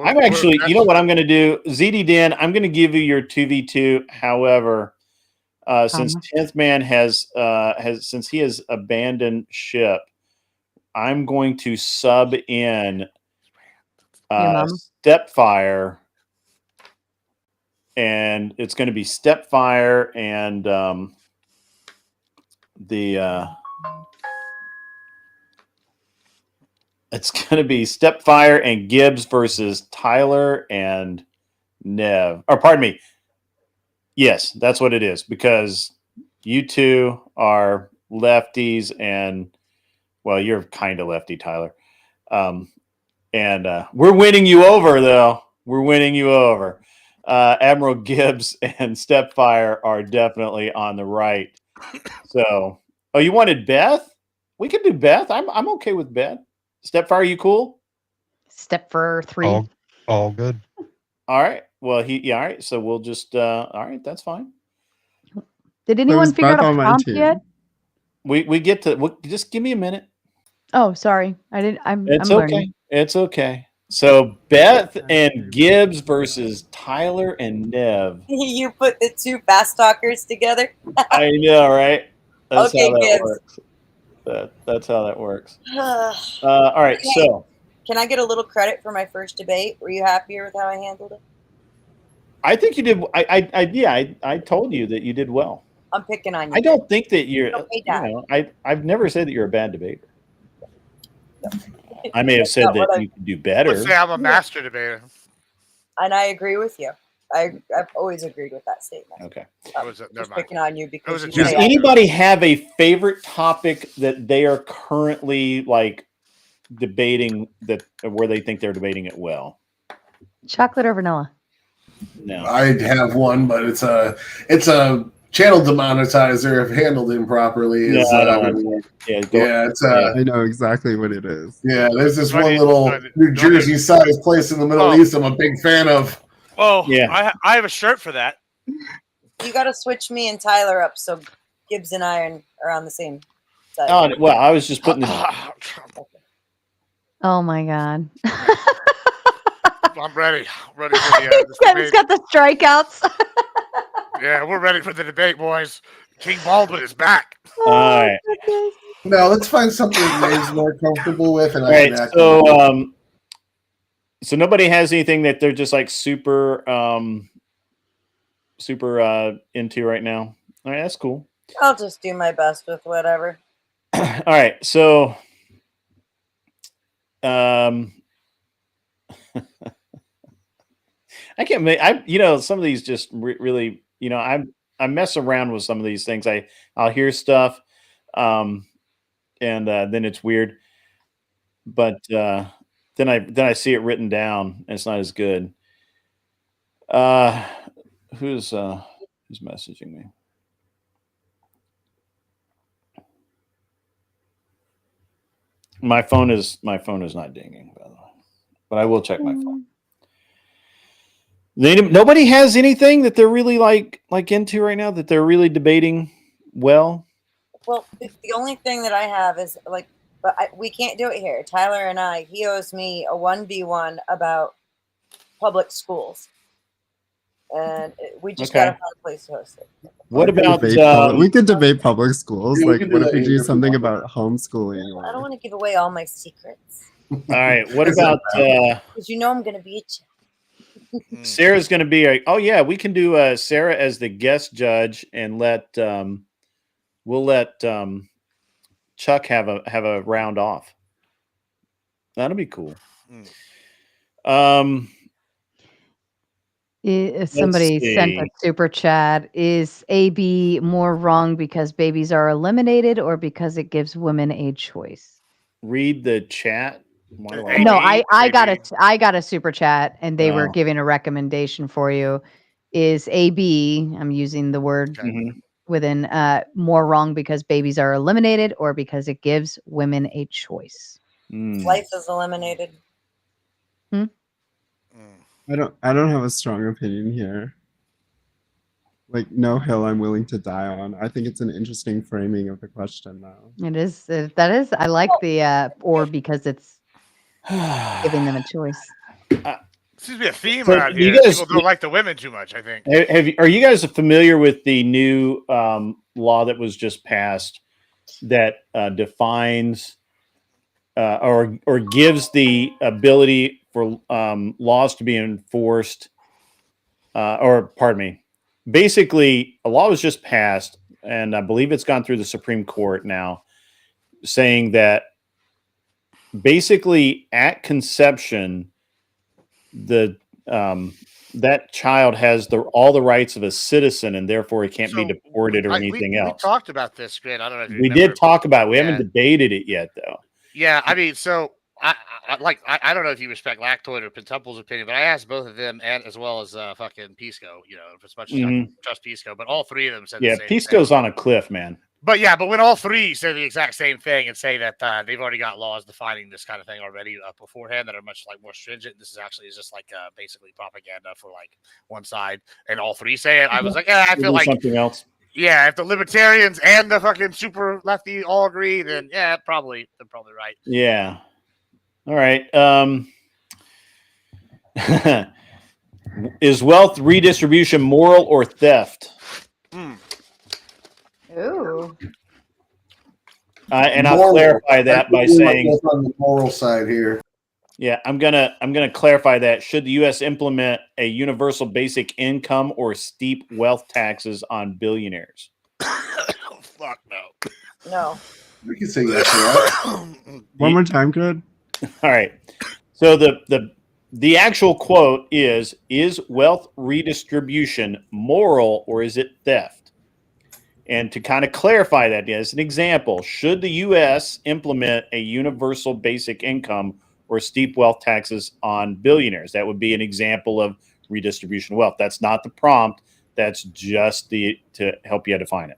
I'm actually, you know what I'm going to do? ZD Den, I'm going to give you your 2v2. However, since 10th man has since he has abandoned ship, I'm going to sub in Stepfire, and it's going to be Stepfire and it's going to be Stepfire and Gibbs versus Tyler and Nev. Or pardon me. Yes, that's what it is, because you two are lefties and, well, you're kind of lefty, Tyler. And we're winning you over, though. We're winning you over. Admiral Gibbs and Stepfire are definitely on the right. So, oh, you wanted Beth? We could do Beth. I'm okay with Beth. Stepfire, you cool? Step for 3. All good. All right. Well, all right. So we'll just all right. That's fine. Did anyone figure out a prompt yet? We get to just give me a minute. Oh, sorry. I didn't. I'm It's learning. okay. It's okay. So Beth and Gibbs versus Tyler and Nev. You put the two fast talkers together. I know, right? That's Okay, how that Gibbs. works. That's how that works. All right. Okay. So Can I get a little credit for my first debate? Were you happier with how I handled it? I think you did. I told you that you did well. I'm picking on you. I don't think that you're. Okay, Dad. I've never said that you're a bad debater. I may have said not that what you could do better. Let's say I'm a master debater. And I agree with you. I've always agreed with that statement. Okay. Just picking on you because you Does say anybody have a favorite topic that they are currently like debating that where they think they're debating it well? Chocolate or vanilla? No. I have one, but it's a channel demonetizer if handled improperly. No, Is, I don't want it's I know exactly what it is. yeah. There's this one little New Jersey sized place in the Middle East I'm a big fan of. Oh, yeah. I have a shirt for that. you got to switch me and Tyler up so Gibbs and I are on the same side. Oh well, I was just putting this. Oh my God. I'm ready. Ready for the this He's debate. got the strikeouts. Yeah, we're ready for the debate, boys. King Baldwin is back. All right. No, let's find something Dave's more comfortable with, and All I can right. act. So nobody has anything that they're just like super into right now. All right, that's cool. I'll just do my best with whatever. All right, so I can't make some of these just really I mess around with some of these things. I'll hear stuff and then it's weird, but then I see it written down and it's not as good. Who's messaging me? My phone is not dinging, by the way, but I will check my phone. Nobody has anything that they're really like into right now that they're really debating well. Well, the only thing that I have is like, but we can't do it here. Tyler and I, he owes me a 1v1 about public schools, and we just Okay. gotta find a place to host it. What about we could debate public schools. Yeah, we Like, could do what if that we do here. something about homeschooling? I don't want to give away all my secrets. All right. What about Because you know I'm gonna beat you. Sarah's going to be oh yeah, we can do Sarah as the guest judge and let we'll let Chuck have a round off. That'll be cool. Somebody sent a super chat. Is AB more wrong because babies are eliminated or because it gives women a choice? Read the chat. Why do No, I got a super chat and they were Oh. giving a recommendation for you. Is AB, I'm using the word within more wrong because babies are eliminated or because it gives women a choice? Life is eliminated. I don't have a strong opinion here. Like, no hill I'm willing to die on. I think it's an interesting framing of the question, though. It is. That is. I like the or because it's giving them a choice. Seems to be a theme So around you here. guys- People don't like the women too much, I think. Are you guys familiar with the new law that was just passed that defines or gives the ability for laws to be enforced? Or pardon me. Basically, a law was just passed, and I believe it's gone through the Supreme Court now, saying that basically at conception, that child has all the rights of a citizen, and therefore he can't be deported or anything We else. talked about this, Grid. I don't know if you We remember. did talk about it. We Yeah. haven't debated it yet, though. Yeah, I mean, so I don't know if you respect Lactoid or Pentuple's opinion, but I asked both of them and as well as fucking Pisco, as much as I Mhm. trust Pisco, but all three of them said Yeah, the same Pisco's thing. on a cliff, man. But when all three say the exact same thing and say that they've already got laws defining this kind of thing already beforehand that are much more stringent, this is just like basically propaganda for like one side, and all three say it. I was like, yeah, I We'll feel do like something else. yeah, if the libertarians and the fucking super lefty all agree, then yeah, they're probably right. Yeah. All right. Is wealth redistribution moral or theft? Ooh. And I'll Moral. clarify that I by think we might saying, go on the moral side here. yeah, I'm gonna clarify that. Should the U.S. implement a universal basic income or steep wealth taxes on billionaires? Fuck no. No. We can say yes to that. One more time, good. All right. So the actual quote is wealth redistribution moral or is it theft? And to kind of clarify that, as an example, should the U.S. implement a universal basic income or steep wealth taxes on billionaires? That would be an example of redistribution of wealth. That's not the prompt. That's just to help you define it.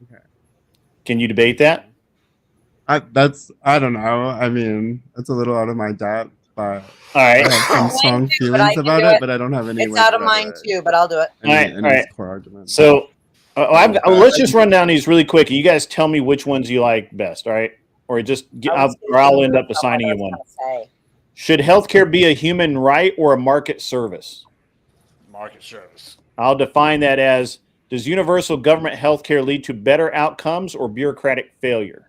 Okay. Can you debate that? I don't know. I mean, it's a little out of my depth, but All right. I have some strong Mine too, but feelings I can about do it, it. but I don't have any. It's like, out of mine too, but I'll do it. Any core argument. So let's just run down these really quick. You guys tell me which ones you like best, all right? Or I'll end up assigning you one. Should healthcare be a human right or a market service? Market service. I'll define that as, does universal government healthcare lead to better outcomes or bureaucratic failure?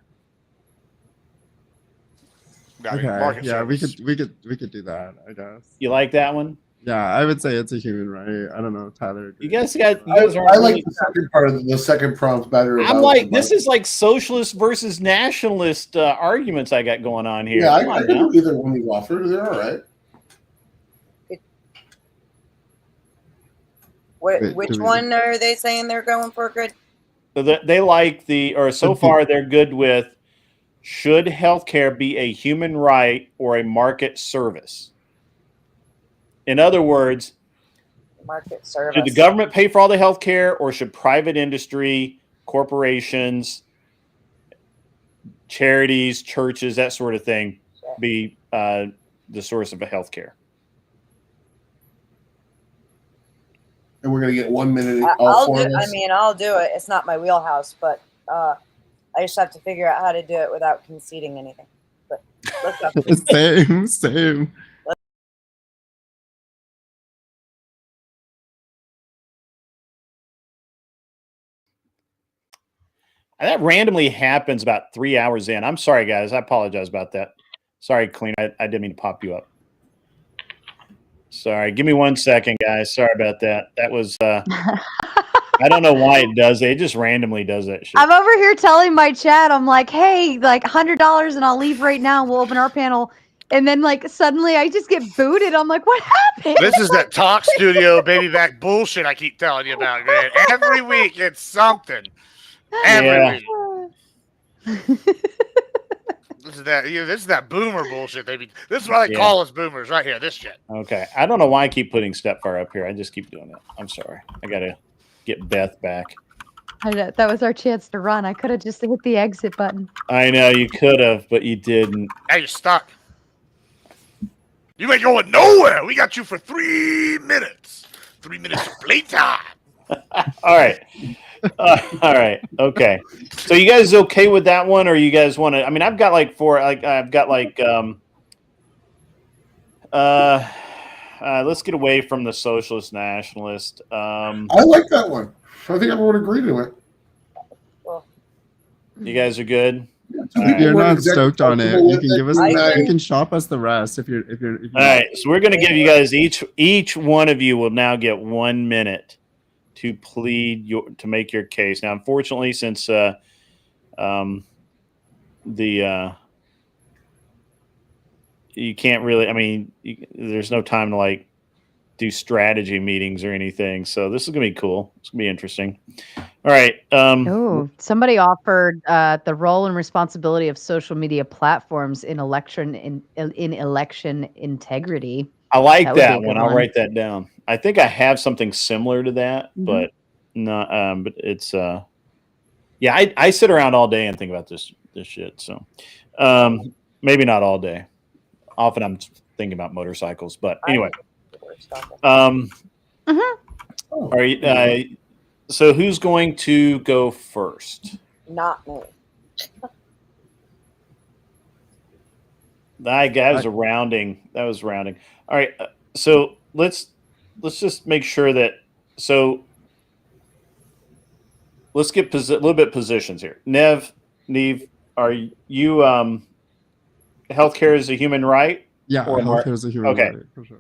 Okay. Yeah, we could do that, I guess. You like that one? Yeah, I would say it's a human right. I don't know, Tyler. You guys aren't I like really- the second part of the second prompt better. I'm about like, the this is like socialist versus nationalist arguments I got going on here. Yeah, Come I on can now. do either one you offer. They're all right. Which one are they saying they're going for, Grid? So they like so far they're good with, should healthcare be a human right or a market service? In other words, Market service. should the government pay for all the healthcare or should private industry, corporations, charities, churches, that sort of thing be the source of health care. And we're going to get 1 minute. I'll do it. It's not my wheelhouse, but I just have to figure out how to do it without conceding anything. But let's go. Same. That randomly happens about 3 hours in. I'm sorry, guys. I apologize about that. Sorry, Clean. I didn't mean to pop you up. Sorry. Give me 1 second, guys. Sorry about that. That was I don't know why it does it. It just randomly does that shit. I'm over here telling my chat, I'm like, hey, like $100 and I'll leave right now. We'll open our panel. And then like suddenly I just get booted. I'm like, what happened? This is that Talk Studio baby back bullshit I keep telling you about, Grant. Every week it's something. Every week. This is that boomer bullshit. This is why they call us boomers right here. This shit. Okay. I don't know why I keep putting Stepfire up here. I just keep doing it. I'm sorry. I got to get Beth back. That was our chance to run. I could have just hit the exit button. I know you could have, but you didn't. Hey, you're stuck. You ain't going nowhere. We got you for 3 minutes. 3 minutes of playtime. All right. All right. Okay. So you guys okay with that one, or you guys want to? I mean, I've got like let's get away from the socialist nationalist. I like that one. I think everyone would agree to it. You guys are good. If you're not stoked on it, you can give us. You can shop us the rest. If you're all right. So we're going to give you guys each one of you will now get 1 minute to plead to make your case. Now, unfortunately, since you can't really, I mean, there's no time to like do strategy meetings or anything. So this is gonna be cool. It's gonna be interesting. All right. Oh, somebody offered the role and responsibility of social media platforms in election integrity. I like that one. I'll write that down. I think I have something similar to that, but not. But it's yeah. I sit around all day and think about this shit. So maybe not all day. Often I'm thinking about motorcycles, but anyway. All right. So who's going to go first? Not me. That was rounding. That was rounding. All right. So let's just make sure that. So let's get a little bit positions here. Neve, are you healthcare is a human right? Yeah, healthcare is a human right for sure.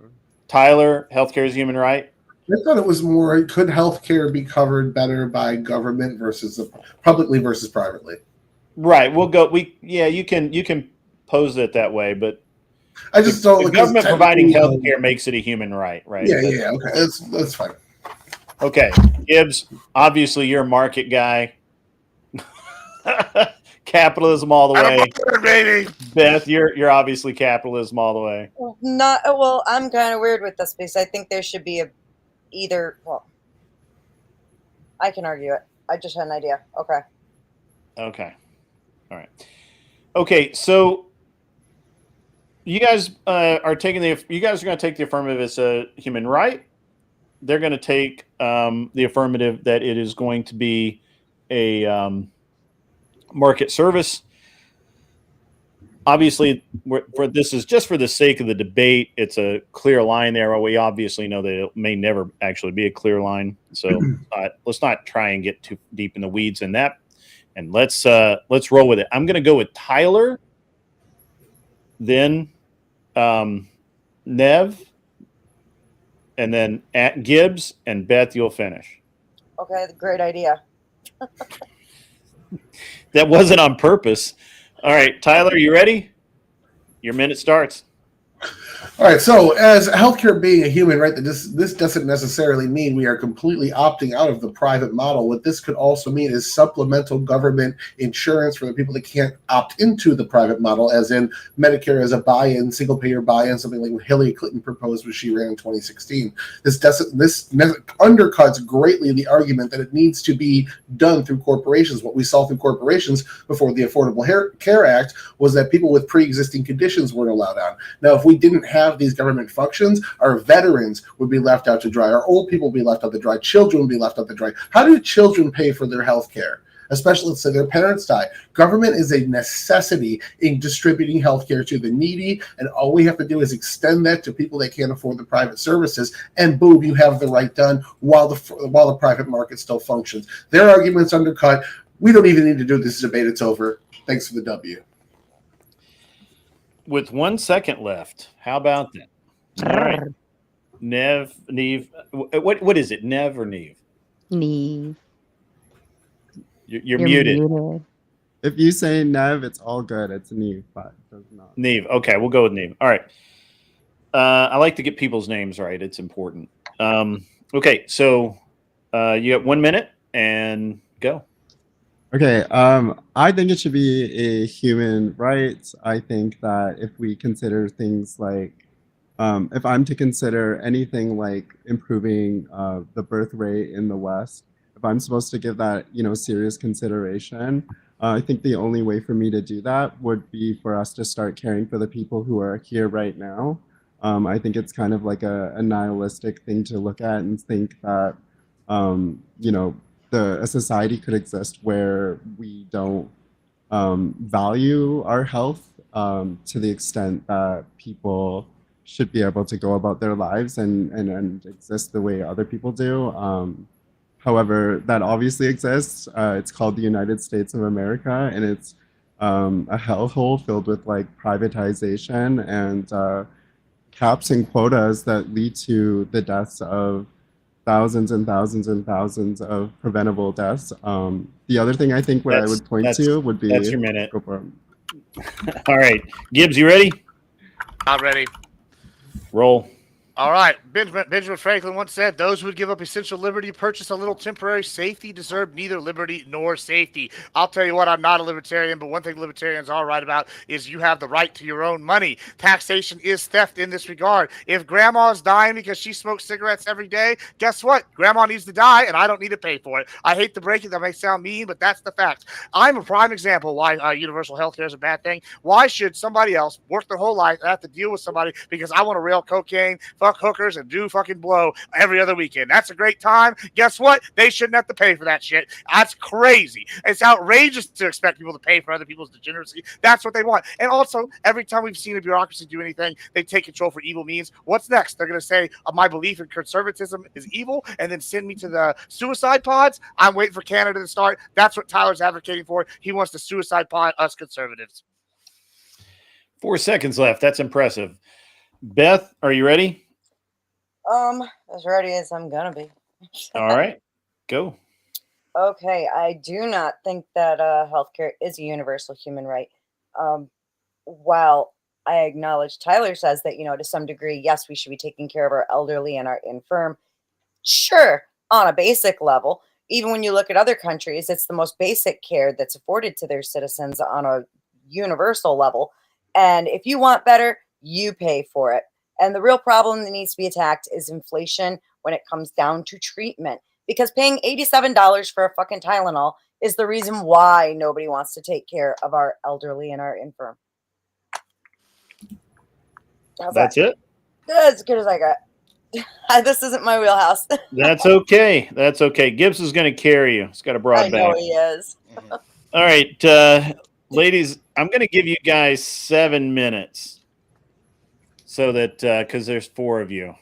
Tyler, healthcare is a human right. I thought it was more. Could healthcare be covered better by government versus publicly versus privately? Right. We'll go. You can pose it that way, but I just don't. The government providing healthcare makes it a human right, right? Yeah. Okay, that's fine. Okay, Gibbs. Obviously, you're a market guy. Capitalism all the way, baby. Beth, you're obviously capitalism all the way. Not well. I'm kind of weird with this because I think there should be either. Well, I can argue it. I just had an idea. Okay. Okay. All right. Okay. So you guys are taking you guys are going to take the affirmative as a human right. They're going to take the affirmative that it is going to be a market service. Obviously, this is just for the sake of the debate. It's a clear line there. We obviously know that it may never actually be a clear line. So let's not try and get too deep in the weeds in that. And let's roll with it. I'm going to go with Tyler, then Nev, and then at Gibbs, and Beth, you'll finish. Okay, great idea. That wasn't on purpose. All right, Tyler, you ready? Your minute starts. All right, so as healthcare being a human right, this doesn't necessarily mean we are completely opting out of the private model. What this could also mean is supplemental government insurance for the people that can't opt into the private model, as in Medicare as a buy-in, single-payer buy-in, something like what Hillary Clinton proposed when she ran in 2016. This undercuts greatly the argument that it needs to be done through corporations. What we saw through corporations before the Affordable Care Act was that people with pre-existing conditions weren't allowed on. Now, if we didn't have these government functions, our veterans would be left out to dry. Our old people would be left out to dry. Children would be left out to dry. How do children pay for their health care? Especially, let's say their parents die. Government is a necessity in distributing healthcare to the needy, and all we have to do is extend that to people that can't afford the private services, and boom, you have the right done while the private market still functions. Their arguments undercut. We don't even need to do this debate. It's over. Thanks for the W. With 1 second left, how about that? All right, Neve, what is it? Nev or Neve? Neve. You're muted. If you say Nev, it's all good. It's Neve, but it does not. Neve. Okay, we'll go with Neve. All right. I like to get people's names right. It's important. Okay, so you got 1 minute and go. Okay, I think it should be a human right. I think that if we consider things like, if I'm to consider anything like improving the birth rate in the West, if I'm supposed to give that, serious consideration, I think the only way for me to do that would be for us to start caring for the people who are here right now. I think it's kind of like a nihilistic thing to look at and think that, a society could exist where we don't value our health to the extent that people should be able to go about their lives and exist the way other people do. However, that obviously exists. It's called the United States of America, and it's a hellhole filled with like privatization and caps and quotas that lead to the deaths of thousands and thousands and thousands of preventable deaths. The other thing I think I would point to would be... That's your minute. Go for it. All right. Gibbs, you ready? I'm ready. Roll. All right. Benjamin Franklin once said, those who would give up essential liberty to purchase a little temporary safety deserve neither liberty nor safety. I'll tell you what, I'm not a libertarian, but one thing libertarians are right about is you have the right to your own money. Taxation is theft in this regard. If grandma's dying because she smokes cigarettes every day, guess what? Grandma needs to die, and I don't need to pay for it. I hate to break it. That may sound mean, but that's the fact. I'm a prime example why universal health care is a bad thing. Why should somebody else work their whole life and have to deal with somebody because I want to rail cocaine, fuck hookers, and do fucking blow every other weekend? That's a great time. Guess what? They shouldn't have to pay for that shit. That's crazy. It's outrageous to expect people to pay for other people's degeneracy. That's what they want. And also, every time we've seen a bureaucracy do anything, they take control for evil means. What's next? They're going to say, my belief in conservatism is evil, and then send me to the suicide pods. I'm waiting for Canada to start. That's what Tyler's advocating for. He wants to suicide pod us conservatives. 4 seconds left. That's impressive. Beth, are you ready? As ready as I'm gonna be. All right, go. Okay, I do not think that healthcare is a universal human right. While I acknowledge Tyler says that, to some degree, yes, we should be taking care of our elderly and our infirm. Sure, on a basic level. Even when you look at other countries, it's the most basic care that's afforded to their citizens on a universal level. And if you want better, you pay for it. And the real problem that needs to be attacked is inflation when it comes down to treatment. Because paying $87 for a fucking Tylenol is the reason why nobody wants to take care of our elderly and our infirm. That's it? As good as I got. This isn't my wheelhouse. That's okay. That's okay. Gibbs is going to carry you. He's got a broad I know back. he is. All right, ladies, I'm going to give you guys 7 minutes. So that, because there's 4 of you.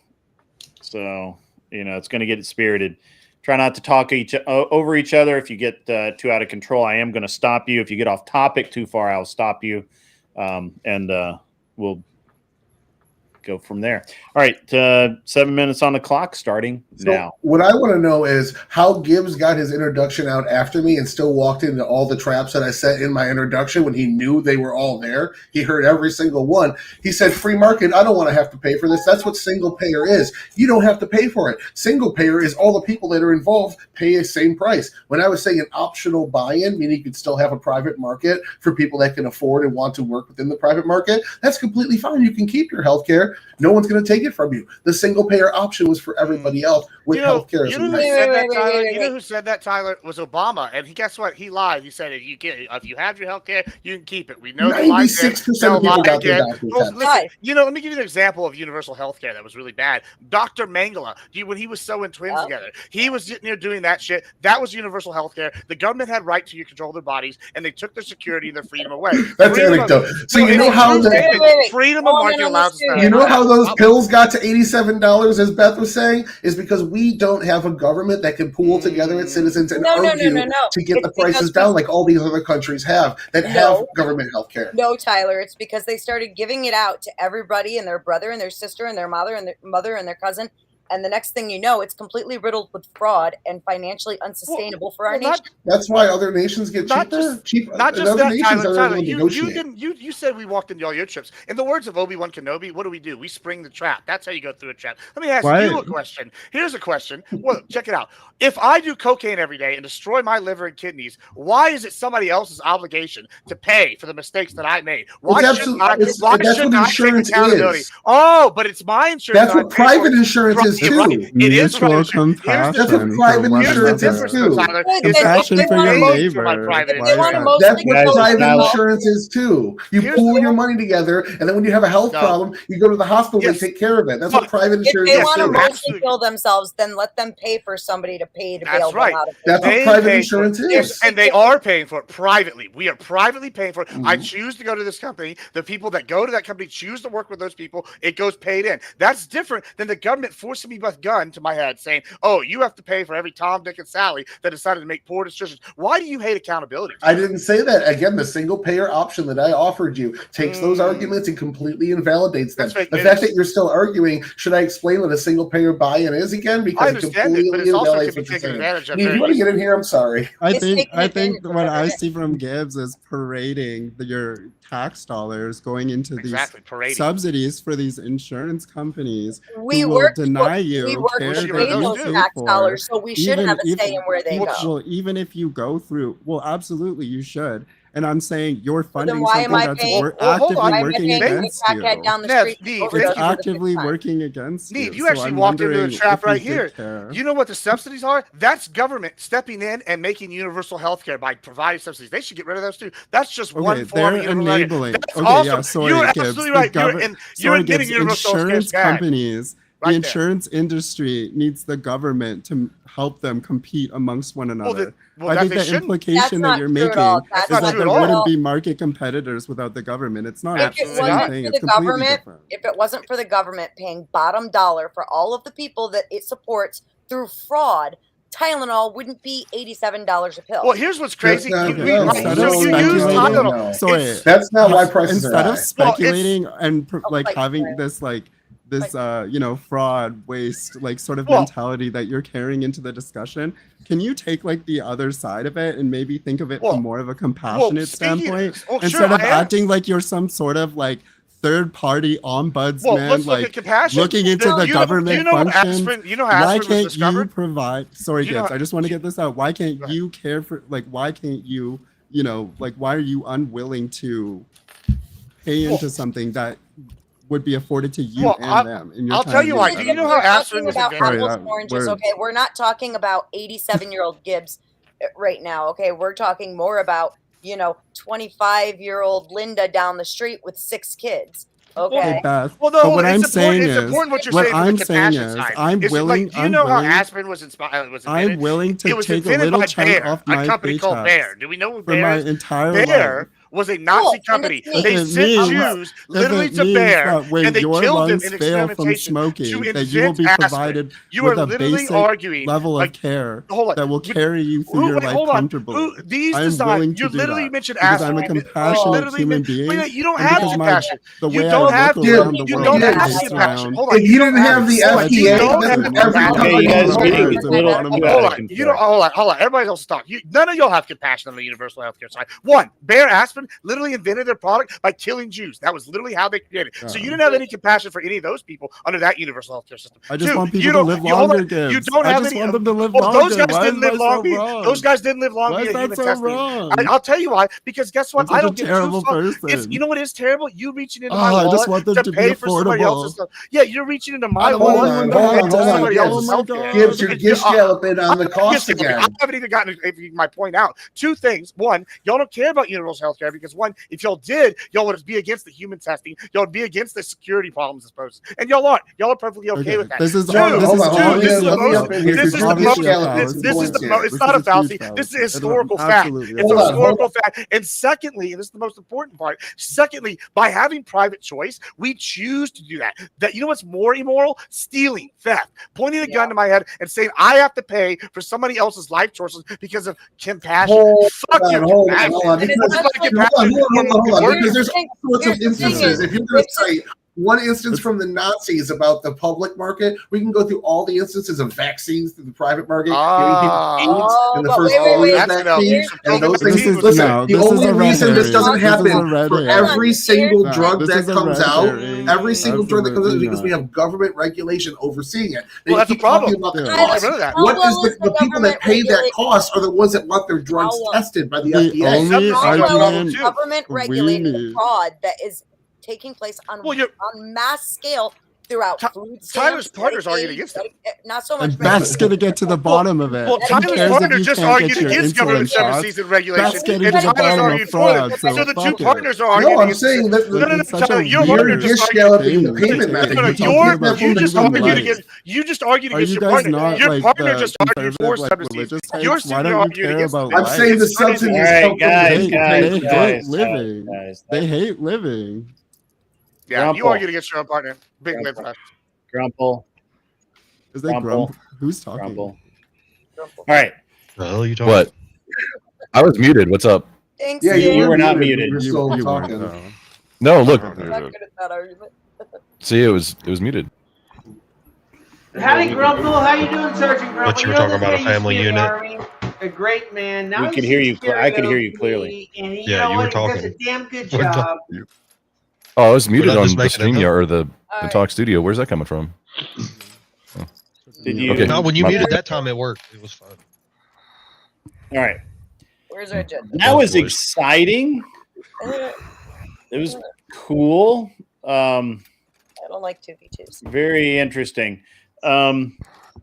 So, it's going to get it spirited. Try not to talk over each other. If you get too out of control, I am going to stop you. If you get off topic too far, I'll stop you. And we'll go from there. All right, 7 minutes on the clock, starting now. What I want to know is how Gibbs got his introduction out after me and still walked into all the traps that I set in my introduction when he knew they were all there. He heard every single one. He said, free market, I don't want to have to pay for this. That's what single payer is. You don't have to pay for it. Single payer is all the people that are involved pay the same price. When I was saying an optional buy-in, meaning you could still have a private market for people that can afford and want to work within the private market, that's completely fine. You can keep your health care. No one's going to take it from you. The single payer option was for everybody else with health care. You know who said that, Tyler? Was Obama. And guess what? He lied. He said, if you have your health care, you can keep it. We know 96% of people got their doctors. Listen, let me give you an example of universal health care that was really bad. Dr. Mengele, when he was sewing twins together, he was sitting there doing that shit. That was universal health care. The government had right to control their bodies, and they took their security and their freedom away. That's anecdote. So you know how freedom of market allows us to. You know how those pills got to $87, as Beth was saying, is because we don't have a government that can pool together its citizens and argue to get the prices down like all these other countries have that have government health care. No, Tyler, it's because they started giving it out to everybody and their brother and their sister and their mother and their cousin. And the next thing you know, it's completely riddled with fraud and financially unsustainable for our nation. That's why other nations get cheaper. Not just that, Tyler. You said we walked into all your trips. In the words of Obi-Wan Kenobi, what do? We spring the trap. That's how you go through a trap. Let me ask you a question. Here's a question. Well, check it out. If I do cocaine every day and destroy my liver and kidneys, why is it somebody else's obligation to pay for the mistakes that I made? Why shouldn't I take accountability? Oh, but it's my insurance. That's what private insurance is too. It is That's what private insurance is too. Compassion for your neighbor. That's what private insurance is too. You pool your money together, and then when you have a health problem, you go to the hospital. They take care of it. That's what private insurance is. If they want to mostly kill themselves, then let them pay for somebody to pay to bail them out of it. That's what private insurance is. And they are paying for it privately. We are privately paying for it. I choose to go to this company. The people that go to that company choose to work with those people. It goes paid in. That's different than the government forcing me with a gun to my head saying, oh, you have to pay for every Tom, Dick, and Sally that decided to make poor decisions. Why do you hate accountability? I didn't say that. Again, the single payer option that I offered you takes those arguments and completely invalidates them. The fact that you're still arguing, should I explain what a single payer buy-in is again? Because I understand it, but it's also can be taken advantage of. You want to get in here? I'm sorry. I think what I see from Gibbs is parading your tax dollars going into these subsidies for these insurance companies. We work with those tax dollars, so we should have a say in where they go. Well, even if you go through, absolutely you should. And I'm saying you're funding why something that's actively working against you. It's actively working against you. You actually walked into the trap right here. You know what the subsidies are? That's government stepping in and making universal health care by providing subsidies. They should get rid of those too. That's just one form of enabling. That's awesome. You're absolutely right. You're admitting universal insurance companies. Right the insurance industry needs the government to help them compete amongst one another. I think the implication that you're making is that there wouldn't be market competitors without the government. It's not the same thing. It's completely different. If it wasn't for the government paying bottom dollar for all of the people that it supports through fraud, Tylenol wouldn't be $87 a pill. Well, here's what's crazy. That's not why prices are high. Instead of speculating and having this fraud, waste, sort of mentality that you're carrying into the discussion, can you take the other side of it and maybe think of it from more of a compassionate standpoint instead of acting like you're some sort of third-party ombudsman, looking into the government functions? Why can't you provide? Sorry, Gibbs. I just want to get this out. Why can't you care for? Why can't you? Why are you unwilling to pay into something that would be afforded to you and them? I'll tell you why. Do you know how aspirin was invented? Oranges, okay, we're not talking about 87-year-old Gibbs right now. Okay, we're talking more about 25-year-old Linda down the street with 6 kids. Okay. What I'm saying is, I'm willing. Do you know how aspirin was invented? I'm willing to take a little chunk off my company called Bayer. Do we know who Bayer is? My entire Bayer life. was a Nazi company. They sent Jews literally to bear, and they killed them in experimentation to that you will invent be aspirin. provided You with are a literally basic arguing level like, of care hold on, that will carry you through your life hold on. comfortably. These I'm design, willing you to do literally that mentioned because I'm a aspirin. compassionate human being. Wait, you don't and have because compassion. the You way don't I have look around the you world don't and have pace compassion. around, Hold on, If you didn't have the hold on, you FDA, don't then have every compassion. company Okay, you guys are would getting have a little compassion. too out of control. You don't hold on. Everybody else talk. None of y'all have compassion on the universal healthcare side. One, Bayer Aspirin literally invented their product by killing Jews. That was literally how they created it. So you didn't have any compassion for any of those people under that universal healthcare system. I just Two, want you people to don't, live you, hold longer, on, you Gibbs. don't I have just any. want them to live Well, those longer. guys Why didn't am I live so long. wrong? Those guys didn't live long Why is via that human so testing. wrong? I'll tell you why. Because guess what? I'm such I a don't get terrible too far. person. You know what is terrible? You reaching into Oh, my I just wallet want them to to be pay for somebody affordable. else's stuff. Yeah, you're reaching into I my don't want wallet anyone to to pay have for to somebody suffer. else's Oh my healthcare. Gibbs, you're gish galloping on the cost I again. haven't even gotten my point out. Two things. One, y'all don't care about universal health care because one, if y'all did, y'all would be against the human testing. Y'all would be against the security problems it's posed. And y'all aren't. Y'all are perfectly okay with that. This is Two, obviously this is the most. fallacy. This is the most. It's This not is a fallacy. huge This is a fallacy. historical fact. Absolutely. It's a Hold on, historical fact. And secondly, and this is the most important part. Secondly, by having private choice, we choose to do that. That you know what's more immoral? Stealing, theft, pointing a gun to my head and saying I have to pay for somebody else's life choices because of compassion. Fuck your compassion. Hold on, This because, is like compassion. because there's all sorts of Here's the thing instances. is, If you're going to cite one instance from the Nazis about the public market, we can go through all the instances of vaccines through the private market, giving people AIDS in the first polio vaccine, and those things. Listen, the only reason this doesn't happen for every single drug that comes out, every single drug that comes out, is because we have government regulation overseeing it. They Well, that's keep a problem. talking about the Get cost. rid of that. What is the people that pay that cost are the ones that want their drugs tested by the FDA. only argument government we regulating need- fraud that is taking place on mass scale throughout food stamps. Tyler's partner's Medicaid, argued against it. Not so much. And that's going to get to the bottom of it. Well, Who Tyler's cares if partner you just can't argued get your against government insulin shots? seven-season regulation, That's getting and to the Tyler's bottom arguing of for it. fraud. So the two fuck it. partners are arguing No, I'm against saying it. that No, It's such Tyler, a your partner weird just gish argued. galloping the payment method. You're talking about You just human argued rights. against. You just argued Are against you your guys partner. not Your like partner the just argued for conservative, like subsidies. religious You're types? Why sitting there don't you arguing care against about them. I'm saying the It's crazy. subsidies All right, come from guys, They hate guys, living. guys. They hate living. Yeah, you Grumple. argued against your own partner. Big win for us. Grumple. Is they grump? Who's talking? Grumple. All right. Well, you talking? What? I was muted. What's up? Thanks, Yeah, You were were not muted. muted. You were still You talking. weren't. No, look. I'm not good at that argument. See, it was muted. Howdy, Grumple. How you doing, Sergeant Grumple? But you were talking about a family unit. Army, a great man. Now We could he's hear in you. I could hear you karaoke, clearly. And Yeah, know you were what? He does talking. a damn good We're not- job. Oh, I was muted not on just the making it StreamYard up. or the Talk Studio. Where's that coming from? Did you? Okay. No, when you My- muted that time, it worked. It was fun. All right. Where's our agenda? That was boys. exciting. It was cool. I don't like 2v2s. Very interesting.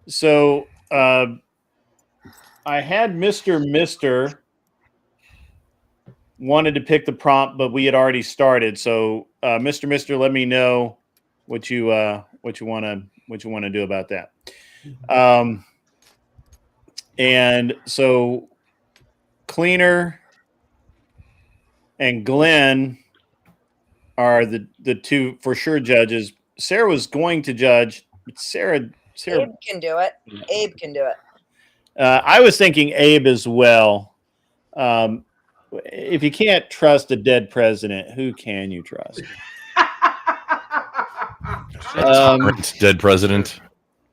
So I had Mr. wanted to pick the prompt, but we had already started. So Mr. let me know what you want to do about that. And so Cleaner and Glenn are the two for sure judges. Sarah was going to judge, but Sarah Abe can do it. Abe can do it. I was thinking Abe as well. If you can't trust a dead president, who can you trust? Current dead president.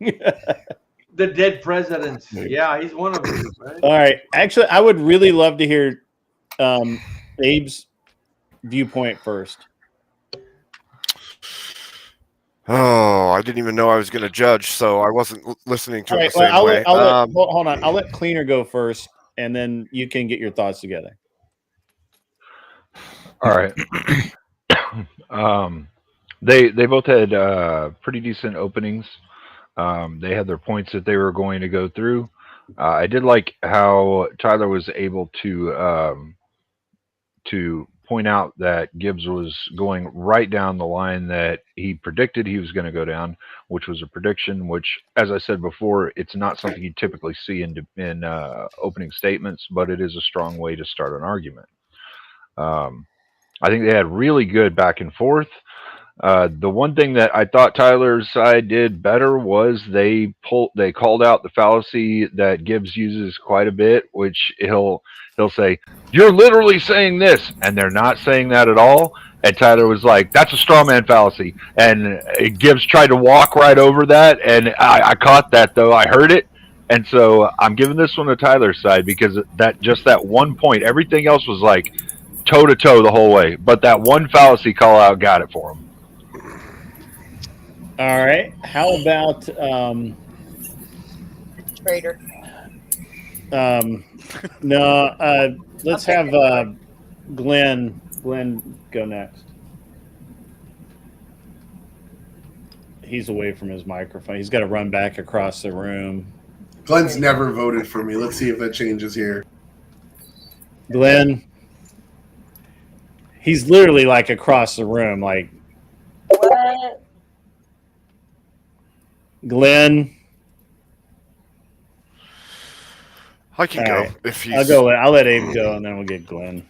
The dead president. Yeah, he's one of them. Right? All right. Actually, I would really love to hear Abe's viewpoint first. Oh, I didn't even know I was going to judge, so I wasn't listening to All it right, the same way. hold on. I'll let Cleaner go first, and then you can get your thoughts together. All right. They both had pretty decent openings. They had their points that they were going to go through. I did like how Tyler was able to point out that Gibbs was going right down the line that he predicted he was going to go down, which was a prediction, which, as I said before, it's not something you typically see in opening statements, but it is a strong way to start an argument. I think they had really good back and forth. The one thing that I thought Tyler's side did better was they called out the fallacy that Gibbs uses quite a bit, which he'll say, "You're literally saying this," and they're not saying that at all. And Tyler was like, "That's a straw man fallacy," and Gibbs tried to walk right over that, and I caught that though. I heard it, and so I'm giving this one to Tyler's side because that one point, everything else was like toe to toe the whole way, but that one fallacy call out got it for him. All right. How about Traitor. no, let's have Glenn go next. He's away from his microphone. He's got to run back across the room. Glenn's never voted for me. Let's see if that changes here. Glenn, he's literally like across the room. Like, What? Glenn. I can All go right. if he's. I'll let Abe go, and then we'll get Glenn.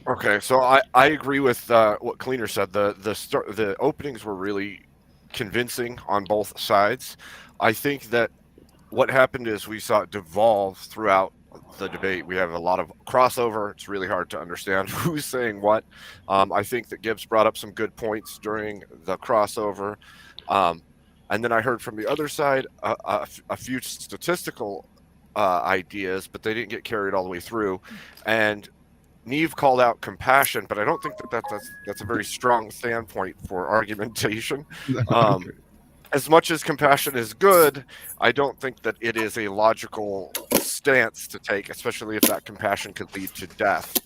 Okay, so I agree with what Cleaner said. The openings were really convincing on both sides. I think that what happened is we saw it devolve throughout the debate. We have a lot of crossover. It's really hard to understand who's saying what. I think that Gibbs brought up some good points during the crossover. And then I heard from the other side a few statistical ideas, but they didn't get carried all the way through. And Neve called out compassion, but I don't think that's a very strong standpoint for argumentation. As much as compassion is good, I don't think that it is a logical stance to take, especially if that compassion could lead to death.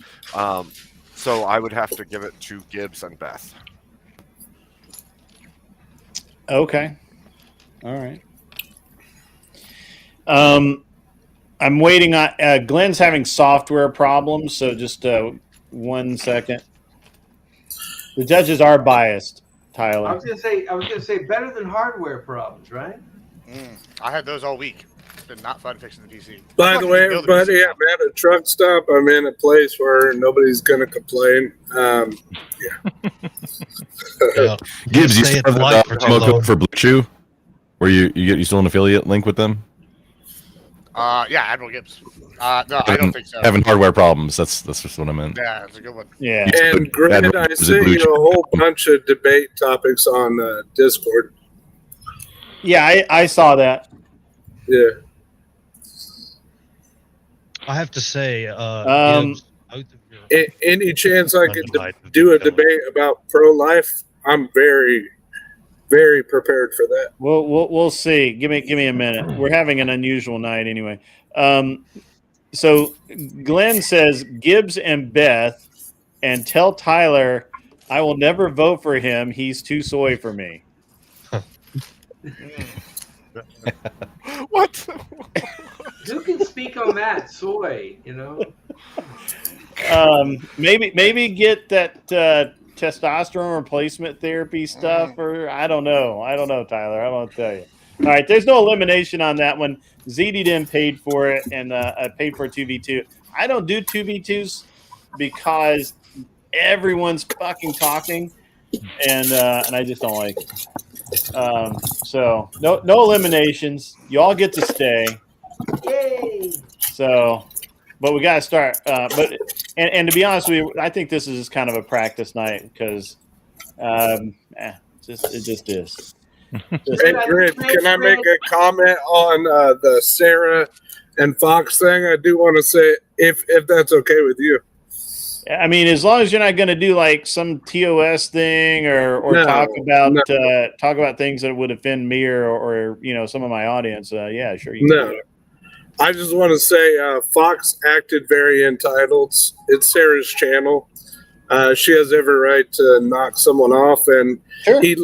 So I would have to give it to Gibbs and Beth. Okay. All right. I'm waiting on Glenn's having software problems, so just 1 second. The judges are biased, Tyler. I was gonna say better than hardware problems, right? I had those all week. It's been not fun fixing the PC. By the way, everybody, I'm at a truck stop. I'm in a place where nobody's going to complain. Gibbs, you Say still it have the live for too promo long. code for Blue Chew? Where you still an affiliate link with them? Yeah, Admiral Gibbs. No, I don't think so. Having hardware problems. That's just what I meant. Yeah, that's a good one. Yeah. And granted, I sent you a whole bunch of debate topics on Discord. Yeah, I saw that. Yeah. I have to say, Um, Gibbs, Any chance I could do a debate about pro-life? I'm very, very prepared for that. We'll see. Give me a minute. We're having an unusual night anyway. So Glenn says Gibbs and Beth, and tell Tyler I will never vote for him. He's too soy for me. What? Who can speak on that? Soy, you know. Maybe get that testosterone replacement therapy stuff, or I don't know, Tyler. I don't tell you. All right, there's no elimination on that one. ZD paid for it, and I paid for a 2v2. I don't do 2v2s because everyone's fucking talking, and I just don't like it. So no eliminations. You all get to stay. Yay! So, but we got to start. But to be honest with you, I think this is just kind of a practice night because it just is. Hey, Grid, can I make a comment on the Sarah and Fox thing? I do want to say, if that's okay with you. I mean, as long as you're not going to do like some TOS thing or No, talk about things that would offend me or some of my audience, yeah, sure. You can do it. I just want to say Fox acted very entitled. It's Sarah's channel. She has every right to knock someone off, and he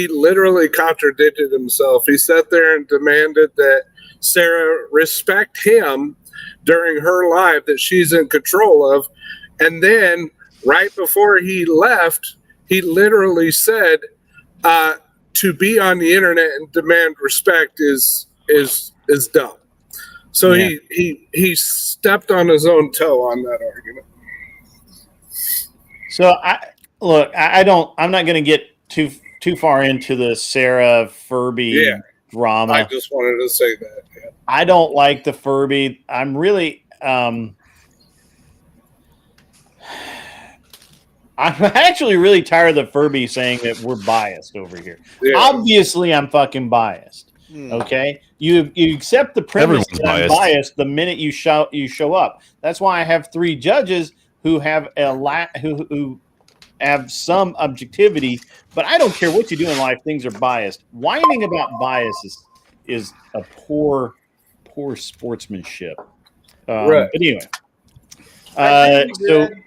literally contradicted himself. He sat there and demanded that Sarah respect him during her live that she's in control of. And then right before he left, he literally said, to be on the internet and demand respect is dumb. So Yeah. he stepped on his own toe on that argument. So I'm not going to get too far into the Sarah Furby drama. I just wanted to say that. Yeah. I don't like the Furby. I'm really I'm actually really tired of the Furby saying that we're biased over here. Yeah. Obviously, I'm fucking biased. Okay, you accept the premise Everyone's that I'm biased the minute you show up. That's why I have 3 judges who have who have some objectivity, but I don't care what you do in life. Things are biased. Whining about bias is a poor sportsmanship. Right. But anyway, I agree, so. Greg.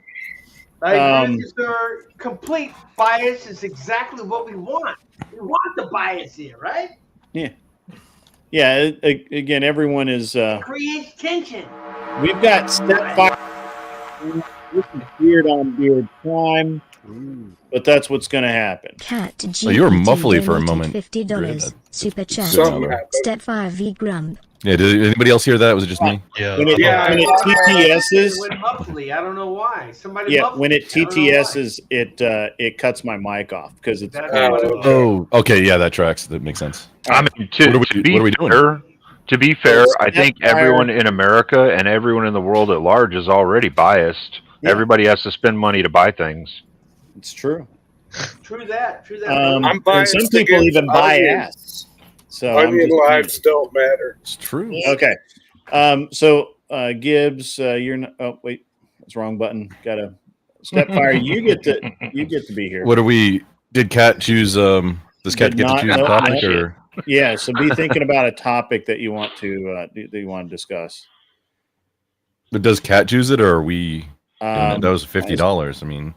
I agree with you, sir. Complete bias is exactly what we want. We want the bias here, right? Yeah. Again, everyone is. It creates tension. We've got Stepfire. This is beard on beard crime, but that's what's going to happen. Cat Oh, you were muffly for a moment. $50 super chat. Stepfire v Grump. Yeah, did anybody else hear that? Was it just me? Yeah. When it TTSs, It went muffly. I don't know why. Somebody. yeah, muffled when it me. I don't know why. TTSs, it cuts my mic off because it's. Oh, okay, yeah, that tracks. That makes sense. I mean, to be fair, to be fair, I think everyone in America and everyone in the world at large is already biased. Yeah. Everybody has to spend money to buy things. It's true. True that. True that. I'm And biased some people against even buy onions. ass. So I'm Onion just- lives don't matter. It's true. Okay. So Gibbs, you're not. Oh wait, that's the wrong button. Got to Stepfire. You get to be here. What are we? Did Cat choose? Does Cat Did get to not- choose a no, topic no. or? Yeah. So be thinking about a topic that you want to discuss. But does Cat choose it, or are we? That was $50. I mean,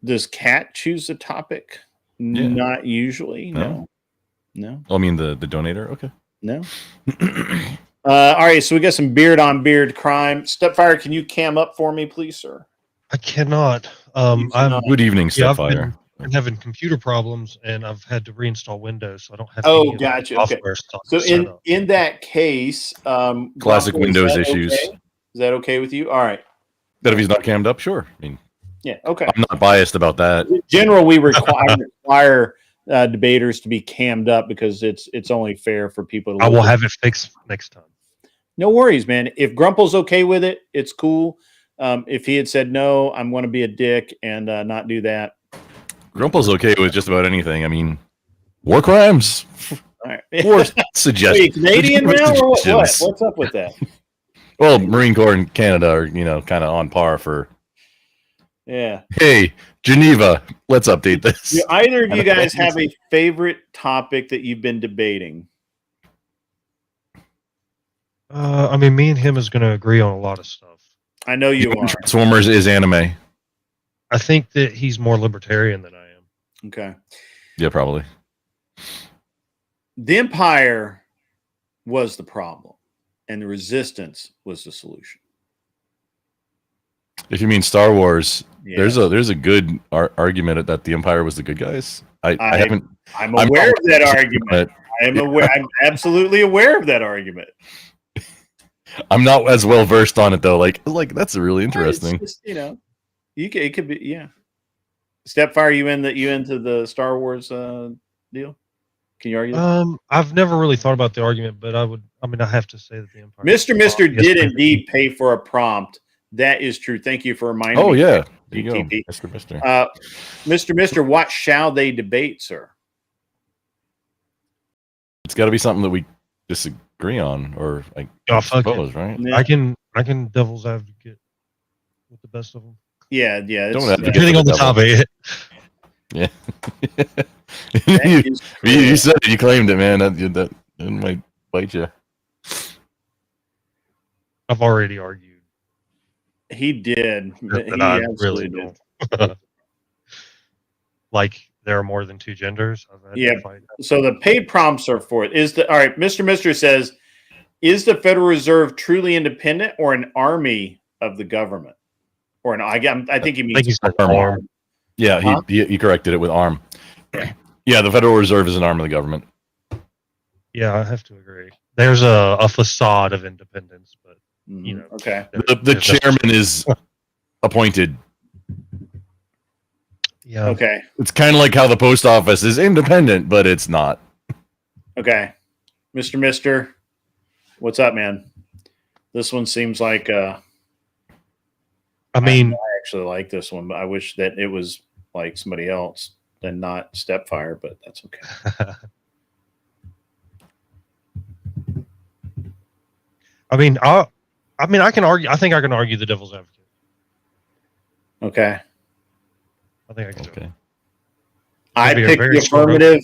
does Cat choose the topic? Yeah. Not usually. No. I mean the donator. Okay. No. All right. So we got some beard on beard crime. Stepfire, can you cam up for me, please, sir? I cannot. Good evening, I've Stepfire. been having computer problems, and I've had to reinstall Windows, so I don't have. Oh, any of the gotcha. Okay. software stuff So set up. in that case, Classic Grumple, Windows is that issues. okay? Is that okay with you? All right. That if he's not cammed up, sure. I mean, Yeah. Okay. I'm not biased about that. In general, we require debaters to be cammed up because it's only fair for people to. I will look at- have it fixed next time. No worries, man. If Grumple's okay with it, it's cool. If he had said no, I'm going to be a dick and not do that. Grumple's okay with just about anything. I mean, war crimes, All right. war suggestions. Wait, Canadian now or what? Suggestions. What's up with that? Well, Marine Corps and Canada are kind of on par for. Yeah. Hey, Geneva, let's update this. Do either of you guys have a favorite topic that you've been debating? I mean, me and him is going to agree on a lot of stuff. I know you are. Transformers is anime. I think that he's more libertarian than I am. Okay. Yeah, probably. The Empire was the problem, and the Resistance was the solution. If you mean Star Wars, Yeah. there's a good argument that the Empire was the good guys. I haven't. I'm aware of that argument. But I am aware. I'm absolutely aware of that argument. I'm not as well versed on it though. Like that's really interesting. It's just, it could be, yeah. Stepfire, you into the Star Wars deal? Can you argue that? I've never really thought about the argument, but I have to say that the Empire. Mr. Yes, did sir. indeed pay for a prompt. That is true. Thank you for reminding Oh me. yeah, there you go, GTP. Mr. Mr. What shall they debate, sir? It's got to be something that we disagree on, or I fuck suppose, it. right? I can devil's advocate with the best of them. Yeah. Don't advocate Depending for on the devil. topic. Yeah. you said it. You claimed it, man. That might bite you. I've already argued. He did. That He I absolutely really did. don't. Like there are more than 2 genders. I've had Yeah. to fight. So the paid prompts are for it. All right? Mr. says, is the Federal Reserve truly independent or an army of the government? Or I think he means he's arm. Yeah, Huh? he corrected it with arm. Yeah, the Federal Reserve is an arm of the government. Yeah, I have to agree. There's a facade of independence, but You know, okay. The chairman is appointed. Yeah. Okay. It's kind of like how the post office is independent, but it's not. Okay. Mister, what's up, man? This one seems like I actually like this one, but I wish that it was like somebody else than not Stepfire, but that's okay. I can argue. I think I can argue the devil's advocate. Okay. I think I can. Okay. I picked the affirmative.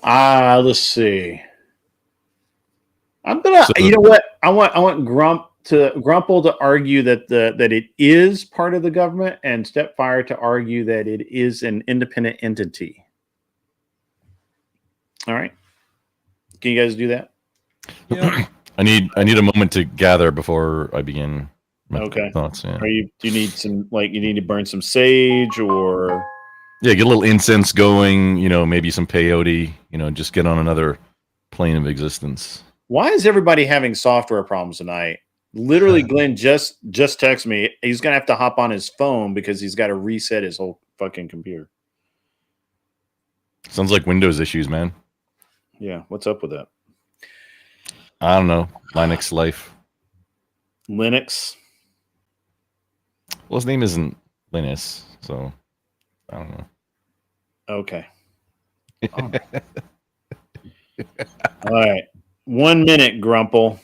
Let's see. I'm gonna. You know what? I want Grumple to argue that it is part of the government, and Stepfire to argue that it is an independent entity. All right. Can you guys do that? Yeah. I need a moment to gather before I begin. My thoughts. Yeah. Do you need some you need to burn some sage or? Yeah, get a little incense going. You know, maybe some peyote. You know, just get on another plane of existence. Why is everybody having software problems tonight? Literally, Glenn just texted me. He's gonna have to hop on his phone because he's got to reset his whole fucking computer. Sounds like Windows issues, man. Yeah, what's up with that? I don't know. Linux life. Linux. Well, his name isn't Linus, so I don't know. Okay. All right. 1 minute, Grumple.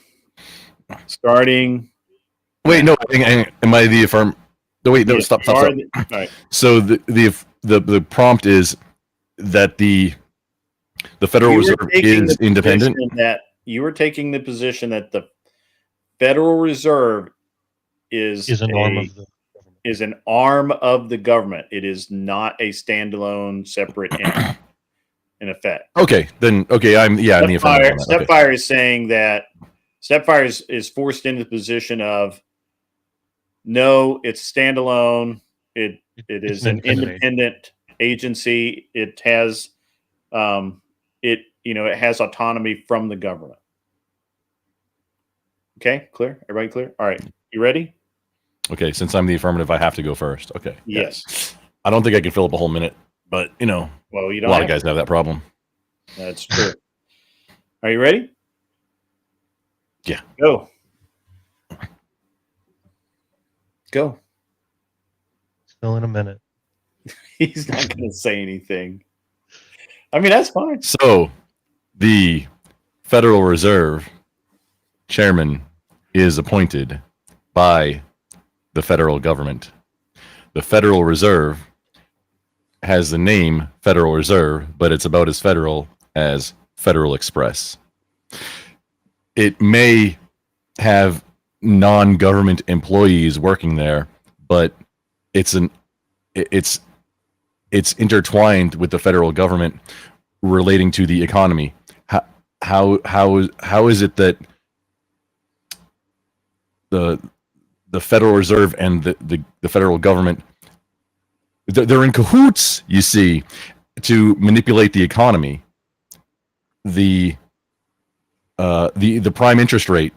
Starting. Wait, no. Am I the affirm? No, wait, no. Stop. All right. So the prompt is that the Federal Reserve is independent. That you were taking the position that the Federal Reserve is an arm of the government. It is not a standalone, separate entity. In effect. Okay, then. Okay, I'm in the affirmative. Stepfire is saying that Stepfire is forced into the position of no, it's standalone. It is an independent agency. It has it has autonomy from the government. Okay, clear? Everybody clear? All right. You ready? Okay, since I'm the affirmative, I have to go first. Okay. Yes. I don't think I can fill up a whole minute, but well, you a don't lot of guys have that problem. That's true. Are you ready? Yeah. Go. Still in a minute. He's not going to say anything. I mean, that's fine. So, the Federal Reserve chairman is appointed by the federal government. The Federal Reserve has the name Federal Reserve, but it's about as federal as Federal Express. It may have non-government employees working there, but it's intertwined with the federal government relating to the economy. How is it that the Federal Reserve and the federal government they're in cahoots, you see, to manipulate the economy. The prime interest rate,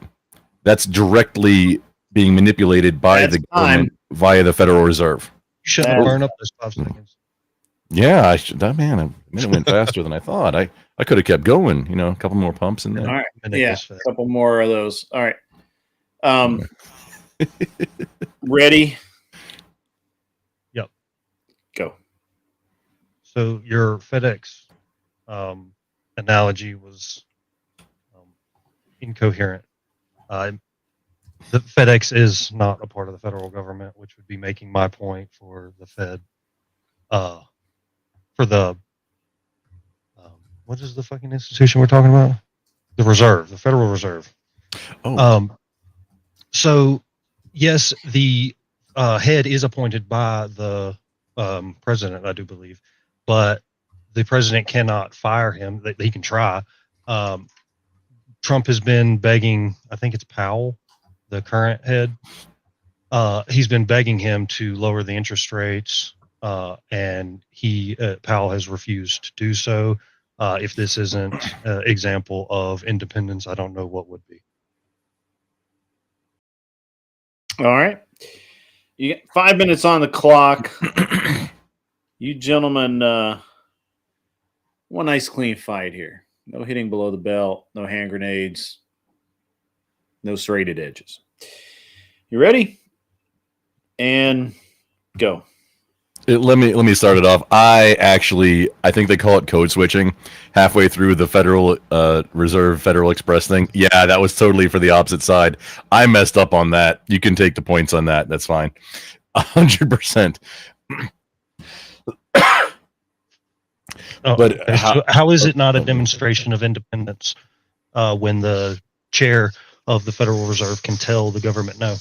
that's directly being manipulated by the government via the Federal Reserve. You shouldn't burn up those 5 seconds. Yeah, I should. That man, a minute went faster than I thought. I could have kept going. A couple more pumps in there. All right, yeah, a couple more of those. All right. Ready? Yep. Go. So your FedEx analogy was incoherent. The FedEx is not a part of the federal government, which would be making my point for the Fed. For the what is the fucking institution we're talking about? The Reserve, the Federal Reserve. Oh. So yes, the head is appointed by the president, I do believe, but the president cannot fire him. He can try. Trump has been begging, I think it's Powell, the current head. He's been begging him to lower the interest rates, and Powell has refused to do so. If this isn't an example of independence, I don't know what would be. All right. You got 5 minutes on the clock. You gentlemen, one nice clean fight here. No hitting below the belt, no hand grenades, no serrated edges. You ready? And go. Let me start it off. I think they call it code switching halfway through the Federal Reserve Federal Express thing. Yeah, that was totally for the opposite side. I messed up on that. You can take the points on that. That's fine. 100%. But how is it not a demonstration of independence when the chair of the Federal Reserve can tell the government no?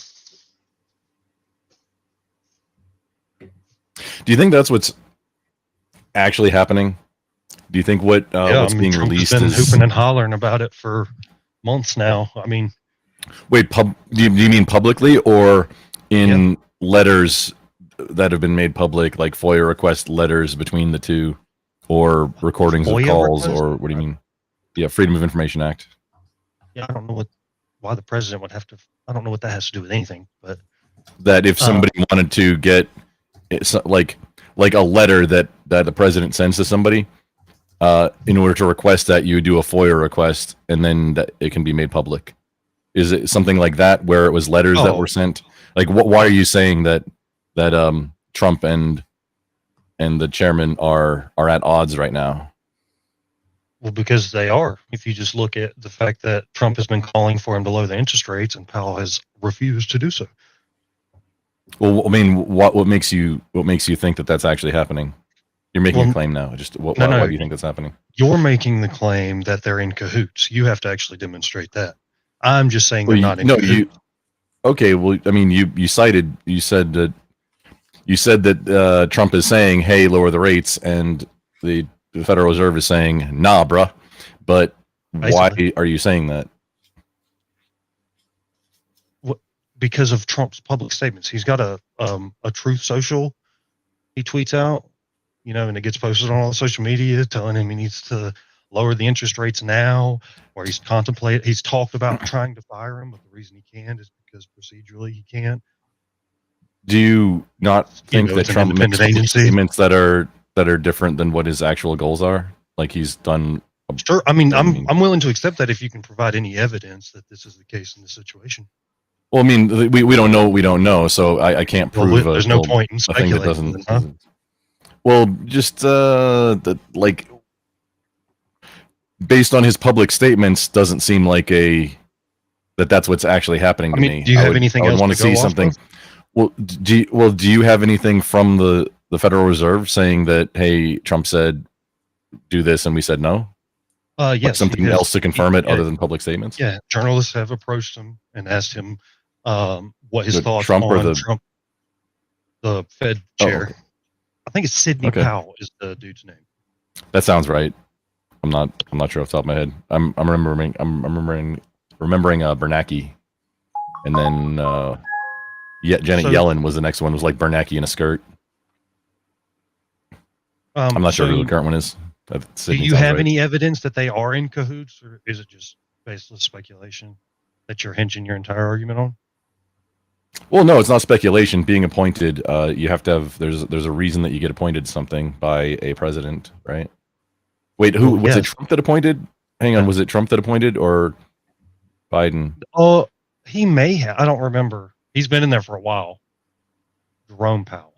Do you think that's what's actually happening? Do you think what's being Trump released has been is hooping and hollering about it for months now? I mean, wait, do you mean publicly or in letters that have been made public, like FOIA request letters between the two, or recordings of FOIA calls, request? or what do you mean? Yeah, Freedom of Information Act. yeah, I don't know why the president would have to. I don't know what that has to do with anything, but That if somebody wanted to get like a letter that the president sends to somebody, in order to request that, you do a FOIA request, and then that it can be made public. Is it something like that where it was letters that were sent? Like, why are you saying that Trump and the chairman are at odds right now? well, because they are. If you just look at the fact that Trump has been calling for him to lower the interest rates, and Powell has refused to do so. Well, I mean, what makes you think that that's actually happening? You're making a claim now. Just why do you think that's happening? You're making the claim that they're in cahoots. You have to actually demonstrate that. I'm just saying they're not in cahoots. Okay. Well, I mean, you said that Trump is saying, "Hey, lower the rates," and the Federal Reserve is saying, "Nah, bruh." But why are you saying that? Because of Trump's public statements. He's got a Truth Social he tweets out, and it gets posted on all the social media telling him he needs to lower the interest rates now, or he's talked about trying to fire him, but the reason he can't is because procedurally he can't. Do you not think that it's an Trump makes independent agency. statements that are different than what his actual goals are? Like he's done. Sure. I mean, I'm willing to accept that if you can provide any evidence that this is the case in this situation. Well, I mean, we don't know what we don't know, so I can't prove. There's no point in a thing that speculating. doesn't. Well, just based on his public statements, doesn't seem like that's what's actually happening to me. Do you have anything I would else want to to see go off something. of? Well, do you have anything from the Federal Reserve saying that, hey, Trump said do this and we said no? Yes. Like something else to confirm it other than public statements? Yeah, journalists have approached him and asked him what his thoughts Trump on or Trump, the Fed chair. okay. I think it's Sidney Okay. Powell is the dude's name. That sounds right. I'm not sure off the top of my head. I'm remembering Bernanke, and then Janet Yellen was the next one. It was like Bernanke in a skirt. I'm not sure who the current one is. Do you have any evidence that they are in cahoots, or is it just baseless speculation that you're hinging your entire argument on? Well, no, it's not speculation. Being appointed, you have to have. There's a reason that you get appointed to something by a president, right? Wait, who was it? Trump that appointed? Hang on, was it Trump that appointed or Biden? Oh, he may have. I don't remember. He's been in there for a while. Jerome Powell.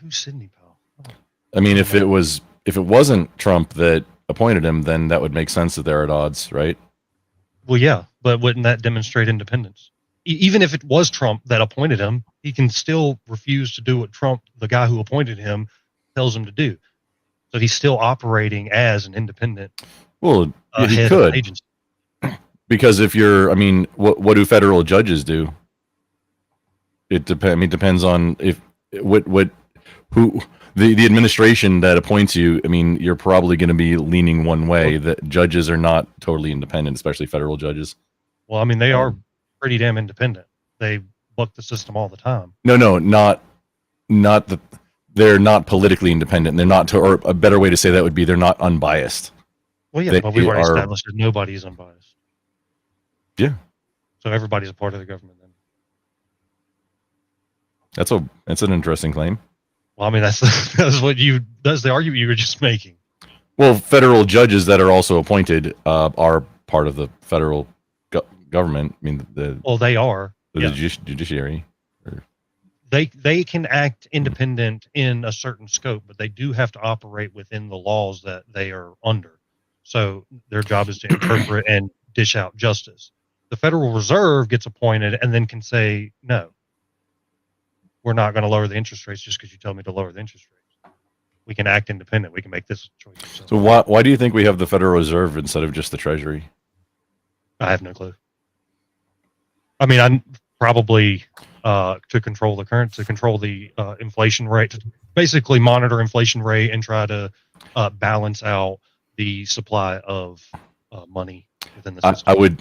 Who's Sidney Powell? I mean, if it wasn't Trump that appointed him, then that would make sense that they're at odds, right? Well, yeah, but wouldn't that demonstrate independence? Even if it was Trump that appointed him, he can still refuse to do what Trump, the guy who appointed him, tells him to do. So he's still operating as an independent. Well, he head of could. an agency. Because if you're, I mean, what do federal judges do? It depends. I mean, depends on who the administration that appoints you. I mean, you're probably going to be leaning one way. That judges are not totally independent, especially federal judges. Well, I mean, they are pretty damn independent. They buck the system all the time. No, not that they're not politically independent. They're not, or a better way to say that would be they're not unbiased. Well, yeah, They but we've already are- established that nobody is unbiased. Yeah. So everybody's a part of the government then. That's an interesting claim. Well, I mean, that's the argument you were just making. Well, federal judges that are also appointed are part of the federal government. I mean, they are the judiciary. They can act independent in a certain scope, but they do have to operate within the laws that they are under. So their job is to interpret and dish out justice. The Federal Reserve gets appointed and then can say, no, we're not going to lower the interest rates just because you tell me to lower the interest rates. We can act independent. We can make this choice. So why do you think we have the Federal Reserve instead of just the Treasury? I have no clue. I mean, I'm probably to control the inflation rate, to basically monitor inflation rate and try to balance out the supply of money within the system.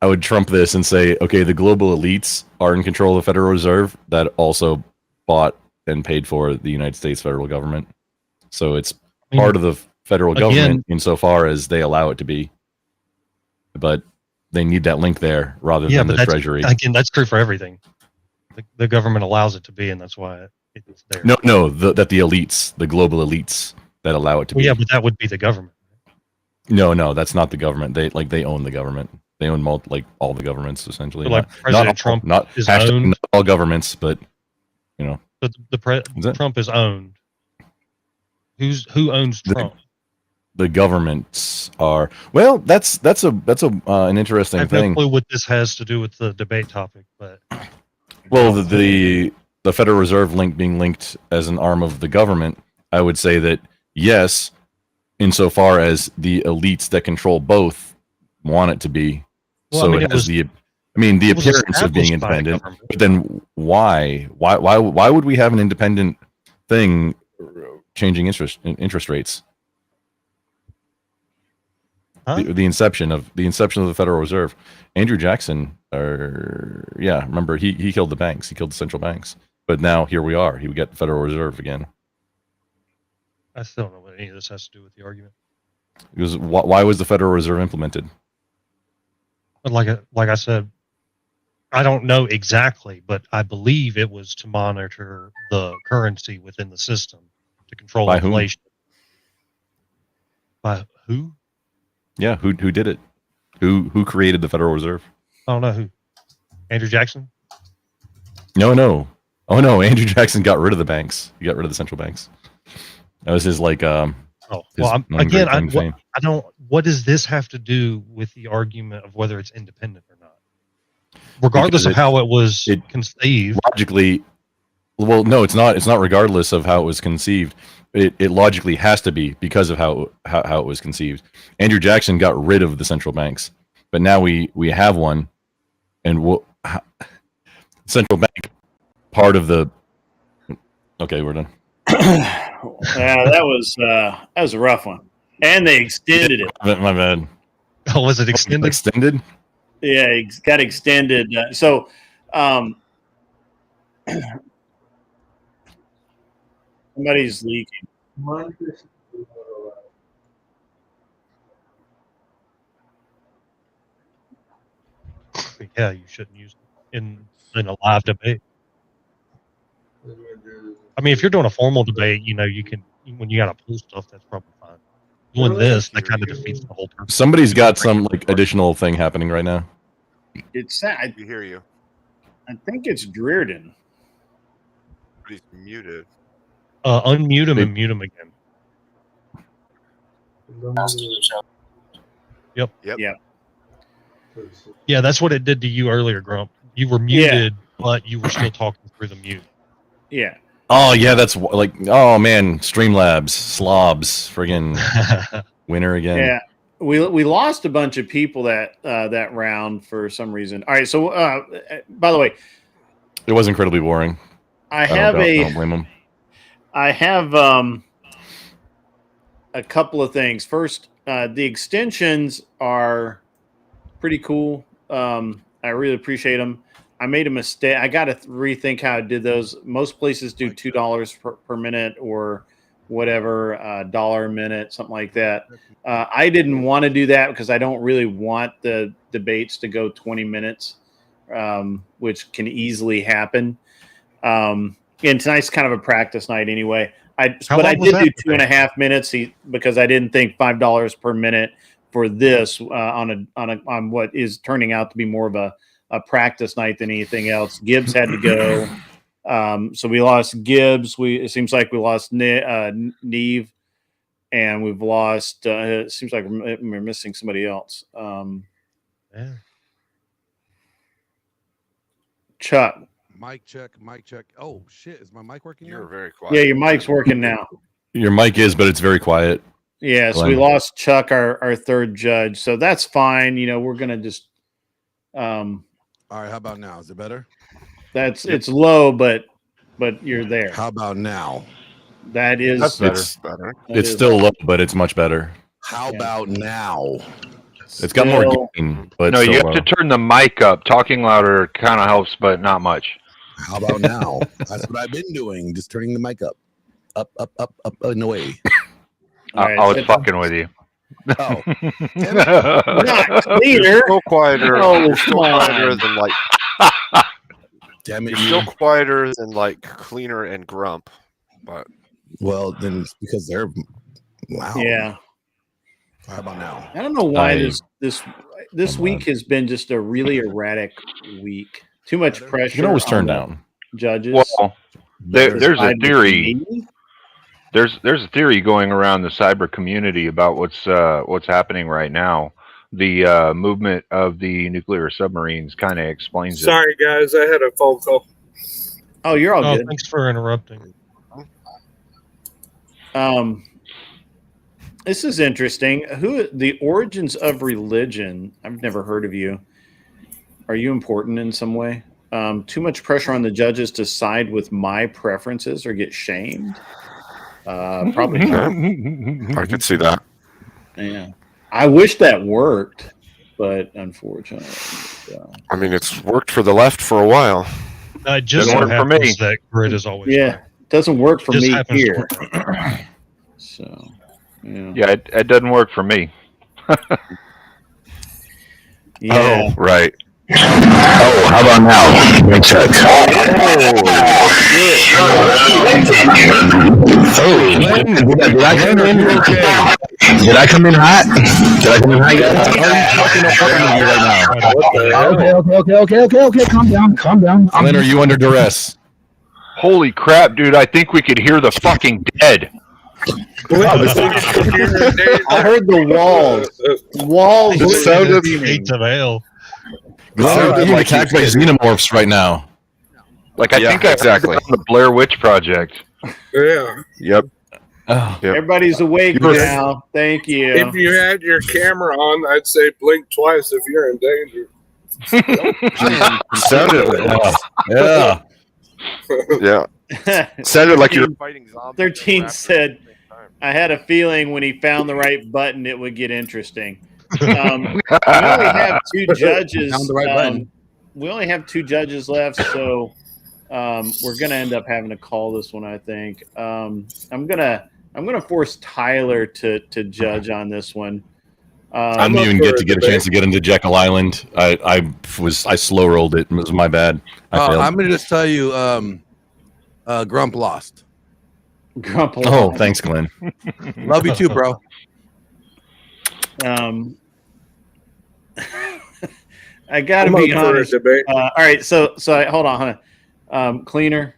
I would trump this and say, okay, the global elites are in control of the Federal Reserve that also bought and paid for the United States federal government. So it's part of the federal government insofar as they allow it to be. But they need that link there rather than the Treasury. Again, that's true for everything. The government allows it to be, and that's why it's there. No, that the elites, the global elites that allow it to be. Yeah, but that would be the government. No, that's not the government. They own the government. They own all the governments essentially. So like President Trump is owned. Not all governments, but you know. But Trump is owned. Who owns Trump? The governments are that's an interesting thing. I have no clue what this has to do with the debate topic, but the Federal Reserve being linked as an arm of the government, I would say that yes, insofar as the elites that control both want it to be. Well, so I mean, it has the appearance of being independent. But then why would we have an independent thing changing interest rates? Huh? The inception of the Federal Reserve. Andrew Jackson, remember he killed the banks. He killed the central banks. But now here we are. He would get the Federal Reserve again. I still don't know what any of this has to do with the argument. Because why was the Federal Reserve implemented? But like I said, I don't know exactly, but I believe it was to monitor the currency within the system to control By inflation. By who? Yeah, who did it? Who created the Federal Reserve? I don't know who. Andrew Jackson? No. Oh no, Andrew Jackson got rid of the banks. He got rid of the central banks. That was his what does this have to do with the argument of whether it's independent or not? Regardless of how it was conceived. Logically, well, no, it's not. It's not regardless of how it was conceived. It logically has to be because of how it was conceived. Andrew Jackson got rid of the central banks, but now we have one, and central bank part of the. Okay, we're done. Yeah, that was a rough one, and they extended it. My bad. Oh, was it extended? Extended? Yeah, it got extended. Somebody's leaking. Yeah, you shouldn't use it in a live debate. I mean, if you're doing a formal debate, you can, when you got to pull stuff, that's probably fine. Doing this, that kind of defeats the whole purpose. Somebody's got some additional thing happening right now. It's sad. We hear you. I think it's Reardon. But he's muted. Unmute him and mute him again. Yep. Yeah, that's what it did to you earlier, Grump. You were muted, but you were still talking through the mute. Yeah. Oh yeah, that's oh man, Streamlabs, slobs, friggin' winner again. Yeah, we lost a bunch of people that round for some reason. All right, so by the way, it was incredibly boring. I don't blame them. I have a couple of things. First, the extensions are pretty cool. I really appreciate them. I made a mistake. I got to rethink how I did those. Most places do $2 per minute or whatever, dollar a minute, something like that. I didn't want to do that because I don't really want the debates to go 20 minutes, which can easily happen. And tonight's kind of a practice night anyway. But I did do 2.5 minutes because I didn't think $5 per minute for this on what is turning out to be more of a practice night than anything else. Gibbs had to go. So we lost Gibbs. It seems like we lost Neve, and we've lost. It seems like we're missing somebody else. Yeah. Chuck. Mic check. Oh shit! Is my mic working? You're now? very quiet. Yeah, your mic's working now. Your mic is, but it's very quiet. Yeah, so we lost Chuck, our third judge. So that's fine. We're gonna just. All right. How about now? Is it better? It's low, but you're there. How about now? That is better. It's still low, but it's much better. How about now? It's got more gain, but no, still you have low. to turn the mic up. Talking louder kind of helps, but not much. How about now? That's what I've been doing. Just turning the mic up, up, and away. I was fucking with you. Oh, not clear. Still quieter. Oh, You're still come quieter on. than like. Damn it! You're still quieter than like Cleaner and Grump, but. Well, then it's because they're loud. Yeah. How about now? I don't know why this week has been just a really erratic week. Too much pressure. You can always turn on the down. judges. Well, there's a theory. There's a theory going around the cyber community about what's happening right now. The movement of the nuclear submarines kind of explains it. Sorry, guys, I had a phone call. Oh, you're all good. Thanks for interrupting. This is interesting. The origins of religion? I've never heard of you. Are you important in some way? Too much pressure on the judges to side with my preferences or get shamed? Probably not. I could see that. Yeah. I wish that worked, but unfortunately. I mean, it's worked for the left for a while. It just Doesn't so work for me. happens that grid is always Yeah. right. Doesn't work for Just me happens to here. work. So, yeah. Yeah, it doesn't work for me. Yeah. Oh, right. Oh, how about now? Mic check. Did I come in? Did I come in hot? Did I come in hot, guys? Okay. Calm down. Glenn, are you under duress? Holy crap, dude! I think we could hear the fucking dead. I heard the walls. Walls. It sounded screaming. gates of hell. Glenn, are you being attacked by xenomorphs right now? Like I think I exactly. on the Blair Witch Project. Yeah. Yep. Oh. Everybody's awake now. Thank you. If you had your camera on, I'd say blink twice if you're in danger. Sounded. Yeah. Yeah. Sounded like you're fighting zombies. 13 said, I had a feeling when he found the right button, it would get interesting. We only have two judges. Found the right button. We only have two judges left, so we're gonna end up having to call this one. I think I'm gonna force Tyler to judge on this one. I didn't even get a chance to get into Jekyll Island. I slow rolled it. It was my bad. I failed. I'm gonna just tell you, Grump lost. Grump lost. Oh, thanks, Glenn. Love you too, bro. I gotta be honest. All right, so hold on, Cleaner.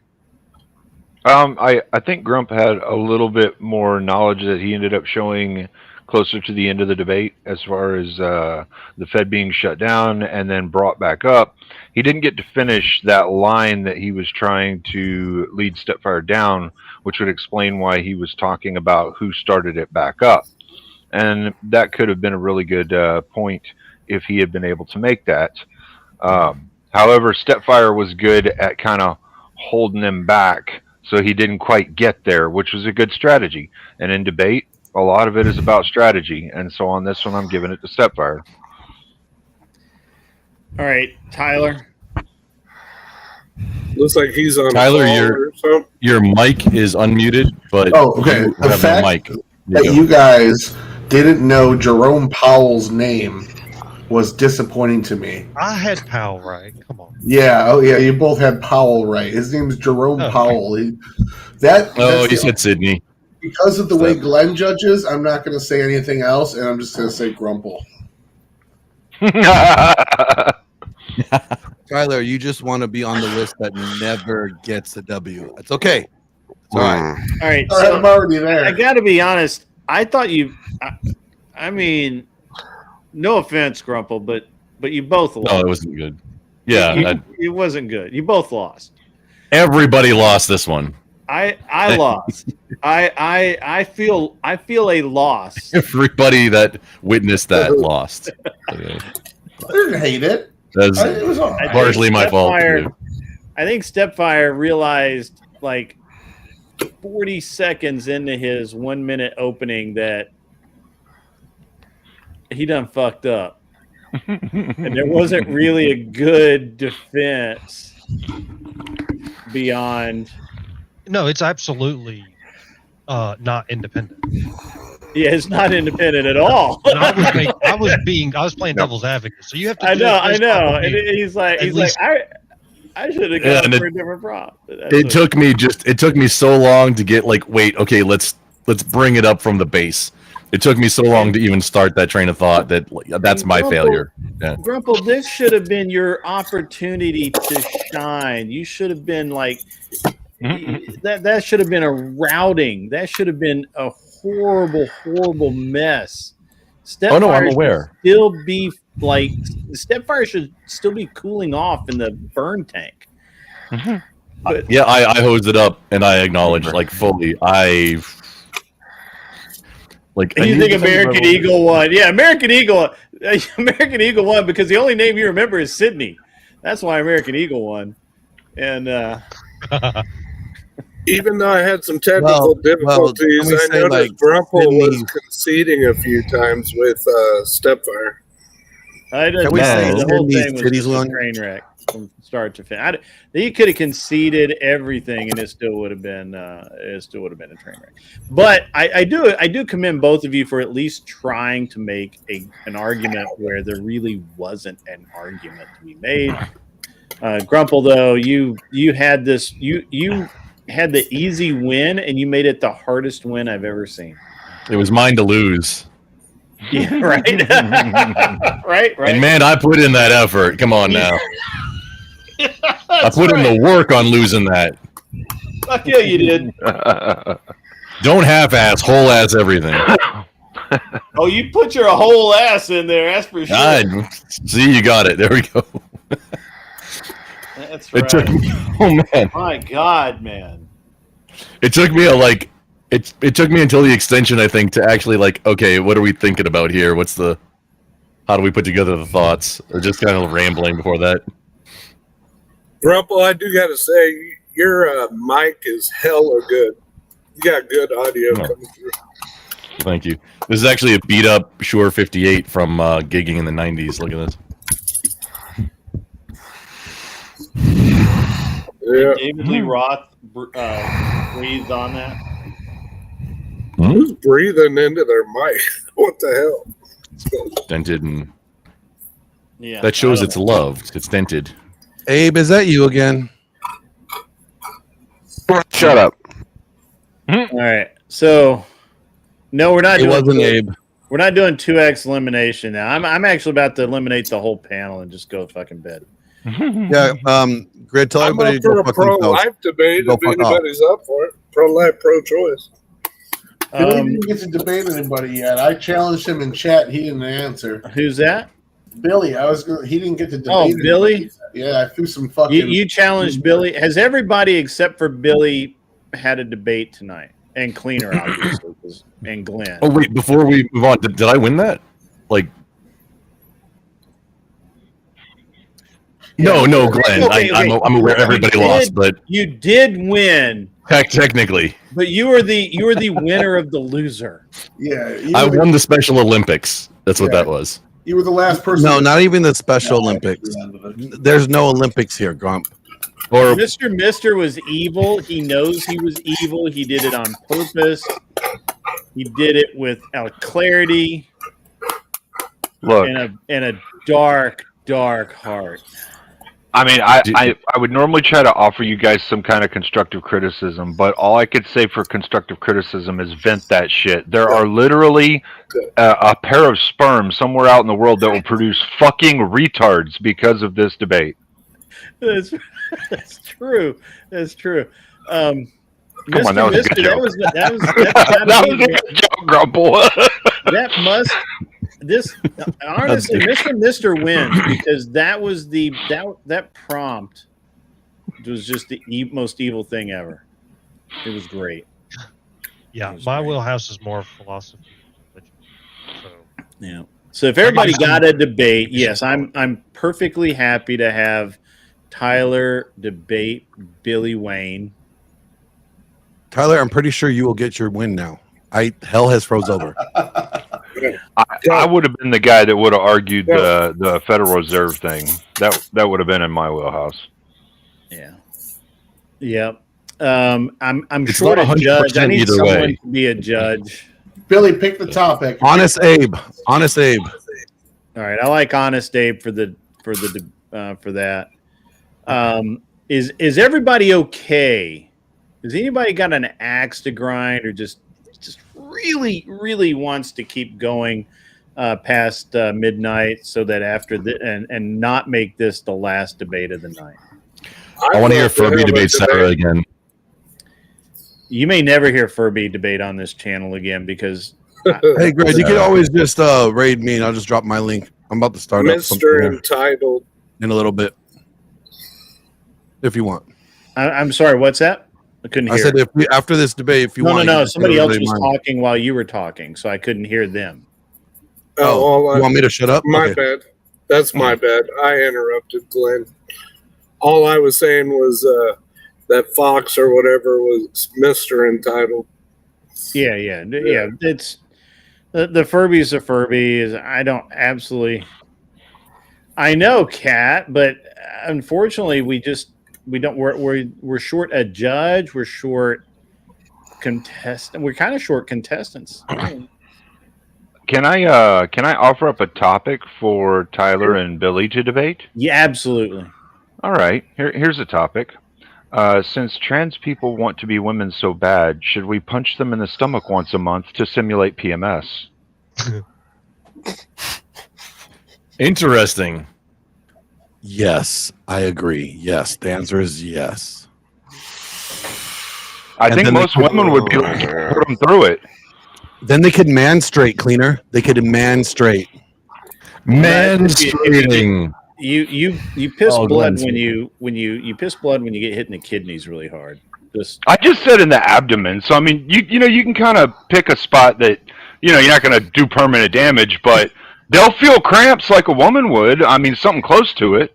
I think Grump had a little bit more knowledge that he ended up showing closer to the end of the debate as far as the Fed being shut down and then brought back up. He didn't get to finish that line that he was trying to lead Stepfire down, which would explain why he was talking about who started it back up. And that could have been a really good point if he had been able to make that. However, Stepfire was good at kind of holding him back, so he didn't quite get there, which was a good strategy. And in debate, a lot of it is about strategy. And so on this one, I'm giving it to Stepfire. All right, Tyler. Looks like he's on Tyler, call your or something. your mic is unmuted, but Oh, okay. you The have fact no mic. that you guys didn't know Jerome Powell's name was disappointing to me. I had Powell right. Come on. Yeah, oh yeah, you both had Powell right. His name is Jerome Okay. Powell. Oh, That's you the- said Sydney. because of the way That- Glenn judges, I'm not going to say anything else, and I'm just going to say Grumple. Tyler, you just want to be on the list that never gets a W. It's okay. It's all right. All right, All right, I'm already there. I got to be honest. I thought you. I mean, no offense, Grumple, but you both lost. No, it wasn't good. Yeah, it wasn't good. You both lost. everybody lost this one. I lost. I feel a loss. Everybody that witnessed that lost. Okay. I didn't hate it. That's It was all right. largely my fault. Stepfire- I think Stepfire realized like 40 seconds into his 1 minute opening that he done fucked up. And there wasn't really a good defense beyond. No, it's absolutely not independent. Yeah, it's not independent at all. And I was playing devil's advocate. So you have to. I do know, at I least know. probably And he's like, at least- I should have Yeah, gone and for a different prop. It took me so long to get like, wait, okay, let's bring it up from the base. It took me so long to even start that train of thought that like, that's my failure. Yeah. Grumple, this should have been your opportunity to shine. You should have been like that should have been a routing. That should have been a horrible mess. Oh no, I'm should aware. Still be like Stepfire should still be cooling off in the burn tank. But Yeah, I hosed it up and I acknowledge like fully. you think American Eagle won? Yeah, American Eagle won because the only name you remember is Sydney. That's why American Eagle won. And Even though I had some technical difficulties, can we I say, noticed like, Grumple was Sydney- conceding a few times with Stepfire. I didn't Can we know say the whole Sydney's thing was cities just a won? train wreck from start to finish. He could have conceded everything, and it still would have been a train wreck. But I do commend both of you for at least trying to make an argument where there really wasn't an argument to be made. Grumple, though, you had this you had the easy win, and you made it the hardest win I've ever seen. It was mine to lose. Yeah, right. right. And man, I put in that effort. Come on now. I put in the work on losing that. Fuck yeah, you did. Don't half-ass, whole-ass everything. Oh, you put your whole ass in there. That's for sure. See, you got it. There we go. That's It right. took me. Oh man. My God, man. It took me it took me until the extension, I think, to actually like, okay, what are we thinking about here? How do we put together the thoughts? Or just kind of rambling before that. Grumple, I do got to say, your mic is hella good. You got good audio coming through. Thank you. This is actually a beat up Shure 58 from gigging in the 90s. Look at this. Yeah. David Lee Roth breathed on that. Who's breathing into their mic? What the hell? Dented and Yeah. that shows I it's don't know. loved. It's dented. Abe, is that you again? Shut up. All right. So, no, we're not It doing. wasn't Abe. We're not doing 2x elimination now. I'm actually about to eliminate the whole panel and just go fucking bed. Yeah, Grid, tell I'm everybody up to for go a fuck themselves. pro-life debate Go if fuck off. anybody's up for it. Pro-life, pro-choice. Billy didn't get to debate anybody yet. I challenged him in chat. He didn't answer. Who's that? Billy. He didn't get to debate. Oh, anybody. Billy? Yeah, I threw some fucking. You challenged Billy. Has everybody except for Billy had a debate tonight? And Cleaner, obviously, and Glenn. Oh wait, before we move on, did I win that? Like, no, Glenn. Okay, I'm aware everybody lost, but you did win. technically, But you were the winner of the loser. Yeah, I won the Special Olympics. That's what that was. You were the last person. No, not even the Special Olympics. There's no Olympics here, Grump. Or Mr. was evil. He knows he was evil. He did it on purpose. He did it with clarity. Look, and a dark, dark heart. I mean, I would normally try to offer you guys some kind of constructive criticism, but all I could say for constructive criticism is vent that shit. There are literally a pair of sperm somewhere out in the world that will produce fucking retards because of this debate. That's true. That's true. Come on, that was a good joke. That was a good joke, Grumble. Honestly, Mr. wins because that prompt was just the most evil thing ever. It was great. Yeah, my wheelhouse is more philosophy. So yeah. So if everybody got a debate, yes, I'm perfectly happy to have Tyler debate Billy Wayne. Tyler, I'm pretty sure you will get your win now. Hell has froze over. I would have been the guy that would have argued the Federal Reserve thing. That would have been in my wheelhouse. Yeah. Yep. I'm It's short not a judge. I 100% need either someone way. to be a judge. Billy, pick the topic. Honest Abe. Honest Abe. All right, I like Honest Abe for that. Is everybody okay? Has anybody got an axe to grind, or just really, really wants to keep going past midnight, so that after and not make this the last debate of the night? I want to hear Furby debate Sarah again. You may never hear Furby debate on this channel again because. Hey, Greg, you can always just raid me, and I'll just drop my link. I'm about to start up Mr. Entitled in a little bit, if you want. I'm sorry. What's that? I couldn't hear. I said after this debate, if you want. No. Somebody else was talking while you were talking, so I couldn't hear them. Oh, you want me to shut up? My Okay. bad. That's my bad. I interrupted Glenn. All I was saying was that Fox or whatever was Mr. Entitled. Yeah. It's the Furby's a Furby. I know, Kat, but unfortunately, we're short a judge. We're short contestant. We're kind of short contestants. Can I offer up a topic for Tyler and Billy to debate? Yeah, absolutely. All right. Here's a topic. Since trans people want to be women so bad, should we punch them in the stomach once a month to simulate PMS? Interesting. Yes, I agree. Yes, the answer is yes. I think most women would be able to put them through it. Then they could man straight, cleaner. They could man straight. Mansplaining. You piss blood when you piss blood when you get hit in the kidneys really hard. I just said in the abdomen. So I mean, you can kind of pick a spot that you're not going to do permanent damage, but they'll feel cramps like a woman would. I mean, something close to it.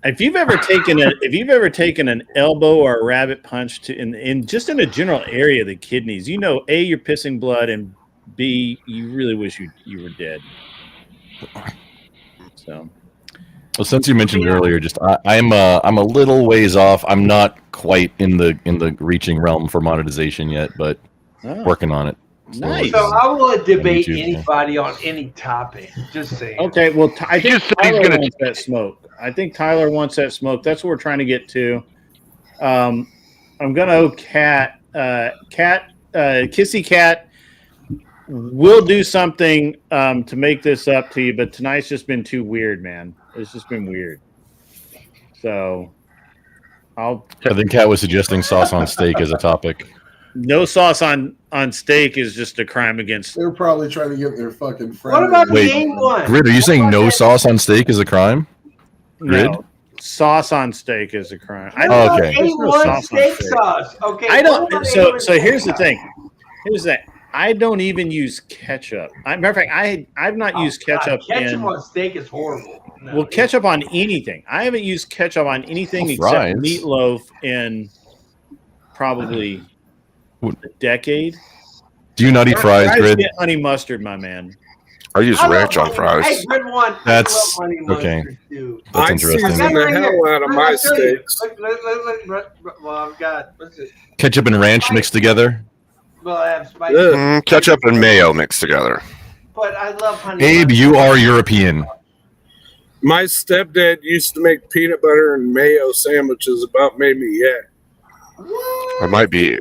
If you've ever taken an elbow or a rabbit punch in just in a general area of the kidneys, A, you're pissing blood, and B, you really wish you were dead. So. Well, since you mentioned earlier, just I'm a little ways off. I'm not quite in the reaching realm for monetization yet, but working on it. Nice. So I will debate anybody on any topic. Just saying. Okay, well, I think Tyler wants that smoke. I think Tyler wants that smoke. That's what we're trying to get to. I'm gonna Cat, Kissy Cat. We'll do something to make this up to you, but tonight's just been too weird, man. It's just been weird. So, I think Cat was suggesting sauce on steak as a topic. No sauce on steak is just a crime against. They're probably trying to get their fucking friend. What about the main one? Grid, are you saying no sauce on steak is a crime? Grid? No, sauce on steak is a crime. Okay. A1 steak sauce. Okay. I don't. So here's the thing. I don't even use ketchup. Matter of fact, I've not used ketchup. Ketchup on steak is horrible. No, well, ketchup on anything. I haven't used ketchup on anything except meatloaf in probably a decade. Do you not eat fries, Grid? Get honey mustard, my man. I use I love ranch on honey fries. Hey, Grid One. That's I love honey okay. mustard too. That's I interesting. season the hell out of Look, my I'll show you. steaks. Well, I've got what's it? Ketchup and ranch mixed together. Well, I have spicy. Ketchup and mayo mixed together. But I love honey Abe, mustard. you are European. My stepdad used to make peanut butter and mayo sandwiches. About made me yeah. I might be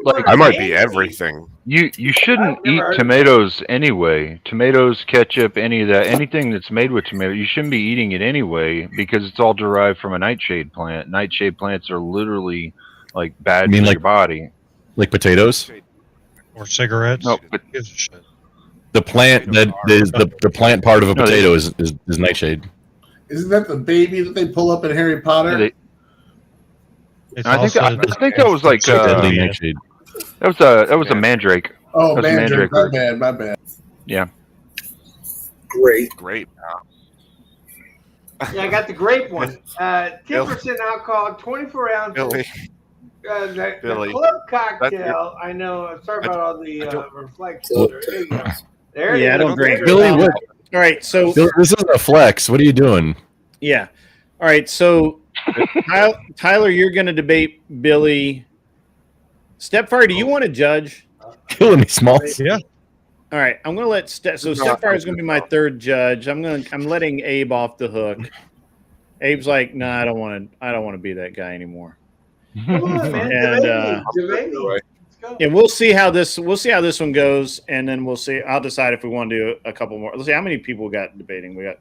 everything. You shouldn't I've never eat heard of tomatoes anyway. Tomatoes, ketchup, any of that, anything that's made with tomato, you shouldn't be eating it anyway because it's all derived from a nightshade plant. Nightshade plants are literally like bad for your body. Like potatoes? Or cigarettes. No, but Gives a shit. The plant that is the plant part of a potato is nightshade. Isn't that the baby that they pull up in Harry Potter? I think that was like deadly nightshade. that was a mandrake. Oh, That was a mandrake. root. My bad. Yeah. Grape. Yeah, I got the grape one. 10% alcohol, 24 ounces. Billy. The Billy. club cocktail. I know. Sorry about all the reflections. There you go. There Yeah, I it is. don't drink. Billy, what? All right, so This isn't a flex. What are you doing? yeah. All right, so Tyler, you're going to debate Billy. Stepfire, do you want to judge? Killing me, Smalls. Yeah. All right, I'm going to let Stepfire is going to be my third judge. I'm letting Abe off the hook. Abe's like, no, I don't want to be that guy anymore. Come on, man. And Debate me. Let's go. yeah, we'll see how this one goes, and then we'll see. I'll decide if we want to do a couple more. Let's see how many people we got debating. We got.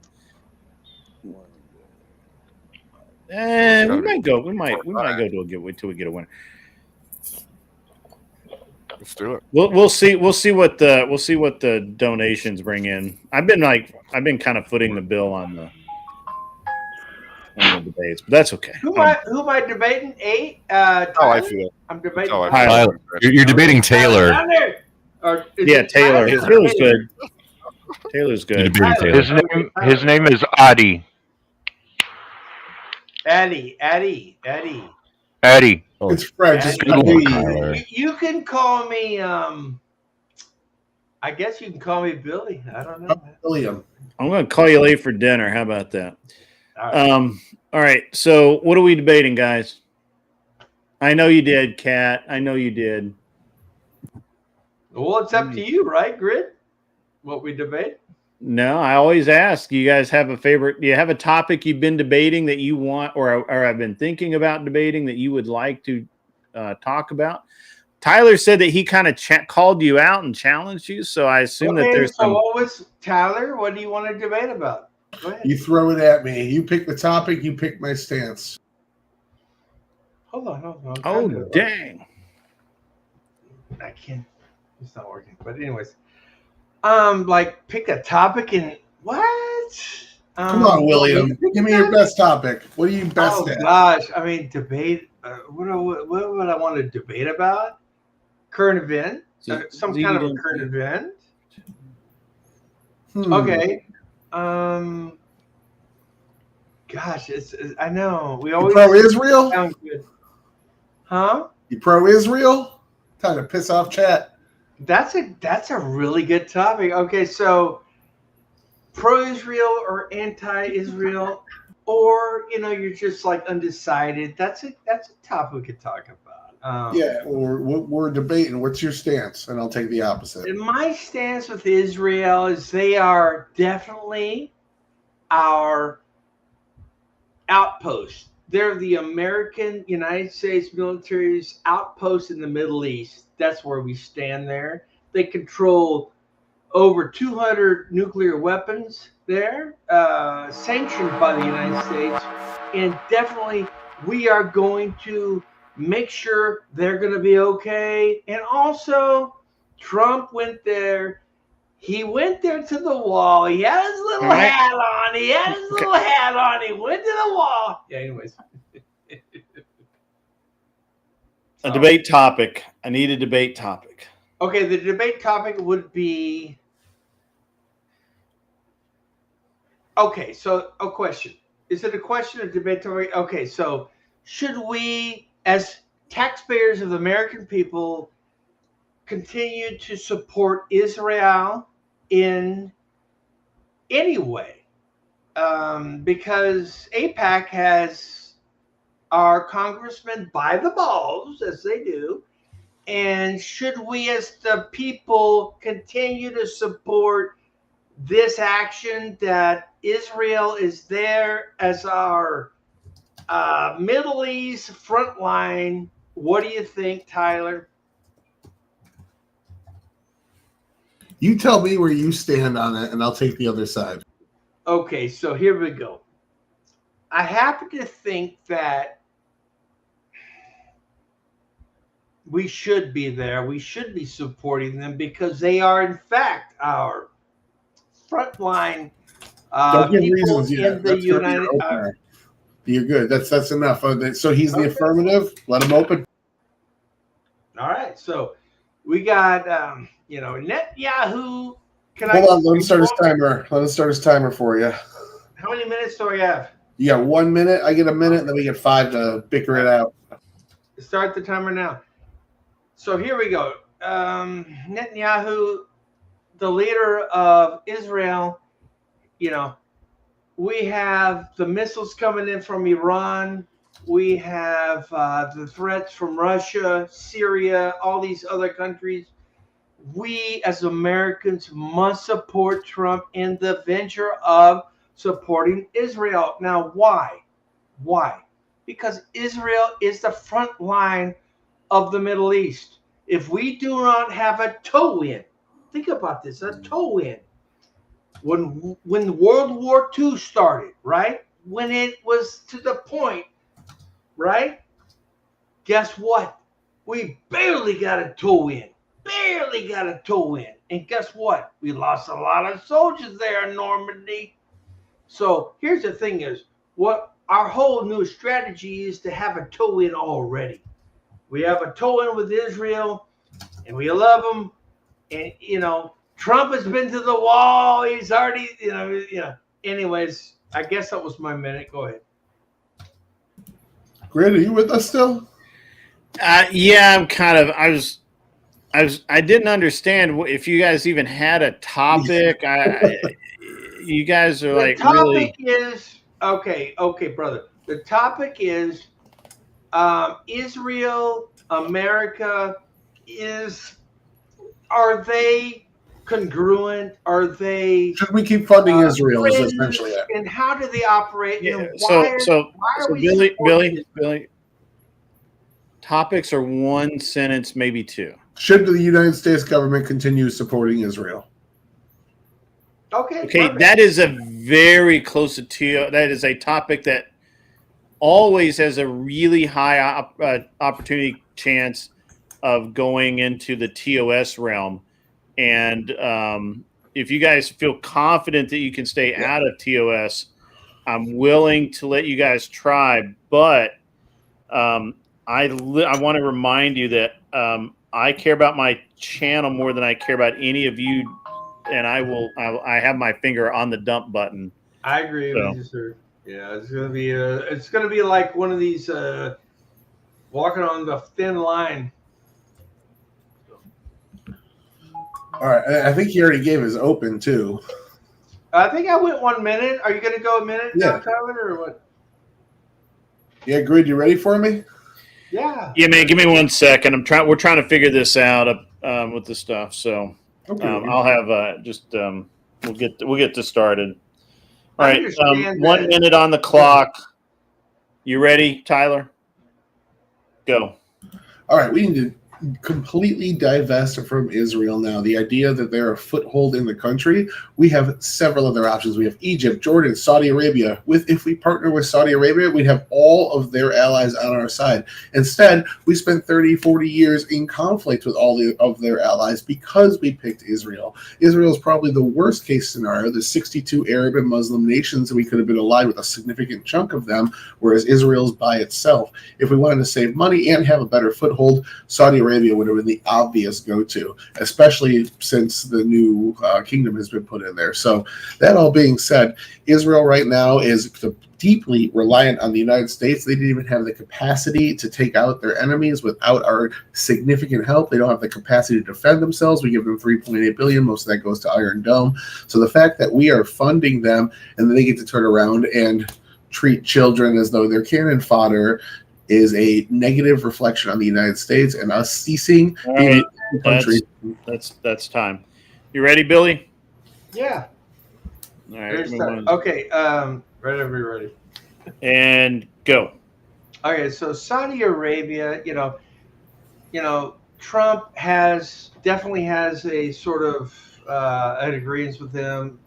We might go. We might go to a giveaway till we get a winner. Let's do it. We'll see what the donations bring in. I've been kind of footing the bill on the debates, but that's okay. Who am I debating? How I Tyler? feel. I'm debating Tyler. You're debating Taylor. Down there. Or is Yeah, it Taylor. Tyler? Taylor's good. Taylor's You're good. debating Taylor. His name is Adi. Eddie. Adi. Oh, It's French. It's good Eddie. one, Tyler. You can call me. I guess you can call me Billy. I don't know. William. I'm going to call you late for dinner. How about that? All right. All right. So what are we debating, guys? I know you did, Kat. I know you did. Well, it's up to you, right, Grid? What we debate? No, I always ask. You guys have a favorite? Do you have a topic you've been debating that you want, or have been thinking about debating that you would like to talk about? Tyler said that he kind of called you out and challenged you, so I assume that there's so some. what was Tyler? What do you want to debate about? Go ahead. You throw it at me. You pick the topic. You pick my stance. Hold on. Oh, dang. I can't. It's not working. But anyways, like pick a topic and what? Come on, William. Give me your best topic. What are you best at? Gosh, I mean, debate. What would I want to debate about? Current event? Some kind of a current event? Okay. Gosh, I know we always pro-Israel. Sound good. Huh? You pro-Israel? Time to piss off chat. That's a really good topic. Okay, so pro-Israel or anti-Israel, or you're just like undecided. That's a topic we could talk about. Yeah, we're debating. What's your stance? And I'll take the opposite. And my stance with Israel is they are definitely our outpost. They're the American United States military's outpost in the Middle East. That's where we stand there. They control over 200 nuclear weapons there, sanctioned by the United States. And definitely we are going to make sure they're going to be okay. And also, Trump went there. He went there to the wall. He had his little hat on. He went to the wall. Yeah, anyways. A debate topic. I need a debate topic. Okay, the debate topic would be... Okay, so a question. Is it a question or debate topic? Okay, so should we, as taxpayers of the American people, continue to support Israel in anyway, because AIPAC has our congressmen by the balls, as they do. And should we, as the people, continue to support this action that Israel is there as our Middle East front line? What do you think, Tyler? You tell me where you stand on it, and I'll take the other side. Okay, so here we go. I happen to think that we should be there. We should be supporting them because they are, in fact, our frontline Don't give people reasons in yet. the That's gonna be United. your opener. You're good. That's enough. So he's the affirmative. Let him open. All right, so we got Netanyahu. Hold on. Let him start his timer. Let him start his timer for you. How many minutes do I have? You got 1 minute. I get a minute, and then we get 5 to bicker it out. Start the timer now. So here we go. Netanyahu, the leader of Israel, we have the missiles coming in from Iran. We have the threats from Russia, Syria, all these other countries. We as Americans must support Trump in the venture of supporting Israel. Now, why? Why? Because Israel is the front line of the Middle East. If we do not have a toe in, think about this, a toe in. When World War II started, right? When it was to the point, right? Guess what? We barely got a toe in. Barely got a toe in. And guess what? We lost a lot of soldiers there in Normandy. So here's the thing is, what our whole new strategy is to have a toe in already. We have a toe in with Israel, and we love them. And, Trump has been to the wall. He's already, Anyways, I guess that was my minute. Go ahead. Grant, are you with us still? Yeah, I'm kind of. I didn't understand if you guys even had a topic. You guys are like really. The topic is okay, brother. The topic is Israel, America. Are they congruent? Are they? Should we keep funding Israel? Is friends? essentially it. And how do they operate? Yeah, And so why are we Billy. Topics are one sentence, maybe two. Should the United States government continue supporting Israel? Okay. Okay, that is a very close to that is a topic that always has a really high opportunity chance of going into the TOS realm. And if you guys feel confident that you can stay out of TOS, I'm willing to let you guys try. But I want to remind you that I care about my channel more than I care about any of you. And I have my finger on the dump button. I agree with you, sir. Yeah, it's gonna be like one of these walking on the thin line. All right, I think he already gave his open too. I think I went 1 minute. Are you gonna go a minute now, Tyler, or what? Yeah, Grid, you ready for me? Yeah. Yeah, man. Give me 1 second. We're trying to figure this out with the stuff. So I'll have we'll get this started. All right. 1 minute on the clock. You ready, Tyler? Go. All right, we need to completely divest from Israel now. The idea that they're a foothold in the country, we have several other options. We have Egypt, Jordan, Saudi Arabia. If we partner with Saudi Arabia, we'd have all of their allies on our side. Instead, we spent 30, 40 years in conflict with all of their allies because we picked Israel. Israel is probably the worst case scenario. There's 62 Arab and Muslim nations, and we could have been allied with a significant chunk of them, whereas Israel's by itself. If we wanted to save money and have a better foothold, Saudi Arabia Arabia would have been the obvious go-to, especially since the new kingdom has been put in there. So that all being said, Israel right now is deeply reliant on the United States. They didn't even have the capacity to take out their enemies without our significant help. They don't have the capacity to defend themselves. We give them $3.8 billion. Most of that goes to Iron Dome. So the fact that we are funding them and then they get to turn around and treat children as though they're cannon fodder is a negative reflection on the United States and us ceasing All being right, a country. that's time. You ready, Billy? Yeah. All right. There's move that. on. Okay. Right over, you ready? And go. Okay. So Saudi Arabia, Trump definitely has a sort of an agreement with them.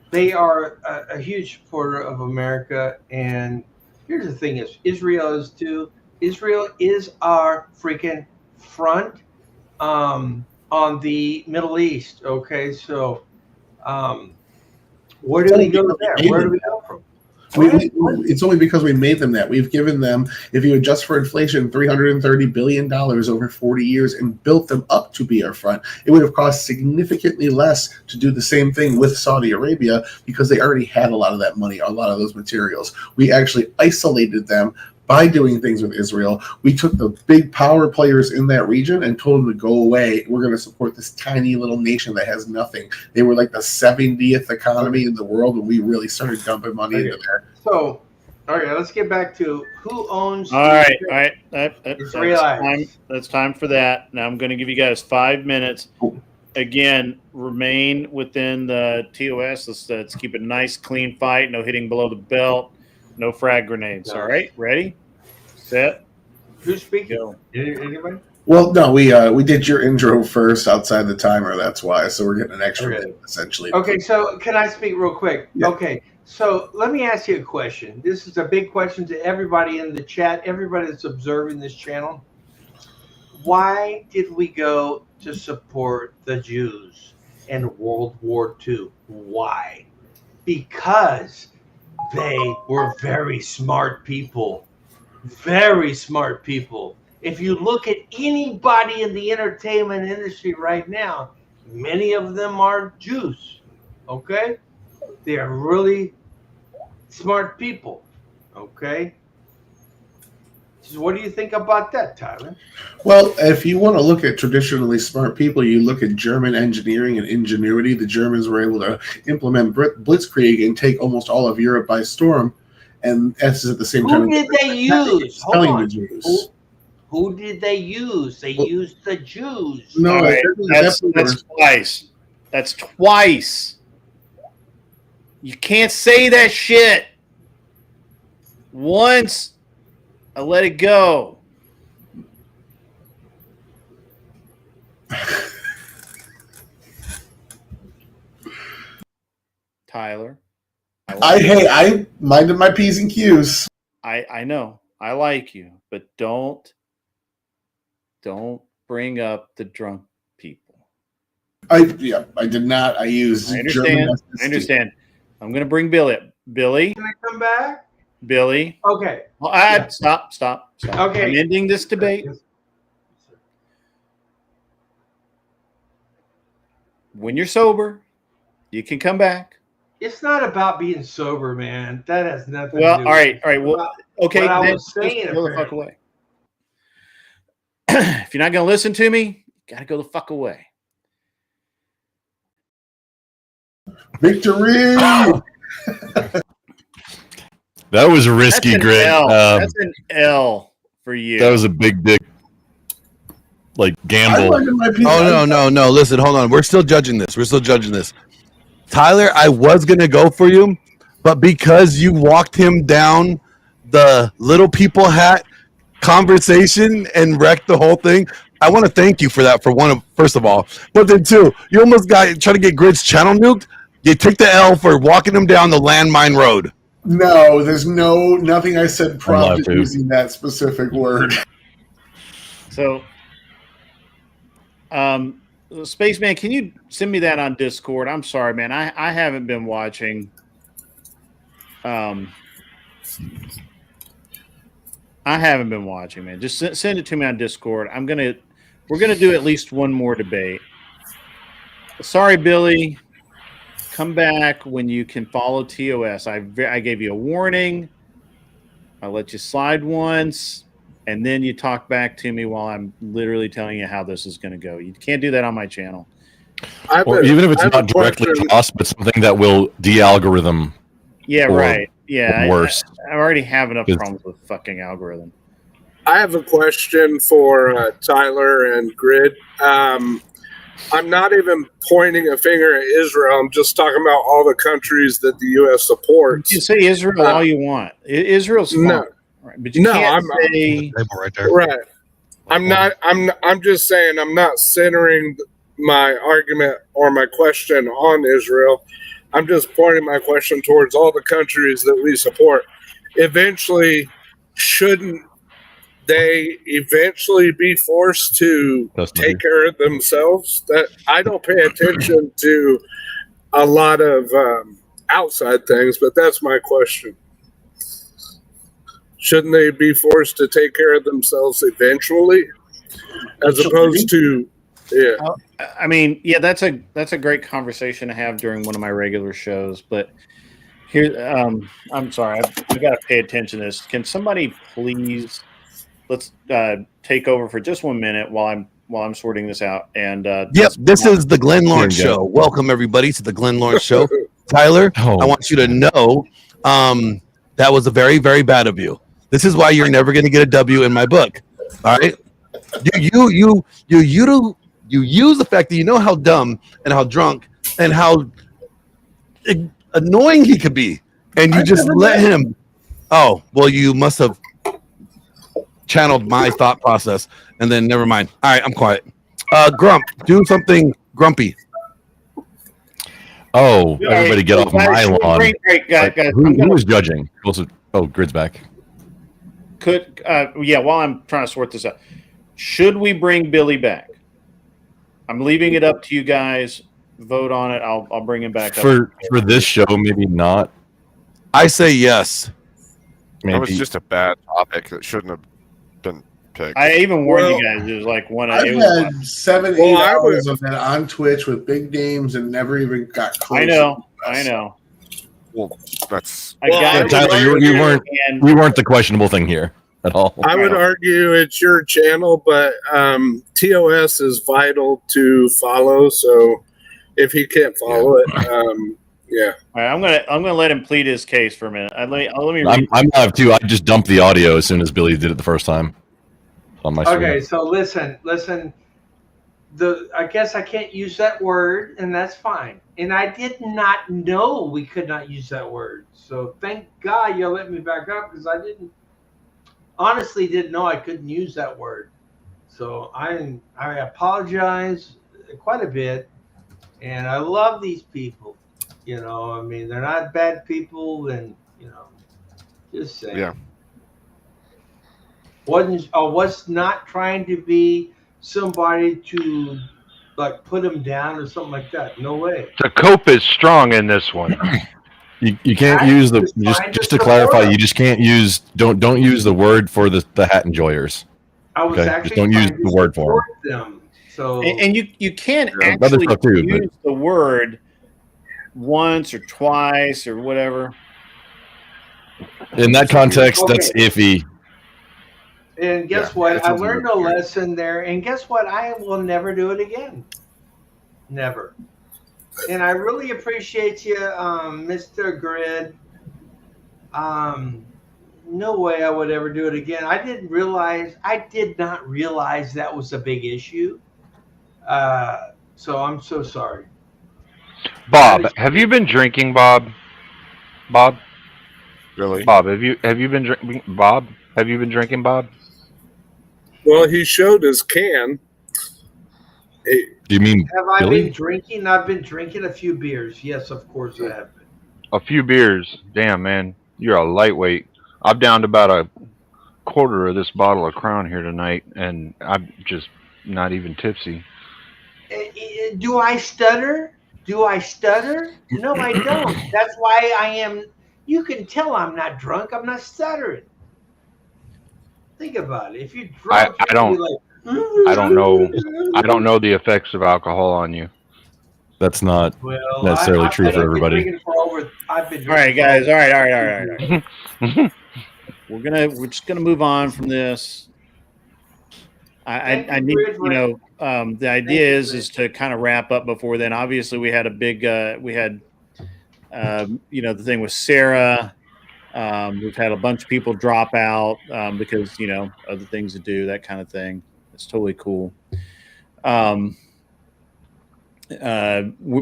They are a huge supporter of America, and here's the thing: is Israel is too. Israel is our freaking front on the Middle East. Okay, so where do we go there? Where do we go from? It's only because we made them that. We've given them, if you adjust for inflation, $330 billion over 40 years and built them up to be our front. It would have cost significantly less to do the same thing with Saudi Arabia because they already had a lot of that money, a lot of those materials. We actually isolated them by doing things with Israel. We took the big power players in that region and told them to go away. We're going to support this tiny little nation that has nothing. They were like the 70th economy in the world when we really started dumping money into there. So, all right, let's get back to who owns. All right. Israelites. That's time for that. Now I'm going to give you guys 5 minutes. Again, remain within the TOS. Let's keep it a nice, clean fight. No hitting below the belt. No frag grenades. All right, ready, set. Who's speaking? Go. Anybody? Well, no, we did your intro first outside the timer. That's why. So we're getting an extra minute, essentially. Okay, so can I speak real quick? Yeah. Okay, so let me ask you a question. This is a big question to everybody in the chat, everybody that's observing this channel. Why did we go to support the Jews in World War II? Why? Because they were very smart people. Very smart people. If you look at anybody in the entertainment industry right now, many of them are Jews. Okay? They are really smart people. Okay? So what do you think about that, Tyler? Well, if you want to look at traditionally smart people, you look at German engineering and ingenuity. The Germans were able to implement blitzkrieg and take almost all of Europe by storm. And that's at the same time. Who did they use? Hold on. The Jews. Who did they use? They used the Jews. No, All right, that's twice. That's twice. You can't say that shit. Once, I let it go. Tyler. I minded my P's and Q's. I know. I like you, but don't bring up the drunk people. I did not. I used I understand. I'm going to bring Billy up. Billy. Can I come back? Billy. Okay. Well, Stop. Okay. I'm ending this debate. When you're sober, you can come back. It's not about being sober, man. That has nothing Well, to do all right. with Well, okay. what I Then was saying. go the fuck away. If you're not going to listen to me, you got to go the fuck away. Victory! That was risky, That's an Grit. L. That's an L for you. That was a big dick, gamble. Oh no! Listen, hold on. We're still judging this. Tyler, I was gonna go for you, but because you walked him down the little people hat conversation and wrecked the whole thing, I want to thank you for that. First of all, but then two, you almost trying to get Grit's channel nuked. You took the L for walking him down the landmine road. No, there's nothing I said prompted using that specific word. So, Spaceman, can you send me that on Discord? I'm sorry, man. I haven't been watching. I haven't been watching, man. Just send it to me on Discord. We're gonna do at least one more debate. Sorry, Billy. Come back when you can follow TOS. I gave you a warning. I let you slide once, and then you talk back to me while I'm literally telling you how this is going to go. You can't do that on my channel. Or even if it's not directly cost, but something that will de-algorithm. Yeah, or right. Yeah, worse. I already have enough 'Cause- problems with fucking algorithm. I have a question for Tyler and Grid. I'm not even pointing a finger at Israel. I'm just talking about all the countries that the U.S. supports. You can say Israel all you want. Israel's fine, No, right? But you can't say right there. right. I'm not. I'm just saying. I'm not centering my argument or my question on Israel. I'm just pointing my question towards all the countries that we support. Eventually, shouldn't they eventually be forced to take care of themselves? That I don't pay attention to a lot of outside things, but that's my question. Shouldn't they be forced to take care of themselves eventually, as opposed to, yeah? I mean, yeah, that's a great conversation to have during one of my regular shows. But here, I'm sorry, I got to pay attention to this. Can somebody please let's take over for just 1 minute while I'm sorting this out? And Yep, this is the Glenn Lawrence Show. Welcome everybody to the Glenn Lawrence Show. Tyler, I want you to know that was a very, very bad of you. This is why you're never going to get a W in my book. All right, you use the fact that you know how dumb and how drunk and how annoying he could be, and you just let him. Oh well, you must have channeled my thought process, and then never mind. All right, I'm quiet. Grump, do something grumpy. Oh, everybody get off my lawn. Guys, Who was judging? Oh, Grid's back. While I'm trying to sort this out, should we bring Billy back? I'm leaving it up to you guys. Vote on it. I'll bring him back For this show, maybe not. I say yes. That was just a bad topic that shouldn't have been picked. I even warned you guys. It was like one. I've It had was 7-8 hours of that on Twitch with big names and never even got close. I know. Well, that's. Tyler, you weren't the questionable thing here at all. I would argue it's your channel, but TOS is vital to follow. So if he can't follow it, yeah. All right, I'm gonna let him plead his case for a minute. Let me read. I'm live too. I just dumped the audio as soon as Billy did it the first time on my stream. Okay, so listen. I guess I can't use that word, and that's fine. And I did not know we could not use that word. So thank God you let me back up, because I honestly didn't know I couldn't use that word. So I apologize quite a bit, and I love these people. You know, I mean, they're not bad people, and just saying. Yeah. Was not trying to be somebody to like put them down or something like that. No way. The cope is strong in this one. You can't use the just to clarify. You just can't use don't use the word for the hat enjoyers. I was actually just don't use the word for them. So and you can't other actually stuff too, use the word once or twice or whatever. In that context, that's iffy. And guess what? I learned a lesson there. And guess what? I will never do it again. Never. And I really appreciate you, Mr. Grid. No way I would ever do it again. I did not realize that was a big issue. So I'm so sorry. Bob, have you been drinking, Bob? Bob? Really? Bob, have you been drinking? Bob, have you been drinking, Bob? Well, he showed his can. Do you mean Have I Billy? been drinking? I've been drinking a few beers. Yes, of course I have been. A few beers. Damn, man. You're a lightweight. I've downed about a quarter of this bottle of Crown here tonight, and I'm just not even tipsy. Do I stutter? Do I stutter? No, I don't. That's why I am. You can tell I'm not drunk. I'm not stuttering. Think about it. If you I drunk, you're don't gonna be I don't know I don't know the effects of alcohol on you. That's not well, necessarily true for I've been everybody. drinking for over. I've been. All right, drinking for guys. over All right. 2 years. We're just gonna move on from this. Thank I you, need, Grid, for- the idea is to kind of wrap up before then. Obviously, we had a big, the thing with Sarah. We've had a bunch of people drop out because other things to do, that kind of thing. It's totally cool.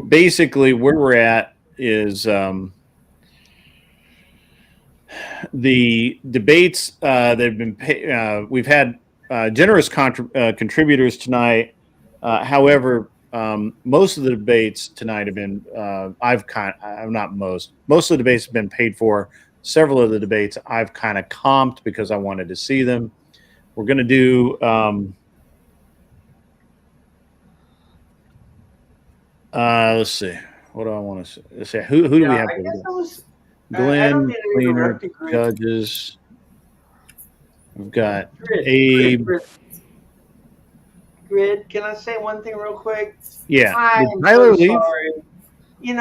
Basically, where we're at is the debates that have been. We've had generous contributors tonight. However, most of the debates tonight have been. Most of the debates have been paid for. Several of the debates I've kind of comped because I wanted to see them. We're going to do. Let's see. What do I want to say? Let's see. Who do we have? I guess I was. I Glenn, don't mean to Cleaner, interrupt you, Grid. Judges. We've got Grid, Abe. Grid, can I say one thing real quick? Yeah. I'm Did Tyler so leave? sorry. You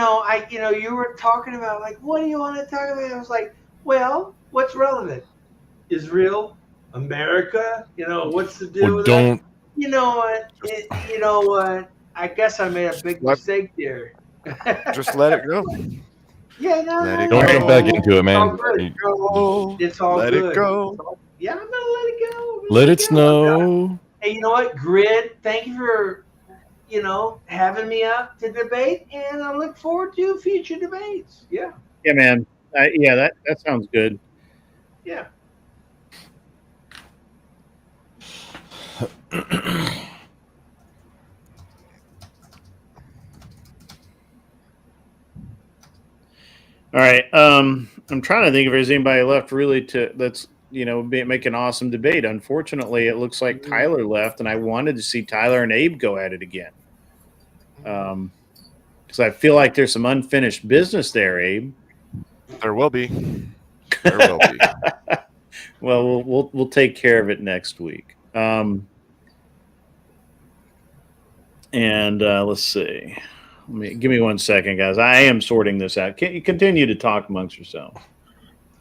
were talking about like, what do you want to talk about? I was like, well, what's relevant? Israel, America. What's the deal Well, with don't. that? You know what? I guess I made a big mistake there. Just let it go. Yeah, no, Let it Don't go. jump back into it, man. It's all Let good. it go. Yeah, I'm gonna let it go. Let it snow. Hey, you know what, Grid? Thank you for having me up to debate, and I look forward to future debates. Yeah, Yeah, man. That sounds good. yeah. All right. I'm trying to think if there's anybody left really that's make an awesome debate. Unfortunately, it looks like Tyler left, and I wanted to see Tyler and Abe go at it again. Because I feel like there's some unfinished business there, Abe. There will be. There will be. Well, we'll take care of it next week. And let's see. Give me 1 second, guys. I am sorting this out. Can you continue to talk amongst yourselves?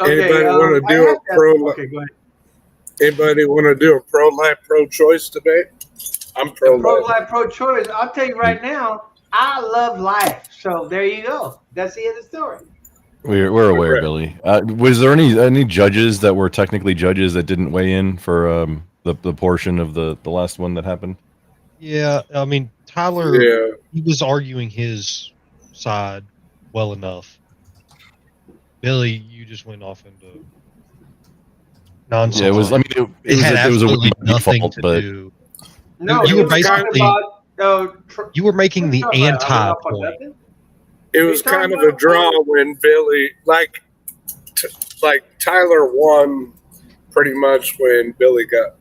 Anybody want to do a pro? Okay, go ahead. Anybody want to do a pro-life, pro-choice debate? I'm pro-life. Pro-life, pro-choice. I'll tell you right now, I love life. So there you go. That's the end of the story. We're aware, Billy. Was there any judges that were technically judges that didn't weigh in for the portion of the last one that happened? Yeah, I mean, Tyler, he was arguing his side well enough. Billy, you just went off into nonsense. Yeah, it was. I mean, it was a weak nothing default, to but do. No, you were basically you were making the I went anti off on point. nothing. It was kind of a draw when Billy, like Tyler won pretty much when Billy got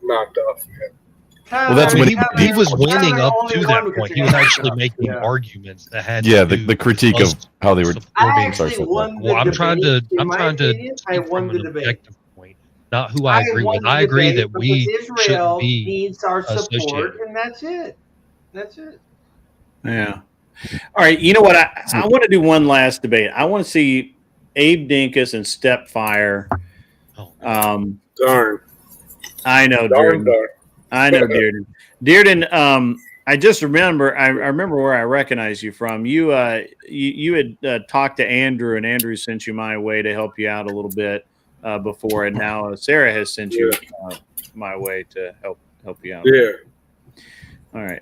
knocked off. Well, that's when he was winning up to that point. He was actually making arguments that had the critique of how they were. I'm trying to I speak won from the an debate. objective point, not who I agree won with. the I agree debate that we because Israel shouldn't be needs our support, associated. and that's it. That's it. Yeah. All right. You know what? I want to do one last debate. I want to see Abe Dinkus and Stepfire. Darn. I know, Darn. I know, Dearden. Dearden, I just remember. I remember where I recognize you from. You had talked to Andrew, and Andrew sent you my way to help you out a little bit before, and now Sarah has sent you my way to help you out. Yeah. All right.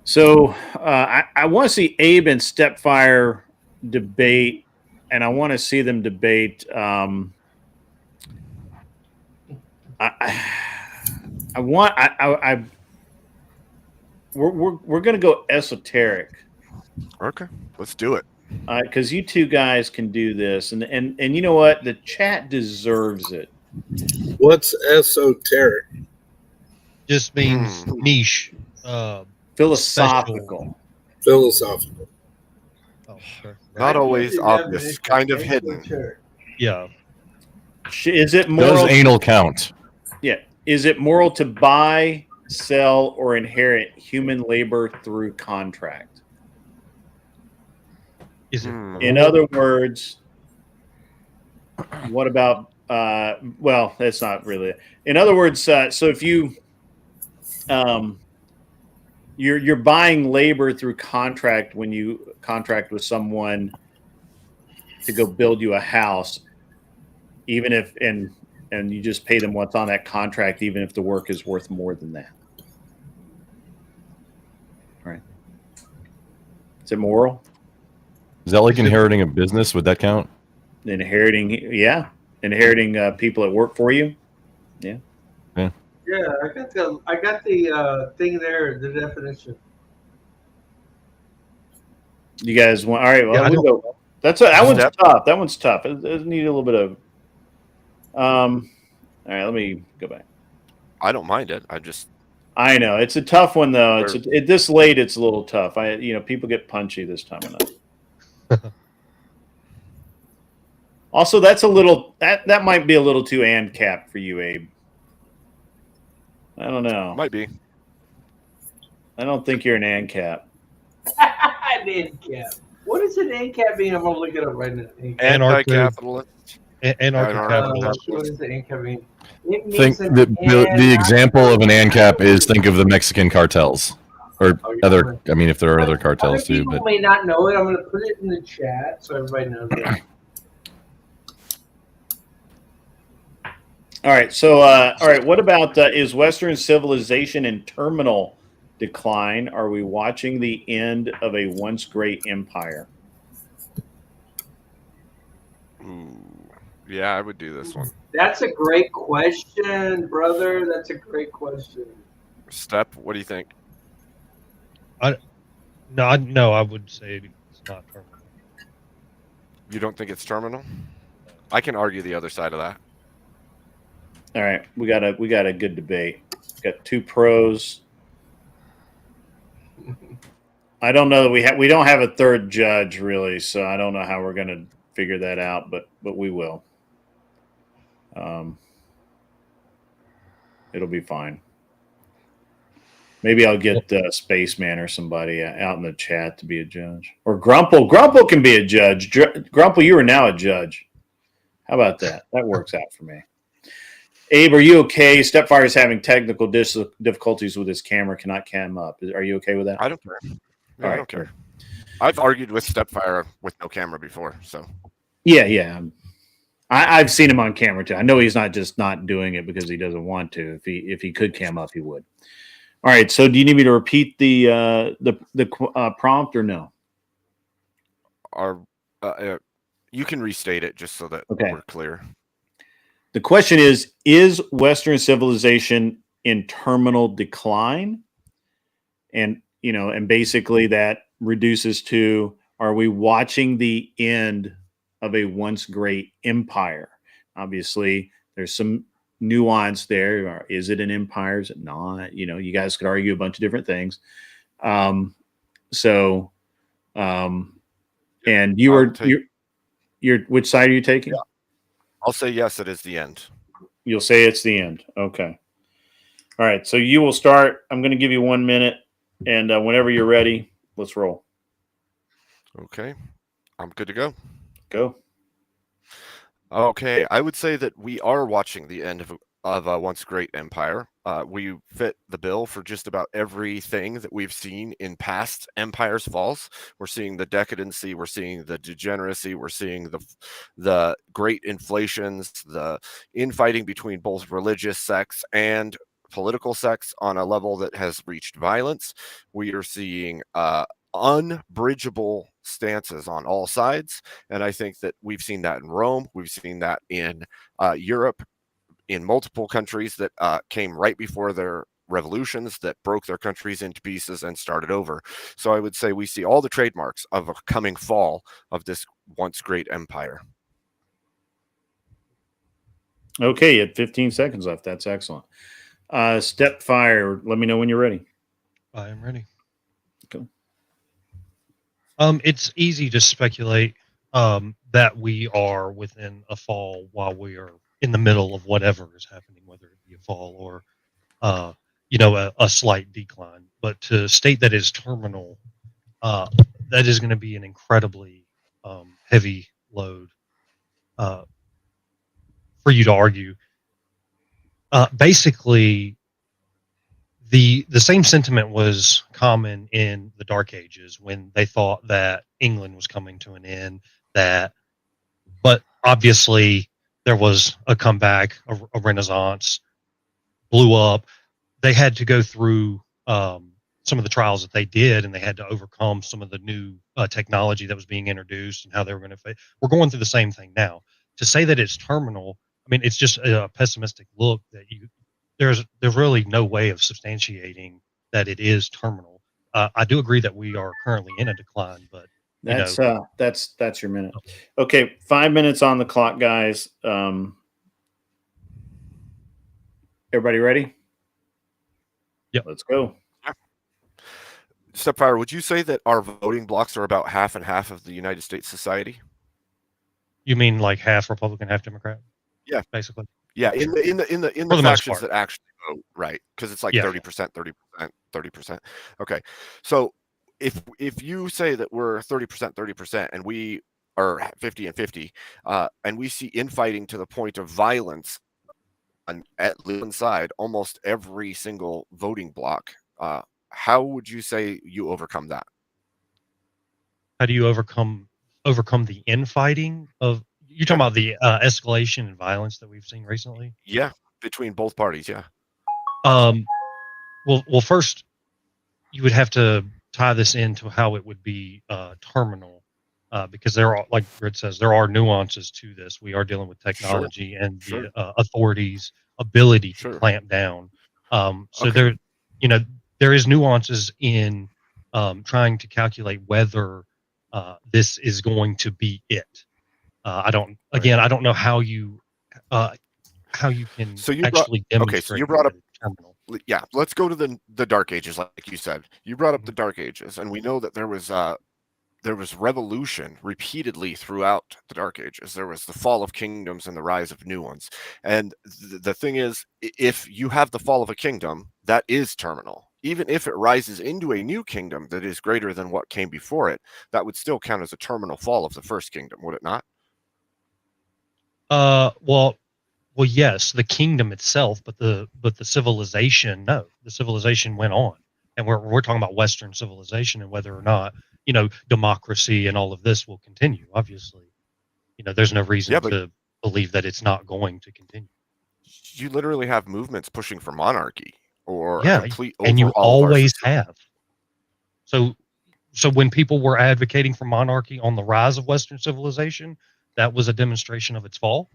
So I want to see Abe and Stepfire debate, and I want to see them debate. We're going to go esoteric. Okay, let's do it. Because you two guys can do this, and you know what? The chat deserves it. What's esoteric? Just means niche. Philosophical. Philosophical. Oh, sure. Not always obvious, kind of hidden. Yeah. Is it Does moral? anal count? Yeah. Is it moral to buy, sell, or inherit human labor through contract? Is it? In other words, what about? Well, that's not really. In other words, so if you, you're buying labor through contract when you contract with someone to go build you a house, even if and you just pay them what's on that contract, even if the work is worth more than that. Right? Is it moral? Is that like inheriting a business? Would that count? Inheriting, yeah, inheriting people that work for you. Yeah. Yeah. Yeah, I got the thing there, the definition. You guys want? All right. Well, Yeah, we'll go. That one's tough. That one's tough. It need a little bit of. All right. Let me go back. I don't mind it. I know it's a tough one though. It's this late. It's a little tough. People get punchy this time of night. Also, that's a little that might be a little too ANCAP for you, Abe. I don't know. Might be. I don't think you're an ANCAP. An ANCAP. What does an ANCAP mean? I'm gonna look it up right now. Anti-capitalist. Anarcho-capitalist. What does the ANCAP mean? It means Think an the example of an ANCAP is think of the Mexican cartels, or other. I mean, if there are other cartels too, people but may not know it. I'm gonna put it in the chat so everybody knows it. All right. So, all right. What about is Western civilization in terminal decline? Are we watching the end of a once great empire? Yeah, I would do this one. That's a great question, brother. That's a great question. Step, what do you think? No, I would say it's not terminal. You don't think it's terminal? I can argue the other side of that. All right, we got a good debate. Got two pros. I don't know that we don't have a third judge really, so I don't know how we're going to figure that out, but we will. It'll be fine. Maybe I'll get Spaceman or somebody out in the chat to be a judge, or Grumple. Grumple can be a judge. Grumple, you are now a judge. How about that? That works out for me. Abe, are you okay? Stepfire is having technical difficulties with his camera. Cannot cam up. Are you okay with that? I don't care. No, I don't care. I've argued with Stepfire with no camera before, so. Yeah. I've seen him on camera too. I know he's not just not doing it because he doesn't want to. If he could cam up, he would. All right. So, do you need me to repeat the prompt or no? You can restate it just so that we're clear. The question is Western civilization in terminal decline? And basically that reduces to, are we watching the end of a once great empire? Obviously, there's some nuance there. Is it an empire? Is it not? You guys could argue a bunch of different things. And you're which side are you taking? Yeah. I'll say yes, it is the end. You'll say it's the end. Okay. All right. So you will start. I'm going to give you 1 minute. And whenever you're ready, let's roll. Okay. I'm good to go. Go. Okay. I would say that we are watching the end of a once great empire. We fit the bill for just about everything that we've seen in past empires' falls. We're seeing the decadency, we're seeing the degeneracy, we're seeing the great inflations, the infighting between both religious sects and political sects on a level that has reached violence. We are seeing unbridgeable stances on all sides, and I think that we've seen that in Rome, we've seen that in Europe, in multiple countries that came right before their revolutions that broke their countries into pieces and started over. So I would say we see all the trademarks of a coming fall of this once great empire. Okay, you had 15 seconds left. That's excellent. Stepfire, let me know when you're ready. I am ready. Okay. It's easy to speculate that we are within a fall while we are in the middle of whatever is happening, whether it be a fall or a slight decline. But to state that is terminal, that is going to be an incredibly heavy load for you to argue. Basically, the same sentiment was common in the Dark Ages when they thought that England was coming to an end. But obviously there was a comeback, a renaissance, blew up. They had to go through some of the trials that they did, and they had to overcome some of the new technology that was being introduced and how they were going to. We're going through the same thing now. To say that it's terminal, I mean, it's just a pessimistic look that there's really no way of substantiating that it is terminal. I do agree that we are currently in a decline, but that's your minute. Okay, 5 minutes on the clock, guys. Everybody ready? Yeah, let's go. Stepfire, would you say that our voting blocks are about half and half of the United States society? You mean like half Republican, half Democrat? Yeah, basically. Yeah, in the factions that actually vote, right? Because it's like 30%, 30%, 30%. Okay, so if you say that we're 30%, 30%, and we are 50 and 50, and we see infighting to the point of violence on at one side, almost every single voting block, how would you say you overcome that? How do you overcome the infighting of? You're talking about the escalation and violence that we've seen recently? Yeah, between both parties, yeah. Well, first, you would have to tie this into how it would be terminal, because there are, like Grid says, there are nuances to this. We are dealing with technology and the authorities' ability to clamp down. So there is nuances in trying to calculate whether this is going to be it. I don't know how you can actually demonstrate. So you brought up terminal. Yeah, let's go to the Dark Ages, like you said. You brought up the Dark Ages, and we know that there was revolution repeatedly throughout the Dark Ages. There was the fall of kingdoms and the rise of new ones. And the thing is, if you have the fall of a kingdom, that is terminal. Even if it rises into a new kingdom that is greater than what came before it, that would still count as a terminal fall of the first kingdom, would it not? Well, yes, the kingdom itself, but the civilization, no, the civilization went on, and we're talking about Western civilization and whether or not democracy and all of this will continue. Obviously, there's no reason to believe that it's not going to continue. You literally have movements pushing for monarchy or Yeah, a complete and you overhaul of our always system. have. So when people were advocating for monarchy on the rise of Western civilization, that was a demonstration of its fall.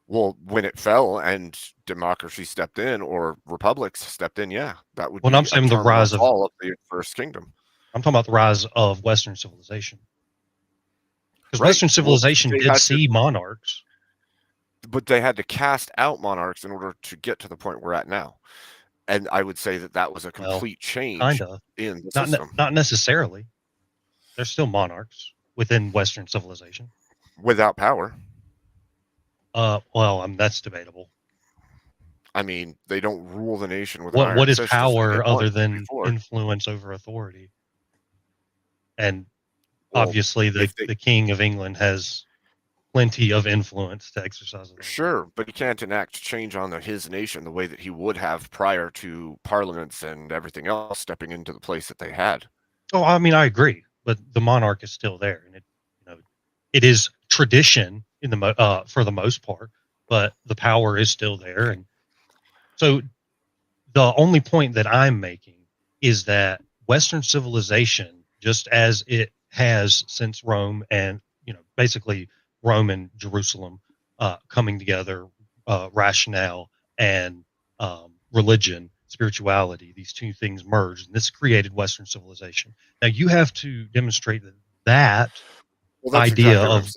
Well, when it fell and democracy stepped in or republics stepped in, yeah, that would be I'm saying the rise of fall of the first kingdom. I'm talking about the rise of Western civilization. Because Western civilization did see monarchs. But they had to cast out monarchs in order to get to the point we're at now. And I would say that was a complete change in the system. Not necessarily. There's still monarchs within Western civilization. Without power. That's debatable. I mean, they don't rule the nation with what is power other than influence over authority? And obviously, the King of England has plenty of influence to exercise. Sure, but he can't enact change on his nation the way that he would have prior to parliaments and everything else stepping into the place that they had. Oh, I mean, I agree, but the monarch is still there, and it is tradition in the for the most part, but the power is still there. And so the only point that I'm making is that Western civilization, just as it has since Rome and basically Rome and Jerusalem coming together, rationale and religion, spirituality, these two things merged, and this created Western civilization. Now you have to demonstrate that idea of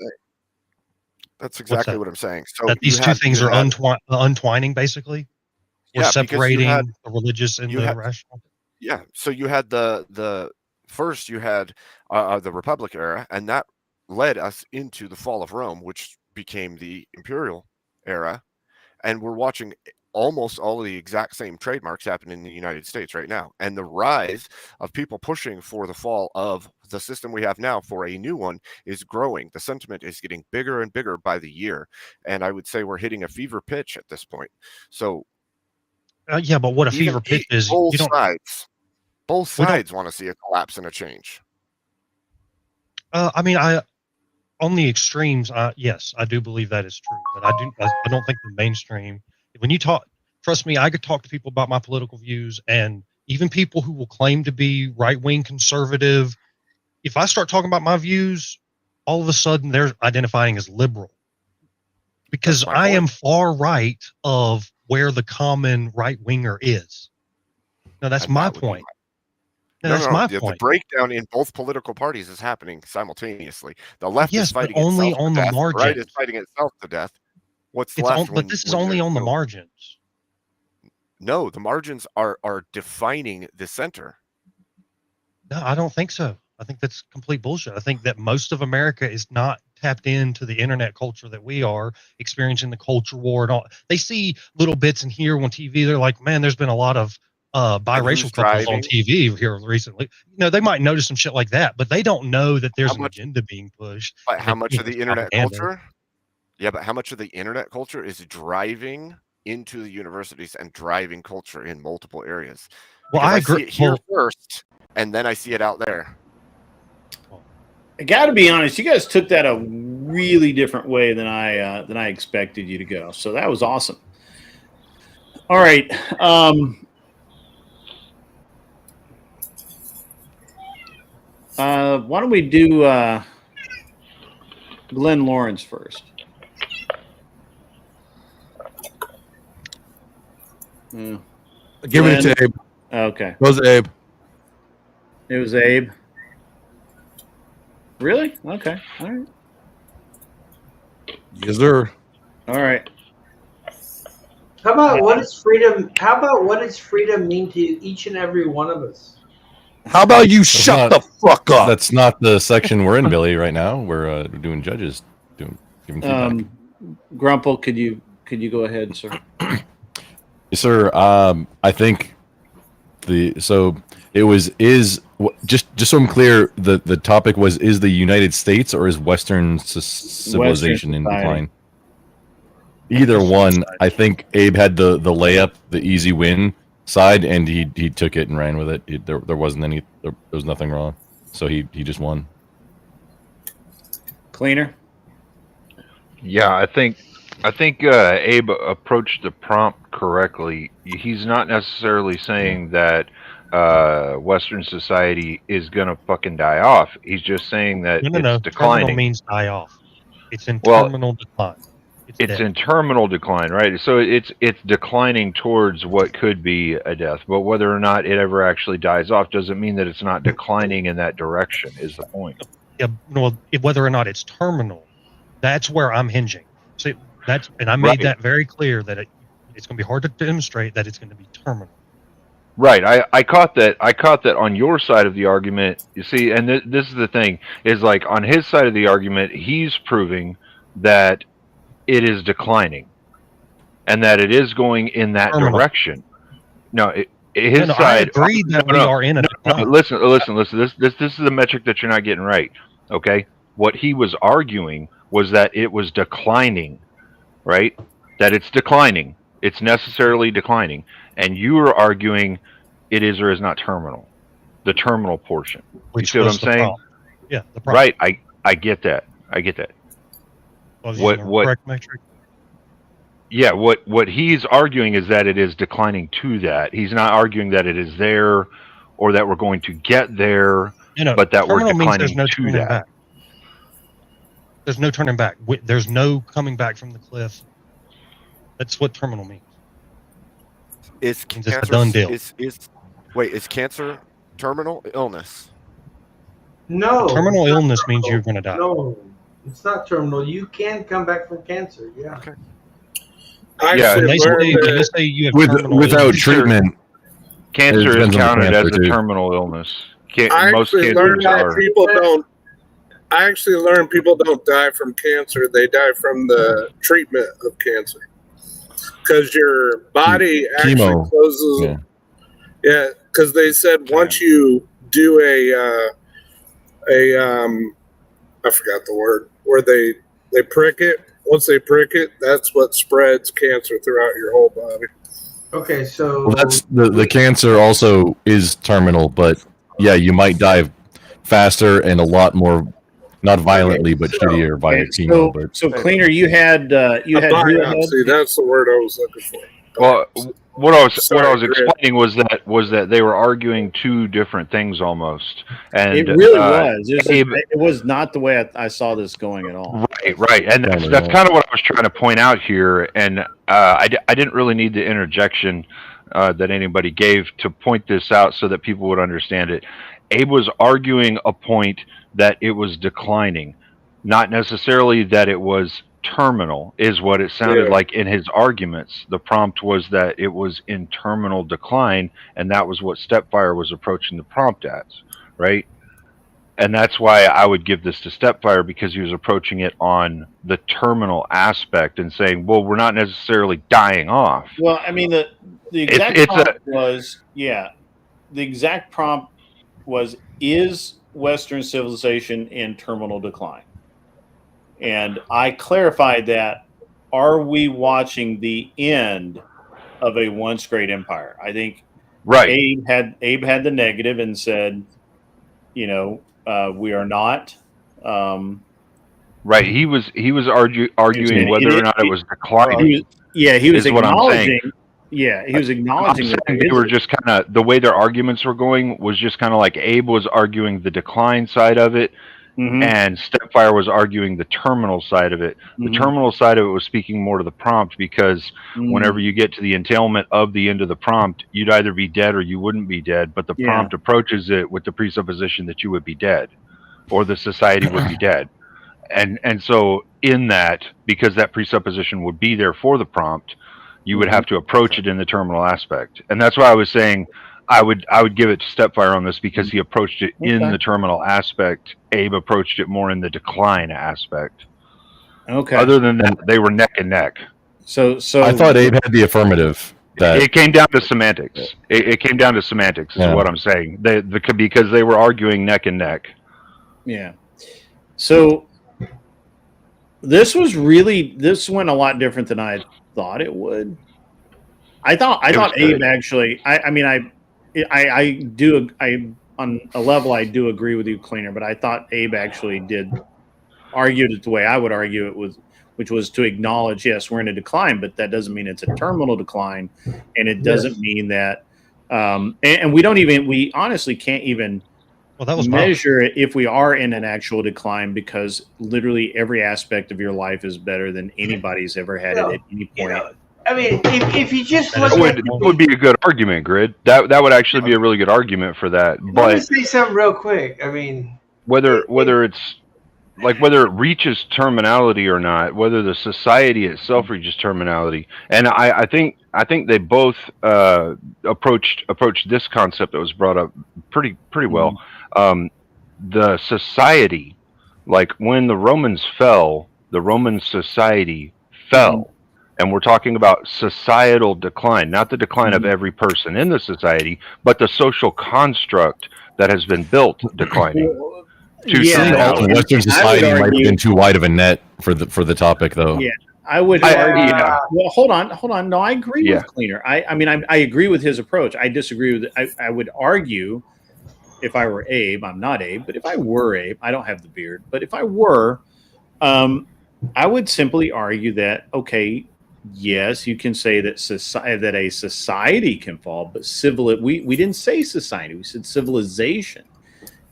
that's exactly what I'm saying. So that these two things are untwining, basically. We're separating the religious and the rational. Yeah. So you had the first, you had the Republic era, and that led us into the fall of Rome, which became the imperial era, and we're watching almost all of the exact same trademarks happen in the United States right now. And the rise of people pushing for the fall of the system we have now for a new one is growing. The sentiment is getting bigger and bigger by the year. And I would say we're hitting a fever pitch at this point. So yeah, but what a fever pitch is, both you don't. Both sides want to see a collapse and a change. I mean, on the extremes, yes, I do believe that is true. But I don't think the mainstream. When you talk, trust me, I could talk to people about my political views, and even people who will claim to be right-wing conservative. If I start talking about my views, all of a sudden they're identifying as liberal, because I am far right of where the common right-winger is. Now that's my point. That's my The point. breakdown in both political parties is happening simultaneously. The left Yes, is fighting but only itself on to the death. The right margins. is fighting itself to death. What's It's left? but this is only on the margins. No, the margins are defining the center. No, I don't think so. I think that's complete bullshit. I think that most of America is not tapped into the internet culture that we are experiencing, the culture war and all. They see little bits in here on TV. They're like, man, there's been a lot of biracial couples on TV here recently. You know, they might notice some shit like that, but they don't know that there's an agenda being pushed. But how much of the internet propaganda. culture? Yeah, but how much of the internet culture is driving into the universities and driving culture in multiple areas? Well, Because I see agree. it here first, and then I see it out there. I got to be honest, you guys took that a really different way than I expected you to go. So that was awesome. All right. Why don't we do Glenn Lawrence first? Give it to Abe. Okay. It was Abe. It was Abe. Really? Okay. All right. Yes, sir. All right. How about what is freedom? How about what does freedom mean to each and every one of us? How about you shut the fuck up? That's not the section we're in, Billy. Right now, we're doing judges, giving feedback. Grumple, could you go ahead, sir? Yes, sir. I think just so I'm clear, the topic was, is the United States or is Western civilization in decline? Either one. I think Abe had the layup, the easy win side, and he took it and ran with it. There was nothing wrong, so he just won. Cleaner. Yeah, I think Abe approached the prompt correctly. He's not necessarily saying that Western society is gonna fucking die off. He's just saying that it's declining. Terminal means die off. It's in terminal decline. It's in terminal decline, right? So it's declining towards what could be a death, but whether or not it ever actually dies off doesn't mean that it's not declining in that direction. Is the point? Yeah, well, whether or not it's terminal, that's where I'm hinging. See, and I made that very clear that it's going to be hard to demonstrate that it's going to be terminal. Right. I caught that. I caught that on your side of the argument. You see, and this is the thing: is like on his side of the argument, he's proving that it is declining, and that it is going in that direction. No, his side. I agree that we are in a decline. Listen. This is the metric that you're not getting right. Okay. What he was arguing was that it was declining, right? That it's declining. It's necessarily declining, and you are arguing it is or is not terminal. The terminal portion. Which you see what I'm was the saying? problem. Yeah. The problem. Right. I get that. I get that. What correct metric? Yeah, what he's arguing is that it is declining to that. He's not arguing that it is there or that we're going to get there, but that we're declining to that. Back. There's no turning back. There's no coming back from the cliff. That's what terminal means. Is cancer a done deal. Is cancer terminal illness? No. Terminal illness means you're going to die. No. It's not terminal. You can come back from cancer. Yeah. Okay. Yeah, they say you have without illness. treatment. Cancer is counted as a terminal illness. I Most actually learned cancers that are. people don't. I actually learned people don't die from cancer; they die from the treatment of cancer because your body actually Chemo. closes. Yeah, because they said once you do I forgot the word where they prick it. Once they prick it, that's what spreads cancer throughout your whole body. Okay, so Well, that's the cancer also is terminal, but yeah, you might die faster and a lot more, not violently, but shittier via chemo. But So cleaner, you had you A had who ahead? biopsy. That's the word I was looking for. Well, what I was Sorry, Grit. explaining was that they were arguing two different things almost, and It really was. Abe, It was not the way I saw this going at all. right, and that's kind of what I was trying to point out here, and I didn't really need the interjection that anybody gave to point this out so that people would understand it. Abe was arguing a point that it was declining, not necessarily that it was terminal, is what it sounded like in his arguments. The prompt was that it was in terminal decline, and that was what Stepfire was approaching the prompt as, right? And that's why I would give this to Stepfire, because he was approaching it on the terminal aspect and saying, well, we're not necessarily dying off. Well, I mean, the exact prompt was, the exact prompt was, is Western civilization in terminal decline? And I clarified that, are we watching the end of a once great empire? I think Abe had the negative and said, we are not. Right. He was arguing whether or not it was declining. He was is what I'm saying. acknowledging. Yeah, he was acknowledging that they were just kind of, the way their arguments were going was just kind of like Abe was arguing the decline side of it, and Stepfire was arguing the terminal side of it. The terminal side of it was speaking more to the prompt, because whenever you get to the entailment of the end of the prompt, you'd either be dead or you wouldn't be dead, but the prompt approaches it with the presupposition that you would be dead, or the society would be dead. And so in that, because that presupposition would be there for the prompt, you would have to approach it in the terminal aspect. And that's why I was saying I would give it to Stepfire on this, because he approached it in the terminal aspect. Abe approached it more in the decline aspect. Okay. Other than that, they were neck and neck. So I thought Abe had the affirmative. That it came down to semantics. It came down to semantics, is what I'm saying. Because they were arguing neck and neck. Yeah. So this went a lot different than I thought it would. I thought Abe actually. I do on a level I do agree with you, Cleaner, but I thought Abe actually argued it the way I would argue it, which was to acknowledge, yes, we're in a decline, but that doesn't mean it's a terminal decline, and it doesn't mean that. And we honestly can't even measure it if we are in an actual decline, because literally every aspect of your life is better than anybody's ever had it at any point. I mean, if you just look That would be a good argument, Grid. That would actually be a really good argument for that. Let me But say something real quick. I mean, whether it's like whether it reaches terminality or not, whether the society itself reaches terminality, and I think they both approached this concept that was brought up pretty well. The society, like when the Romans fell, the Roman society fell. And we're talking about societal decline, not the decline of every person in the society, but the social construct that has been built declining. Western society might have been too wide of a net for the topic, though. Yeah, I would argue. Well, hold on. No, I agree with Cleaner. I agree with his approach. I disagree with. I would argue, if I were Abe, I'm not Abe, but if I were Abe, I don't have the beard. But if I were, I would simply argue that, okay, yes, you can say that a society can fall, but we didn't say society, we said civilization.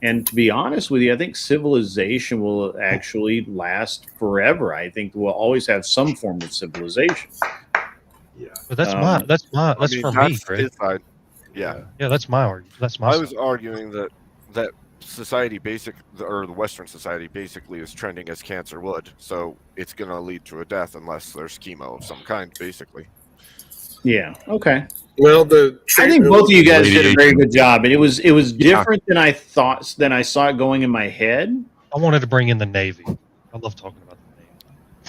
And to be honest with you, I think civilization will actually last forever. I think we'll always have some form of civilization. Yeah, but that's for me, Greg. Yeah, that's my argument. That's my. I was arguing that society or the Western society basically is trending as cancer would, so it's going to lead to a death unless there's chemo of some kind, basically. Yeah. Okay. Well, I think both of you guys did a very good job, and it was different than I thought, than I saw it going in my head. I wanted to bring in the Navy. I love talking about the Navy.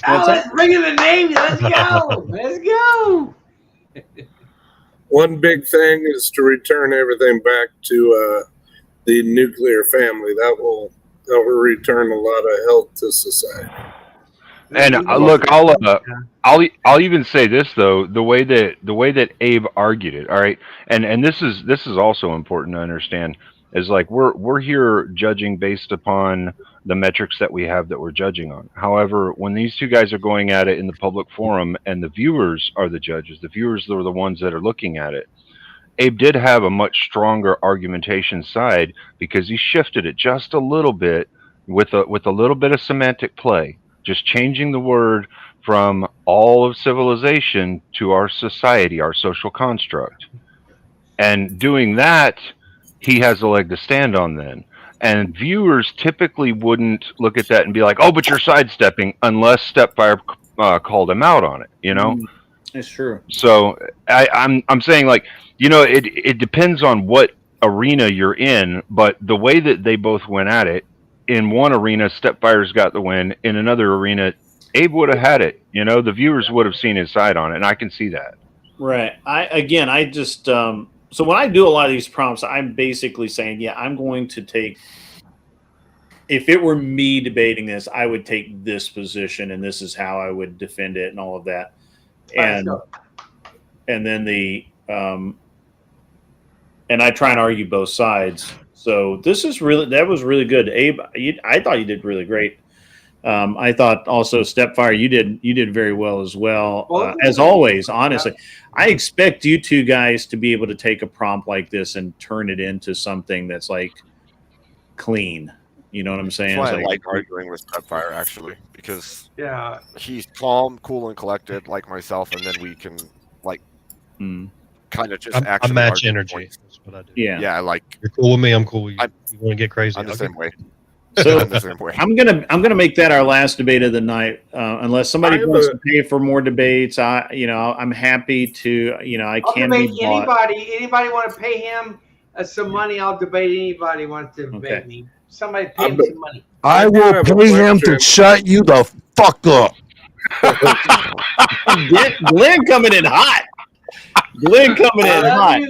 Oh, let's bring in the Navy. Let's go. Let's go. One big thing is to return everything back to the nuclear family. That will return a lot of health to society. And look, I'll even say this though: the way that Abe argued it, all right, and this is also important to understand, is like we're here judging based upon the metrics that we have that we're judging on. However, when these two guys are going at it in the public forum, and the viewers are the judges, the viewers are the ones that are looking at it. Abe did have a much stronger argumentation side because he shifted it just a little bit with a little bit of semantic play. Just changing the word from all of civilization to our society, our social construct. And doing that, he has a leg to stand on then. And viewers typically wouldn't look at that and be like, oh, but you're sidestepping, unless Stepfire called him out on it, you know? It's true. So I'm saying, like, you know, it depends on what arena you're in, but the way that they both went at it, in one arena, Stepfire's got the win. In another arena, Abe would have had it. You know, the viewers would have seen his side on it, and I can see that. Right. I just so when I do a lot of these prompts, I'm basically saying, yeah, I'm going to take. If it were me debating this, I would take this position, and this is how I would defend it, and all of that. And then and I try and argue both sides. So that was really good, Abe. I thought you did really great. I thought also Stepfire, you did very well as well. As always, honestly, I expect you two guys to be able to take a prompt like this and turn it into something that's like clean. You know what I'm saying? That's why I like arguing with Stepfire, actually, because yeah, he's calm, cool, and collected like myself, and then we can like kind of just I match energy. That's what I do. Yeah, like you're cool with me, I'm cool with you. You want to get crazy? I'm the same way. So I'm gonna make that our last debate of the night, unless somebody wants to pay for more debates. I'm happy to. I can debate be bought. anybody want to pay him some money? I'll debate anybody wants to debate me. Somebody pay him some money. I will pay him to shut you the fuck up. Glenn coming in hot. Glenn coming in hot.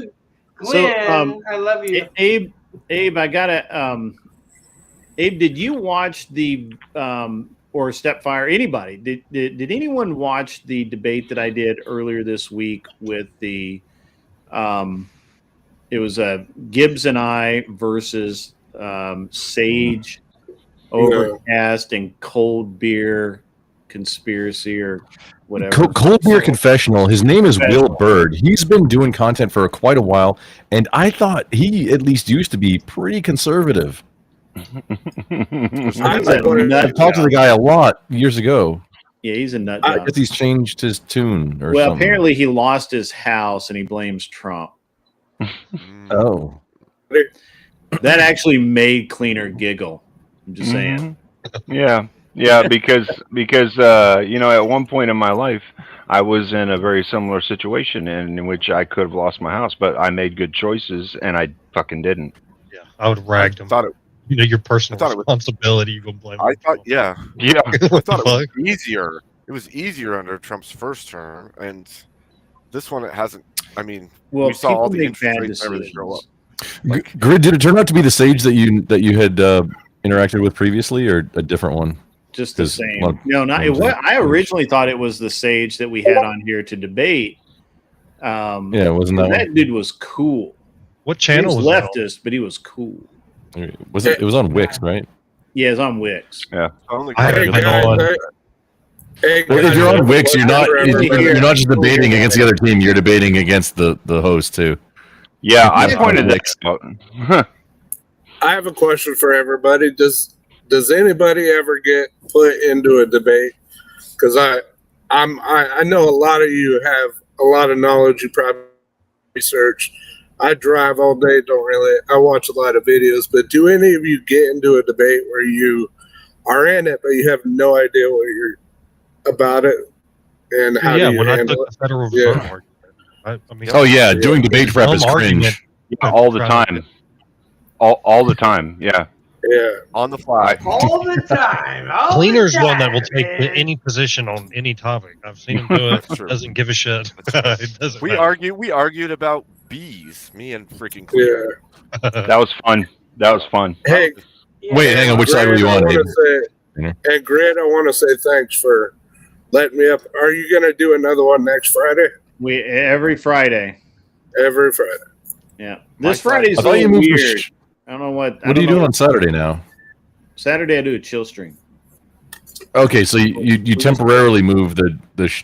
Glenn, I love you. Abe, I gotta. Abe, did you watch the or Stepfire? Anybody? Did anyone watch the debate that I did earlier this week with the? It was Gibbs and I versus Sage, Overcast, and Cold Beer Conspiracy or whatever. Cold Beer Confessional. His name is Will Bird. He's been doing content for quite a while, and I thought he at least used to be pretty conservative. I've talked to the guy a lot years ago. Yeah, he's a nut I job. guess he's changed his tune. Or Well, something. apparently he lost his house and he blames Trump. Oh, that actually made Cleaner giggle. I'm just saying. Yeah, because at one point in my life, I was in a very similar situation in which I could have lost my house, but I made good choices and I fucking didn't. Yeah, I would have ragged him. Your personal responsibility. You go blame. I thought, yeah. I What thought the it was easier. It was easier under Trump's first term, and this one it hasn't. I mean, Well, we saw all the people make interest bad rates and everything go up. Grid, did it turn out to be the Sage that you had interacted with previously, or a different one? Just the same. No, not it. I originally thought it was the Sage that we had on here to debate. Yeah, wasn't that that dude was cool. What channel he was was that on? leftist, but he was cool. Was it? It was on Wix, right? Yeah, it's on Wix. Yeah. If you're on Wix, you're not just debating against the other team. You're debating against the host too. Yeah, I pointed that out. I have a question for everybody. Does anybody ever get put into a debate? Because I know a lot of you have a lot of knowledge. You probably research. I drive all day. I watch a lot of videos. But do any of you get into a debate where you are in it, but you have no idea what you're about it and how do you when I handle took it? the federal reserve argument, I mean, Oh yeah, doing debate prep is cringe. Yeah, all the time. All the time. Yeah. Yeah. On the fly. All the time. All Cleaner's the one that will time, take man. any position on any topic. I've seen him do it. That's true. Doesn't give a shit. It doesn't We matter. argued about bees. Me and freaking Yeah. Cleaner. That was fun. That was fun. Hey, Wait, hang on. Which side were you on, Abe? Hey, Grant, I want to say thanks for letting me up. Are you going to do another one next Friday? Every Friday. Every Friday. Yeah. This Friday's I a thought you little moved to weird. I don't know what. What are you doing on Saturday now? Saturday I do a chill stream. Okay, so you temporarily move the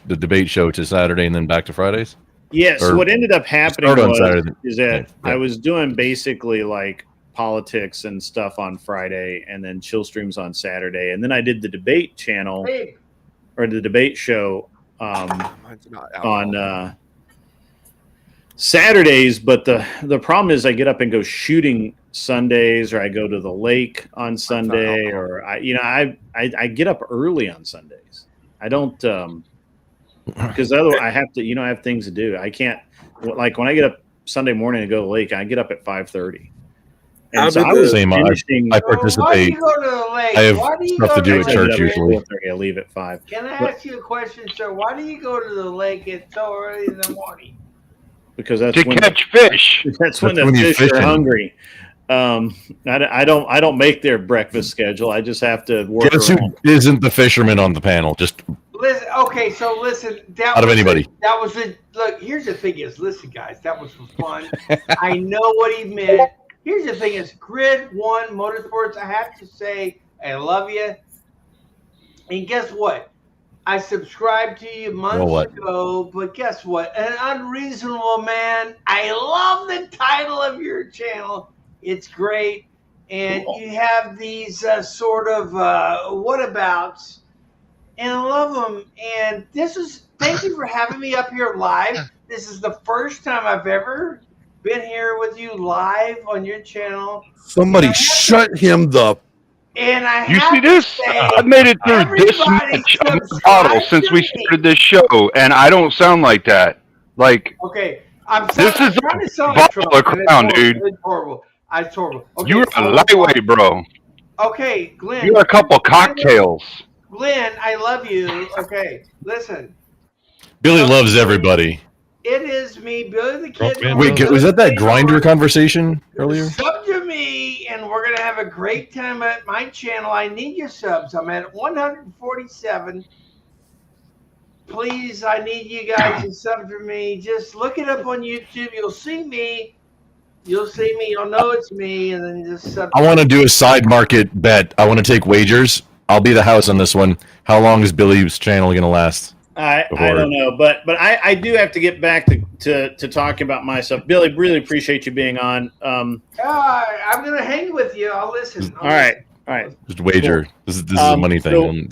debate show to Saturday and then back to Fridays? Yeah, so Or what ended up happening start on was Saturday. is that Yeah. I was doing basically like politics and stuff on Friday and then chill streams on Saturday. And then I did the debate channel or the debate show on Saturdays, but the problem is I get up and go shooting Sundays, or I go to the lake on Sunday, or I get up early on Sundays. I don't because otherwise I have to I have things to do. I can't, like when I get up Sunday morning to go to the lake, I get up at 5:30. And so I was finishing. I participate. Why do you go to the lake? I have Why do you stuff go to do to at the church lake? usually. 4:30, I leave at 5. Can I But- ask you a question, sir? Why do you go to the lake at so early in the morning? because that's To when catch fish. That's when the when you're fish are fishing. hungry. I don't make their breakfast schedule. I just have to work Guess who around. isn't the fisherman on the panel? Just Listen, okay, so listen. That Out of was anybody. That was it. Look, here's the thing: is listen, guys. That was for fun. I know what he meant. Here's the thing: is Grid One Motorsports. I have to say, I love you. And guess what? I subscribed to you months ago, but guess what? An Unreasonable Man. I love the title of your channel. It's great. And you have these sort of whatabouts, and I love them. And thank you for having me up here live. This is the first time I've ever been here with you live on your channel. Somebody shut him the. And I You have see to this? say, I've made it through this everybody much of the subscribe bottle since to we me. started this show, and I don't sound like that. Like, Okay, I'm this is trying to sound bottle like Trump, of and Crown, it's dude. horrible. It's horrible. Okay, You're a lightweight, bro. Okay, Glenn. You're a couple cocktails. Glenn, I love you. Okay, listen. Billy loves everybody. It is me, Billy the Kid. Wait, was that Grinder conversation earlier? Sub to me, and we're gonna have a great time at my channel. I need your subs. I'm at 147. Please, I need you guys to sub to me. Just look it up on YouTube. You'll see me. You'll see me. You'll know it's me, and then just sub. I want to do a side market bet. I want to take wagers. I'll be the house on this one. How long is Billy's channel going to last? I don't know, but I do have to get back to talking about myself. Billy, really appreciate you being on. I'm gonna hang with you. I'll listen. All right. Just wager. Cool. This is a money thing.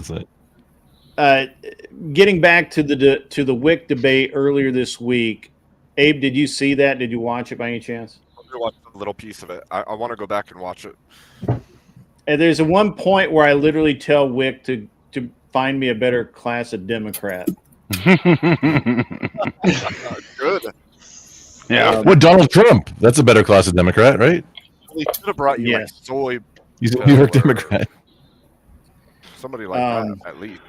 Getting back to the WIC debate earlier this week, Abe, did you see that? Did you watch it by any chance? I watched a little piece of it. I want to go back and watch it. And there's a one point where I literally tell WIC to find me a better class of Democrat. Good. Yeah. What, Donald Trump? That's a better class of Democrat, right? We should have brought you like soy. He's a New York Democrat. Somebody like that at least.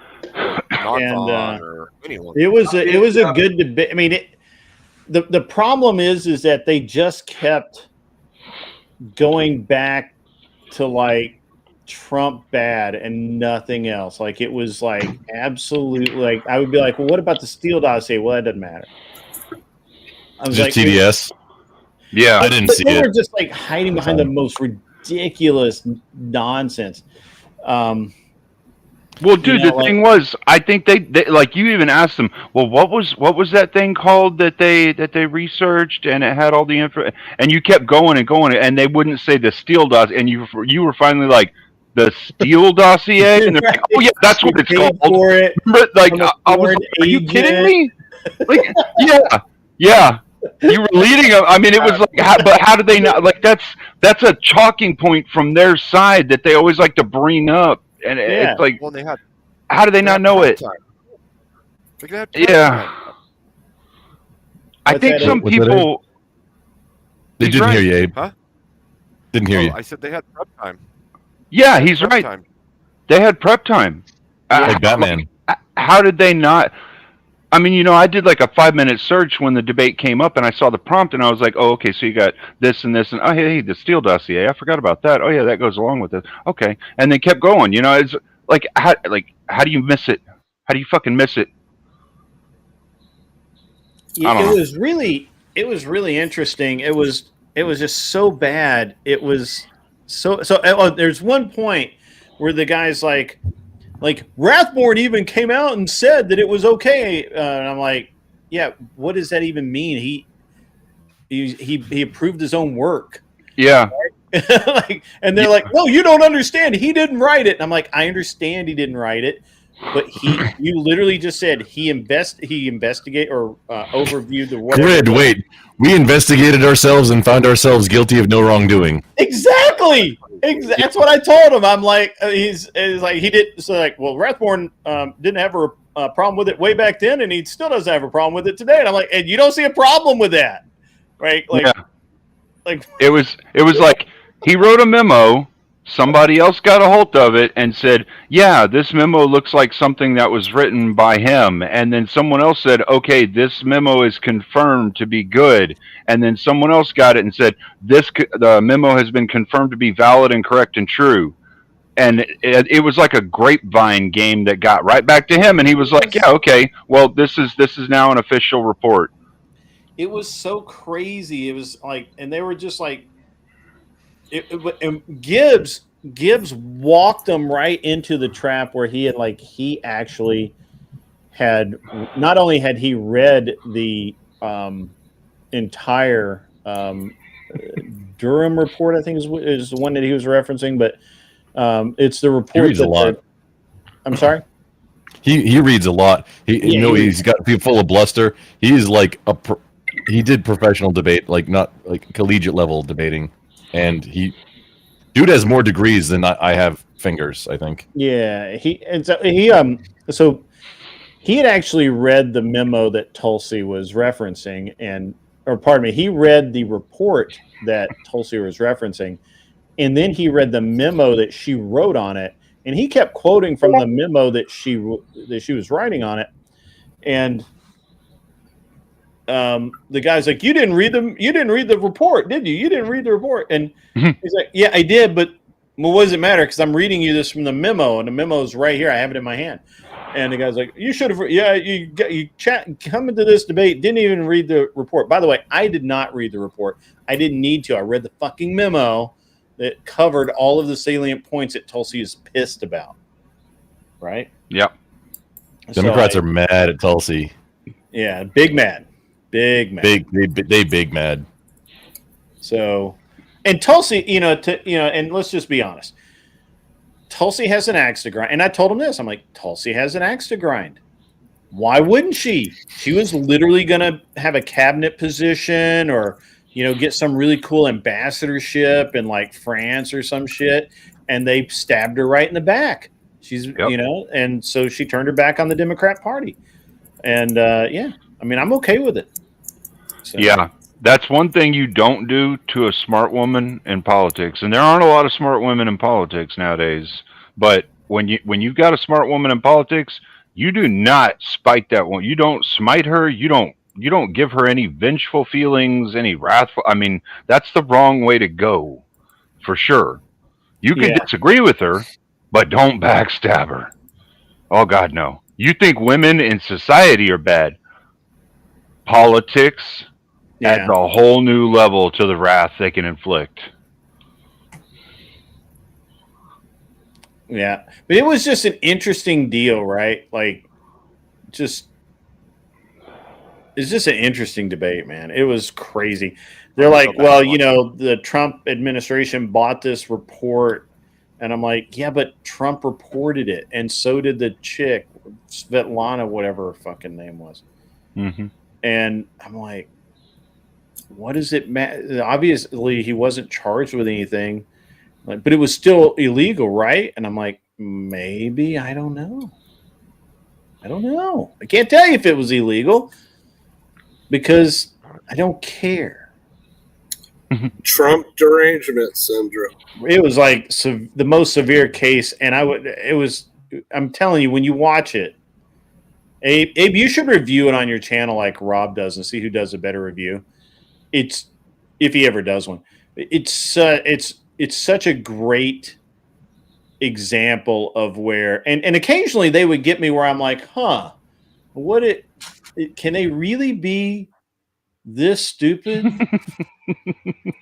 Or anyone. It was a good debate. I mean, the problem is that they just kept going back to like Trump bad and nothing else. Like it was like absolutely like I would be like, well, what about the Steele dossier? Well, that doesn't matter. I was Just like, TDS. Yeah, I didn't see they it. were just like hiding behind the most ridiculous nonsense. Well, dude, the thing was, I think they like you even asked them. Well, what was that thing called that they researched and it had all the info, and you kept going and going, and they wouldn't say the Steele dossier, and you were finally like the Steele dossier, and they're like, oh yeah, that's what it's called. For it, but like I was, like, are you kidding me? Like, yeah. You were leading them. I mean, it was like, but how did they not? Like, that's a chalking point from their side that they always like to bring up. And it's like, well, they had, how do they not know it? Yeah. I think some people. They didn't hear you, Abe. Huh? Didn't hear you. I said they had prep time. Yeah, he's right. Time. They had prep time. Like Batman. How did they not? I mean, I did like a 5-minute search when the debate came up, and I saw the prompt, and I was like, "Oh, okay, so you got this and this, and oh, hey, the Steele dossier. I forgot about that. Oh, yeah, that goes along with it. Okay," and they kept going. It's like, how do you miss it? How do you fucking miss it? I don't know. It was really interesting. It was just so bad. It was so. There's one point where the guy's like Rathborn even came out and said that it was okay, and I'm like, yeah, what does that even mean? He approved his own work. Yeah. And they're like, no, you don't understand. He didn't write it. And I'm like, I understand he didn't write it, but you literally just said he investigate or overviewed the whatever. Grid, wait. We investigated ourselves and found ourselves guilty of no wrongdoing. Exactly. That's what I told him. I'm like, he's like, he did. So like, well, Rathborn didn't have a problem with it way back then, and he still doesn't have a problem with it today. And I'm like, and you don't see a problem with that, right? Like, yeah. Like it was like he wrote a memo. Somebody else got a hold of it and said, yeah, this memo looks like something that was written by him. And then someone else said, okay, this memo is confirmed to be good. And then someone else got it and said, the memo has been confirmed to be valid and correct and true. And it was like a grapevine game that got right back to him. And he was like, yeah, okay, well, this is now an official report. It was so crazy. It was like, and they were just like, and Gibbs walked them right into the trap where he actually had, not only had he read the entire Durham report, I think is the one that he was referencing, but it's the report. He reads a lot. I'm sorry? He reads a lot. He's got people full of bluster. He's like he did professional debate, like not like collegiate level debating. And dude has more degrees than I have fingers, I think. Yeah, so he had actually read the memo that Tulsi was referencing, he read the report that Tulsi was referencing, and then he read the memo that she wrote on it, and he kept quoting from the memo that she was writing on it, and the guy's like, you didn't read the report, did you? You didn't read the report. And he's like, yeah, I did, but what does it matter? Because I'm reading you this from the memo, and the memo is right here. I have it in my hand. And the guy's like, you should have, you come into this debate, didn't even read the report. By the way, I did not read the report. I didn't need to. I read the fucking memo that covered all of the salient points that Tulsi is pissed about. Right? Yep. Democrats are mad at Tulsi. Yeah, big mad. Big mad. Big mad. So, and Tulsi, and let's just be honest. Tulsi has an axe to grind. And I told him this. I'm like, Tulsi has an axe to grind. Why wouldn't she? She was literally going to have a cabinet position or, get some really cool ambassadorship in like France or some shit. And they stabbed her right in the back. She's, and so she turned her back on the Democrat Party. And I'm okay with it. So. Yeah, that's one thing you don't do to a smart woman in politics, and there aren't a lot of smart women in politics nowadays. But when you've got a smart woman in politics, you do not spite that one. You don't smite her. You don't give her any vengeful feelings, any wrathful. I mean, that's the wrong way to go, for sure. You can disagree with her, but don't backstab her. Oh God, no. You think women in society are bad? Politics adds a whole new level to the wrath they can inflict. Yeah, but it was just an interesting deal, right? Like, it's just an interesting debate, man. It was crazy. They're like, well, the Trump administration bought this report, and I'm like, yeah, but Trump reported it, and so did the chick, Svetlana, whatever her fucking name was. Mm-hmm. And I'm like, what does it matter? Obviously, he wasn't charged with anything, but it was still illegal, right? And I'm like, maybe. I don't know. I can't tell you if it was illegal because I don't care. Trump derangement syndrome. It was like the most severe case, and I'm telling you, when you watch it, Abe, you should review it on your channel like Rob does and see who does a better review. It's if he ever does one. It's such a great example of where, and occasionally they would get me where I'm like, huh, can they really be this stupid?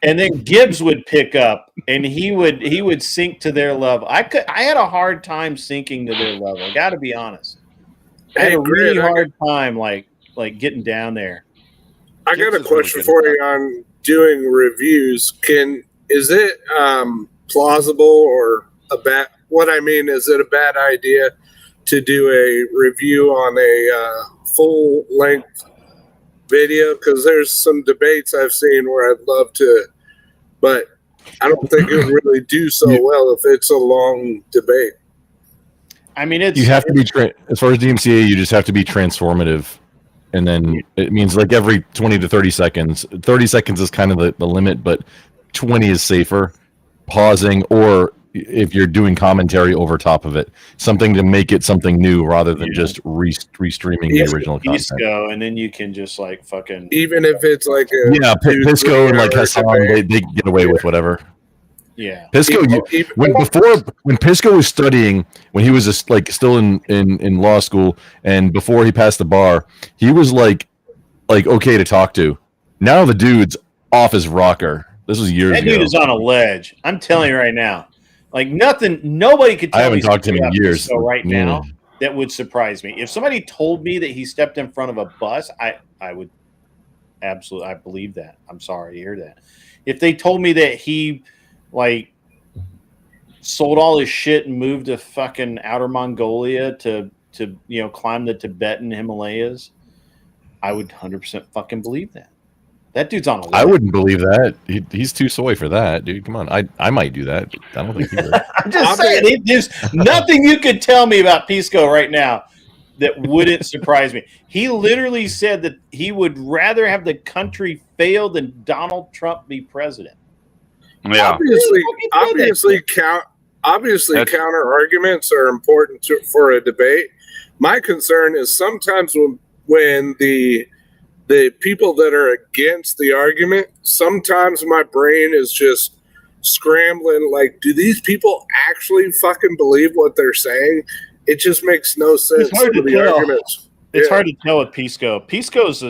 And then Gibbs would pick up and he would sink to their level. I had a hard time sinking to their level. I got to be honest. I had a really hard time like getting down there. I got a question for you on doing reviews. Is it plausible or what I mean, is it a bad idea to do a review on a full length video? Because there's some debates I've seen where I'd love to, but I don't think it would really do so well if it's a long debate. I mean, you have to be as far as DMCA, you just have to be transformative, and then it means like every 20 to 30 seconds. 30 seconds is kind of the limit, but 20 is safer. Pausing, or if you're doing commentary over top of it, something to make it something new rather than just restreaming the original content. Pisco, and then you can just like fucking, even if it's like Pisco and like Hassan, they get away with whatever. Yeah, Pisco. When Pisco was studying, when he was still in law school, and before he passed the bar, he was like okay to talk to. Now the dude's off his rocker. This was years ago. That dude is on a ledge. I'm telling you right now. Like nobody could tell me. I haven't talked to him in years. So right now, that would surprise me. If somebody told me that he stepped in front of a bus, I would absolutely, I believe that. I'm sorry to hear that. If they told me that he like sold all his shit and moved to fucking outer Mongolia to climb the Tibetan Himalayas, I would 100% fucking believe that. That dude's on a ledge. I wouldn't believe that. He's too soy for that, dude. Come on. I might do that. I don't think he would. I'm just saying, there's nothing you could tell me about Pisco right now that wouldn't surprise me. He literally said that he would rather have the country fail than Donald Trump be president. Yeah. Obviously, counter arguments are important for a debate. My concern is sometimes when the people that are against the argument, sometimes my brain is just scrambling. Like, do these people actually fucking believe what they're saying? It just makes no sense. It's hard to tell. Arguments. It's hard to tell with Pisco. Pisco's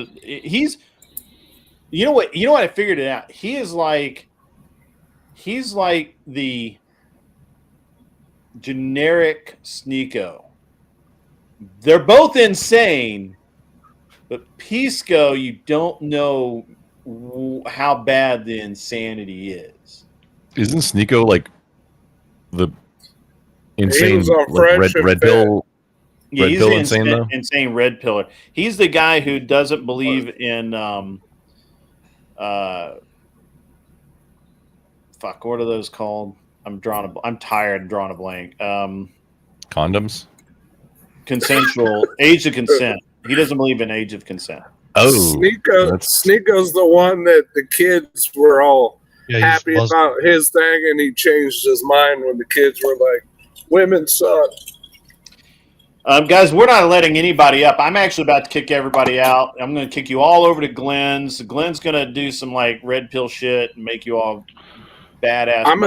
you know what I figured it out. He's like the generic Sneeko. They're both insane. But Pisco, you don't know how bad the insanity is. Isn't Sneeko like the insane red pill? Yeah, he's the insane red pillar. He's the guy who doesn't believe in fuck, what are those called? I'm tired of drawing a blank. Condoms? Consensual age of consent. He doesn't believe in age of consent. Oh, Sneeko's the one that the kids were all happy about his thing, and he changed his mind when the kids were like, "Women suck." Guys, we're not letting anybody up. I'm actually about to kick everybody out. I'm going to kick you all over to Glenn's. Glenn's going to do some like red pill shit and make you all badass. I'm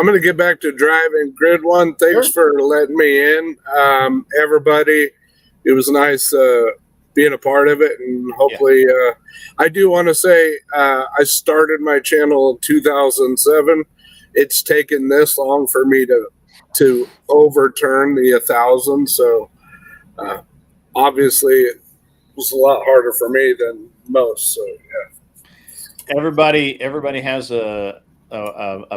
gonna get back to driving. Grid One, thanks for letting me in, everybody. It was nice being a part of it, and hopefully, I do want to say I started my channel in 2007. It's taken this long for me to overturn the 1,000. So obviously, it was a lot harder for me than most. So yeah, everybody has a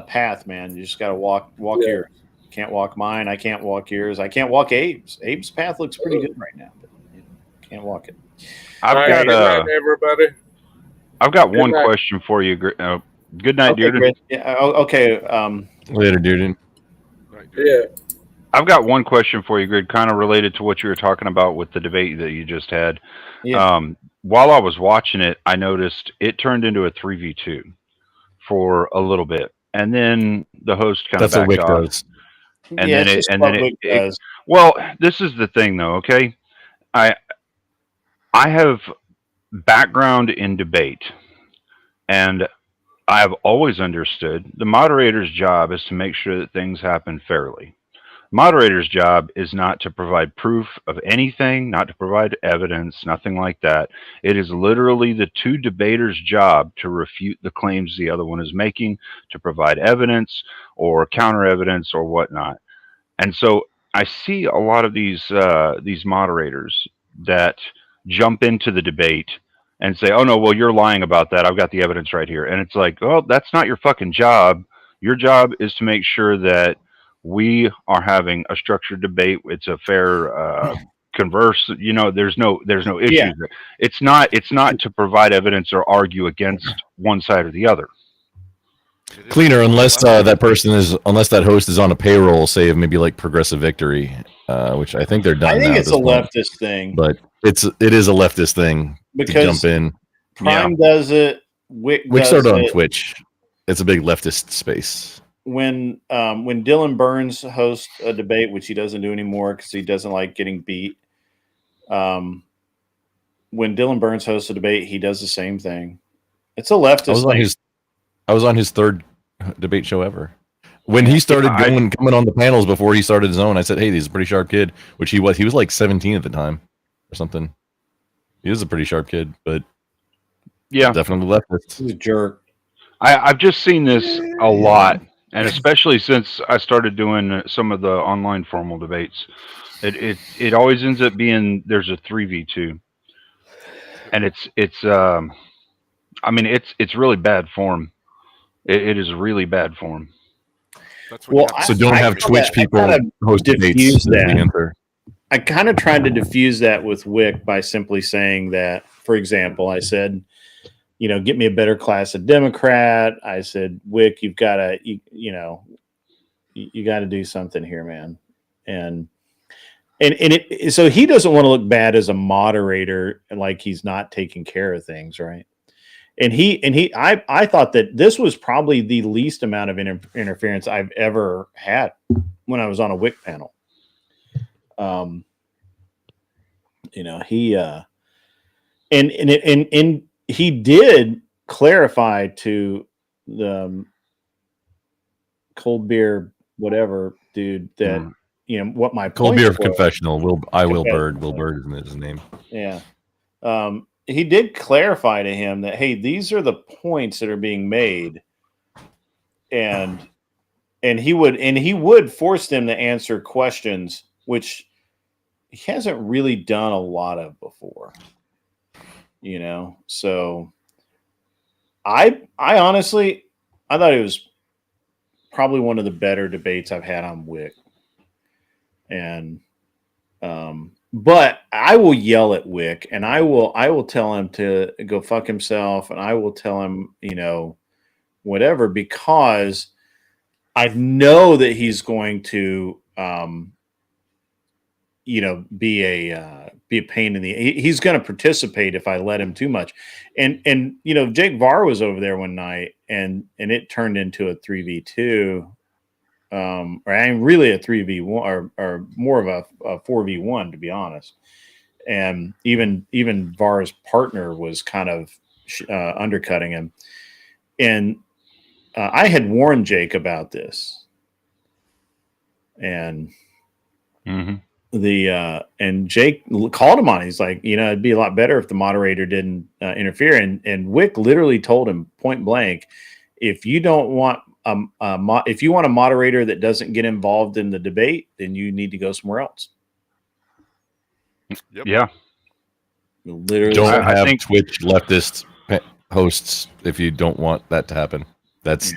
path, man. You just got to walk yours. Can't walk mine. I can't walk yours. I can't walk Abe's. Abe's path looks pretty good right now, but can't walk it. Good night, everybody. I've got one question for you. Good night, dude. Yeah, okay. Later, dude. Yeah. I've got one question for you, Grid, kind of related to what you were talking about with the debate that you just had. Yeah. While I was watching it, I noticed it turned into a 3v2. for a little bit, and then the host kind of That's what backed Wick off. does. And Yeah, then it's it, just and what then Wick does. well, this is the thing, though. Okay, I have background in debate, and I've always understood the moderator's job is to make sure that things happen fairly. Moderator's job is not to provide proof of anything, not to provide evidence, nothing like that. It is literally the two debaters' job to refute the claims the other one is making, to provide evidence or counter evidence or whatnot. And so I see a lot of these moderators that jump into the debate and say, "Oh no, well you're lying about that. I've got the evidence right here." And it's like, "Well, that's not your fucking job. Your job is to make sure that we are having a structured debate. It's a fair converse. You know, there's no issues. Yeah. It's not to provide evidence or argue against one side or the other." Cleaner, unless unless that host is on a payroll, say of maybe like Progressive Victory, which I think they're done. I think now it's at a this point. leftist thing. But it is a leftist thing to Because jump in. Prime does it. Wick does started on it. Twitch. It's a big leftist space. When Dylan Burns hosts a debate, which he doesn't do anymore because he doesn't like getting beat. When Dylan Burns hosts a debate, he does the same thing. It's a leftist thing. I was on his third debate show ever. When he started coming on the panels before he started his own, I said, "Hey, he's a pretty sharp kid," which he was. He was like 17 at the time or something. He was a pretty sharp kid, but yeah, definitely leftist. He's a jerk. I've just seen this a lot, and especially since I started doing some of the online formal debates, it always ends up being there's a 3v2, and it's really bad form. It is really bad form. Well, so don't have Twitch people host debates. I kind of tried to diffuse that with Wick by simply saying that, for example, I said, get me a better class of Democrat. I said, Wick, you've got to, you got to do something here, man. And so he doesn't want to look bad as a moderator and like he's not taking care of things, right? And I thought that this was probably the least amount of interference I've ever had when I was on a Wick panel. He did clarify to the cold beer whatever dude that what my Cold Beer points were. Confessional. Will Bird is his name. Yeah. He did clarify to him that, hey, these are the points that are being made, and he would force them to answer questions, which he hasn't really done a lot of before. So I honestly thought it was probably one of the better debates I've had on Wick, and but I will yell at Wick, and I will tell him to go fuck himself, and I will tell him, whatever, because I know that he's going to, be a pain in the. He's going to participate if I let him too much, and Jake Varr was over there one night, and it turned into a 3v2. Really a 3v1 or more of a 4v1, to be honest. And even Var's partner was kind of undercutting him. And I had warned Jake about this. And and Jake called him on it. He's like, it'd be a lot better if the moderator didn't interfere. And Wick literally told him point blank, if you don't want if you want a moderator that doesn't get involved in the debate, then you need to go somewhere else. Yep. Yeah. Literally, Don't have Twitch leftist hosts if you don't want that to happen. That's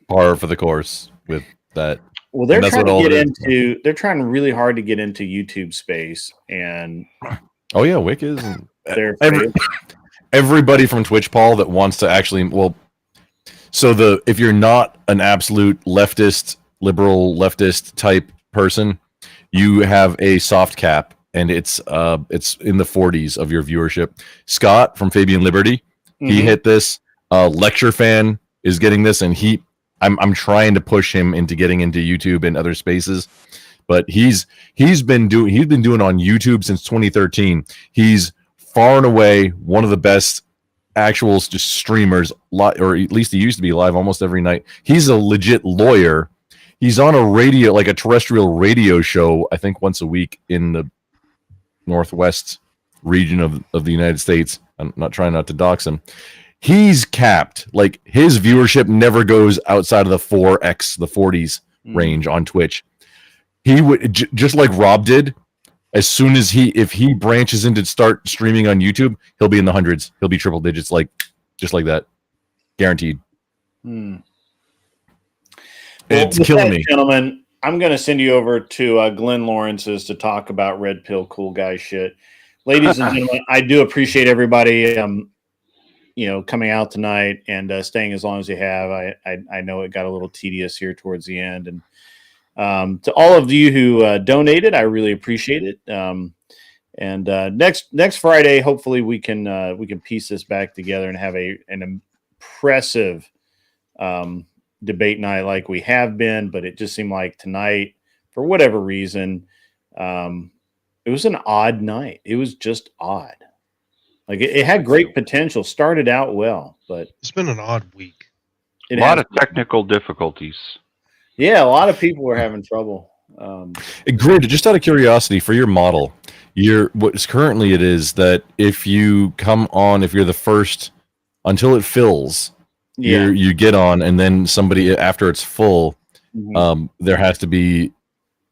par for the course with that. Well, they're trying to get into. They're trying really hard to get into YouTube space, and oh yeah, Wick is. Everybody from Twitch, Paul, that wants to actually So if you're not an absolute leftist, liberal leftist type person, you have a soft cap, and it's in the 40s of your viewership. Scott from Fabian Liberty, he hit this. Lecture Fan is getting this, and I'm trying to push him into getting into YouTube and other spaces, but he's been doing on YouTube since 2013. He's far and away one of the best actual just streamers, or at least he used to be live almost every night. He's a legit lawyer. He's on a radio, like a terrestrial radio show, I think once a week in the Northwest region of the United States. I'm not trying not to dox him. He's capped. Like, his viewership never goes outside of the 4x, the 40s range on Twitch. He would, just like Rob did, as soon as if he branches into start streaming on YouTube, he'll be in the hundreds. He'll be triple digits, just like that. Guaranteed. It's killing me. Gentlemen, I'm going to send you over to Glenn Lawrence's to talk about red pill cool guy shit. Ladies and gentlemen, I do appreciate everybody coming out tonight and staying as long as you have. I know it got a little tedious here towards the end, and to all of you who donated, I really appreciate it. And next Friday, hopefully we can piece this back together and have an impressive debate night like we have been. But it just seemed like tonight, for whatever reason, it was an odd night. It was just odd. Like, it had great potential. Started out well, but it's been an odd week. A lot of technical difficulties. Yeah, a lot of people were having trouble. Grid, just out of curiosity, for your model, what's currently it is that if you come on, if you're the first until it fills, you get on, and then somebody after it's full, there has to be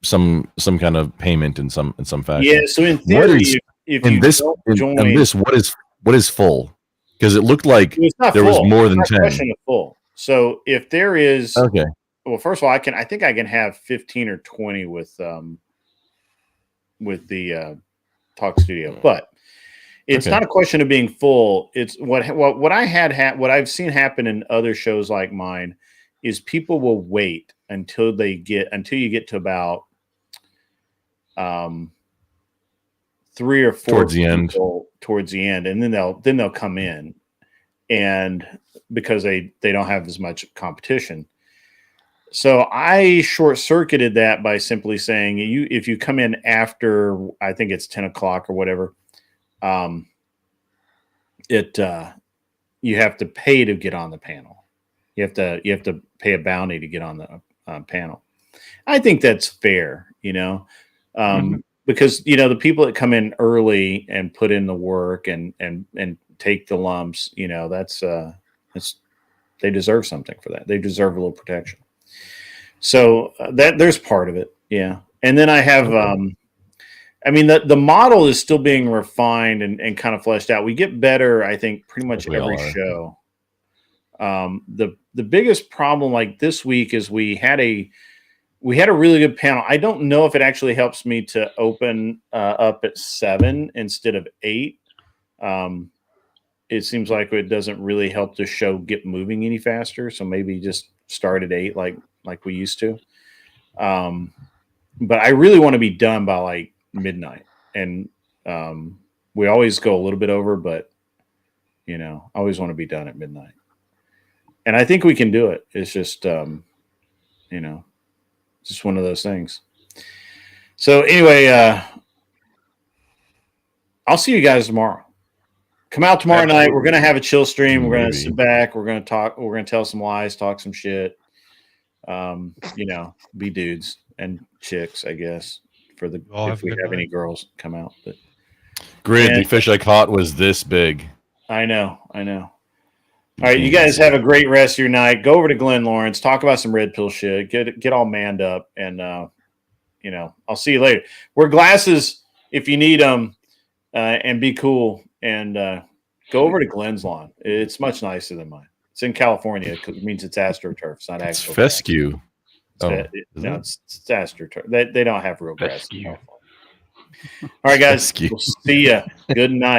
some kind of payment in some fashion. Yeah, so in theory, what is full? Because it looked like there was more than 10. Full. So if there is, okay. Well, first of all, I think I can have 15 or 20 with the Talk Studio, but it's not a question of being full. It's what I've seen happen in other shows like mine is people will wait until you get to about 3 or 4 towards the end, and then they'll come in, and because they don't have as much competition. So I short-circuited that by simply saying, if you come in after, I think it's 10 o'clock or whatever, you have to pay to get on the panel. You have to pay a bounty to get on the panel. I think that's fair, because the people that come in early and put in the work and take the lumps, they deserve something for that. They deserve a little protection. So that there's part of it, yeah. And then I have, the model is still being refined and kind of fleshed out. We get better, I think, pretty much every show. The biggest problem, like this week, is we had a really good panel. I don't know if it actually helps me to open up at 7 instead of 8. It seems like it doesn't really help the show get moving any faster. So maybe just start at 8 like we used to. But I really want to be done by like midnight. And we always go a little bit over, but I always want to be done at midnight. And I think we can do it. It's just just one of those things. So anyway, I'll see you guys tomorrow. Come out tomorrow night. We're going to have a chill stream. We're going to sit back. We're going to talk. We're going to tell some lies, talk some shit. Be dudes and chicks, I guess, if we have any girls come out. But Grid, the fish I caught was this big. I know. All right, you guys have a great rest of your night. Go over to Glenn Lawrence, talk about some red pill shit, get all manned up, and I'll see you later. Wear glasses if you need them, and be cool. And go over to Glenn's lawn. It's much nicer than mine. It's in California because it means it's AstroTurf. It's not actual. It's fescue. It's AstroTurf. They don't have real grass. All right, guys. We'll see ya. Good night.